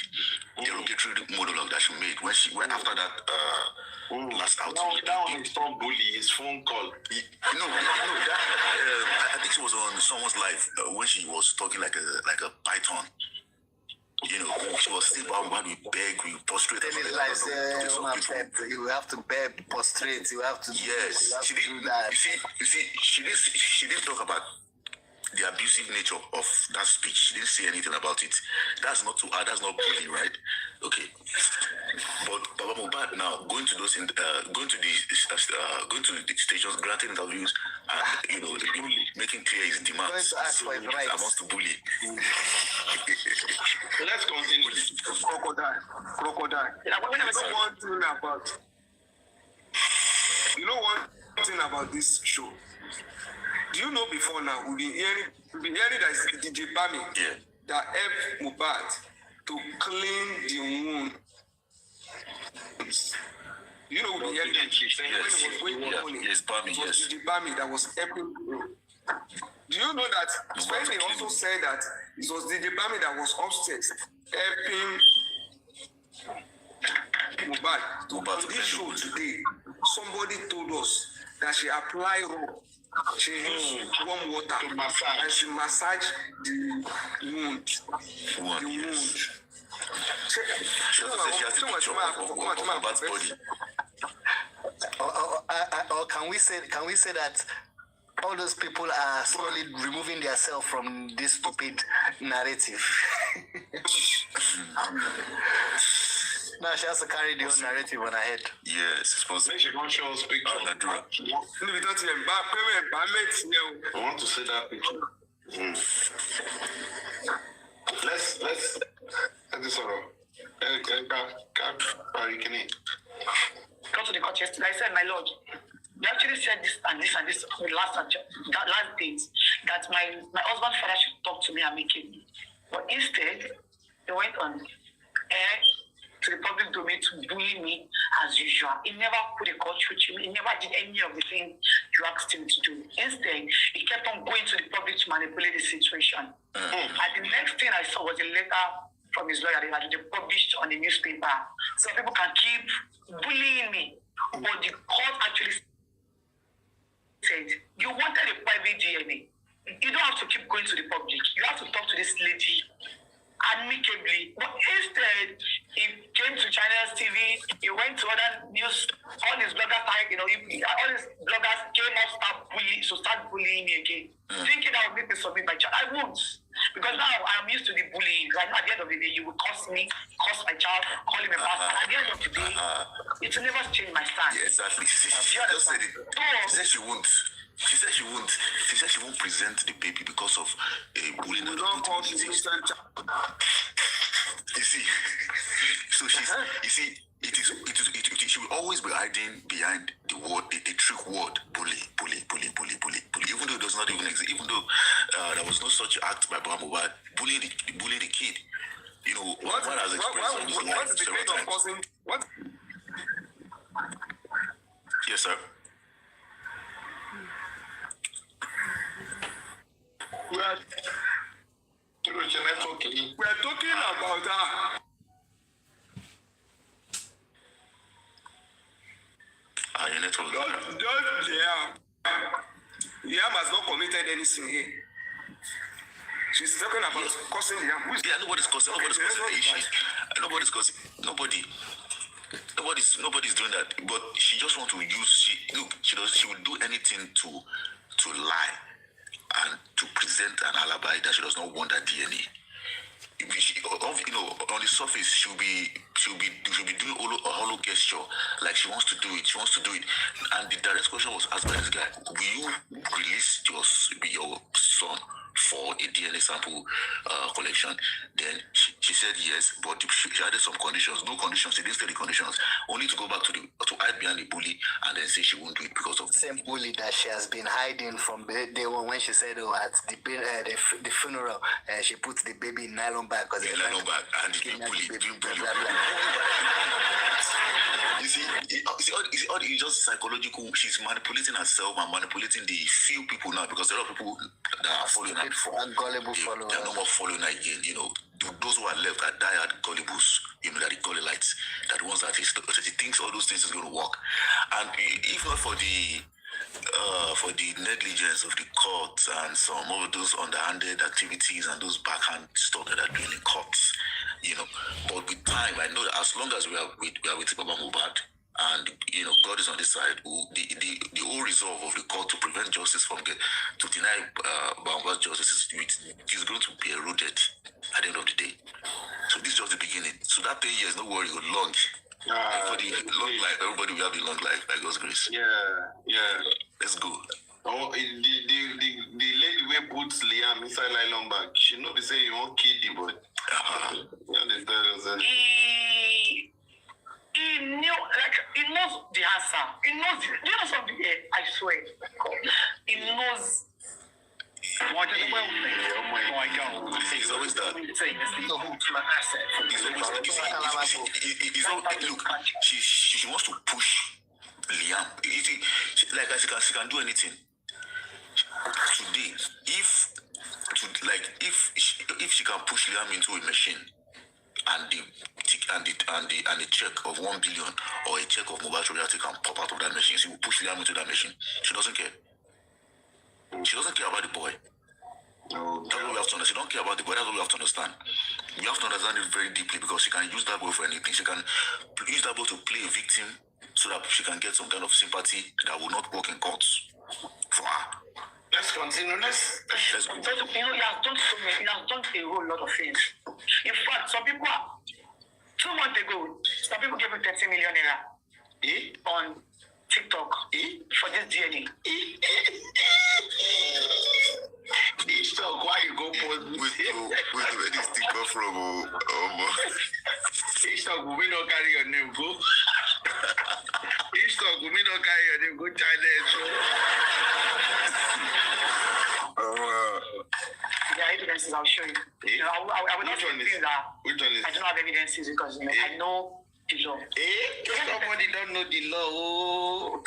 derogatory monologue that she made when she went after that last outing. No, that one is not bully. It's phone call. No. That I think she was on someone's live when she was talking like a python. You know, she was still about we beg, we prostrate. You have to beg, prostrate. You have to. Yes, she didn't. You see, she didn't talk about the abusive nature of that speech. She didn't say anything about it. That's not to her. That's not bullying, right? Okay. But Baba Mohbad now going to the stations, granting interviews, and you know, making clear his demands. Amongst the bully. Let's continue. Crocodile. I don't want to know about. you know one thing about this show? Do you know before now we've been hearing that it's DJ Bami that helped Mohbad to clean the wound. You know, we've been hearing that Yes, Bami, it was DJ Bami that was helping. Do you know that Spence also said that it was DJ Bami that was upstairs helping Mohbad to on this show today? Somebody told us that she applied rope, she used warm water and she massaged the wound. She has a picture of Mohbad's body. Or can we say that all those people are slowly removing themselves from this stupid narrative? Now she has to carry the whole narrative on her head. Yes, it's possible. Make she don't show us picture. I want to see that picture. Let's this sort of Go to the court yesterday. I said, my lord, they actually said this and this and this the last days that my husband's father should talk to me amicably. But instead, they went on air to the public domain to bully me as usual. He never put a court through to me. He never did any of the things you asked him to do. Instead, he kept on going to the public to manipulate the situation. And the next thing I saw was a letter from his lawyer that they published on the newspaper. So people can keep bullying me. But the court actually said, you wanted a private DNA. You don't have to keep going to the public. You have to talk to this lady amicably. But instead, he came to China's TV, he went to other news, all his bloggers, all his bloggers came up, start bullying me again. Thinking that would make me submit my child. I won't. Because now I'm used to the bullying. Right now, at the end of the day, you will curse me, curse my child, call him a bastard. At the end of the day, it will never change my stand. Yeah, exactly. She just said it. She said she won't. She said she won't present the baby because of bullying. You see, so she's. You see, she will always be hiding behind the word, the trick word, bully. Even though it does not even exist. Even though there was no such act by Mohbad, bullying the kid. You know, what has experienced on his life several times. Yes, sir. We are talking about her. Your network. Liam has not committed anything here. She's talking about causing Liam. Nobody's causing the issue. Nobody's doing that. But she just wants to use. She will do anything to lie and to present an alibi that she does not want that DNA. On the surface, she'll be doing a hollow gesture, like she wants to do it. And the direct question was asked by this guy: will you release your son for a DNA sample collection? Then she said yes, but she added some conditions. No conditions. She didn't state the conditions. Only to go back to hide behind the bully and then say she won't do it because of the same bully that she has been hiding from the day when she said, at the funeral, she put the baby in nylon bag because nylon bag and the bully. You see, it's just psychological. She's manipulating herself and manipulating the few people now because there are people that are following her before. They are no more following her again. Those who are left are diehard gullibles. That the gullites, that the ones that she thinks all those things is going to work. And if not for the negligence of the courts and some of those underhanded activities and those backhand stuff that are doing in courts, but with time, I know that as long as we are with Baba Mohbad, and God is on this side, the whole resolve of the court to prevent justice to deny Mohbad justice is going to be eroded at the end of the day. So this is just the beginning. So that 10 years, no worry, will launch. Everybody will have a long life by God's grace. Yeah. Let's go. Oh, the lady who puts Liam inside nylon bag, she know they say you won't kill the boy. He knows the answer. He knows is the ultimate asset for look, she wants to push Liam. Like she can do anything. Today, if she can push Liam into a machine and the check of 1 billion or a check of mobile royalty can pop out of that machine, she will push Liam into that machine. She doesn't care. She doesn't care about the boy. That's what we have to understand. She don't care about the boy. That's what we have to understand. We have to understand it very deeply because she can use that boy for anything. She can use that boy to play a victim so that she can get some kind of sympathy that will not work in courts for her. Let's continue. Let's go. You know, he has done so many. He has done a whole lot of things. In fact, some people, 2 months ago, some people gave him 30 million naira on TikTok for this DNA. TikTok, why you go post with where this sticker from? TikTok, we don't carry your name, go. TikTok, we don't carry your name, go China. There are evidences, I'll show you. You know, I will not say things that I don't have evidences because you know, I know the law. Somebody don't know the law. Oh.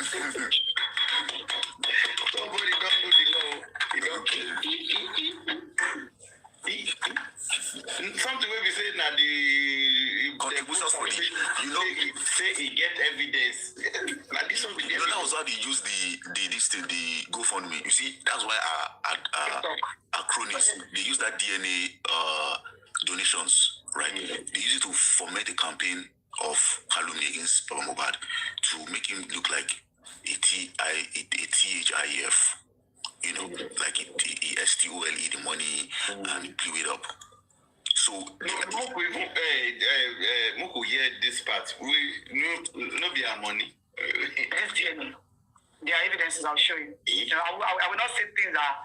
Somebody don't know the law. Something where we say now the contributions for the, you know, say he get evidence. Now this one, you know, that was how they use the GoFundMe. You see, that's why our cronies, they use that DNA donations, right? They use it to foment a campaign of calumny against Baba Mohbad to make him look like a THIF, you know, like he STOLE the money and he blew it up. So Moko hear this part. We no be our money. There are evidences, I'll show you. You know, I will not say things that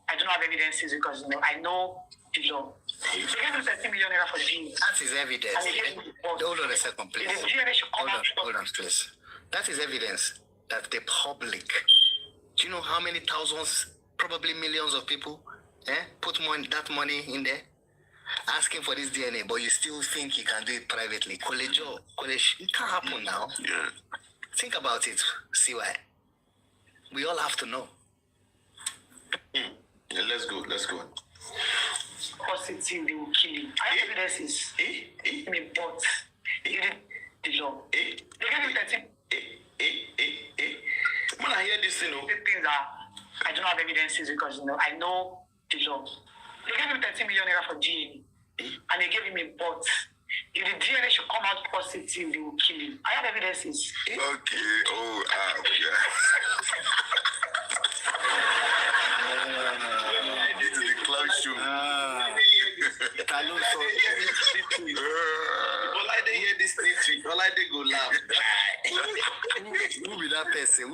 I don't have evidences because you know I know the law. So he gave him 30 million naira for the DNA. That is evidence. Hold on a second, please. Hold on, please. That is evidence that the public, do you know how many thousands, probably millions of people, put that money in there, asking for this DNA, but you still think you can do it privately? College, it can't happen now. Yeah. Think about it, see why. We all have to know. Yeah, let's go. Positive, they will kill him. I have evidences. But he did the law. They gave him 30. When I hear this, you know, the things that I don't have evidences because you know I know the law. They gave him 30 million naira for DNA, and they gave him a but. If the DNA should come out positive, they will kill him. I have evidences. Okay. Oh, yeah. It's the cloud show. All I hear this thing, all I go laugh. Who be that person?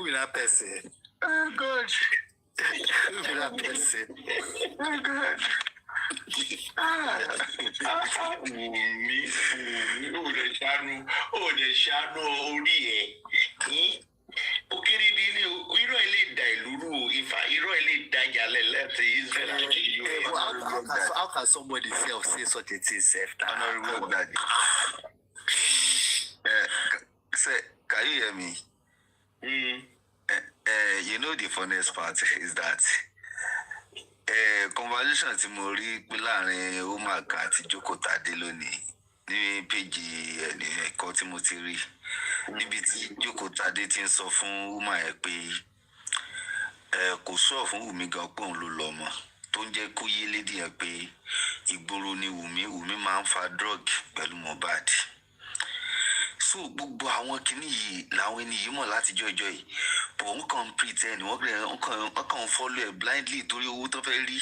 Oh God. Who be that person? Oh God. The shadow, how can somebody say such a thing, self? Can you hear me? You know the funniest part is that conversation tí mo rí pé láàrin Omowummi àti Joko Tade lónìí ní péjì ẹnìkan tí mo ti rí níbi tí Joko Tade ti ń sọ fún Omowummi pé kò sọ fún Wùmí gan pé òun ló lọ́mọ tó ń jẹ́ kó yé lédi yẹn pé ìgboro ni Wùmí máa ń fa drug pẹ̀lú Mohbad. So gbogbo àwọn kinní yìí làwọn ẹni yìí mọ̀ láti jọjọ́ yìí but wọ́n kàn pretend wọ́n kàn follow ẹ̀ blindly torí owó tó fẹ́ rí.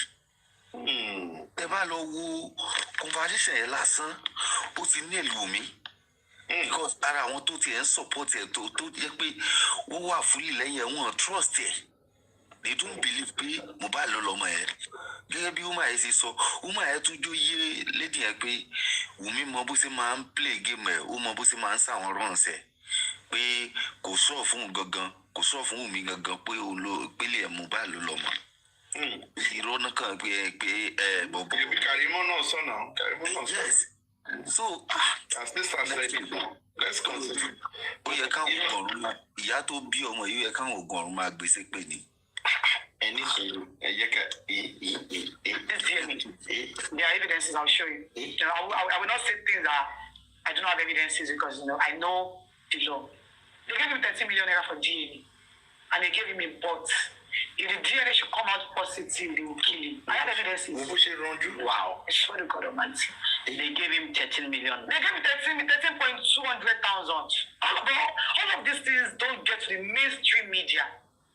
Ẹ bá lọ wo conversation yẹn lásán ó ti ní èlò Wùmí because ara àwọn tó ti ẹ̀ ń support ẹ̀ tó jẹ́ pé wọ́n wà fúlì lẹ́yìn ẹ̀ wọ́n trust ẹ̀. They don't believe pé Mohbad ló lọ́mọ ẹ̀. Gẹ́gẹ́ bí Omowummi ṣe sọ Omowummi tún jó yé lédi yẹn pé Wùmí mọ bó ṣe máa ń play game ẹ̀ ó mọ bó ṣe máa ń sàwọn runs ẹ̀ pé kò sọ fún Wùmí gangan pé pélé ẹ̀ Mohbad ló lọ́mọ. Irona can be Bobo. Yes. So, as this translated, let's consider. You can't go. You have to be on you can't go. My basic penny. There are evidences. I'll show you. I will not say things that I do not have evidences because I know the law. They gave him 30 million naira for DNA, and they gave him a bot. If the DNA should come out positive, they will kill him. I have evidences. Wow. I swear to God Almighty. They gave him 13 million. They gave him 13,200,000. All of these things don't get to the mainstream media.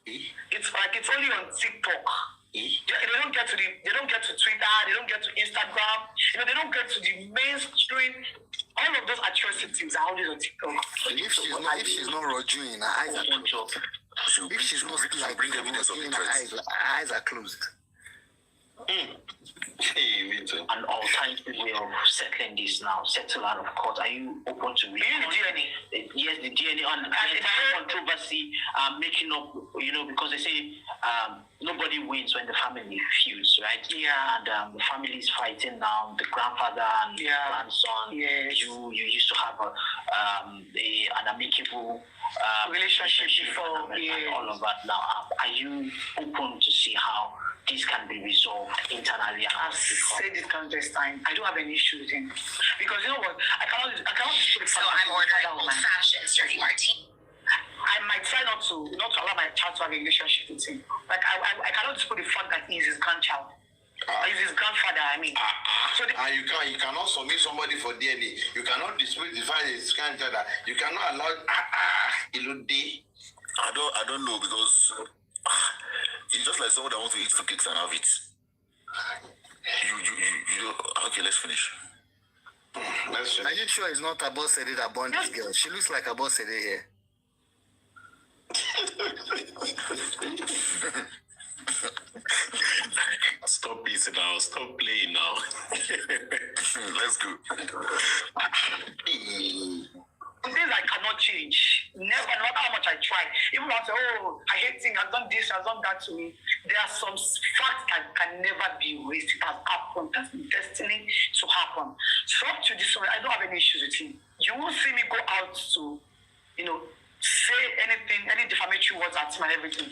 It's like it's only on TikTok. They don't get to Twitter. They don't get to Instagram. They don't get to the mainstream. All of those atrocities are always on TikTok. If she's not rojuing, her eyes are closed. If she's not like bring evidence of interest, her eyes are closed. An alternative way of settling this now, settle out of court. Are you open to read the DNA? Yes, the DNA on controversy, making up, because they say nobody wins when the family feuds, right? Yeah. And the family is fighting now. The grandfather and grandson. Yes. You used to have an amicable relationship before, and all of that. Now, are you open to see how this can be resolved internally? I've said it countless times. I don't have any issue with him because you know what? I cannot. So I'm ordering old-fashioned sturdy martini. I might try not to allow my child to have a relationship with him. Like I cannot dispute the fact that he's his grandchild. He's his grandfather. I mean, so you cannot submit somebody for DNA. You cannot dispute the fact that his grandchild. You cannot allow I don't know because. It's just like someone that wants to eat two cakes and have it. You okay, let's finish. Are you sure it's not Abo Sede that born this girl? She looks like Abo Sede here. Stop it now. Stop playing now. Let's go. Things I cannot change. Never, no matter how much I try. Even when I say, I hate things, I've done this, I've done that to me. There are some facts that can never be erased. It has happened. That's destiny to happen. So up to this one, I don't have any issues with him. You won't see me go out to, say anything, any defamatory words at him and everything.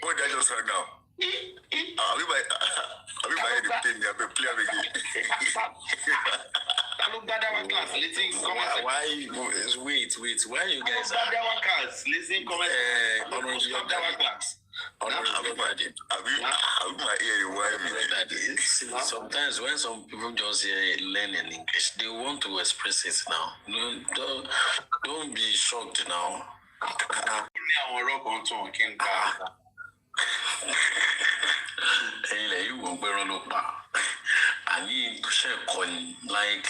What did I just heard now? I'll be by anything. I'll be playing again. Why? Wait. Why you guys? Listen, comment. Sometimes when some people just learn in English, they want to express it now. Don't be shocked now. You won't be run up. I need to share coin like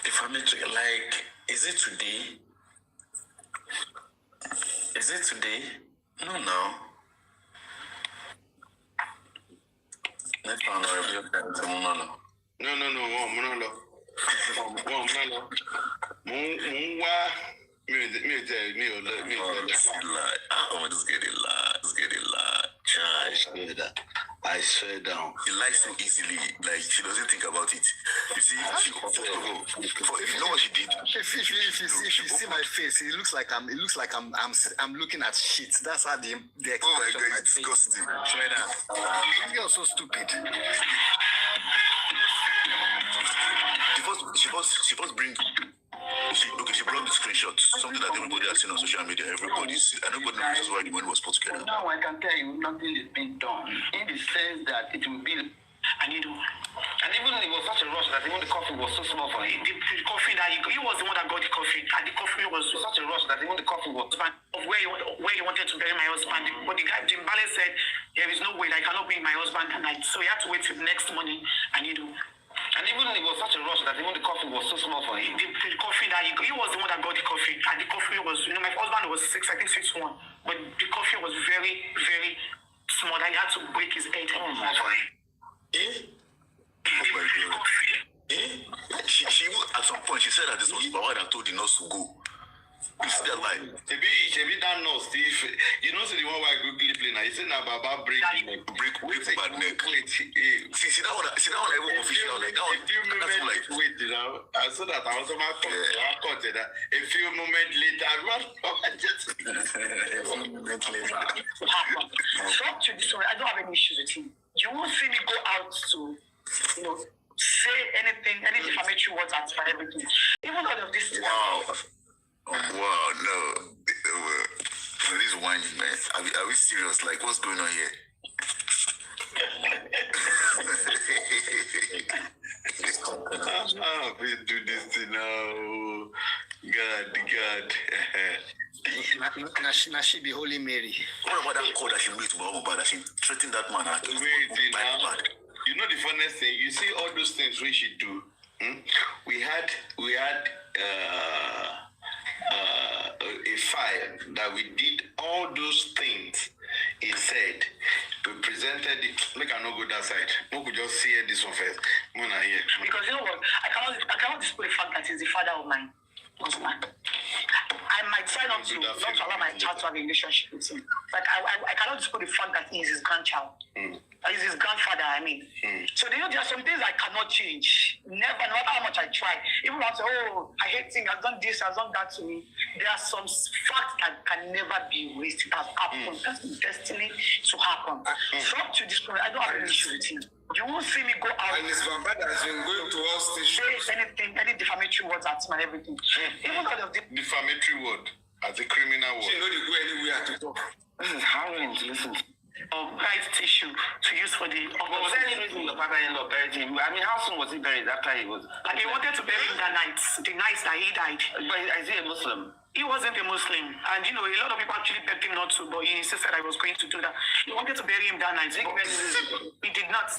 defamatory. Like, is it today? No. No. It's getting loud. I swear down. He lies so easily, like she doesn't think about it. You see, if you know what she did. If you see my face, it looks like I'm looking at shit. That's how the expression. Oh my God, it's disgusting. Swear down. You're so stupid. She first bring. She brought the screenshots, something that everybody has seen on social media. Everybody knows why the money was put together. Now I can tell you nothing is being done in the sense that it will be. And even it was such a rush that even the coffee was so small for him. The coffee that he was the one that got the coffee, and the coffee was such a rush that even the coffee was where he wanted to bury my husband. But the guy Jim Bale said there is no way that I cannot bring my husband tonight, so he had to wait till the next morning. And even it was such a rush that even the coffee was so small for him. The coffee that he was the one that got the coffee, and the coffee was, my husband was 6'1", but the coffee was very, very small. That he had to break his head. Oh my God. She at some point she said that this was Baba that told the nurse to go. You see that line? Shebi that nurse, you know, so the one why quickly play now. You say now Baba break bad neck. See that one even official like that one. A few moments like wait, you know. I saw that I was about to cut it. A few moments later, a few moments later. So up to this one, I don't have any issues with him. You won't see me go out to, you know, say anything, any defamatory words and for everything. Even all of this. Wow. Wow, no. This wine, man. Are we serious? Like, what's going on here? Please do this thing now. God. Now she be Holy Mary. What about that call that she made to Omowummi that she threatened that man? You know the funniest thing, you see all those things we should do. We had a file that we did all those things. He said we presented it. Make I not go that side. We could just see this one first. Because you know what, I cannot display the fact that he's the father of my husband. I might try not to allow my child to have a relationship with him. Like I cannot display the fact that he is his grandchild. He's his grandfather, I mean. So there are some things I cannot change. Never, no matter how much I try. Even when I say, oh, I hate him, I've done this, I've done that to me. There are some facts that can never be erased. It has happened. That's destiny to happen. So up to this point, I don't have any issue with him. You won't see me go out. And his grandfather has been going to all stations. Say anything, any defamatory words at him and everything. Even all of the defamatory word as a criminal word. She know they go anywhere to talk. This is harrowing to listen to. Bright tissue to use for the. Was there any reason your father-in-law buried him? I mean, how soon was he buried after he was? And they wanted to bury him that night, the night that he died. But is he a Muslim? He wasn't a Muslim, and you know, a lot of people actually begged him not to, but he insisted I was going to do that. He wanted to bury him that night. He did not.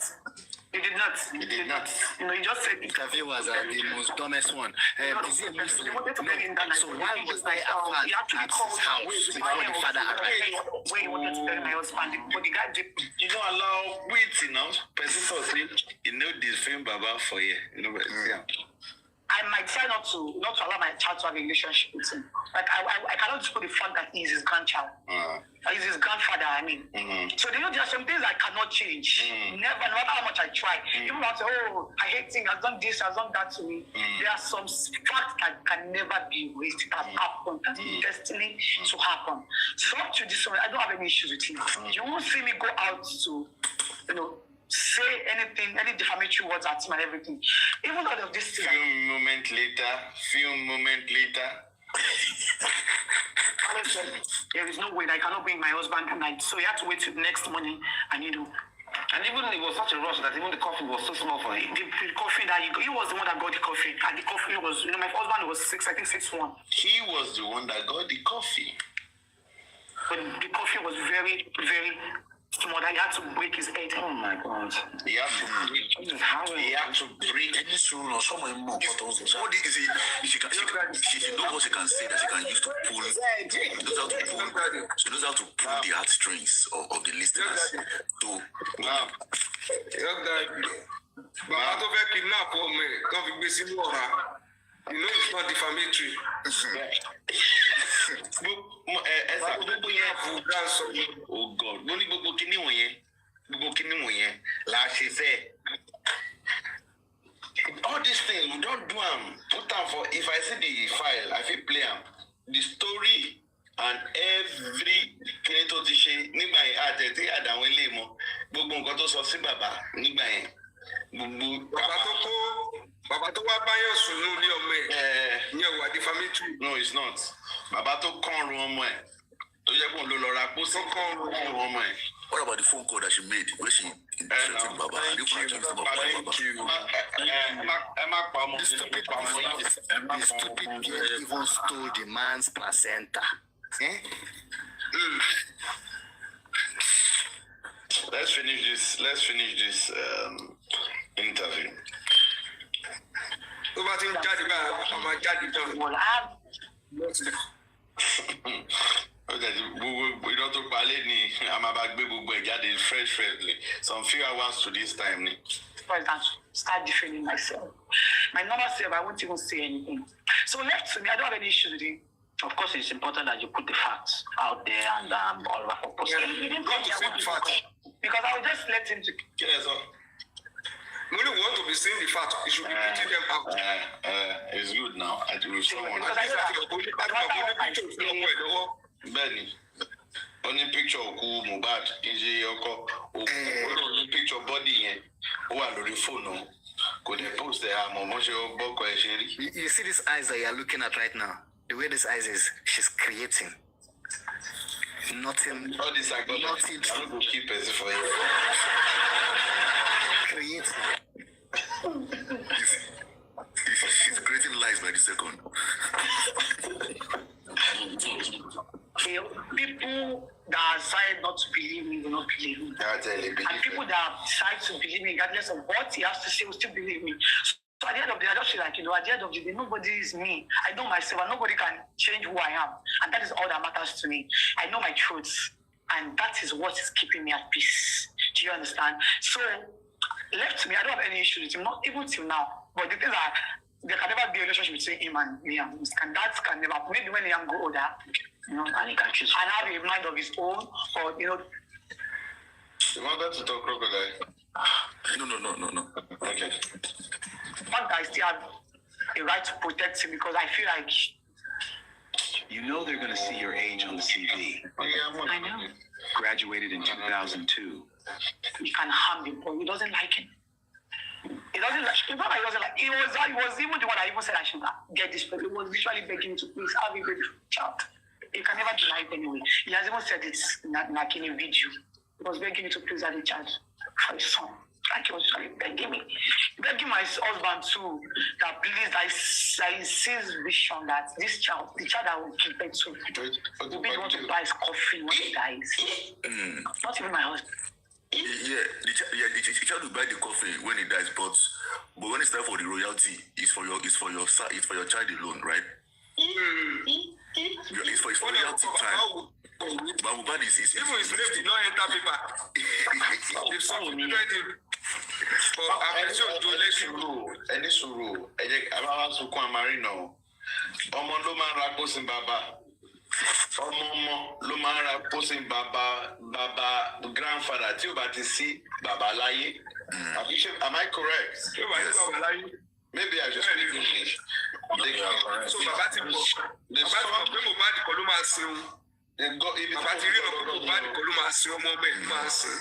He did not. You know, he just said. Interview was the most dumbest one. Is he a Muslim? So why was I he actually at called his house before the father arrived? Where he wanted to bury my husband, but the guy did. You don't allow wait, person for say you know this film Baba for you. You know, I might try not to allow my child to have a relationship with him. Like I cannot just put the fact that he's his grandchild. He's his grandfather, I mean. So there are some things I cannot change. Never, no matter how much I try. Even when I say, oh, I hate him, I've done this, I've done that to me. There are some facts that can never be erased. It has happened. That's destiny to happen. So up to this one, I don't have any issues with him. You won't see me go out to, you know, say anything, any defamatory words at him and everything. Even all of this thing. Few moments later. There is no way that I cannot bring my husband tonight. So he had to wait till the next morning and and even it was such a rush that even the coffin was so small for him. The coffin that he was the one that got the coffin. And the coffin was, my husband was 6'1". He was the one that got the coffee. But the coffin was very, very small that he had to break his head. Oh my God. He had to break this rule or someone more. What is it? She knows what she can say that she can use to pull. She knows how to pull the heartstrings of the listeners. So now, you know it's not defamatory. Oh God, money gbogbo kini wọ̀nyẹn la ṣe fẹ́. All these things we don't do them. Put them for if I see the file, I feel play them. The story and every kini tó ti ṣe nígbà yẹn àtẹ̀tí àdàwọn ilé mọ́ gbogbo nǹkan tó sọ sí bàbá nígbà yẹn gbogbo. Bàbá tó wá báyọ̀ sùn ní ilé ọmọ ẹ̀ yẹn wà defamatory. No, it's not. Bàbá tó kọ́run ọmọ ẹ̀ tó jẹ́ pé òun ló lọ ra pósí kọ́run ọmọ ẹ̀. What about the phone call that she made where she threatened Baba? Thank you. The stupid bitch even stole the man's placenta. Let's finish this interview. We don't talk about it. I'm about to fresh. Some few hours to this time. President, start defending myself. My normal self, I won't even say anything. So left to me, I don't have any issues with him. Of course, it's important that you put the facts out there and all that for posting. He didn't come to see the facts. Because I will just let him to. Yes, sir. When you want to be seeing the facts, you should be putting them out. It's good now. I do someone. Benny. Only picture of Mohbad. Only picture body. Who are the phone? Could they post there? You see these eyes that you are looking at right now? The way this eyes is, she's creating. Nothing. All this I got. Nothing. I'm going to keep it for you. Creating. She's creating lies by the second. People that decide not to believe me will not believe me. And people that decide to believe me, regardless of what he has to say, will still believe me. So at the end of the day, I just feel like, at the end of the day, nobody is me. I know myself, and nobody can change who I am. And that is all that matters to me. I know my truths, and that is what is keeping me at peace. Do you understand? So, left to me, I don't have any issue with him, not even till now. But the thing is that there can never be a relationship between him and Liam. And that can never, maybe when Liam grow older, and he can choose and have a mind of his own, or, You wanted to talk crocodile? No. Okay. One guy still have a right to protect him because I feel like. You know they're going to see your age on the TV. I know. Graduated in 2002. He can harm him, but he doesn't like him. He doesn't like. It's not like he doesn't like. He was even the one that even said I should get this. But he was literally begging me to please have a baby child. You can never deny it anyway. He has even said it in a video. He was begging me to please have a child for his son. Like he was trying begging me. Begging my husband too, that please, I sees vision that this child, the child I will give birth to, will be the one to buy his coffin when he dies. Not even my husband. The child will buy the coffin when he dies, but when it's time for the royalty, it's for your child alone, right? It's for royalty time. But Mohbad is even his name did not enter paper. If someone did it, but I'm sure to let you know. Any suru, I'm so quite marino. Omo lo man ra posin baba. Omo lo man ra posin baba grandfather. Tí o bá ti sí baba láyé. Am I correct? Yes. Maybe I just speak English. So baba ti mo. Baba ti mo Mohbad ko ló máa sin. Baba ti rí ọkọ Mohbad ko ló máa sin ọmọ ọmọ ẹ̀ máa sin.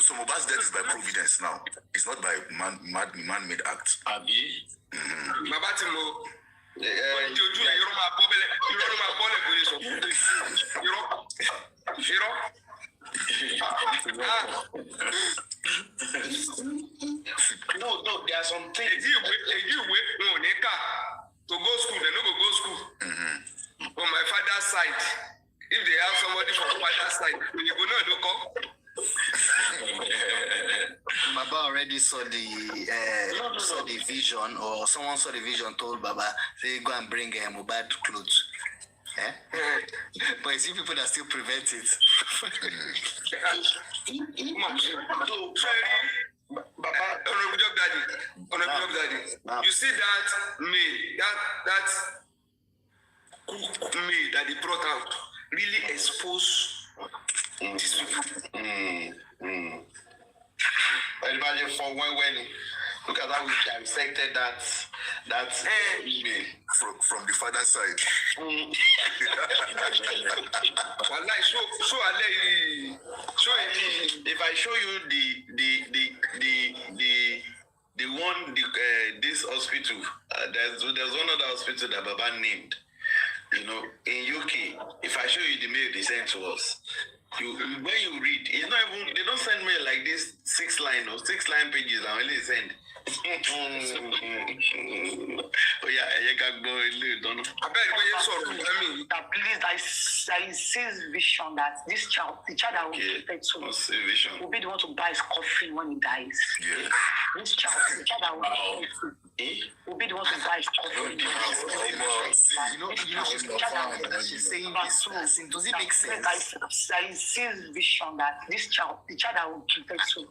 So Mohbad's death is by providence now. It's not by man-made act. Baba ti mo. Di ojú yẹn irọ́ máa bọ́ bẹ́lẹ̀ irọ́ ló máa bọ́ lẹ̀ bóyá sọ irọ́. No, there are some things. Èyí ìwé wọn ò ní kà to go school they no go school. On my father's side, if they have somebody from father's side, you go no come. Baba already saw the vision, or someone saw the vision, told Baba, say go and bring Mohbad clothes. But you see people that still prevent it. Honorable Daddy, you see that maid, that cook maid that they brought out really expose these people. Everybody for when look at how we dissected that email from the father's side. If I show you this hospital, there's one other hospital that Baba named, in UK. If I show you the mail they sent to us, when you read, it's not even, they don't send mail like this 6 line or 6 line pages and only send. Oh yeah, I can go a little. Please, I see vision that this child, the child I will give birth to, will be the one to buy his coffin when he dies. Yeah. This child, the child I will give birth to, will be the one to buy his coffin. She's saying this. Does it make sense? I sees vision that this child, the child I will give birth to.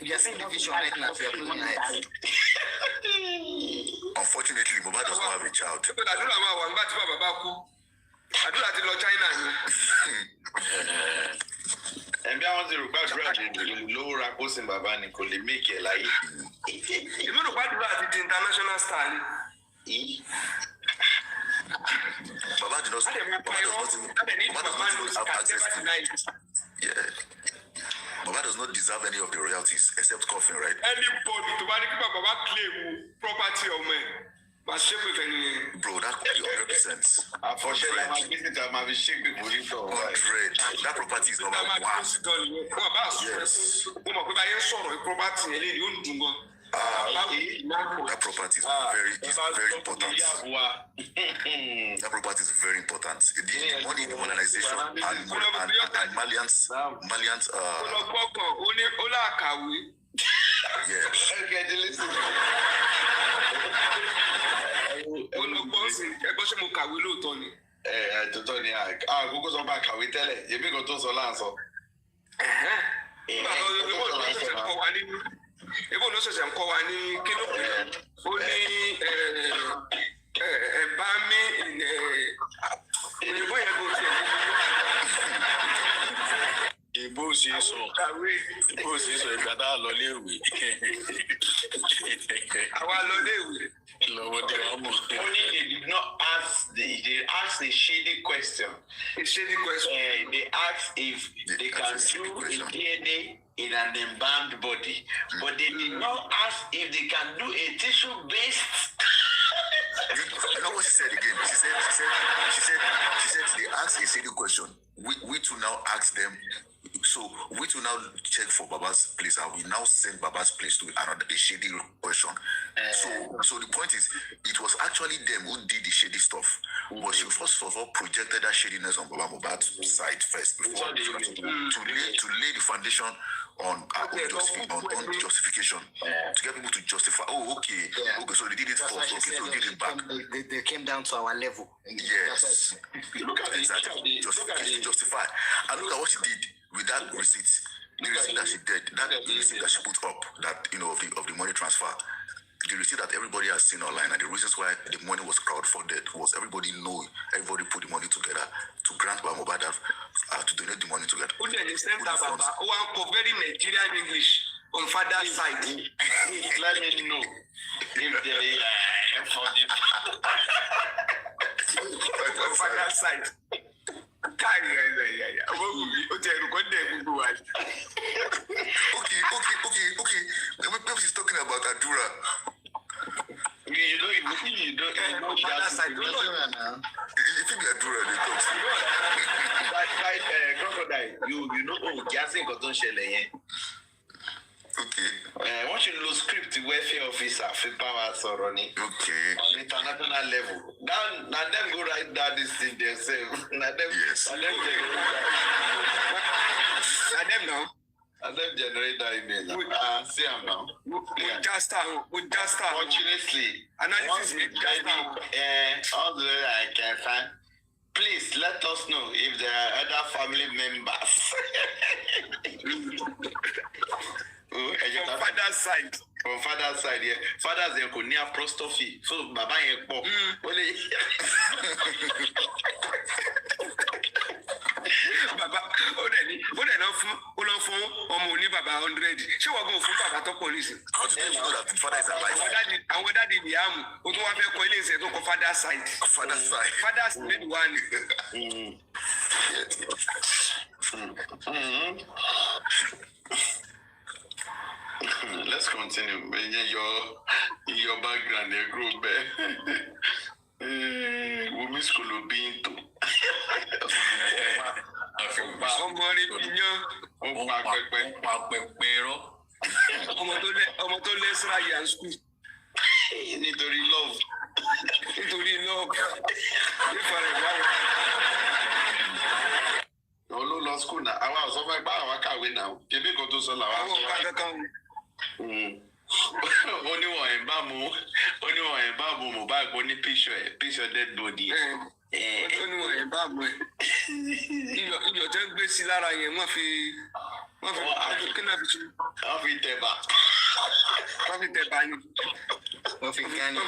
You are seeing the vision right now. You are closing your eyes. Unfortunately, Mohbad does not have a child. And I want to regard lower Rakos in Babani could make it like you know what the international style. Baba does not have access to. Yeah. Baba does not deserve any of the royalties except coffin, right? Anybody to Baba claim property of me. Bro, that could be 100%. Unfortunately, my business might be shaking with it. 100. That property is number one. Yes. That property is very important. That property is very important. The money in the modernization and Malians yes. Ibo si so ìgbàdá lọ léèwé. Àwa lọ léèwé. Only they did not ask they asked a shady question. A shady question. They asked if they can do a DNA in an embalmed body, but they did not ask if they can do a tissue-based. You know what she said again? She said they asked a shady question. We to now ask them. So we to now check for Baba's place, and we now send Baba's place to another shady question. So the point is, it was actually them who did the shady stuff, but she first of all projected that shadiness on Baba Mohbad's side first before to lay the foundation on justification to get people to justify. Okay, so they did it first. Okay, so they did it back. They came down to our level. Yes, look at exactly justification, justify, and look at what she did with that receipt. The receipt that she did, the receipt that she put up, that of the money transfer. The receipt that everybody has seen online, and the reasons why the money was crowdfunded was everybody put the money together to grant Baba Mohbad to donate the money together. Who did understand that Baba? One very Nigerian English on father's side. Let me know if they on father's side. Okay. Maybe she's talking about Adura. You know father's side. If you be Adura, they talk. Like crocodile, you know, Jason Cotton Shelley. Okay. Once you lose script, welfare officer, free power, so running. Okay. On international level. Now them go write down this thing themselves. Yes. And them generate that email. See them now. Just start. Fortunately, analysis all the way I can find. Please let us know if there are other family members. From father's side. From father's side, yeah. Father's there could near prostrophy. So Baba ain't pop. Baba, Omowummi Baba 100. She will go for Baba to police. How do you know that the father is alive? And whether the Yam, who do have a coilings to go father's side. Father's side. Father's made one. Let's continue. Your background, they grow back. Women's school of being to. Nítorí love. Olú lọ school náà, àwa ò sọ fún ẹgbẹ́ àwa kàwé náà, ebi kan tó sọ làwa sọ. Oníwọ̀n ẹ̀ bá mu Mohbad ní picture dead body. Oníwọ̀n ẹ̀ bá mu ẹ̀. iyọ̀ tẹ́ gbé sí lára yẹn wọ́n fi kí náà fi ṣe. Wọ́n fi tẹ̀bà. Wọ́n fi tẹ̀bà ni. Wọ́n fi gánì.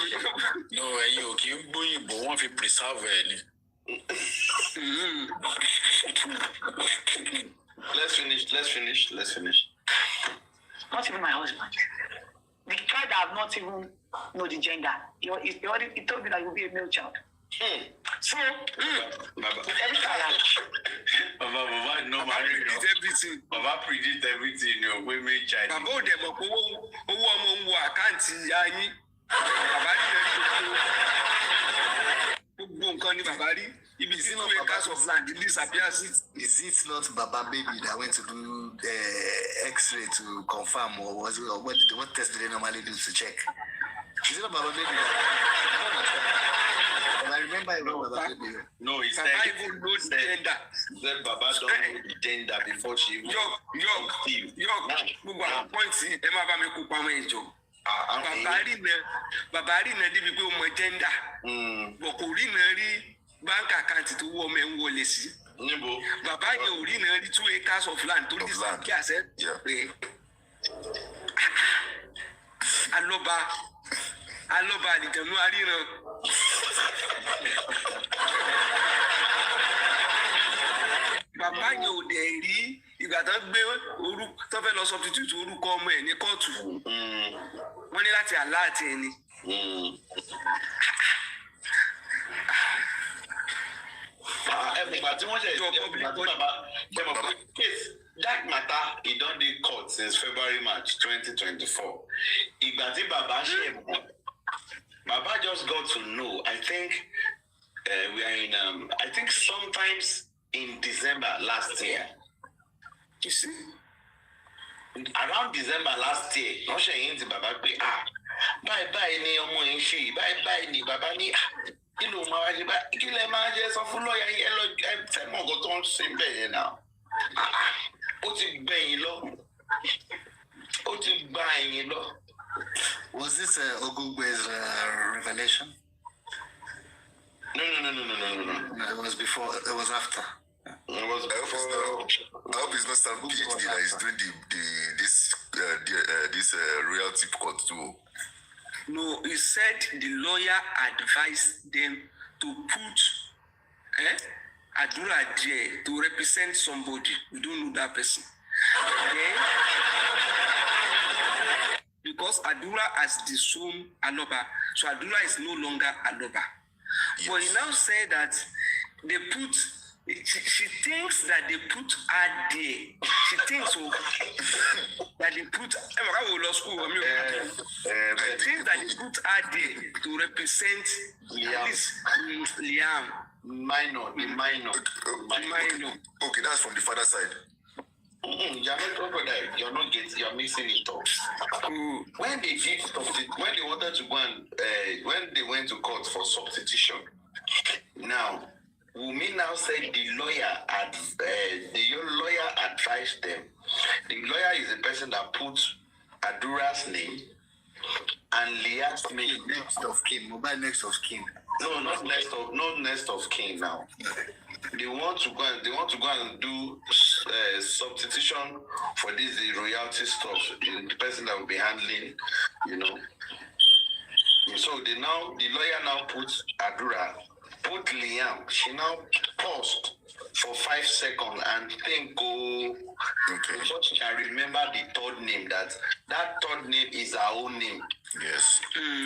No, ẹ̀yin ò kì í gbóyìnbó, wọ́n fi preserve ẹ̀ ni. Let's finish. Not even my husband. The child that have not even know the gender. He told me that he will be a male child. So, Baba, no predict everything. Baba predict everything. We make child. Baba ó dẹ̀ mọ̀ pé owó ọmọ ń wo àkáǹtì ìyá yín. Bàbá rí rẹ̀ gbogbo nǹkan ni bàbá rí. Ibi tí 2 acres of land disappears. Is it not Baba Baby that went to do X-ray to confirm, or what test do they normally do to check? Is it not Baba Baby? I remember Baba Baby. No, he said Baba even knows the gender. Then Baba don't know the gender before she even conceived. Gbogbo àwọn pọ́ǹtì ẹ má bá mi kó pamọ́ ẹ̀jọ̀. Bàbá rí náà débi pé ó mọ gender. Bọ̀ kò rí náà rí báńkì àkáǹtì tó wọ́ ọmọ ẹ̀ ń wọlé sí. Bàbá yẹn ò rí náà rí 2 acres of land tó ní sàkí àṣẹ pé alọ́ba àlìjẹ̀nú aríran. Bàbá yẹn ò dẹ̀ rí ìgbà tó gbé tó fẹ́ lọ substitute orúkọ ọmọ ẹ̀ ní kóòtù. Wọ́n ní láti aláàtì ẹni. That matter, it don't dey court since February, March 2024. Ìgbà Baba ṣe Baba just got to know. I think we are in. I think sometimes in December last year. You see, around December last year, wọ́n ṣe yín ti Baba pé báyìí ni ọmọ yẹn ṣe báyìí ni Baba ní kí ló máa wá ṣe báyìí kí lè máa jẹ sọ fún lọ́ọ̀yà yẹn lọ fẹ́ mọ̀ nǹkan tó ń ṣe bẹ́ẹ̀ yẹn náà. Ó ti gbẹ̀yìn lọ. Ó ti gba ẹ̀yìn lọ. Was this Ogugbe's revelation? No. No, it was before. It was after. It was before. I hope he's not some PhD that is doing this royalty court too. No, he said the lawyer advised them to put Adura there to represent somebody. We don't know that person. Okay? Because Adura has disowned Aloba, so Adura is no longer Aloba. Yes. But he now said that they put. She thinks that they put her there. She thinks that they put. She thinks that they put her there to represent Liam. Minor. Okay, that's from the father side. You're mixing it up. When they wanted to go and when they went to court for substitution, now Wunmi now said the lawyer advised them. The lawyer is the person that puts Adura's name and Lia's name. Next of kin, mobile next of kin. No, not next of kin now. They want to go and do substitution for this the royalty stuff. The person that will be handling, So the lawyer now puts Adura, put Liam. She now paused for 5 seconds and think, okay. So she can remember the third name. That third name is her own name. Yes.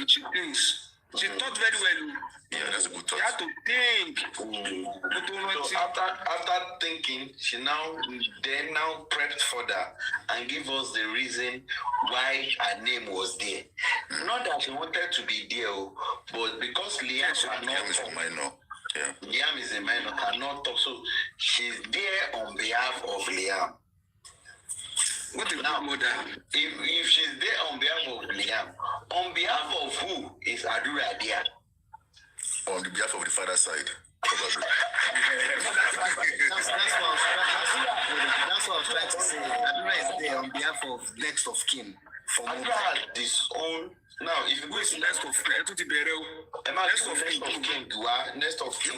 She thinks. She thought very well. Yeah, that's a good thought. She had to think. So after thinking, she now prepped further and give us the reason why her name was there. Not that she wanted to be there, but because Liam is a minor. Yeah. Liam is a minor, cannot talk. So she's there on behalf of Liam. What is now, if she's there on behalf of Liam, on behalf of who is Adura there? On the behalf of the father side, probably. That's what I was trying to say. Adura is there on behalf of next of kin. Adura has this own. Now, if you go to next of kin, even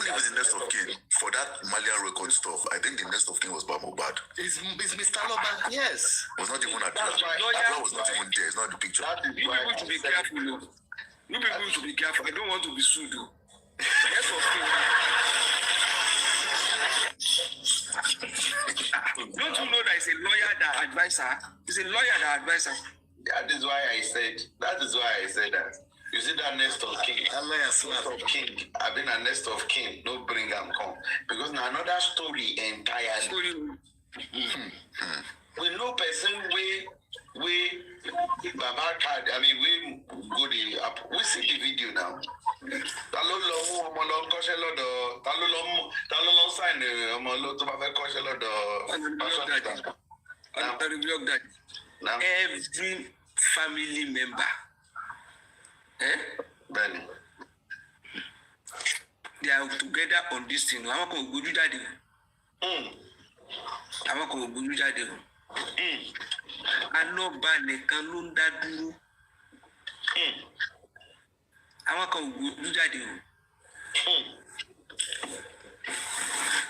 if it's next of kin, for that Malian record stuff, I think the next of kin was Mohbad. It's Mr. Loba. Yes. Was not even Adela. Adela was not even there. It's not the picture. You people should be careful. You people should be careful. I don't want to be sued. Next of kin. Don't you know that it's a lawyer that advises her? It's a lawyer that advises her. That is why I said that. You see that nest of king. I've been a nest of king. No bring them come. Because now another story entirely. We know person we Baba card. I mean we go the up. We see the video now. Talo sign every family member. Benny. They are together on this thing. I want to go do that. I know Bane can loan that duro. I want to go do that.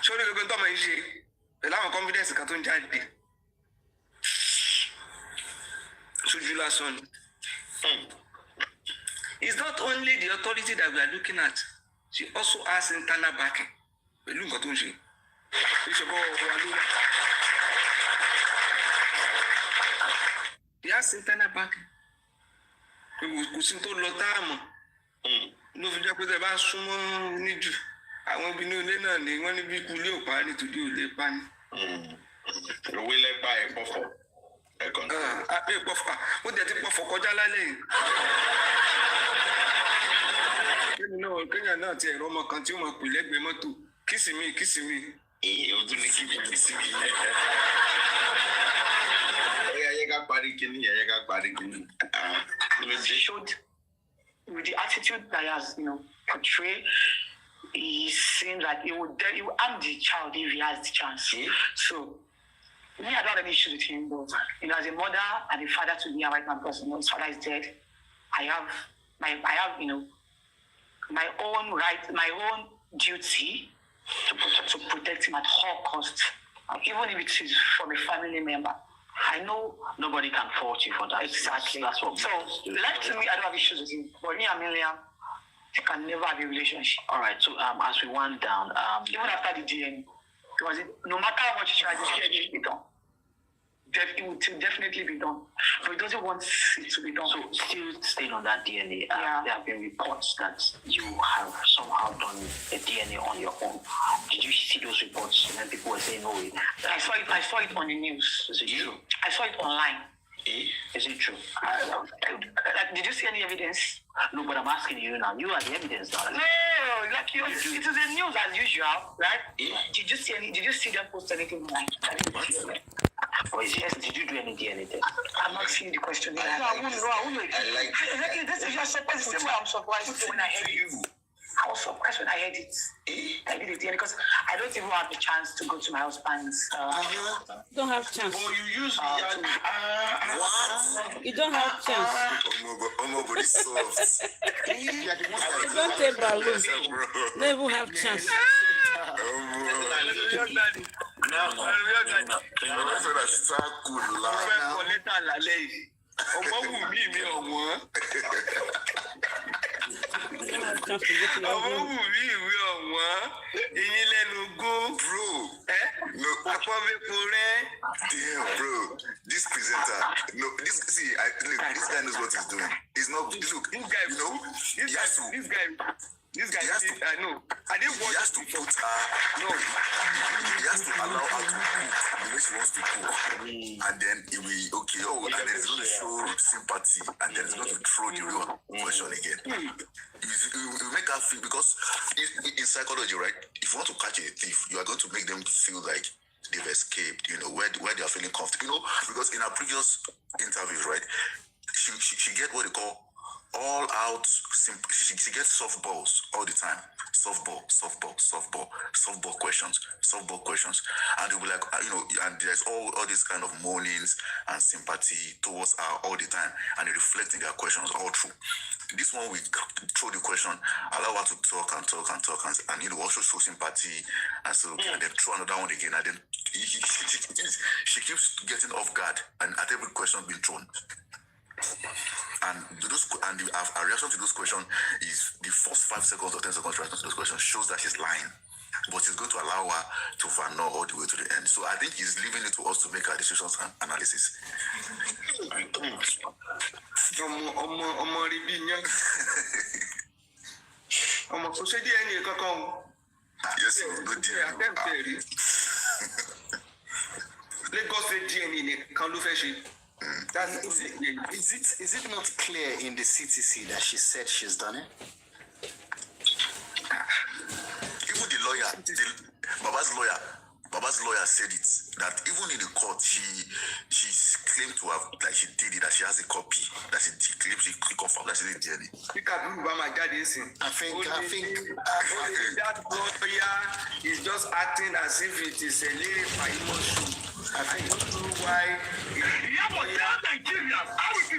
Sorry, you're going to my issue. The lack of confidence can turn judge. So you last one. It's not only the authority that we are looking at. She also has internal backing. Look at she. He has internal backing. We seem to lot time. No, if you put the bass, someone need you. I won't be no later. They want to be cool. Party to do the pan. We will let buy a buffer. I pay buffer. What did you buffer? Kojala lane. You know, Kenya not a Roma consumer will let me to kiss me. You do not give me kissing me. Showed with the attitude that he has, portrayed, he seems like he would harm the child if he has the chance. So, me, I don't have any issue with him, but as a mother and a father to me, right now, because his father is dead, I have my own right, my own duty to protect him at all costs, even if it is from a family member. I know nobody can fault you for that. Exactly. That's what. So, like to me, I don't have issues with him. But me and Miriam, they can never have a relationship. All right. So, as we wind down, even after the DNA, because no matter how much you try to get it be done, it will definitely be done. But he doesn't want it to be done. So, still staying on that DNA, there have been reports that you have somehow done a DNA on your own. Did you see those reports when people were saying, "No, I saw it on the news." Is it true? I saw it online. Is it true? Did you see any evidence? No, but I'm asking you now. You are the evidence now. No, like it is the news as usual, right? Did you see them post anything online? Or is it, did you do any DNA test? I'm not seeing the question. I won't this is your surprise. I'm surprised when I heard it. I was surprised when I heard it. I did it because I don't even have the chance to go to my husband's. Don't have chance. Oh, you use what? You don't have chance. But it's soft. You don't take balloon. They will have chance. Omowummi mi ọ̀wọ́n. Omowummi mi ọ̀wọ́n. Ìyín lẹ́nu gún. Bro. Àpọ̀bẹ̀pọ̀ rẹ̀. Damn, bro. This presenter. No, this guy knows what he's doing. He's not. Look, This guy, I know. I didn't want. He has to put her. No. He has to allow her to cook the way she wants to cook, and then it will okay. Oh, and then it's going to show sympathy, and then it's going to throw the real question again. You make her feel, because in psychology, right? If you want to catch a thief, you are going to make them feel like they've escaped. Where they are feeling comfortable. Because in her previous interviews, right, she get what they call all out. She gets softballs all the time. Softball questions, and you'll be like, and there's all these kind of moanings and sympathy towards her all the time, and it reflects in their questions all through. This one, we throw the question, allow her to talk, and also show sympathy, and so and then throw another one again, and then she keeps getting off guard, and at every question being thrown. And our reaction to those questions is the first 5 seconds or 10 seconds reaction to those questions shows that she's lying, but he's going to allow her to vano all the way to the end. So I think he's leaving it to us to make our decisions and analysis. Yes, good deal. Lagos DNA can do fashion. Is it not clear in the CTC that she said she's done it? Even the lawyer, Baba's lawyer said it, that even in the court, she claimed to have, like, she did it, that she has a copy, that she claims she confirmed that she did DNA. I think that lawyer is just acting as if it is a little for emotion. I don't know why.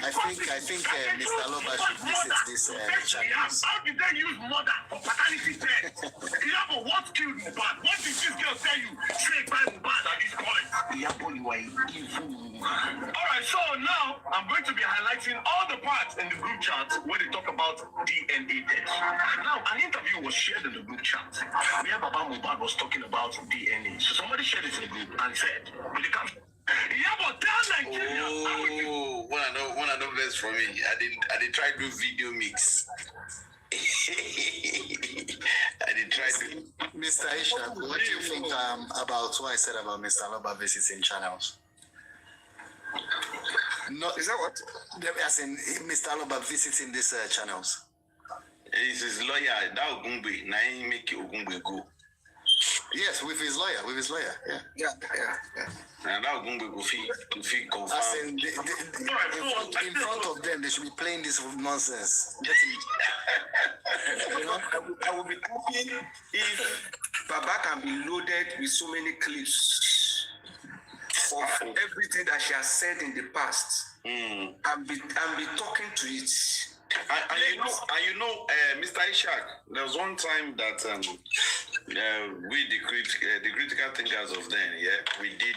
I think Mr. Loba should visit this channel. How did they use murder for paternity test? What killed Mohbad? What did this girl tell you? Straight by Mohbad at this point. Alright, so now I'm going to be highlighting all the parts in the group chat where they talk about DNA test. Now, an interview was shared in the group chat where Baba Mohbad was talking about DNA. So somebody shared it in the group and said, one of the best for me. I did try to do video mix. I did try to. Mr. Aisha, what do you think about what I said about Mr. Loba visiting channels? No, is that what? As in Mr. Loba visiting these channels. It's his lawyer. That Ogungbe. Now he make Ogungbe go. Yes, with his lawyer. Yeah. And that Ogungbe go feel confirm. As in, in front of them, they should be playing this nonsense. I will be happy if Baba can be loaded with so many clips of everything that she has said in the past, and be talking to it. Mr. Ishak, there was one time that we the critical thinkers of then, we did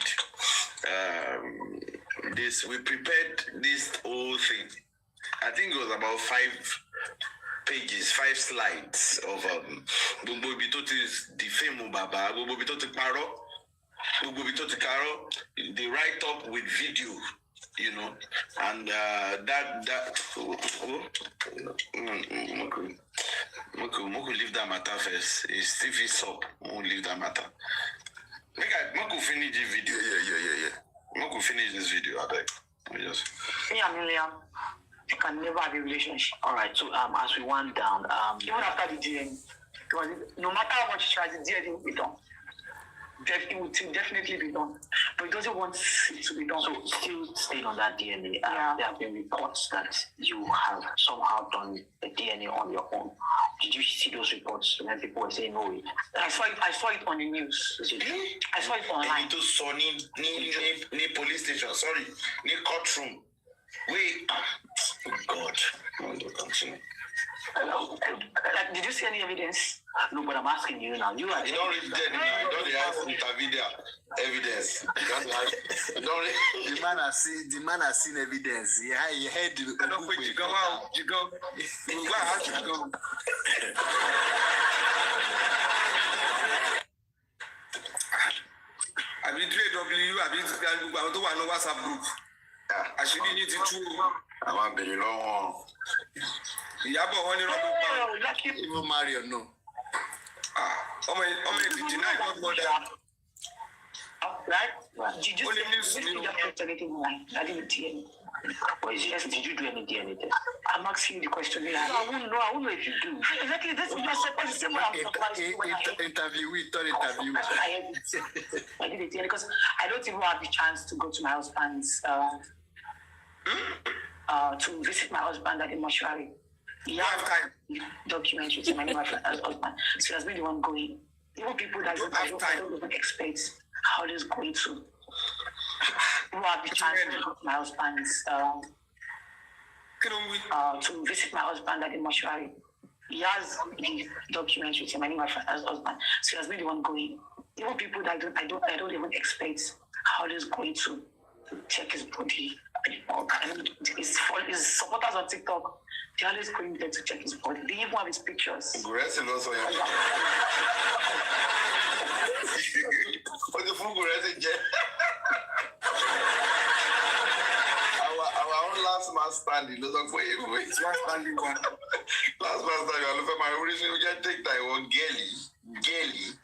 this. We prepared this whole thing. I think it was about 5 pages, 5 slides of Gbogbo Bitoti's defame Baba, Gbogbo Bitoti Paro, Gbogbo Bitoti Karo, the write up with video. And Moku leave that matter first. It's TV sub. Won't leave that matter. Moku finish the video. Yeah. Moku finish this video. I beg. Yes. You can never have a relationship. All right. So as we went down, even after the DNA, no matter how much you try, the DNA will be done. It will definitely be done, but it doesn't want it to be done. So, still staying on that DNA, there have been reports that you have somehow done the DNA on your own. Did you see those reports when people were saying, "No, I saw it on the news. I saw it online." It was near police station. Sorry, near courtroom. Wait, oh God, continue. Did you see any evidence? No, but I'm asking you now. You are. You don't read there now. You don't have intervideo evidence. The man has seen evidence. Yeah, he heard the. I don't think you go out. You go. I've been W. I've been to one WhatsApp group. I should need to two. I'm a bit long. Even Mario, no. Right? Did you do anything online? I didn't see any. Yes, did you do any DNA test? I'm asking you the question. I won't know if you do. Exactly, this is my second interview. I did it because I don't even have the chance to go to my husband's to visit my husband at the mortuary. He has documents with him, and my friend as husband. So he has been the one going. Even people that I don't even expect how this is going to. Who have the chance to visit my husband's to visit my husband at the mortuary. He has the documents with him, and my friend as husband. So he has been the one going. Even people that I don't even expect how this is going to check his body. And his supporters on TikTok, they're always going there to check his body. They even have his pictures. Our own last man standing, those are for you. Last man standing, you are looking my original. You just take that one, Gelly.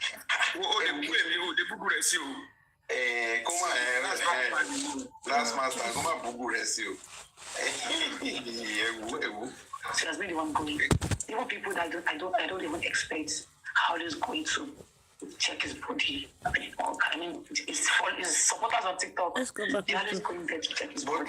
Oh, the book rescue. Come on, last man standing, come on, book rescue. So that's been the one going. Even people that I don't even expect how this is going to check his body. I mean, his supporters on TikTok. Let's go back. They're always going there to check his body.